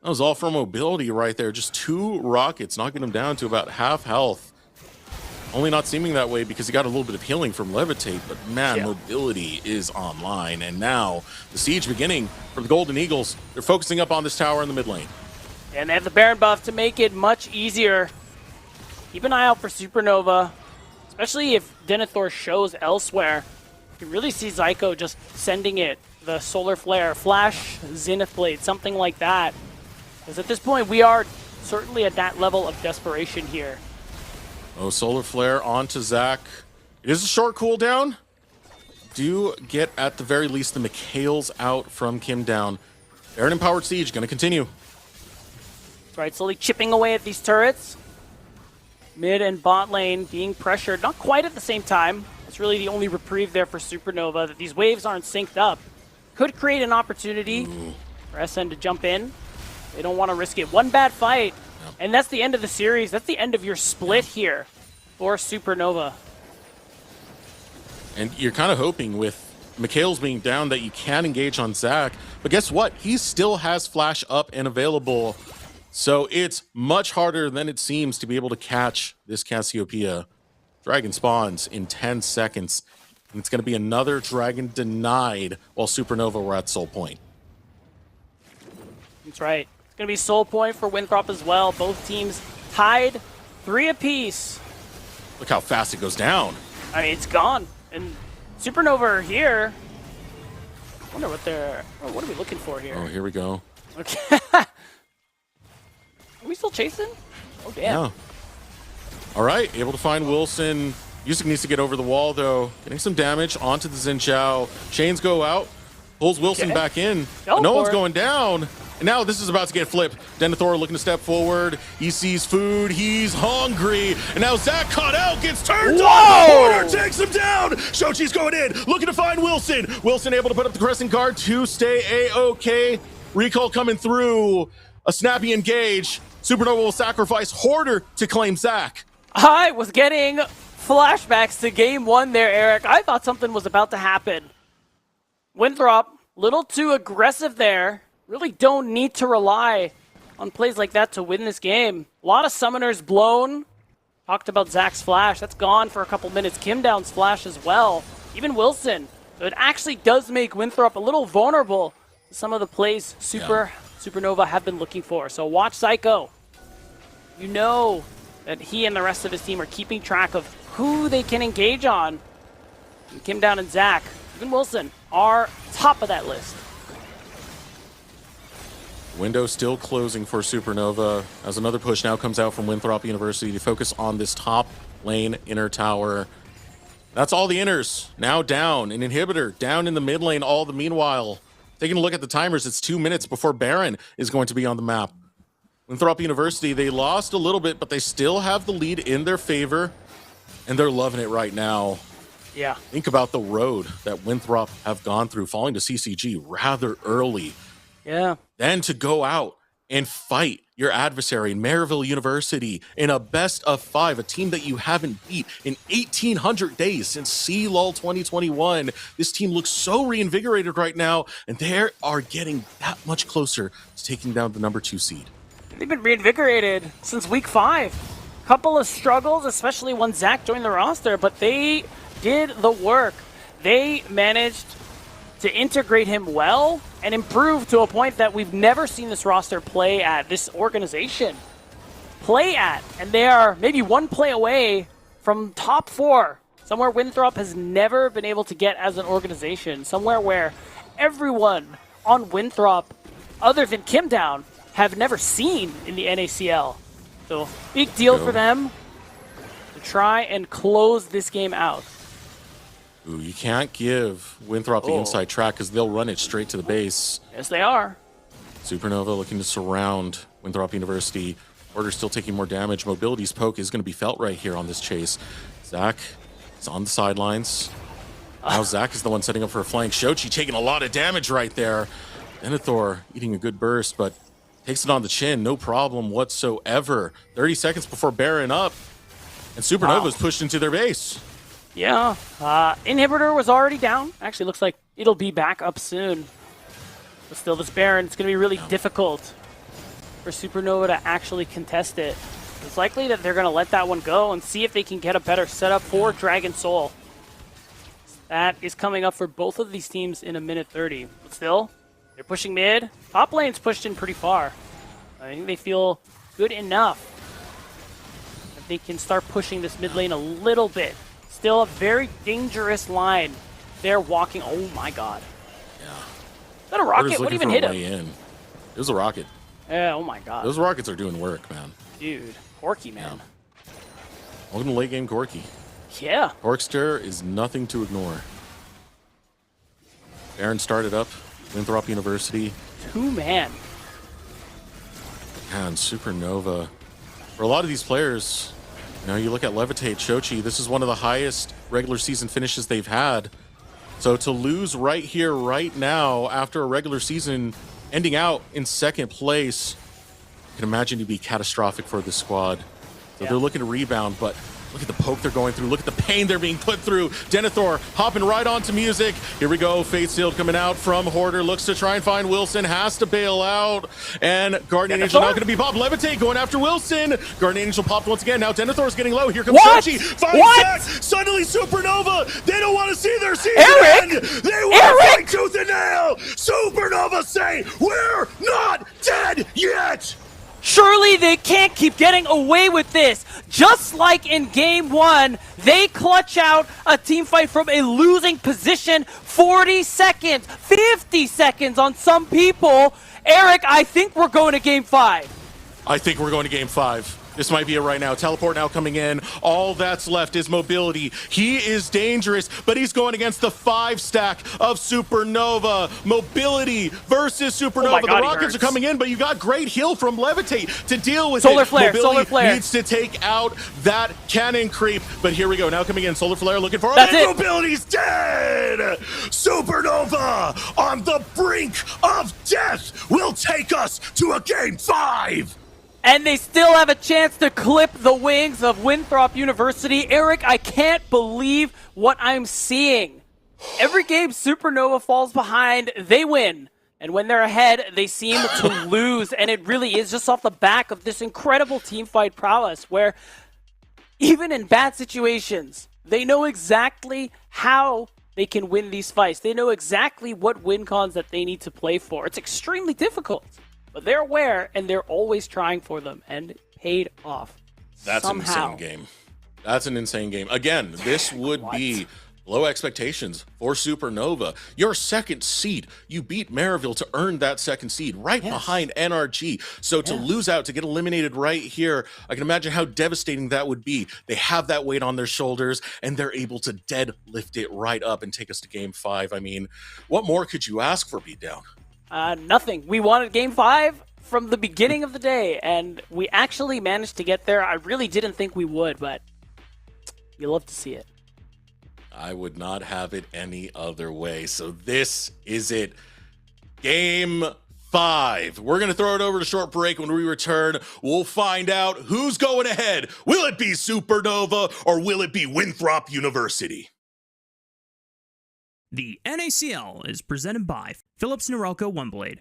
That was all for mobility right there. Just 2 rockets knocking him down to about half health. Only not seeming that way because he got a little bit of healing from Levitate, but man, mobility is online. And now the siege beginning for the Golden Eagles. They're focusing up on this tower in the mid lane. And they have the Baron buff to make it much easier. Keep an eye out for Supernova, especially if Denethor shows elsewhere. You can really see Zyko just sending it, the Solar Flare, Flash, Zenith Blade, something like that. Because at this point, we are certainly at that level of desperation here. Oh, Solar Flare onto Zac. It is a short cooldown. Do get, at the very least, the Mikhails out from Kim down. Baron Empowered Siege going to continue. That's right, slowly chipping away at these turrets. Mid and bot lane being pressured, not quite at the same time. It's really the only reprieve there for Supernova, that these waves aren't synced up. Could create an opportunity for SN to jump in. They don't want to risk it. One bad fight, and that's the end of the series. That's the end of your split here for Supernova. And you're kind of hoping with Mikhails being down that you can engage on Zac. But guess what? He still has Flash up and available. So it's much harder than it seems to be able to catch this Cassiopeia. Dragon spawns in 10 seconds. And it's going to be another dragon denied while Supernova were at Soul Point. That's right. It's going to be Soul Point for Winthrop as well. Both teams tied 3 apiece. Look how fast it goes down. I mean, it's gone. And Supernova are here. I wonder what they're... Oh, what are we looking for here? Oh, here we go. Okay. Are we still chasing? Oh, damn. Yeah. All right, able to find Wilson. Yusik needs to get over the wall, though. Getting some damage onto the Xin Zhao. Chains go out. Pulls Wilson back in. No one's going down. And now this is about to get flipped. Denethor looking to step forward. He sees food. He's hungry. And now Zac caught out. Gets turned on. Porter takes him down. Shochi's going in. Looking to find Wilson. Wilson able to put up the crescent guard to stay A-OK. Recall coming through. A snappy engage. Supernova will sacrifice Hoarder to claim Zac. I was getting flashbacks to game 1 there, Eric. I thought something was about to happen. Winthrop, little too aggressive there. Really don't need to rely on plays like that to win this game. A lot of summoners blown. Talked about Zac's flash. That's gone for a couple minutes. Kim down's flash as well. Even Wilson. So it actually does make Winthrop a little vulnerable to some of the plays Supernova have been looking for. So watch Zyko. You know that he and the rest of his team are keeping track of who they can engage on. And Kim down and Zac, even Wilson, are top of that list. Window still closing for Supernova as another push now comes out from Winthrop University to focus on this top lane inner tower. That's all the inners now down. An inhibitor down in the mid lane all the meanwhile. Taking a look at the timers, it's 2 minutes before Baron is going to be on the map. Winthrop University, they lost a little bit, but they still have the lead in their favor, and they're loving it right now. Yeah. Think about the road that Winthrop have gone through, falling to CCG rather early. Yeah. Then to go out and fight your adversary in Maryville University in a best of 5, a team that you haven't beat in 1,800 days since CLOL 2021. This team looks so reinvigorated right now, and they are getting that much closer to taking down the number 2 seed. They've been reinvigorated since week 5. Couple of struggles, especially when Zac joined the roster, but they did the work. They managed to integrate him well and improve to a point that we've never seen this roster play at, this organization play at. And they are maybe one play away from top 4. Somewhere Winthrop has never been able to get as an organization. Somewhere where everyone on Winthrop, other than Kim Down, have never seen in the NACL. So big deal for them to try and close this game out. Ooh, you can't give Winthrop the inside track because they'll run it straight to the base. Yes, they are. Supernova looking to surround Winthrop University. Order still taking more damage. Mobility's poke is going to be felt right here on this chase. Zac is on the sidelines. Now Zac is the one setting up for a flank. Shochi taking a lot of damage right there. Denethor eating a good burst, but takes it on the chin, no problem whatsoever. 30 seconds before Baron up, and Supernova is pushed into their base. Yeah, Inhibitor was already down. Actually, looks like it'll be back up soon. But still, this Baron, it's going to be really difficult for Supernova to actually contest it. It's likely that they're going to let that one go and see if they can get a better setup for Dragon Soul. That is coming up for both of these teams in a minute 30. But still, they're pushing mid. Top lane's pushed in pretty far. I think they feel good enough that they can start pushing this mid lane a little bit. Still a very dangerous line. They're walking. Oh my god. Yeah. Is that a rocket? What even hit him? It was a rocket. Yeah, oh my god. Those rockets are doing work, man. Dude, Corky, man. Yeah. Welcome to late game Corky. Yeah. Corkster is nothing to ignore. Aaron started up, Winthrop University. 2-man. And Supernova. For a lot of these players, you know, you look at Levitate, Shochi, this is one of the highest regular season finishes they've had. So to lose right here, right now, after a regular season ending out in second place, I can imagine it'd be catastrophic for this squad. So they're looking to rebound, but look at the poke they're going through. Look at the pain they're being put through. Denethor hopping right onto music. Here we go. Fate Sealed coming out from Hoarder. Looks to try and find Wilson. Has to bail out. And Guardian Angel now going to be popped. Levitate going after Wilson. Guardian Angel popped once again. Now Denethor's getting low. Here comes Sochi. Finds back. Suddenly Supernova. They don't want to see their season end. They want to fight tooth and nail. Supernova say, we're not dead yet. Surely they can't keep getting away with this. Just like in game 1, they clutch out a team fight from a losing position. 40 seconds, 50 seconds on some people. Eric, I think we're going to game 5. I think we're going to game 5. This might be it right now. Teleport now coming in. All that's left is mobility. He is dangerous, but he's going against the 5-stack of Supernova. Mobility versus Supernova. The Rockets are coming in, but you got great heal from Levitate to deal with Solar it. Flare, Mobility Solar Flare needs to take out that cannon creep. But here we go. Now coming in. Solar Flare looking for That's it. Mobility's dead. Supernova on the brink of death will take us to a game 5. And they still have a chance to clip the wings of Winthrop University. Eric, I can't believe what I'm seeing. Every game Supernova falls behind, they win. And when they're ahead, they seem to lose. And it really is just off the back of this incredible team fight prowess where even in bad situations, they know exactly how they can win these fights. They know exactly what win cons that they need to play for. It's extremely difficult. But they're aware, and they're always trying for them, and it paid off. That's somehow. an insane game. That's an insane game. Again, this would be low expectations for Supernova. Your second seed, you beat Maryville to earn that second seed right behind NRG. So to lose out, to get eliminated right here, I can imagine how devastating that would be. They have that weight on their shoulders, and they're able to deadlift it right up and take us to game 5. I mean, what more could you ask for Beatdown? Nothing. We wanted game 5 from the beginning of the day, and we actually managed to get there. I really didn't think we would, but you love to see it. I would not have it any other way. So this is it. Game 5. We're going to throw it over to short break. When we return, we'll find out who's going ahead. Will it be Supernova or will it be Winthrop University? The NACL is presented by Philips Norelco OneBlade.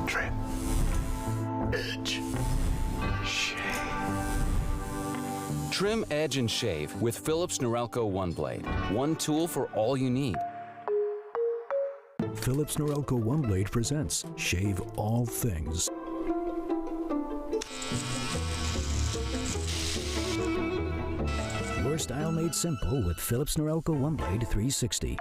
Trim. Edge. Shave. Trim, edge, and shave with Philips Norelco OneBlade. One tool for all you need. Philips Norelco OneBlade presents Shave All Things. Your style made simple with Philips Norelco OneBlade 360.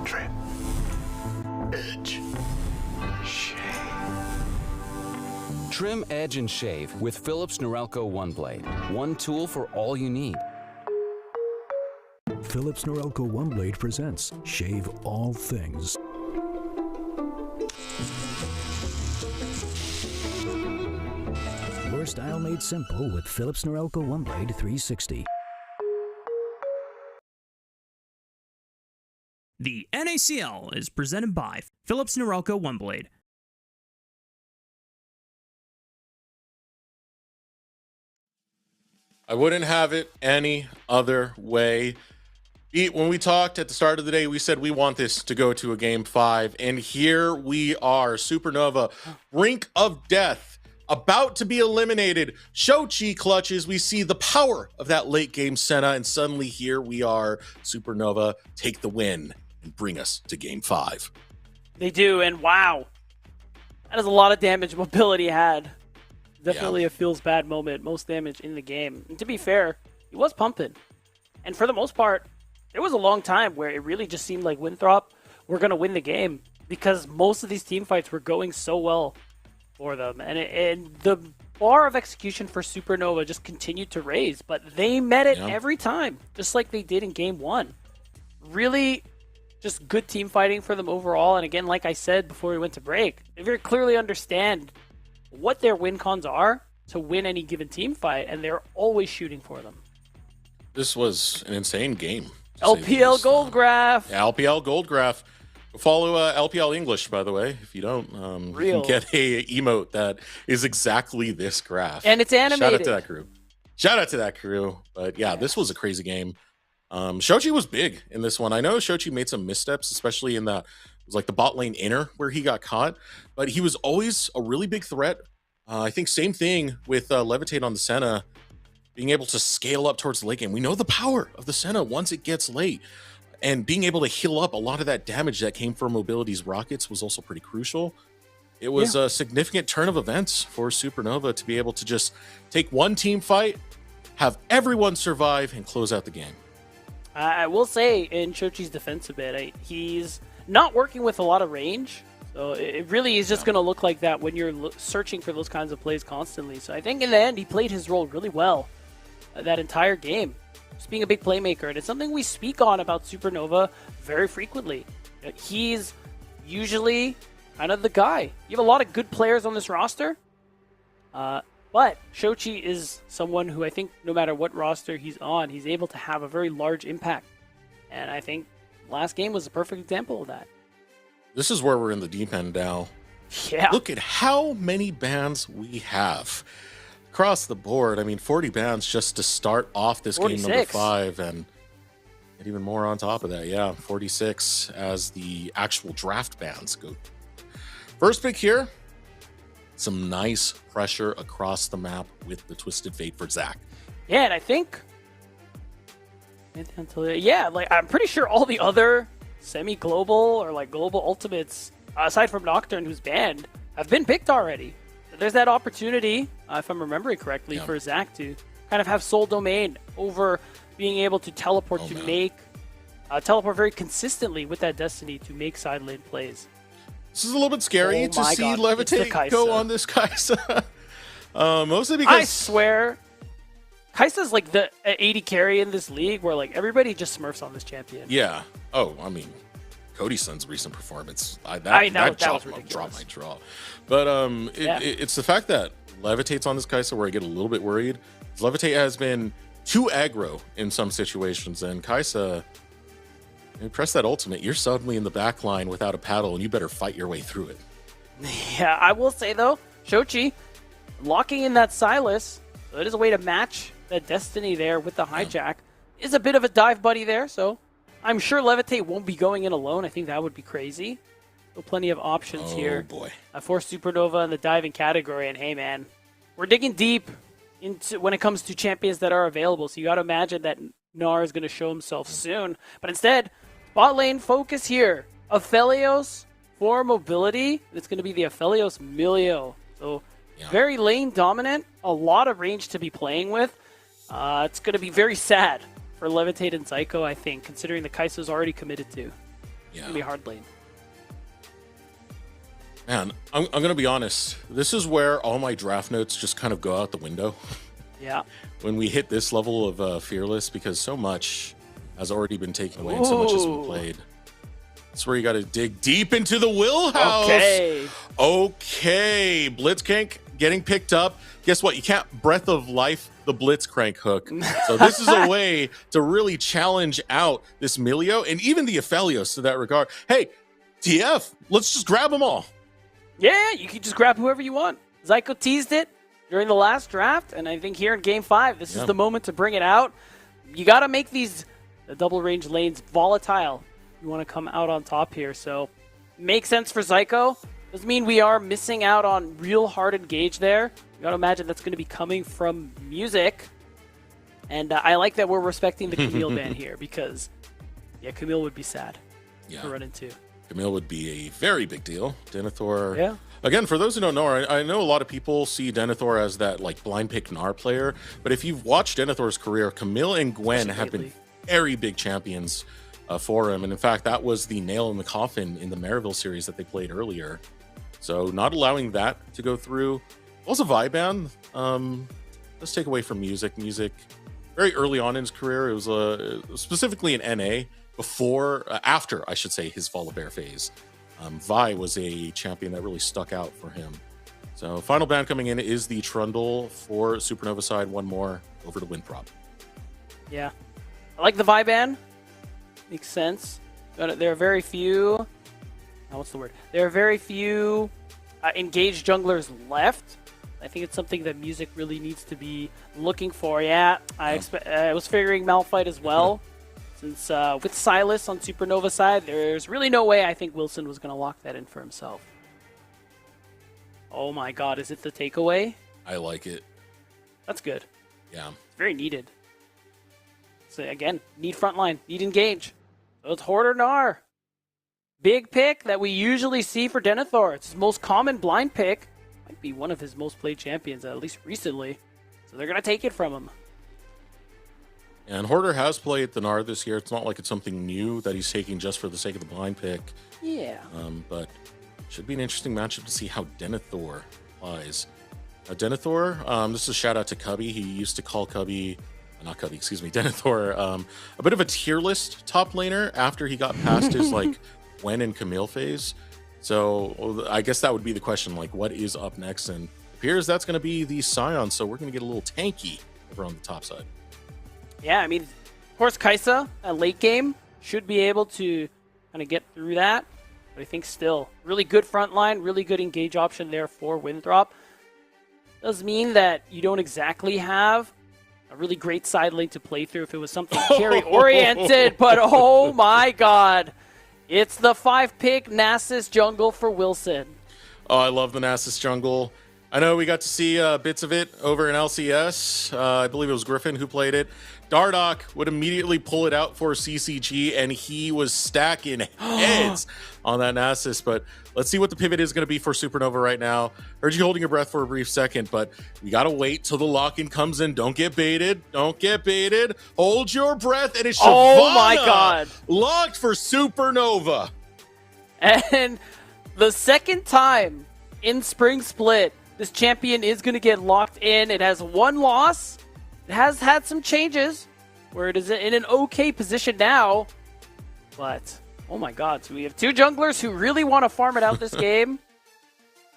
Trim. Edge. Shave. Trim, edge, and shave with Philips Norelco One Blade. One tool for all you need. Philips Norelco One Blade presents Shave All Things. Your style made simple with Philips Norelco One Blade 360. The NACL is presented by Philips Norelco One Blade. I wouldn't have it any other way. When we talked at the start of the day, we said we want this to go to a game 5, and here we are. Supernova, brink of death, about to be eliminated. Shochi clutches. We see the power of that late game Senna, and suddenly here we are. Supernova take the win and bring us to game 5. They do, and wow, that is a lot of damage Mobility had. Definitely a feels bad moment, most damage in the game. And to be fair, he was pumping. And for the most part, there was a long time where it really just seemed like Winthrop were going to win the game because most of these team fights were going so well for them. And the bar of execution for Supernova just continued to raise, but they met it every time, just like they did in game 1. Really just good team fighting for them overall. And again, like I said before we went to break, they very clearly understand what their win cons are to win any given team fight, and they're always shooting for them. This was an insane game. LPL Gold Graph. Yeah, LPL Gold Graph. Follow LPL English, by the way. If you don't, you can get a emote that is exactly this graph. And it's animated. Shout out to that crew. Shout out to that crew. But yeah, this was a crazy game. Shochi was big in this one. I know Shochi made some missteps, especially in the bot lane inner where he got caught, but he was always a really big threat. I think same thing with Levitate on the Senna, being able to scale up towards the late game. We know the power of the Senna once it gets late, and being able to heal up a lot of that damage that came from Mobility's rockets was also pretty crucial. It was a significant turn of events for Supernova to be able to just take one team fight, have everyone survive, and close out the game. I will say, in Shochi's defense a bit, he's not working with a lot of range, so it really is just going to look like that when you're searching for those kinds of plays constantly. So I think in the end, he played his role really well that entire game, just being a big playmaker. And it's something we speak on about Supernova very frequently. He's usually kind of the guy. You have a lot of good players on this roster, But Shochi is someone who I think no matter what roster he's on, he's able to have a very large impact. And I think last game was a perfect example of that. This is where we're in the deep end now. Yeah. Look at how many bans we have across the board. I mean, 40 bans just to start off this 46. game number 5, and even more on top of that. Yeah, 46 as the actual draft bans go. First pick here. Some nice pressure across the map with the Twisted Fate for Zach. Yeah, and I think... Yeah, like I'm pretty sure all the other semi-global or like global ultimates, aside from Nocturne, who's banned, have been picked already. So there's that opportunity, if I'm remembering correctly, for Zach to kind of have sole domain over being able to teleport teleport very consistently with that Destiny to make side lane plays. This is a little bit scary to see God, Levitate go on this Kai'Sa. Mostly because... I swear, Kai'Sa's like the 80 carry in this league where like everybody just smurfs on this champion. Yeah. Oh, I mean, Cody Sun's recent performance, that was ridiculous. dropped my jaw. But it's the fact that Levitate's on this Kai'Sa where I get a little bit worried. Levitate has been too aggro in some situations, and Kai'Sa... You press that ultimate, you're suddenly in the back line without a paddle, and you better fight your way through it. Yeah, I will say, though, Shochi locking in that Silas, so it is a way to match that Destiny there with the hijack, is a bit of a dive buddy there, so I'm sure Levitate won't be going in alone. I think that would be crazy. So plenty of options here. Oh, boy. For Supernova in the diving category, and hey, man, we're digging deep into when it comes to champions that are available, so you got to imagine that Gnar is going to show himself soon, but instead... Bot lane focus here. Aphelios for mobility. It's going to be the Aphelios Milio. So very lane dominant. A lot of range to be playing with. It's going to be very sad for Levitate and Zyko, I think, considering the Kai'Sa's already committed to. It's going to be a hard lane. Man, I'm going to be honest. This is where all my draft notes just kind of go out the window. Yeah. When we hit this level of Fearless, because so much... has already been taken away and so much has been played. That's where you got to dig deep into the wheelhouse. Okay. Blitzcrank getting picked up. Guess what? You can't Breath of Life the Blitzcrank hook. So this is a way to really challenge out this Milio and even the Aphelios to that regard. Hey, TF, let's just grab them all. Yeah, you can just grab whoever you want. Zyko teased it during the last draft, and I think here in Game 5, this is the moment to bring it out. You got to make these... the double range lane's volatile. You want to come out on top here. So, makes sense for Zyko. Doesn't mean we are missing out on real hard engage there. You got to imagine that's going to be coming from music. And I like that we're respecting the Camille ban here because, Camille would be sad to run into. Camille would be a very big deal. Denethor. Again, for those who don't know, I know a lot of people see Denethor as that like blind pick Gnar player. But if you've watched Denethor's career, Camille and Gwen have been very big champions for him. And in fact, that was the nail in the coffin in the Maryville series that they played earlier. So not allowing that to go through. Also, Viban, let's take away from music. Music, very early on in his career, it was specifically in NA, after, I should say, his Fall of Bear phase. Vi was a champion that really stuck out for him. So final ban coming in is the Trundle for Supernova side. One more over to Winthrop. Yeah. I like the Viban. Makes sense. There are very few... what's the word? There are very few engaged junglers left. I think it's something that music really needs to be looking for. Yeah, I was figuring Malphite as well. Since with Silas on Supernova side, there's really no way I think Wilson was going to lock that in for himself. Oh my god, is it the takeaway? I like it. That's good. Yeah. It's very needed. So again, need frontline, need engage. So it's Horde or Gnar. Big pick that we usually see for Denethor. It's his most common blind pick. Might be one of his most played champions, at least recently. So they're going to take it from him. And Hoarder has played the Gnar this year. It's not like it's something new that he's taking just for the sake of the blind pick. Yeah. But should be an interesting matchup to see how Denethor plays. Denethor, this is a shout out to Cubby. He used to call Denethor, a bit of a tier list top laner after he got past his like Gwen and Camille phase. So I guess that would be the question, like what is up next? And appears that's going to be the Scion, so we're going to get a little tanky over on the top side. Yeah, I mean, of course, Kaisa, a late game, should be able to kind of get through that. But I think still, really good front line, really good engage option there for Winthrop. Does mean that you don't exactly have a really great side lane to play through if it was something carry-oriented, but oh my god. It's the 5-pick Nasus jungle for Wilson. Oh, I love the Nasus jungle. I know we got to see bits of it over in LCS. I believe it was Griffin who played it. Dardoch would immediately pull it out for CCG, and he was stacking heads on that Nasus. But let's see what the pivot is going to be for Supernova right now. Heard you holding your breath for a brief second, but we got to wait till the lock-in comes in. Don't get baited. Don't get baited. Hold your breath, and it's Shyvana. Oh my god. Locked for Supernova. And the second time in Spring Split, this champion is going to get locked in. It has one loss. It has had some changes where it is in an okay position now. But, oh my god, so we have two junglers who really want to farm it out this game.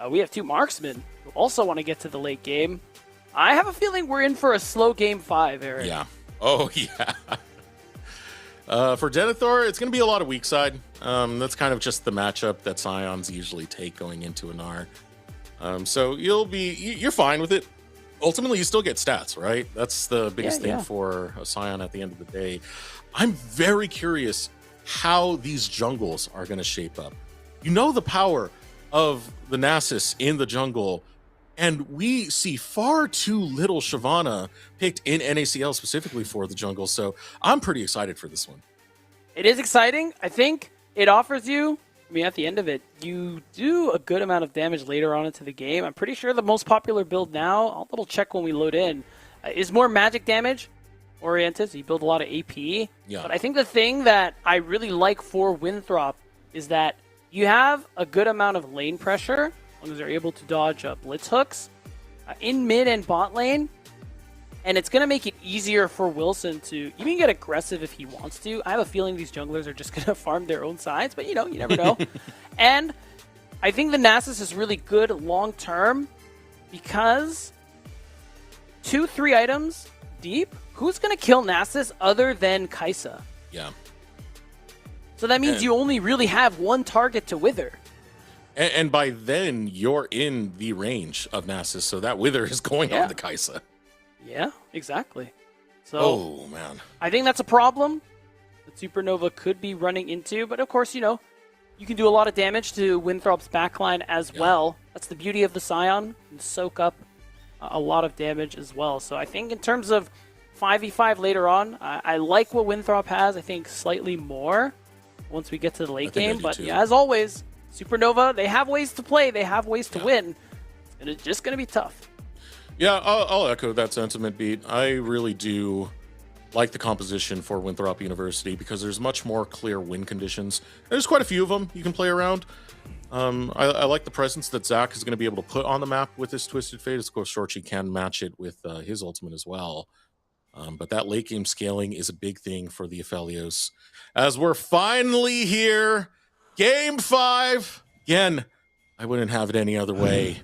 We have two marksmen who also want to get to the late game. I have a feeling we're in for a slow game 5, Eric. Yeah. Oh, yeah. For Denethor, it's going to be a lot of weak side. That's kind of just the matchup that Scions usually take going into an R. So you're fine with it. Ultimately, you still get stats, right? That's the biggest thing for a Scion at the end of the day. I'm very curious how these jungles are going to shape up. You know the power of the Nasus in the jungle, and we see far too little Shyvana picked in NACL specifically for the jungle, so I'm pretty excited for this one. It is exciting. I think it offers you, I mean, at the end of it, you do a good amount of damage later on into the game. I'm pretty sure the most popular build now, I'll double check when we load in, is more magic damage oriented, so you build a lot of AP. Yeah. But I think the thing that I really like for Winthrop is that you have a good amount of lane pressure, as long as they're able to dodge blitz hooks, in mid and bot lane. And it's going to make it easier for Wilson to even get aggressive if he wants to. I have a feeling these junglers are just going to farm their own sides, but you never know. And I think the Nasus is really good long-term because 2-3 items deep, who's going to kill Nasus other than Kaisa? Yeah. So that means you only really have one target to wither. And by then, you're in the range of Nasus, so that wither is going on the Kaisa. Yeah, exactly. So, oh, man. I think that's a problem that Supernova could be running into. But, of course, you can do a lot of damage to Winthrop's backline as well. That's the beauty of the Scion. You can soak up a lot of damage as well. So I think in terms of 5v5 later on, I like what Winthrop has. I think slightly more once we get to the late game. But, as always, Supernova, they have ways to play. They have ways to win. It's just going to be tough. Yeah, I'll echo that sentiment, Beat. I really do like the composition for Winthrop University because there's much more clear win conditions. There's quite a few of them you can play around. I like the presence that Zach is going to be able to put on the map with his Twisted Fate. Of course, Shorchi can match it with his ultimate as well. But that late game scaling is a big thing for the Aphelios. As we're finally here, Game 5. Again, I wouldn't have it any other way.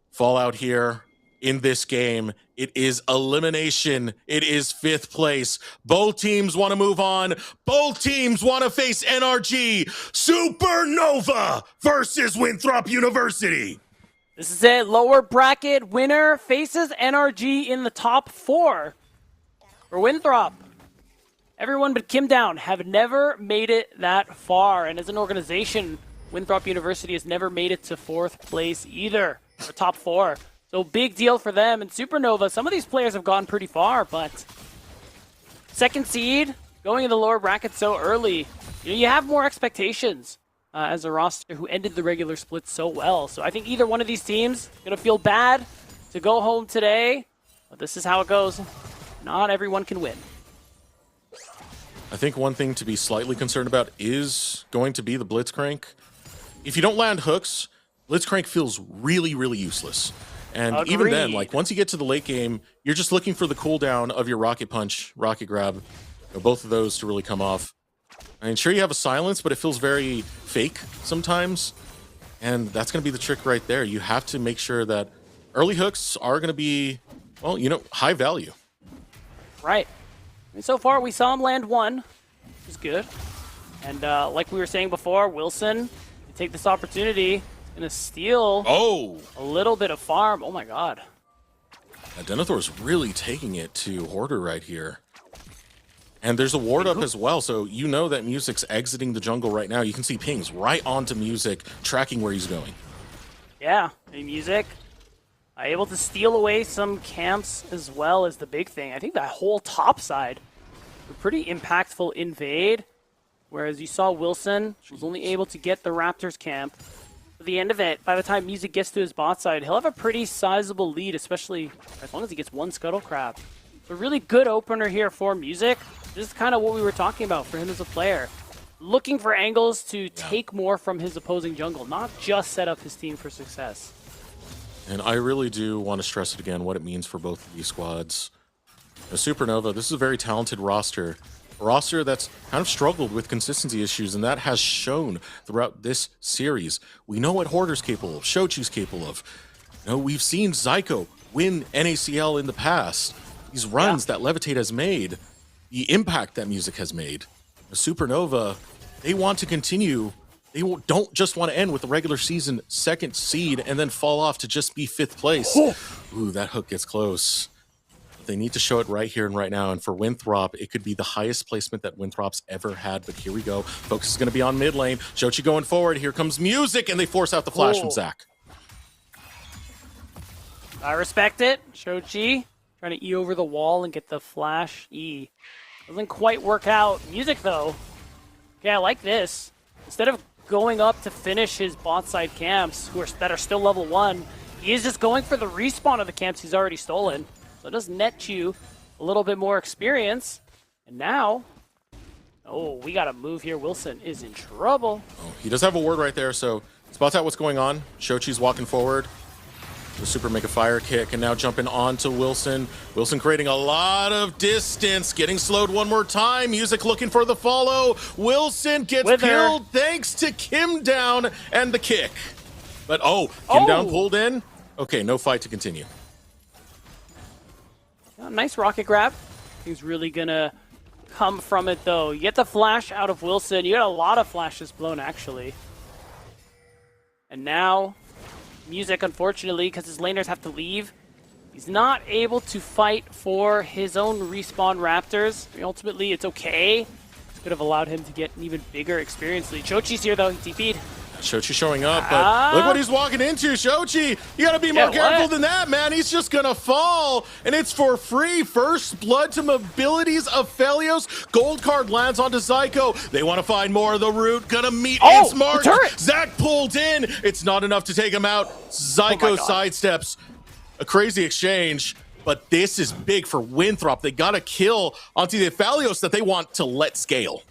Fallout here. In this game, it is elimination. It is 5th place. Both teams want to move on. Both teams want to face NRG. Supernova versus Winthrop University. This is it. Lower bracket winner faces NRG in the top 4. For Winthrop, everyone but Kim Down have never made it that far. And as an organization, Winthrop University has never made it to 4th place either, or top 4. So big deal for them. And Supernova, some of these players have gone pretty far, but 2nd seed, going in the lower bracket so early, you have more expectations as a roster who ended the regular split so well. So I think either one of these teams is going to feel bad to go home today, but this is how it goes. Not everyone can win. I think one thing to be slightly concerned about is going to be the Blitzcrank. If you don't land hooks, Blitzcrank feels really, really useless. And even then, like once you get to the late game, you're just looking for the cooldown of your Rocket Punch, Rocket Grab, both of those to really come off. I mean, sure you have a silence, but it feels very fake sometimes. And that's going to be the trick right there. You have to make sure that early hooks are going to be, well, high value. Right. And so far, we saw him land one, which is good. And like we were saying before, Wilson, to take this opportunity, is going to steal a little bit of farm. Oh my god. Denethor's really taking it to Hoarder right here. And there's a ward up as well, so you know that Music's exiting the jungle right now. You can see pings right onto Music, tracking where he's going. Yeah, Music able to steal away some camps as well as the big thing. I think that whole top side, a pretty impactful invade, whereas you saw Wilson was only able to get the Raptors camp. At the end of it, by the time Music gets to his bot side, he'll have a pretty sizable lead, especially as long as he gets one Scuttle Crab. A really good opener here for Music. This is kind of what we were talking about for him as a player. Looking for angles to take more from his opposing jungle, not just set up his team for success. And I really do want to stress it again, what it means for both of these squads. Supernova, this is a very talented roster. A roster that's kind of struggled with consistency issues, and that has shown throughout this series. We know what Hoarder's capable of, Shochi's capable of. We've seen Zyko win NACL in the past. These runs that Levitate has made, the impact that Music has made. Supernova, they want to continue. They don't just want to end with the regular season second seed and then fall off to just be 5th place. Ooh, that hook gets close. They need to show it right here and right now. And for Winthrop, it could be the highest placement that Winthrop's ever had. But here we go. Focus is going to be on mid lane. Shochi going forward. Here comes Music, and they force out the flash from Zach. I respect it. Shochi trying to E over the wall and get the flash E. Doesn't quite work out. Music, though. Yeah, I like this. Instead of going up to finish his bot side camps that are still level 1, he is just going for the respawn of the camps he's already stolen. So it does net you a little bit more experience. And now, we got to move here. Wilson is in trouble. He does have a ward right there, so spots out what's going on. Shochi's walking forward. The Super Mega Fire Kick, and now jumping on to Wilson. Wilson creating a lot of distance, getting slowed one more time. Music looking for the follow. Wilson gets killed thanks to Kim Down and the kick. But Kim Down pulled in. Okay, no fight to continue. Nice rocket grab. He's really gonna come from it though. You get the flash out of Wilson. You got a lot of flashes blown actually. And now Music, unfortunately, because his laners have to leave, he's not able to fight for his own respawn Raptors. I mean, ultimately, it's okay. This could have allowed him to get an even bigger experience lead. Shochi's here, though. He TP'd. Shochi showing up, but look what he's walking into, Shochi. You gotta be more careful than that, man. He's just gonna fall, and it's for free. First blood to Mobilities of Phelios. Gold card lands onto Zyko. They want to find more of the root. Gonna meet its mark. Zach pulled in. It's not enough to take him out. Zyko sidesteps. A crazy exchange, but this is big for Winthrop. They got a kill onto the Phelios that they want to let scale.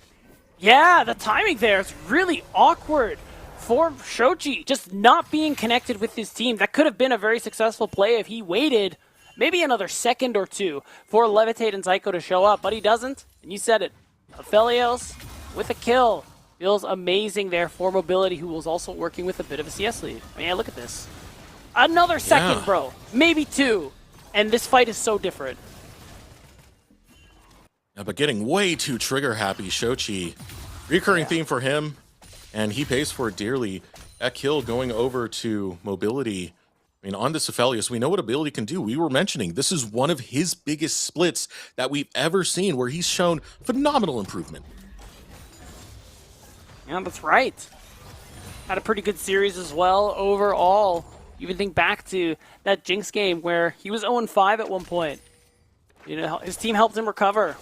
Yeah, the timing there is really awkward for Shochi, just not being connected with his team. That could have been a very successful play if he waited maybe another second or two for Levitate and Zyko to show up, but he doesn't. And you said it. Aphelios with a kill. Feels amazing there for Mobility, who was also working with a bit of a CS lead. I mean, look at this. Another second, bro. Maybe 2. And this fight is so different. Yeah, but getting way too trigger happy, Shochi. Recurring theme for him. And he pays for it dearly. That kill going over to Mobility. I mean, on this Aphelios, we know what Ability can do. We were mentioning this is one of his biggest splits that we've ever seen, where he's shown phenomenal improvement. Yeah, that's right. Had a pretty good series as well overall. You even think back to that Jinx game where he was 0-5 at one point. You know, his team helped him recover.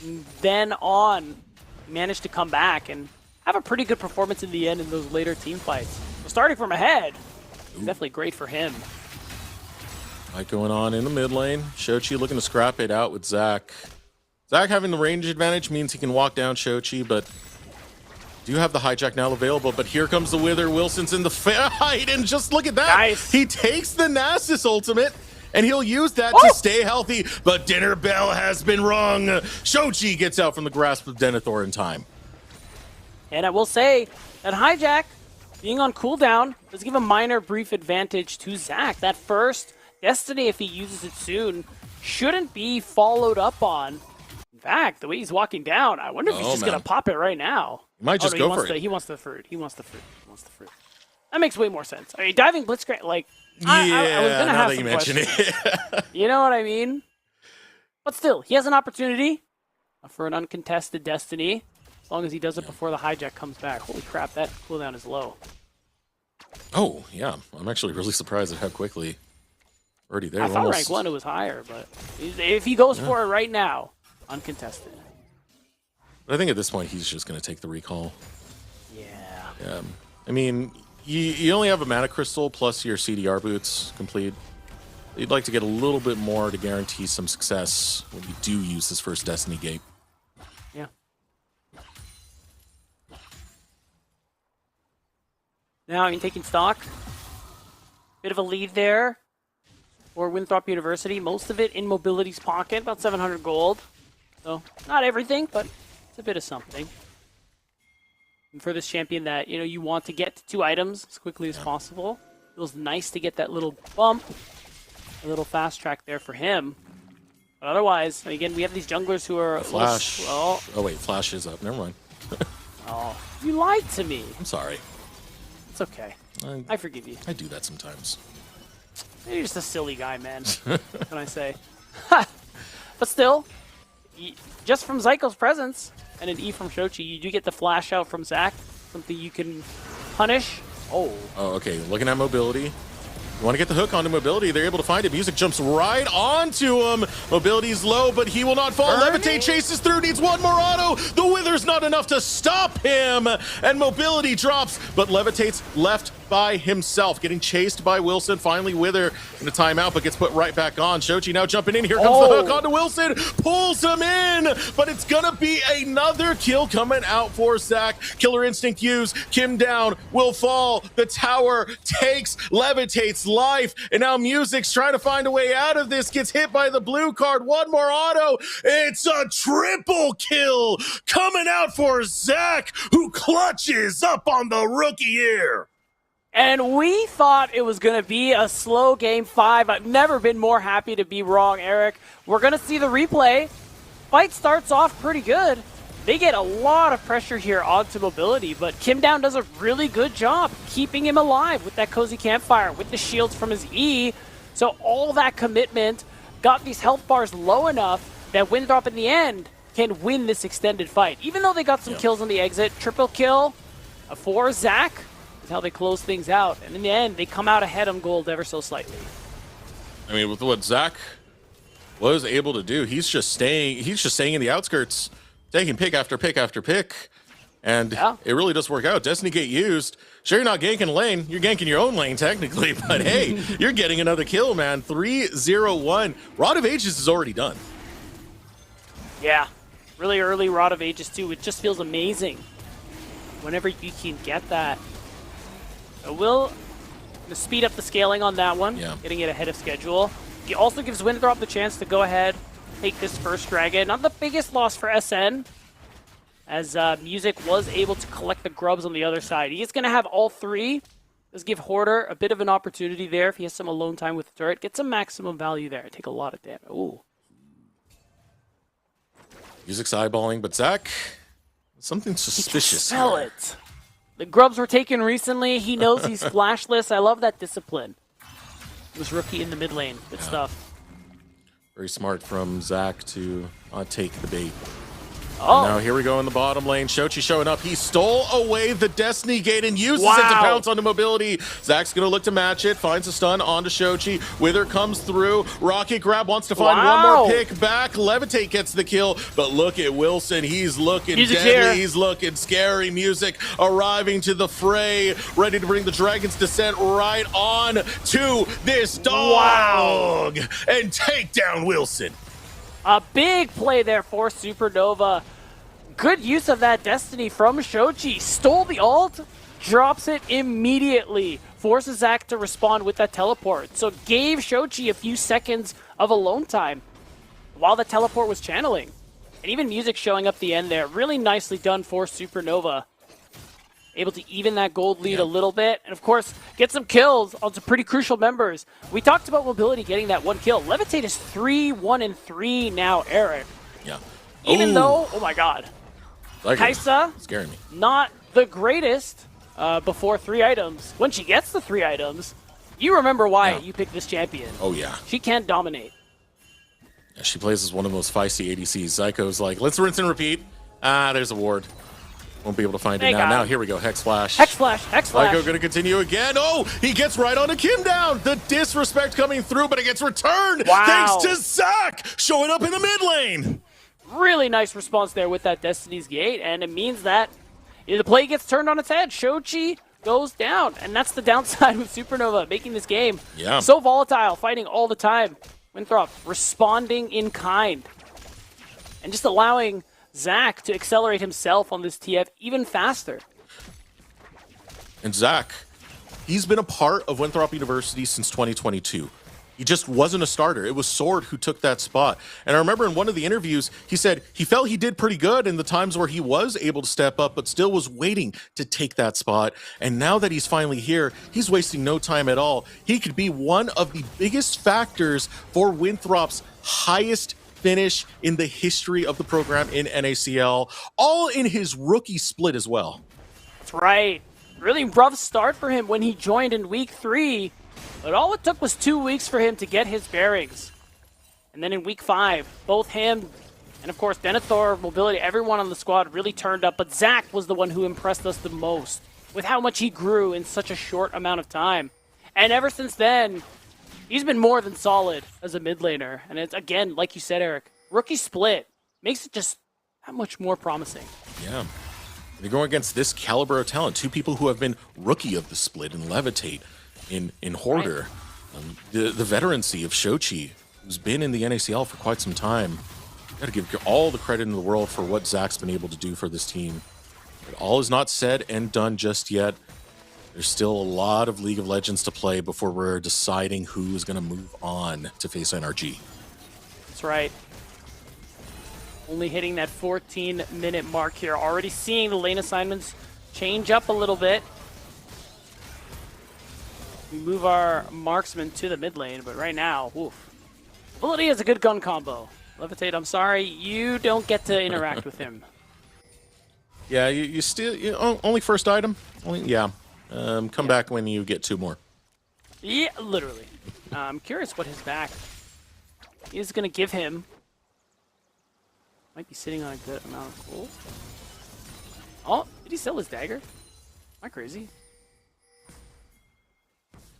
And then on, he managed to come back and have a pretty good performance in the end in those later team fights. So starting from ahead, definitely great for him. Fight going on in the mid lane. Shochi looking to scrap it out with Zach. Zach having the range advantage means he can walk down Shochi, but do have the hijack now available. But here comes the Wither. Wilson's in the fight, and just look at that. Nice. He takes the Nasus ultimate, and he'll use that to stay healthy. But dinner bell has been rung. Shochi gets out from the grasp of Denethor in time. And I will say that hijack being on cooldown does give a minor brief advantage to Zach. That first Destiny, if he uses it soon, shouldn't be followed up on. In fact, the way he's walking down, I wonder if he's just going to pop it right now. He might just go for it. He wants the fruit. He wants the fruit. That makes way more sense. I mean, diving Blitzcrank, like, I was going to have some questions. You know what I mean? But still, he has an opportunity for an uncontested Destiny, as long as he does it before the hijack comes back. Holy crap, that cooldown is low. Oh, yeah. I'm actually really surprised at how quickly already there. I thought rank 1 it was higher, but if he goes for it right now, uncontested. But I think at this point, he's just going to take the recall. Yeah. I mean, you only have a mana crystal plus your CDR boots complete. You'd like to get a little bit more to guarantee some success when you do use this first Destiny gate. Yeah. Now, I mean, taking stock. Bit of a lead there for Winthrop University. Most of it in Mobility's pocket, about 700 gold. So, not everything, but it's a bit of something. And for this champion that, you want to get to 2 items as quickly as possible. Feels nice to get that little bump. A little fast track there for him. But otherwise, again, we have these junglers who are... Flash. Oh, wait, Flash is up. Never mind. Oh, you lied to me. I'm sorry. It's okay. I forgive you. I do that sometimes. You're just a silly guy, man. What can I say? But still, just from Zyko's presence and an E from Shochi, you do get the flash out from Zach. Something you can punish. Oh, okay. Looking at mobility. You want to get the hook onto mobility. They're able to find it. Music jumps right onto him. Mobility's low, but he will not fall. Levitate chases through, needs one more auto. The Wither's not enough to stop him. And mobility drops, but Levitate's left by himself. Getting chased by Wilson. Finally, Wither in a timeout, but gets put right back on. Shochi now jumping in. Here comes the hook onto Wilson. Pulls him in, but it's going to be another kill coming out for Zach. Killer Instinct used. Kim down. Will fall. The tower takes Levitate's life. And now Music's trying to find a way out of this. Gets hit by the blue card. One more auto. It's a triple kill coming out for Zach, who clutches up on the rookie here. And we thought it was going to be a slow game 5. I've never been more happy to be wrong, Eric. We're going to see the replay. Fight starts off pretty good. They get a lot of pressure here onto mobility, but Kim Down does a really good job keeping him alive with that cozy campfire, with the shields from his E. So all that commitment got these health bars low enough that Winthrop in the end can win this extended fight. Even though they got some kills on the exit, triple kill for Zach is how they close things out. And in the end, they come out ahead on gold ever so slightly. I mean, with what Zach was able to do, he's just staying in the outskirts, taking pick after pick after pick. And it really does work out. Destiny Gate used. Sure, you're not ganking lane. You're ganking your own lane, technically. But hey, you're getting another kill, man. 3-0-1. Rod of Ages is already done. Yeah. Really early Rod of Ages, too. It just feels amazing whenever you can get that. So we'll speed up the scaling on that one, getting it ahead of schedule. He also gives Winthrop the chance to go ahead, take this first dragon. Not the biggest loss for SN, as Music was able to collect the grubs on the other side. He is going to have all 3. Does give Hoarder a bit of an opportunity there if he has some alone time with the turret. Get some maximum value there. Take a lot of damage. Ooh. Music's eyeballing, but Zach, something suspicious. He can smell it. The grubs were taken recently. He knows he's flashless. I love that discipline. He was rookie in the mid lane. Good stuff. Very smart from Zach to take the bait. Oh. Now here we go in the bottom lane. Shochi showing up. He stole away the Destiny Gate and uses it to pounce onto mobility. Zach's going to look to match it. Finds a stun onto Shochi. Wither comes through. Rocket Grab wants to find one more pick back. Levitate gets the kill. But look at Wilson. He's looking deadly. Here. He's looking scary. Music arriving to the fray. Ready to bring the Dragon's Descent right on to this dog. And take down Wilson. A big play there for Supernova. Good use of that Destiny from Shochi. Stole the ult, drops it immediately. Forces Zach to respond with that teleport. So gave Shochi a few seconds of alone time while the teleport was channeling. And even Music showing up the end there. Really nicely done for Supernova. able to even that gold lead a little bit, and of course, get some kills on some pretty crucial members. We talked about Mobility getting that one kill. Levitate is 3-1-3 now, Eric. Yeah. Even though, oh my god, Kaisa, scaring me. not the greatest before 3 items. When she gets the 3 items, you remember why you picked this champion. Oh, yeah. She can dominate. Yeah, she plays as one of the most feisty ADCs. Zyko's like, let's rinse and repeat. Ah, there's a ward. Won't be able to find it now. Now, here we go. Hex Flash. Hex Flash. Hex Flash. Zyko going to continue again. Oh, he gets right onto Kim down. The disrespect coming through, but it gets returned. Wow. Thanks to Zach showing up in the mid lane. Really nice response there with that Destiny's Gate, and it means that the play gets turned on its head. Shochi goes down, and that's the downside with Supernova, making this game so volatile, fighting all the time. Winthrop responding in kind, and just allowing Zach to accelerate himself on this TF even faster. And Zach, he's been a part of Winthrop University since 2022. He just wasn't a starter. It was Sword who took that spot. And I remember in one of the interviews, he said he felt he did pretty good in the times where he was able to step up, but still was waiting to take that spot. And now that he's finally here, he's wasting no time at all. He could be one of the biggest factors for Winthrop's highest finish in the history of the program in NACL, all in his rookie split as well. That's right. Really rough start for him when he joined in week 3. But all it took was 2 weeks for him to get his bearings. And then in week 5, both him and, of course, Denethor, Mobility, everyone on the squad really turned up. But Zach was the one who impressed us the most with how much he grew in such a short amount of time. And ever since then, he's been more than solid as a mid laner. And it's, again, like you said, Eric, rookie split makes it just that much more promising. Yeah. They're going against this caliber of talent. 2 people who have been rookie of the split in Levitate. In Hoarder, the veterancy of Shochi, who's been in the NACL for quite some time. Got to give all the credit in the world for what Zach's been able to do for this team. But all is not said and done just yet. There's still a lot of League of Legends to play before we're deciding who is going to move on to face NRG. That's right. Only hitting that 14-minute mark here. Already seeing the lane assignments change up a little bit. We move our marksman to the mid lane, but right now, oof. Mobility is a good gun combo. Levitate, I'm sorry, you don't get to interact with him. Yeah, you still only first item. Come back when you get 2 more. Yeah, literally. I'm curious what his back is going to give him. Might be sitting on a good amount of gold. Oh, did he sell his dagger? Am I crazy?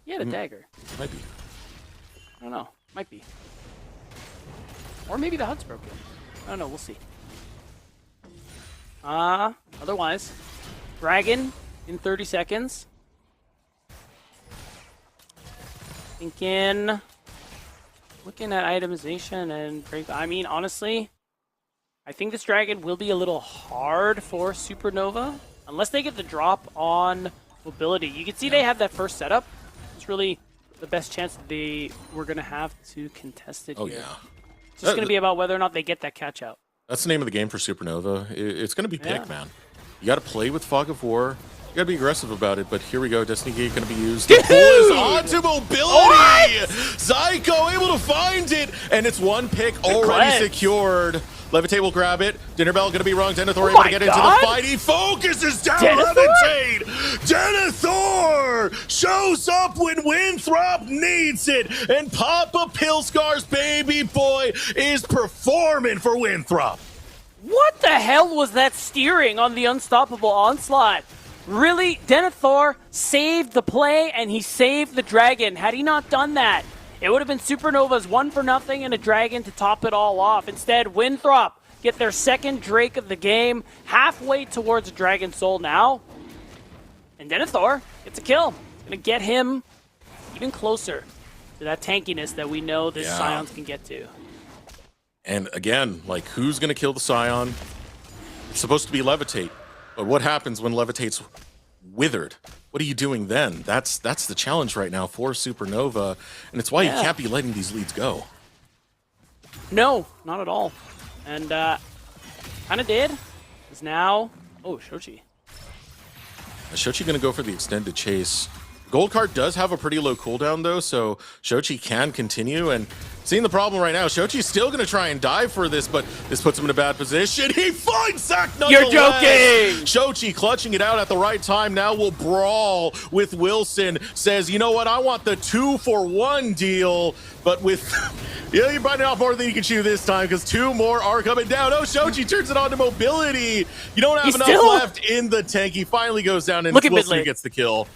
He had a dagger. Might be. I don't know. Might be. Or maybe the HUD's broken. I don't know. We'll see. Otherwise, Dragon in 30 seconds. Thinking, looking at itemization and break. I mean, honestly, I think this Dragon will be a little hard for Supernova unless they get the drop on Mobility. You can see they have that first setup. It's really the best chance that they were going to have to contest it here. Yeah. It's just going to be about whether or not they get that catch out. That's the name of the game for Supernova. It's going to be pick, man. You got to play with Fog of War. You got to be aggressive about it, but here we go. Destiny Gate going to be used. The pull is onto Mobility! Zyko able to find it, and it's 1 pick already secured. Levitate will grab it. Dinner Bell going to be wrong. Denethor able to get into the fight. He focuses down Levitate. Denethor shows up when Winthrop needs it. And Papa Pilscar's baby boy is performing for Winthrop. What the hell was that steering on the Unstoppable Onslaught? Really? Denethor saved the play and he saved the Dragon. Had he not done that, it would have been Supernova's 1-for-0 and a Dragon to top it all off. Instead, Winthrop get their second Drake of the game, halfway towards Dragon Soul now. And Denethor gets a kill. It's going to get him even closer to that tankiness that we know this Scions can get to. And again, like, who's going to kill the Scion? It's supposed to be Levitate. But what happens when Levitate's withered? What are you doing then? That's the challenge right now for Supernova, and it's why you can't be letting these leads go. No, not at all. And kind of did. Is now... Oh, Shochi. Shochi going to go for the extended chase. Gold card does have a pretty low cooldown though, so Shochi can continue. And seeing the problem right now, Shochi's still going to try and dive for this, but this puts him in a bad position. He finds Zach nonetheless. You're joking! Shochi clutching it out at the right time. Now will brawl with Wilson. Says, you know what? I want the 2-for-1 deal, but with yeah, you're biting off more than you can chew this time because 2 more are coming down. Oh, Shochi turns it on to mobility. You don't have enough left in the tank. He finally goes down and Wilson gets the kill.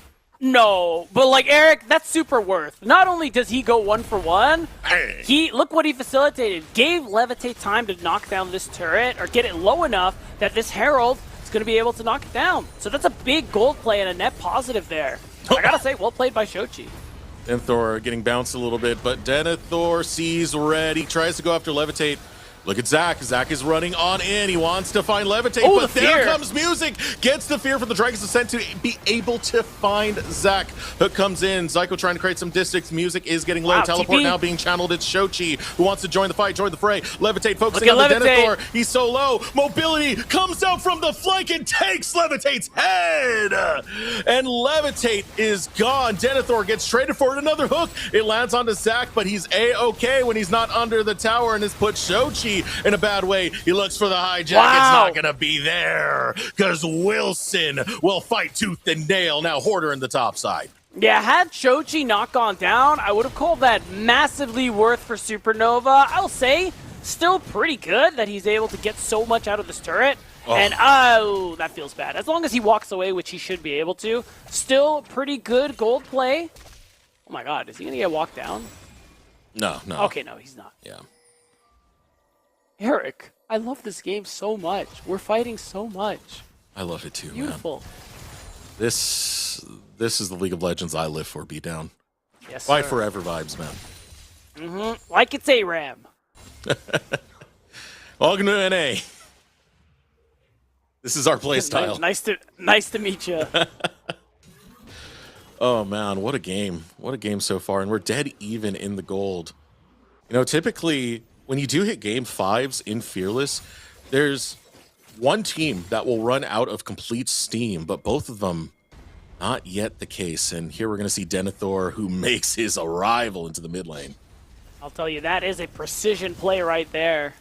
No, but like Eric, that's super worth. Not only does he go 1-for-1, look what he facilitated. Gave Levitate time to knock down this turret or get it low enough that this Herald is going to be able to knock it down. So that's a big gold play and a net positive there. I gotta say, well played by Shochi. Denethor getting bounced a little bit, but Denethor sees red. He tries to go after Levitate. Look at Zach. Zach is running on in. He wants to find Levitate, but there comes Music. Gets the fear from the Dragon's Ascent to be able to find Zach. Hook comes in. Zyko trying to create some distance. Music is getting low. Teleport now being channeled. It's Shochi who wants to join the fight, join the fray. Levitate focusing on the Denethor. He's so low. Mobility comes out from the flank and takes Levitate's head. And Levitate is gone. Denethor gets traded for it. Another hook. It lands onto Zach, but he's A-okay when he's not under the tower and has put Shochi in a bad way. He looks for the hijack. It's not gonna be there because Wilson will fight tooth and nail. Now Hoarder in the top side. Yeah, had Shochi not gone down, I would have called that massively worth for Supernova. I'll say still pretty good that he's able to get so much out of this turret. And that feels bad. As long as he walks away, which he should be able to, still pretty good gold play. Oh my god, is he gonna get walked down? No. Okay, no, he's not. Yeah. Eric, I love this game so much. We're fighting so much. I love it too, Beautiful. Man. This is the League of Legends I live for, beat down. Yes, Fight sir. forever vibes, man. Like it's ARAM. Welcome to NA. This is our play style. Nice to meet you. Oh man, what a game. What a game so far. And we're dead even in the gold. You know, typically when you do hit game 5s in Fearless, there's one team that will run out of complete steam, but both of them not yet the case. And here we're going to see Denethor, who makes his arrival into the mid lane. I'll tell you, that is a precision play right there.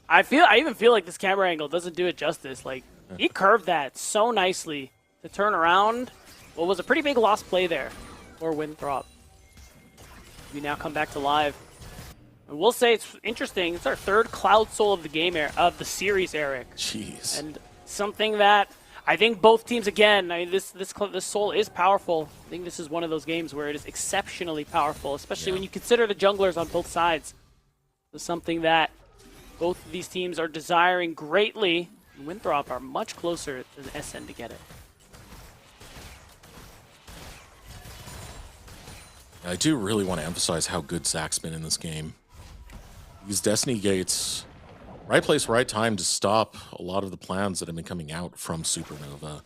I even feel like this camera angle doesn't do it justice. Like, he curved that so nicely to turn around what was a pretty big lost play there for Winthrop. We now come back to live. And we'll say it's interesting. It's our third Cloud Soul of the game, of the series, Eric. Jeez. And something that I think both teams, again, I mean, this Soul is powerful. I think this is one of those games where it is exceptionally powerful, especially when you consider the junglers on both sides. It's something that both of these teams are desiring greatly. And Winthrop are much closer than SN to get it. I do really want to emphasize how good Zach's been in this game. These Destiny Gates, right place, right time to stop a lot of the plans that have been coming out from Supernova.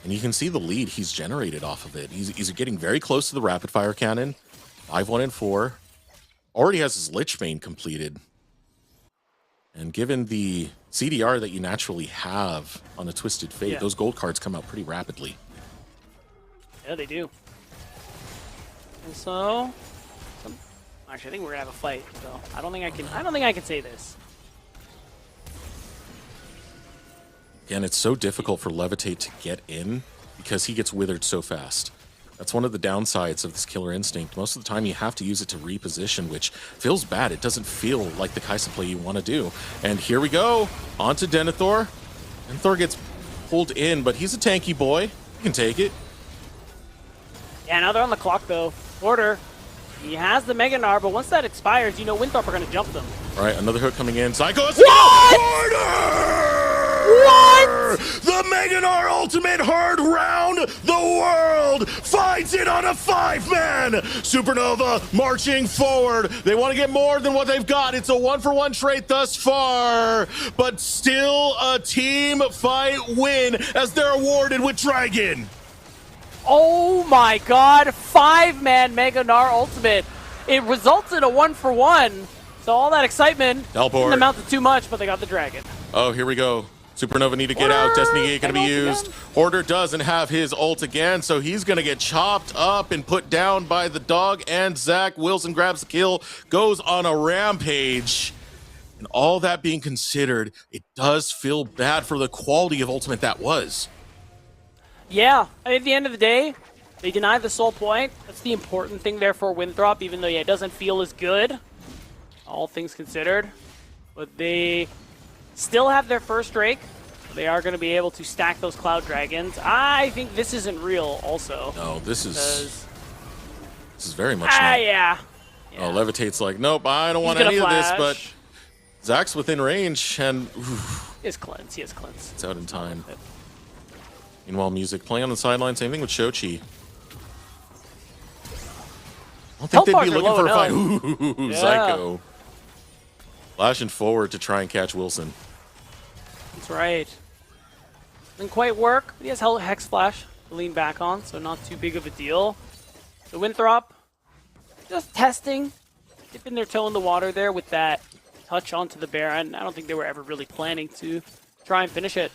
And you can see the lead he's generated off of it. He's getting very close to the rapid fire cannon. 5-1 and 4. Already has his Lich Bane completed. And given the CDR that you naturally have on a Twisted Fate, those gold cards come out pretty rapidly. Yeah, they do. And so, actually, I think we're gonna have a fight. So I don't think I can say this. Again, it's so difficult for Levitate to get in because he gets withered so fast. That's one of the downsides of this Killer Instinct. Most of the time you have to use it to reposition, which feels bad. It doesn't feel like the Kaisa play you want to do. And here we go, onto Denethor. Denethor gets pulled in, but he's a tanky boy. He can take it. Yeah, now they're on the clock though. Order. He has the Mega Gnar, but once that expires, you know Winthrop are going to jump them. All right, another hook coming in. Zyko, What? The Mega Gnar ultimate hard round the world finds it on a 5-man. Supernova marching forward. They want to get more than what they've got. It's a 1-for-1 trait thus far, but still a team fight win as they're awarded with Dragon. Oh my god, 5-man Mega Gnar ultimate. It results in a 1-for-1. So all that excitement didn't amount to too much, but they got the dragon. Oh, here we go. Supernova need to get out. Destiny Gate going to be used. Hoarder doesn't have his ult again, so he's going to get chopped up and put down by the dog and Zach. Wilson grabs the kill, goes on a rampage. And all that being considered, it does feel bad for the quality of ultimate that was. Yeah, at the end of the day, they deny the soul point. That's the important thing there for Winthrop, even though it doesn't feel as good, all things considered. But they still have their first Drake. They are going to be able to stack those Cloud Dragons. I think this isn't real also. No, this is very much not. Yeah. Oh, Levitate's like, nope, I don't want any of this, but Zach's within range, and He has cleanse. It's out in time. Meanwhile, music playing on the sideline. Same thing with Shochi. I don't think they'd be looking for a fight. Ooh, yeah. Psycho. Flashing forward to try and catch Wilson. That's right. Didn't quite work. He has Hex Flash to lean back on, so not too big of a deal. So Winthrop, just testing, dipping their toe in the water there with that touch onto the Baron. I don't think they were ever really planning to try and finish it.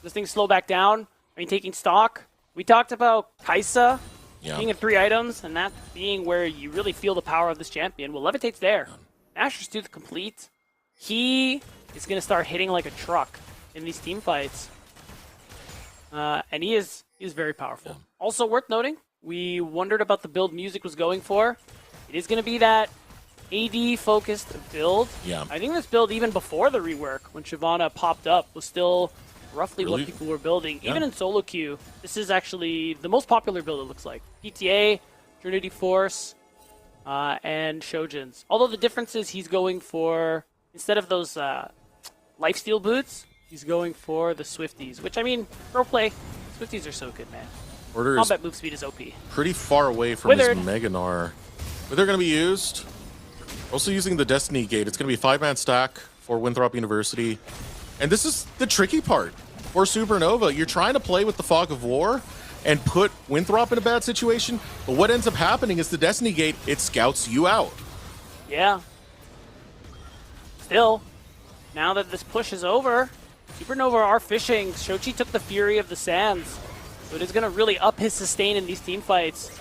This thing slow back down. I mean, taking stock. We talked about Kai'Sa being at 3 items, and that being where you really feel the power of this champion. Well, Levitate's there. Asher's Tooth complete. He is going to start hitting like a truck in these team fights. And he is very powerful. Yeah. Also worth noting, we wondered about the build music was going for. It is going to be that AD-focused build. Yeah. I think this build, even before the rework, when Shyvana popped up, was still roughly what people were building. Yeah. Even in solo queue, this is actually the most popular build, it looks like. PTA, Trinity Force, and Shojin's. Although the difference is he's going for, instead of those lifesteal boots, he's going for the Swifties, which, I mean, pro play, Swifties are so good, man. Combat move speed is OP. Pretty far away from his Meganar. But they're going to be used. Also using the Destiny Gate. It's going to be a 5-man stack for Winthrop University. And this is the tricky part for Supernova. You're trying to play with the Fog of War and put Winthrop in a bad situation. But what ends up happening is the Destiny Gate, it scouts you out. Yeah. Still, now that this push is over, Supernova are fishing. Shochi took the Fury of the Sands. So it is going to really up his sustain in these team fights.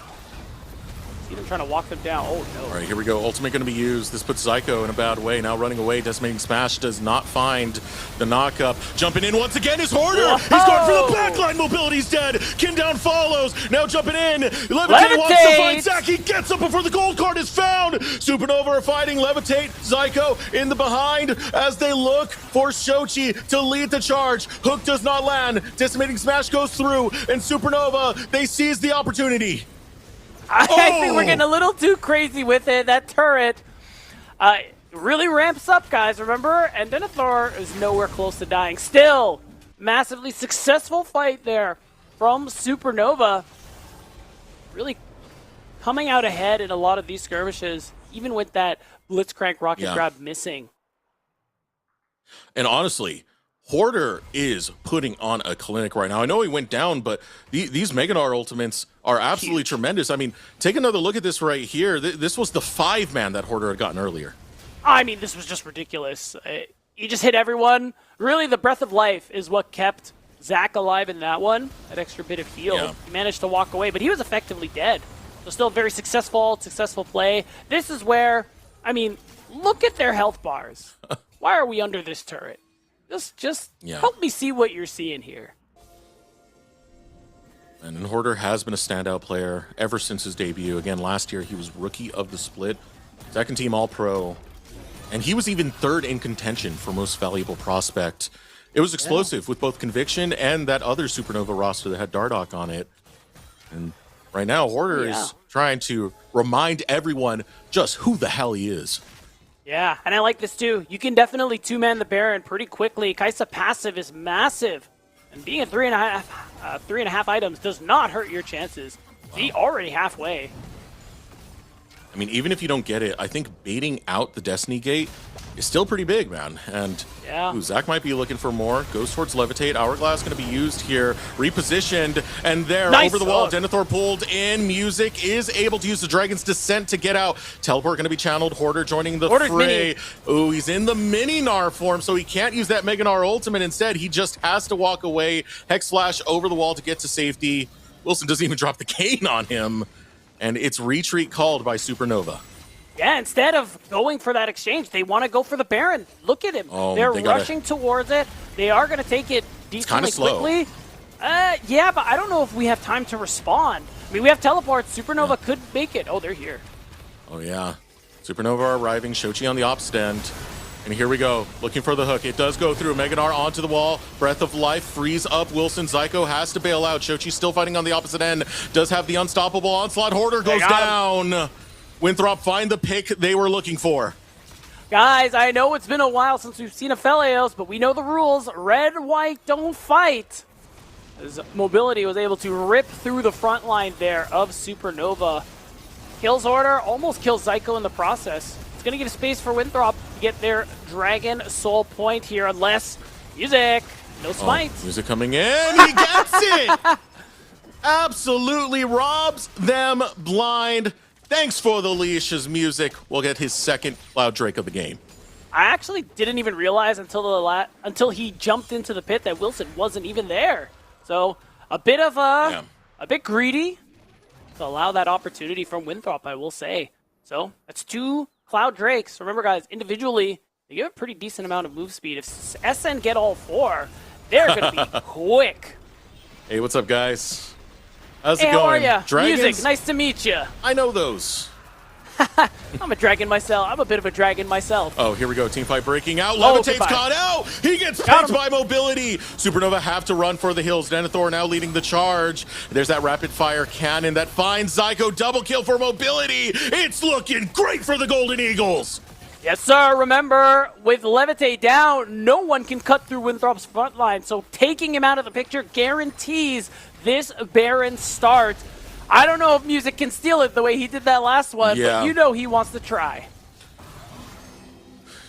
See them trying to walk them down. Oh, no. All right, here we go. Ultimate going to be used. This puts Zyko in a bad way. Now running away. Decimating Smash does not find the knock-up. Jumping in once again is Hoarder. Whoa. He's going for the backline. Mobility's dead. Kim down follows. Now jumping in. Levitate wants to find Zach. He gets up before the gold card is found. Supernova are fighting Levitate. Zyko in the behind as they look for Shochi to lead the charge. Hook does not land. Decimating Smash goes through. And Supernova, they seize the opportunity. I think we're getting a little too crazy with it. That turret really ramps up, guys, remember? And Denethor is nowhere close to dying. Still, massively successful fight there from Supernova. Really coming out ahead in a lot of these skirmishes, even with that Blitzcrank rocket grab missing. And honestly, Hoarder is putting on a clinic right now. I know he went down, but these Meganar ultimates are absolutely tremendous. I mean, take another look at this right here. This was the 5-man that Hoarder had gotten earlier. I mean, this was just ridiculous. He just hit everyone. Really, the breath of life is what kept Zach alive in that one. That extra bit of heal. Yeah. He managed to walk away, but he was effectively dead. So still very successful play. This is where, I mean, look at their health bars. Why are we under this turret? Just help me see what you're seeing here. And Hoarder has been a standout player ever since his debut. Again, last year he was Rookie of the Split, second team All-Pro, and he was even third in contention for Most Valuable Prospect. It was explosive with both Conviction and that other Supernova roster that had Dardoch on it. And right now, Hoarder is trying to remind everyone just who the hell he is. Yeah, and I like this too. You can definitely 2-man the Baron pretty quickly. Kai'Sa passive is massive. And being at 3.5 items does not hurt your chances. Wow. He already halfway. I mean, even if you don't get it, I think baiting out the Destiny Gate is still pretty big, man. And Zach might be looking for more. Goes towards Levitate. Hourglass going to be used here. repositioned, and there, Nice over the wall, hook. Denethor pulled in. Music is able to use the Dragon's Descent to get out. Teleport going to be channeled. Hoarder joining the Hoarder's fray. mini. Ooh, he's in the mini Gnar form, so he can't use that Mega Gnar ultimate. Instead, he just has to walk away. Hex Flash over the wall to get to safety. Wilson doesn't even drop the cane on him, and it's retreat called by Supernova. Yeah, instead of going for that exchange, they want to go for the Baron. Look at him. Oh, They're they gotta- rushing towards it. They are going to take it decently kinda slow. quickly. Yeah, but I don't know if we have time to respond. I mean, we have teleports. Supernova could make it. Oh, they're here. Oh, yeah. Supernova arriving, Shochi on the opposite end. And here we go, looking for the hook. It does go through. Mega Gnar onto the wall. Breath of Life frees up Wilson. Zyko has to bail out. Shochi still fighting on the opposite end. Does have the unstoppable onslaught. Hoarder goes down. Winthrop find the pick they were looking for. Guys, I know it's been a while since we've seen a Felios, but we know the rules. Red, white, don't fight. As Mobility was able to rip through the front line there of Supernova. Kills Hoarder, almost kills Zyko in the process. It's going to give space for Winthrop to get their Dragon Soul point here, unless Music, no smite. Music coming in. He gets it. Absolutely robs them blind. Thanks for the leash as Music will get his second Cloud Drake of the game. I actually didn't even realize until he jumped into the pit that Wilson wasn't even there. So a bit of a bit greedy to allow that opportunity from Winthrop, I will say. So that's 2 Cloud Drakes. Remember, guys, individually they give a pretty decent amount of move speed. If SN get all 4, they're going to be quick. Hey, what's up, guys? How's it Hey, how are going? ya? Dragons? Music, nice to meet you. I know those. I'm a dragon myself. I'm a bit of a dragon myself. Oh, here we go. Teamfight breaking out. Oh, Levitate's goodbye. caught out. He gets Got picked him. by Mobility. Supernova have to run for the hills. Denethor now leading the charge. There's that rapid fire cannon that finds Zyko. Double kill for Mobility. It's looking great for the Golden Eagles. Yes, sir. Remember, with Levitate down, no one can cut through Winthrop's front line. So taking him out of the picture guarantees this Baron start. I don't know if Music can steal it the way he did that last one, Yeah. but you know he wants to try.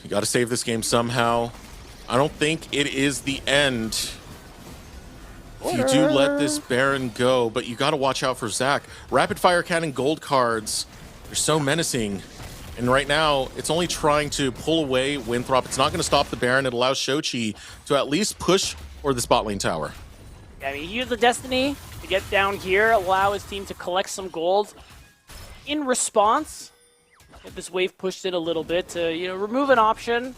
You got to save this game somehow. I don't think it is the end. If you do let this Baron go, but you got to watch out for Zach. Rapid fire cannon gold cards, they're so menacing. And right now, it's only trying to pull away Winthrop. It's not going to stop the Baron. It allows Shochi to at least push for the spot lane tower. I mean, he used the Destiny to get down here, allow his team to collect some gold. In response, get this wave pushed in a little bit to, remove an option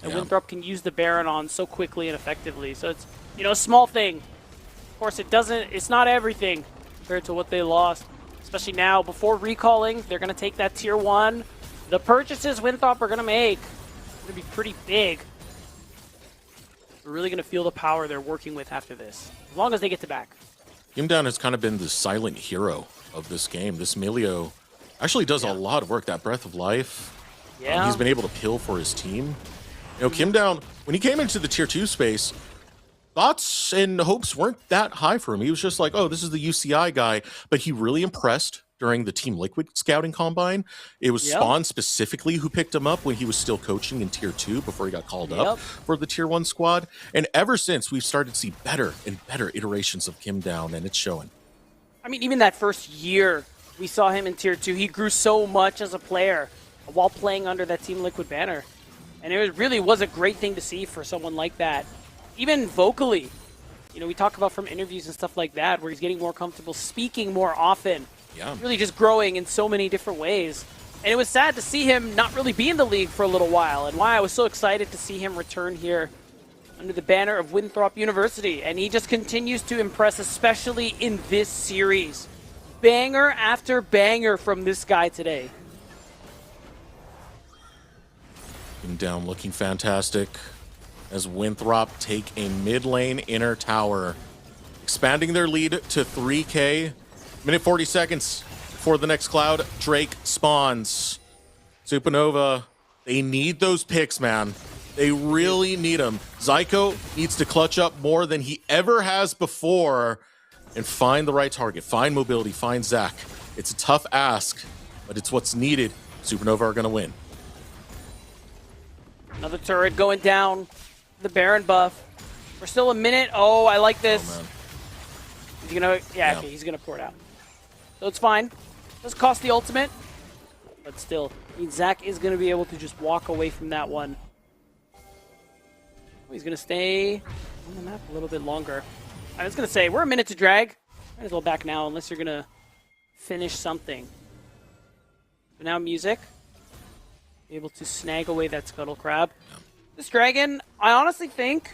that Winthrop can use the Baron on so quickly and effectively. So it's, a small thing. Of course, it's not everything compared to what they lost. Especially now, before recalling, they're going to take that tier 1. The purchases Winthrop are going to make are going to be pretty big. We're really going to feel the power they're working with after this, as long as they get to back. Down has kind of been the silent hero of this game. This Melio actually does a lot of work. That Breath of Life, he's been able to kill for his team. Down, when he came into the tier 2 space, thoughts and hopes weren't that high for him. He was just like, oh, this is the UCI guy. But he really impressed during the Team Liquid scouting combine. It was Spawn specifically who picked him up when he was still coaching in tier 2 before he got called up for the tier 1 squad. And ever since, we've started to see better and better iterations of Down, and it's showing. I mean, even that first year we saw him in tier 2, he grew so much as a player while playing under that Team Liquid banner. And it really was a great thing to see for someone like that. Even vocally, we talk about from interviews and stuff like that, where he's getting more comfortable speaking more often. Yeah. Really just growing in so many different ways. And it was sad to see him not really be in the league for a little while, and why I was so excited to see him return here under the banner of Winthrop University. And he just continues to impress, especially in this series. Banger after banger from this guy today. Down looking fantastic as Winthrop take a mid lane inner tower, expanding their lead to 3K. Minute 40 seconds before the next Cloud Drake spawns. Supernova, they need those picks, man. They really need them. Zyko needs to clutch up more than he ever has before and find the right target. Find Mobility, find Zach. It's a tough ask, but it's what's needed. Supernova are going to win. Another turret going down. The Baron buff. We're still a minute. Oh, I like this. He's gonna, okay, he's gonna pour it out. So it's fine. Does cost the ultimate, but still, I mean, Zach is gonna be able to just walk away from that one. Oh, he's gonna stay on the map a little bit longer. I was gonna say, we're a minute to drag. Might as well back now, unless you're gonna finish something. But now music. Able to snag away that Scuttle Crab. This dragon, I honestly think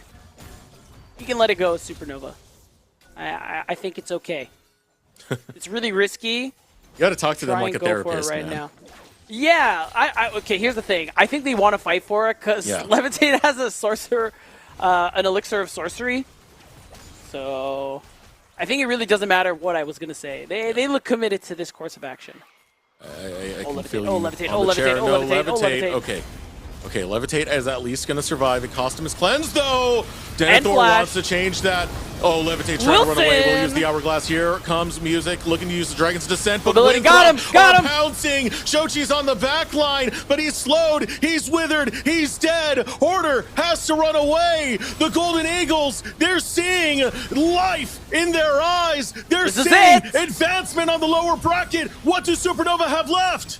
you can let it go with Supernova. I think it's okay. It's really risky. You got to talk to them like a therapist, right man. now. Yeah, okay, here's the thing. I think they want to fight for it because Levitate has a sorcerer, an elixir of sorcery. So I think it really doesn't matter what I was going to say. They look committed to this course of action. I can feel you levitate, on the chair. levitate. Okay, Levitate is at least going to survive. It cost him his cleanse, though. And Denethor Flash. wants to change that. Oh, Levitate trying to run away. We'll use the Hourglass. Here comes music, looking to use the Dragon's Descent. But Mobility, got him! Pouncing. Shochi's on the back line, but he's slowed. He's withered. He's dead. Order has to run away. The Golden Eagles, they're seeing life in their eyes. They're seeing advancement on the lower bracket. What do Supernova have left?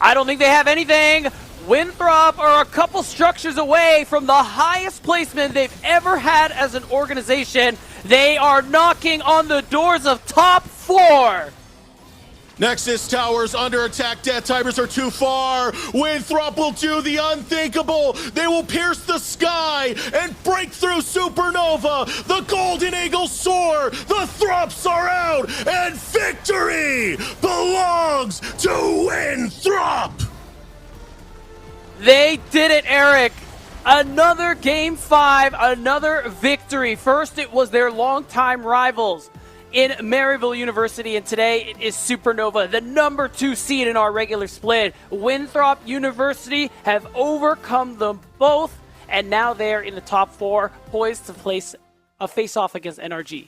I don't think they have anything. Winthrop are a couple structures away from the highest placement they've ever had as an organization. They are knocking on the doors of top 4. Nexus Towers under attack. Death Timers are too far. Winthrop will do the unthinkable. They will pierce the sky and break through Supernova. The Golden Eagles soar. The Throps are out. And victory belongs to Winthrop. They did it, Eric. Another Game 5, another victory. First, it was their longtime rivals in Maryville University, and today it is Supernova, the number 2 seed in our regular split. Winthrop University have overcome them both, and now they're in the top 4, poised to place a face-off against NRG.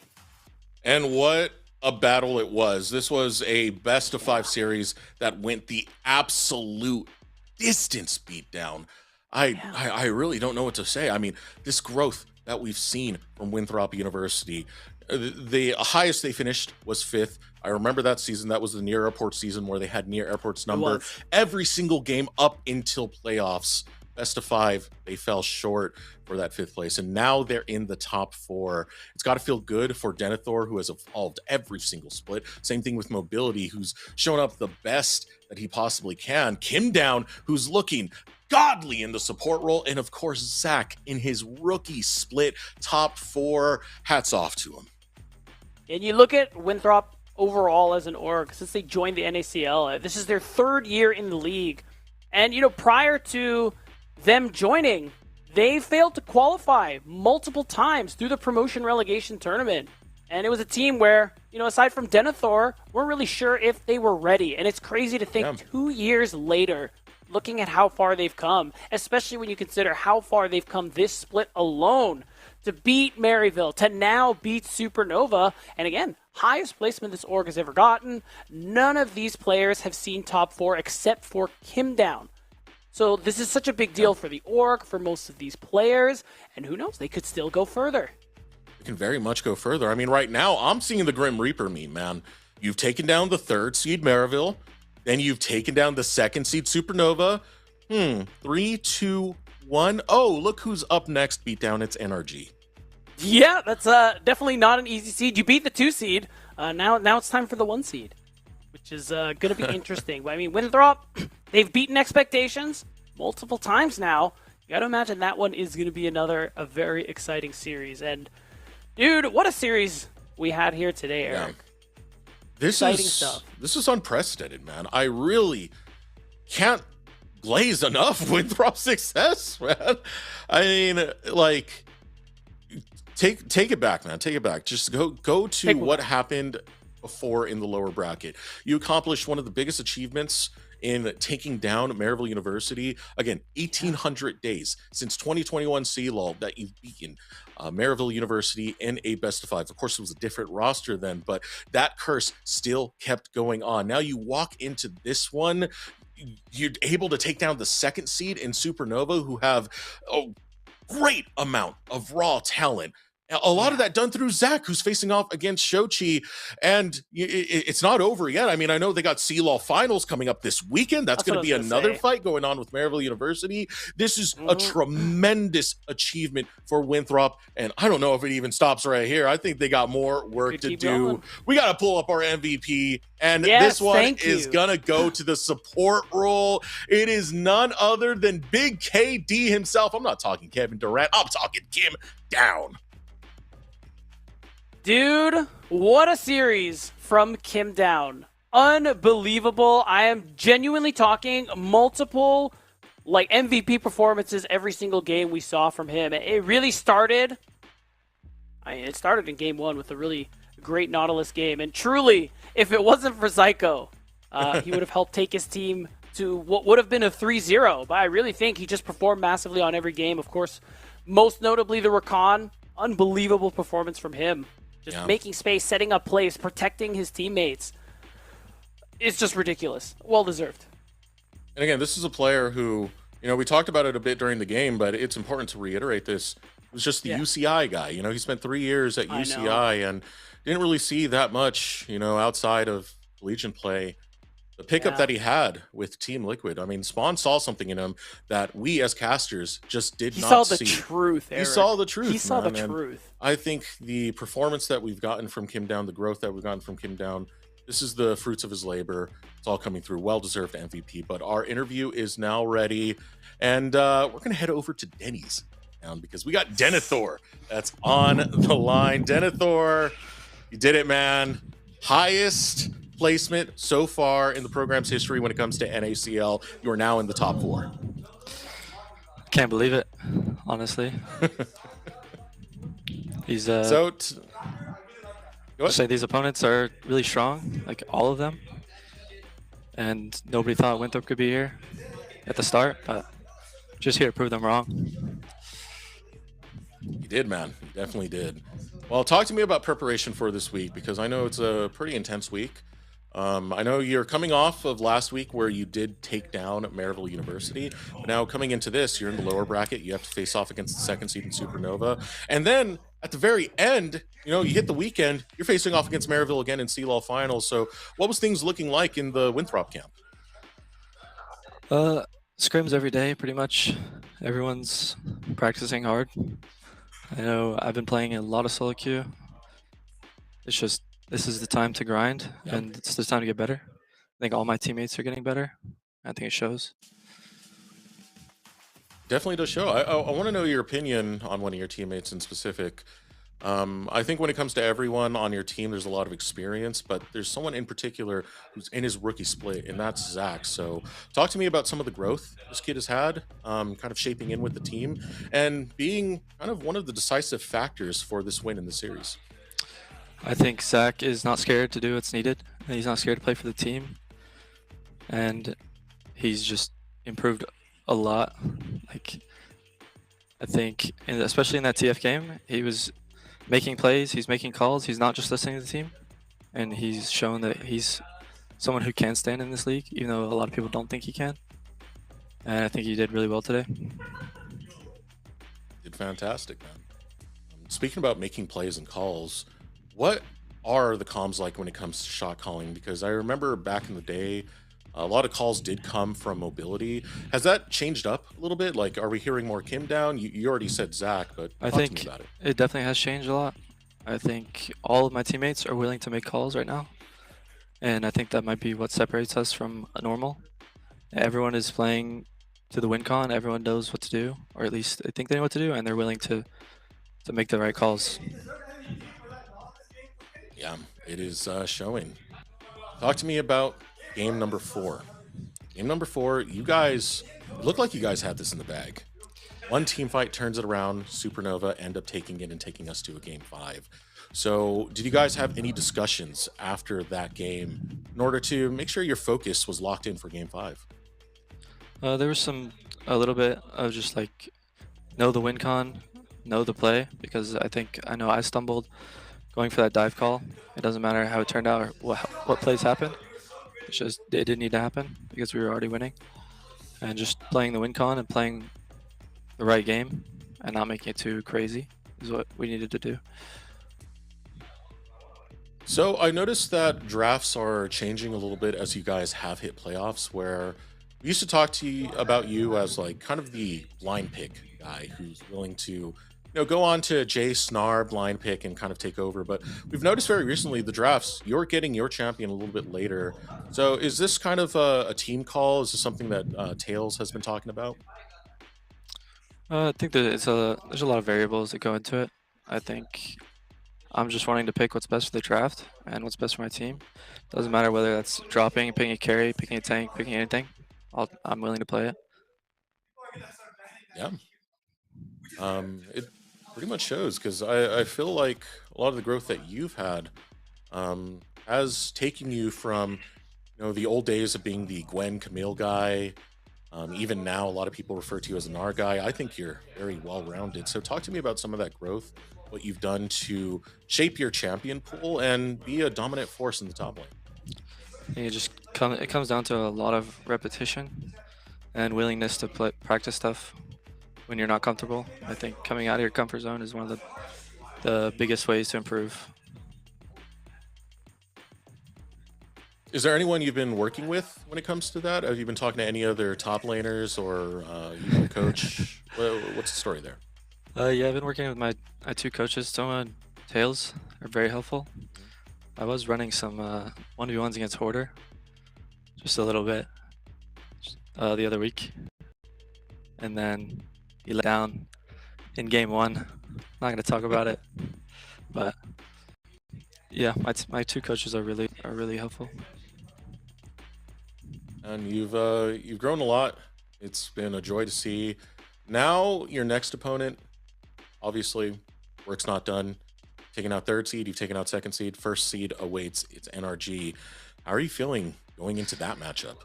And what a battle it was. This was a best-of-5 series that went the absolute distance beat down. I really don't know what to say. I mean, this growth that we've seen from Winthrop University, the highest they finished was 5th. I remember that season. That was the near airport season where they had near airport's number every single game up until playoffs. Best of 5, they fell short for that 5th place, and now they're in the top 4. It's got to feel good for Denethor, who has evolved every single split. Same thing with Mobility, who's shown up the best that he possibly can. Kim Down, who's looking godly in the support role, and of course Zach in his rookie split, top 4. Hats off to him. And you look at Winthrop overall as an org since they joined the NACL. This is their 3rd year in the league, and prior to them joining, they failed to qualify multiple times through the promotion relegation tournament. And it was a team where, aside from Denethor, we're really sure if they were ready. And it's crazy to think 2 years later, looking at how far they've come, especially when you consider how far they've come this split alone, to beat Maryville, to now beat Supernova. And again, highest placement this org has ever gotten. None of these players have seen top 4 except for Kim Down. So this is such a big deal for the org, for most of these players, and who knows, they could still go further. They can very much go further. I mean, right now, I'm seeing the Grim Reaper meme, man. You've taken down the 3rd seed Maryville, then you've taken down the 2nd seed Supernova. 3, 2, 1. Oh, look who's up next, beat down, it's NRG. Yeah, that's definitely not an easy seed. You beat the 2 seed, now it's time for the 1 seed, which is going to be interesting. But I mean, Winthrop, they've beaten expectations multiple times now. You got to imagine that one is going to be a very exciting series. And, dude, what a series we had here today, Eric. This is unprecedented, man. I really can't glaze enough Winthrop success, man. I mean, like, take it back, man. Take it back. Just go to what happened before in the lower bracket. You accomplished one of the biggest achievements in taking down Maryville University. Again, 1,800 days since 2021 CLOL that you've beaten Maryville University in a best of 5. Of course, it was a different roster then, but that curse still kept going on. Now you walk into this one, you're able to take down the 2nd seed in Supernova, who have a great amount of raw talent. A lot of that done through Zach, who's facing off against Shochi, and it's not over yet. I mean, I know they got CLAW finals coming up this weekend. That's going to be another fight going on with Maryville University. This is a tremendous achievement for Winthrop, and I don't know if it even stops right here. I think they got more work to do. Going. We got to pull up our MVP, and this one is going to go to the support role. It is none other than Big KD himself. I'm not talking Kevin Durant. I'm talking Kim Down. Dude, what a series from Kim Down. Unbelievable. I am genuinely talking multiple MVP performances every single game we saw from him. It really started, it started in game 1 with a really great Nautilus game. And truly, if it wasn't for Zyko, he would have helped take his team to what would have been a 3-0. But I really think he just performed massively on every game. Of course, most notably the Rakan. Unbelievable performance from him. Just making space, setting up plays, protecting his teammates. It's just ridiculous. Well-deserved. And again, this is a player who, we talked about it a bit during the game, but it's important to reiterate this. It was just the UCI guy. He spent 3 years at UCI and didn't really see that much, outside of collegiate play. The pickup that he had with Team Liquid. I mean, Spawn saw something in him that we as casters just did not see. He saw the truth, Eric. He saw the truth, He saw the truth. I think the performance that we've gotten from Kim Down, the growth that we've gotten from Kim Down, this is the fruits of his labor. It's all coming through. Well-deserved MVP. But our interview is now ready. And we're going to head over to Denny's now because we got Denethor that's on the line. Denethor, you did it, man. Highest placement so far in the program's history when it comes to NACL. You are now in the top 4. Can't believe it, honestly. These say these opponents are really strong, like all of them, and nobody thought Winthrop could be here at the start, but just here to prove them wrong. You did, man. You definitely did. Well, talk to me about preparation for this week, because I know it's a pretty intense week. I know you're coming off of last week where you did take down Maryville University. But now coming into this, you're in the lower bracket. You have to face off against the second seed in Supernova. And then at the very end, you hit the weekend, you're facing off against Maryville again in CLAW finals. So what was things looking like in the Winthrop camp? Scrims every day, pretty much. Everyone's practicing hard. I know I've been playing a lot of solo queue. It's just, this is the time to grind, and it's the time to get better. I think all my teammates are getting better. I think it shows. Definitely does show. I want to know your opinion on one of your teammates in specific. I think when it comes to everyone on your team, there's a lot of experience, but there's someone in particular who's in his rookie split, and that's Zach. So talk to me about some of the growth this kid has had, kind of shaping in with the team, and being kind of one of the decisive factors for this win in the series. I think Zach is not scared to do what's needed. He's not scared to play for the team. And he's just improved a lot. I think, especially in that TF game, he was making plays, he's making calls, he's not just listening to the team. And he's shown that he's someone who can stand in this league, even though a lot of people don't think he can. And I think he did really well today. Did fantastic, man. Speaking about making plays and calls, what are the comms like when it comes to shot calling? Because I remember back in the day, a lot of calls did come from mobility. Has that changed up a little bit? Are we hearing more Kim Down? You already said Zach, but I think about it. It definitely has changed a lot. I think all of my teammates are willing to make calls right now. And I think that might be what separates us from a normal. Everyone is playing to the win con. Everyone knows what to do, or at least they think they know what to do, and they're willing to make the right calls. Yeah, it is showing. Talk to me about game number 4. Game number 4, you guys look like you guys had this in the bag. One team fight turns it around. Supernova end up taking it and taking us to a game 5. So did you guys have any discussions after that game in order to make sure your focus was locked in for game 5? There was a little bit of just know the win con, know the play, because I know I stumbled going for that dive call. It doesn't matter how it turned out or what plays happened. It's just, it didn't need to happen because we were already winning. And just playing the win con and playing the right game and not making it too crazy is what we needed to do. So I noticed that drafts are changing a little bit as you guys have hit playoffs, where we used to talk to you about you as like kind of the blind pick guy who's willing to, go on to Jay Snar blind pick and kind of take over. But we've noticed very recently the drafts, you're getting your champion a little bit later. So is this kind of a team call? Is this something that Tails has been talking about? I think that there's a lot of variables that go into it. I think I'm just wanting to pick what's best for the draft and what's best for my team. Doesn't matter whether that's dropping, picking a carry, picking a tank, picking anything. I'm willing to play it. Yeah. It pretty much shows because I feel like a lot of the growth that you've had has taken you from, the old days of being the Gwen Camille guy. Even now, a lot of people refer to you as an R guy. I think you're very well-rounded. So talk to me about some of that growth, what you've done to shape your champion pool and be a dominant force in the top lane. I think it comes down to a lot of repetition and willingness to practice stuff when you're not comfortable. I think coming out of your comfort zone is one of the biggest ways to improve. Is there anyone you've been working with when it comes to that? Have you been talking to any other top laners or even a coach? What's the story there? Yeah, I've been working with my two coaches, Toma and Tails. Are very helpful. I was running some 1v1s against Hoarder, just a little bit, the other week. And then he let down in game 1. Not going to talk about it, but yeah, my two coaches are really helpful. And you've grown a lot. It's been a joy to see. Now your next opponent, obviously, work's not done. Taking out 3rd seed, you've taken out 2nd seed, 1st seed awaits. It's NRG. How are you feeling going into that matchup?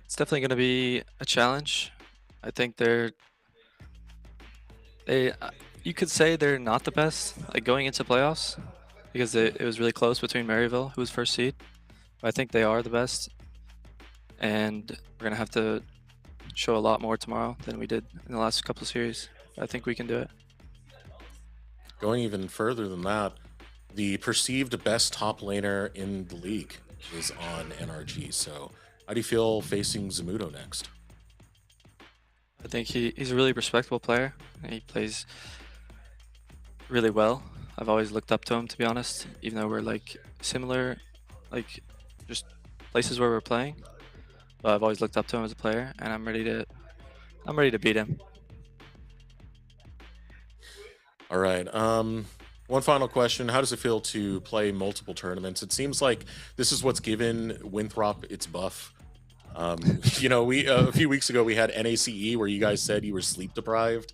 It's definitely going to be a challenge. I think you could say they're not the best like going into playoffs because it was really close between Maryville, who was 1st seed. But I think they are the best, and we're going to have to show a lot more tomorrow than we did in the last couple of series. I think we can do it. Going even further than that, the perceived best top laner in the league is on NRG. So how do you feel facing Zamudo next? I think he's a really respectable player. He plays really well. I've always looked up to him, to be honest, even though we're like similar, like just places where we're playing. But I've always looked up to him as a player, and I'm ready to beat him. All right. One final question. How does it feel to play multiple tournaments? It seems like this is what's given Winthrop its buff. We a few weeks ago we had NACE where you guys said you were sleep deprived,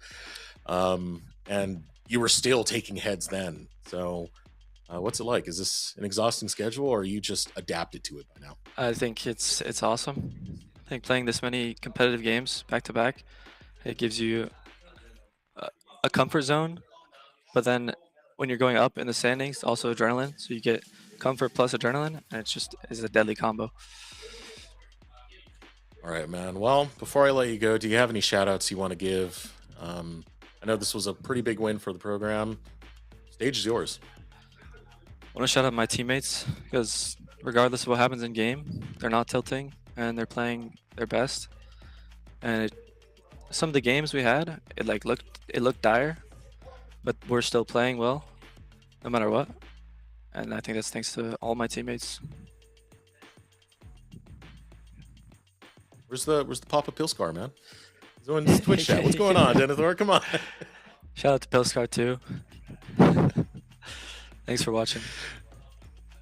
and you were still taking heads then. So what's it like? Is this an exhausting schedule, or are you just adapted to it by now? I think it's awesome. I think playing this many competitive games back to back, it gives you a comfort zone. But then when you're going up in the standings, also adrenaline. So you get comfort plus adrenaline, and it's a deadly combo. All right, man. Well, before I let you go, do you have any shout outs you want to give? I know this was a pretty big win for the program. Stage is yours. I want to shout out my teammates because regardless of what happens in game, they're not tilting and they're playing their best. And some of the games we had, it looked dire, but we're still playing well, no matter what. And I think that's thanks to all my teammates. Where's the Papa Pilscar, man? He's doing this Twitch chat. What's going on, Denethor? Come on. Shout out to Pilscar too. Thanks for watching.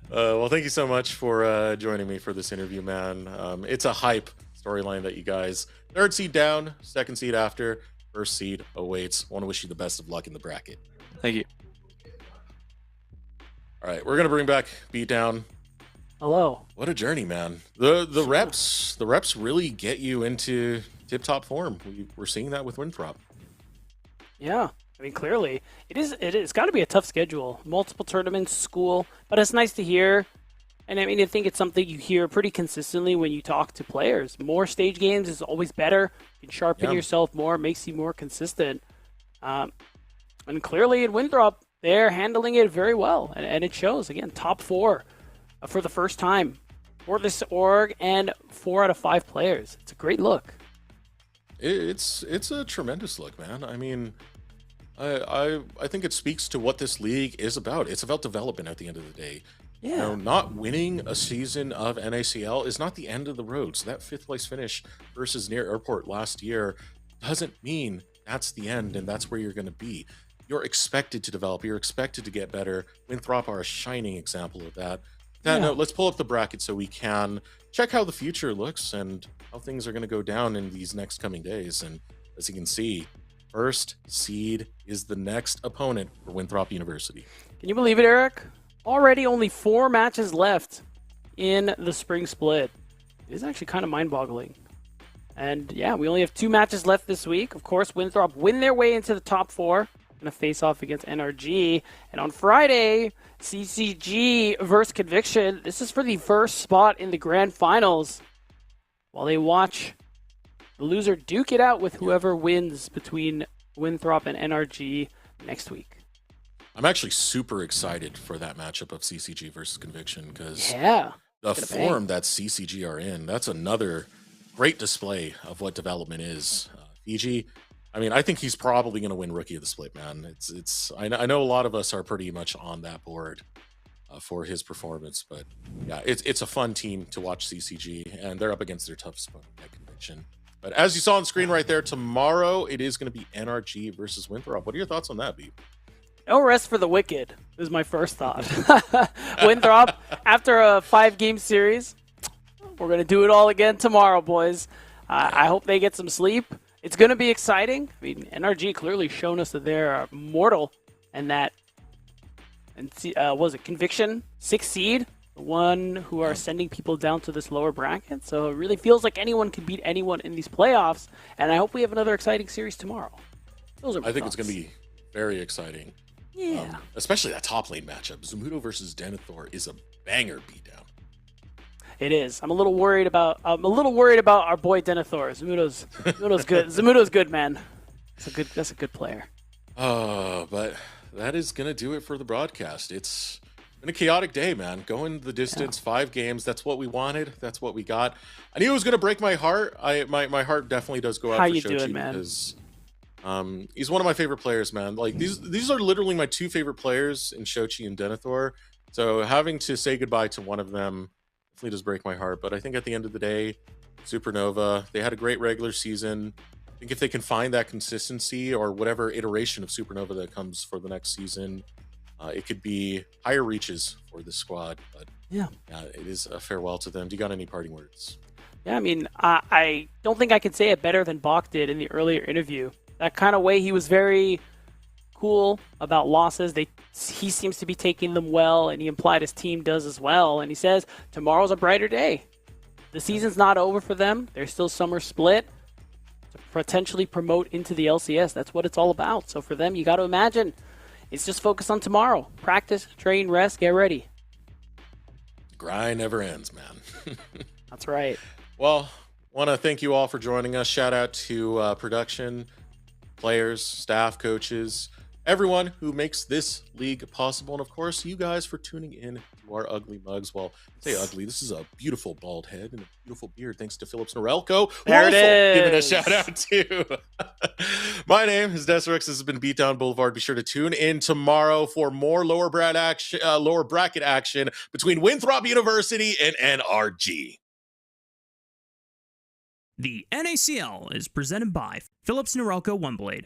Well, thank you so much for joining me for this interview, man. It's a hype storyline that you guys, 3rd seed down, 2nd seed after, 1st seed awaits. Want to wish you the best of luck in the bracket. Thank you. All right, we're gonna bring back Beatdown. Hello. What a journey, man. The reps really get you into tip-top form. We're seeing that with Winthrop. Yeah, I mean, clearly it's got to be a tough schedule. Multiple tournaments, school, but it's nice to hear. And I mean, I think it's something you hear pretty consistently when you talk to players. More stage games is always better. You can sharpen yourself more, makes you more consistent. And clearly in Winthrop, they're handling it very well. And it shows, again, top 4 for the first time for this org and 4 out of 5 players. It's a great look. It's a tremendous look, man. I mean, I think it speaks to what this league is about. It's about development at the end of the day. Yeah. You know, not winning a season of NACL is not the end of the road. So that 5th place finish versus Near Airport last year doesn't mean that's the end and that's where you're going to be. You're expected to develop. You're expected to get better. Winthrop are a shining example of that. No, let's pull up the bracket so we can check how the future looks and how things are going to go down in these next coming days. And as you can see, first seed is the next opponent for Winthrop University. Can you believe it, Eric? Already only 4 matches left in the spring split. It is actually kind of mind-boggling. And yeah, we only have 2 matches left this week. Of course, Winthrop win their way into the top 4. Going to face off against NRG. And on Friday, CCG versus Conviction. This is for the first spot in the grand finals. While they watch the loser duke it out with whoever wins between Winthrop and NRG next week. I'm actually super excited for that matchup of CCG versus Conviction because the form that CCG are in, that's another great display of what development is. Fiji, I mean, I think he's probably going to win Rookie of the Split, man. I know a lot of us are pretty much on that board for his performance, but yeah, it's a fun team to watch CCG, and they're up against their toughest opponent at Conviction. But as you saw on screen right there, tomorrow it is going to be NRG versus Winthrop. What are your thoughts on that, Beep? No rest for the wicked is my first thought. Winthrop, after a 5-game series, we're going to do it all again tomorrow, boys. I hope they get some sleep. It's going to be exciting. I mean, NRG clearly shown us that they're mortal and that, was it Conviction, 6th seed, the one who are sending people down to this lower bracket. So it really feels like anyone can beat anyone in these playoffs, and I hope we have another exciting series tomorrow. I think it's going to be very exciting. Yeah. Especially that top lane matchup. Zamudo versus Denethor is a banger beatdown. It is. I'm a little worried about our boy Denethor. Zamudo's good. Zamudo's good, man. That's a good player. But that is gonna do it for the broadcast. It's been a chaotic day, man. Going the distance, 5 games. That's what we wanted. That's what we got. I knew it was gonna break my heart. My heart definitely does go out for Shochi doing, man? Because he's one of my favorite players, man. Like these are literally my 2 favorite players in Shochi and Denethor. So having to say goodbye to one of them definitely does break my heart. But I think at the end of the day, Supernova, they had a great regular season. I think if they can find that consistency or whatever iteration of Supernova that comes for the next season, it could be higher reaches for the squad. But yeah, it is a farewell to them. Do you got any parting words? Yeah, I mean, I don't think I could say it better than Bach did in the earlier interview. That kind of way, he was very cool about losses. He seems to be taking them well, and he implied his team does as well. And he says, tomorrow's a brighter day. The season's not over for them. There's still summer split to potentially promote into the LCS. That's what it's all about. So for them, you got to imagine it's just focus on tomorrow. Practice, train, rest, get ready. Grind never ends, man. That's right. Well, want to thank you all for joining us. Shout out to production, players, staff, coaches, everyone who makes this league possible. And of course, you guys for tuning in to our ugly mugs. Well, say ugly. This is a beautiful bald head and a beautiful beard. Thanks to Phillips Norelco. There it is. Giving a shout out to. My name is Desrex. This has been Beatdown Boulevard. Be sure to tune in tomorrow for more lower bracket action between Winthrop University and NRG. The NACL is presented by Phillips Norelco OneBlade.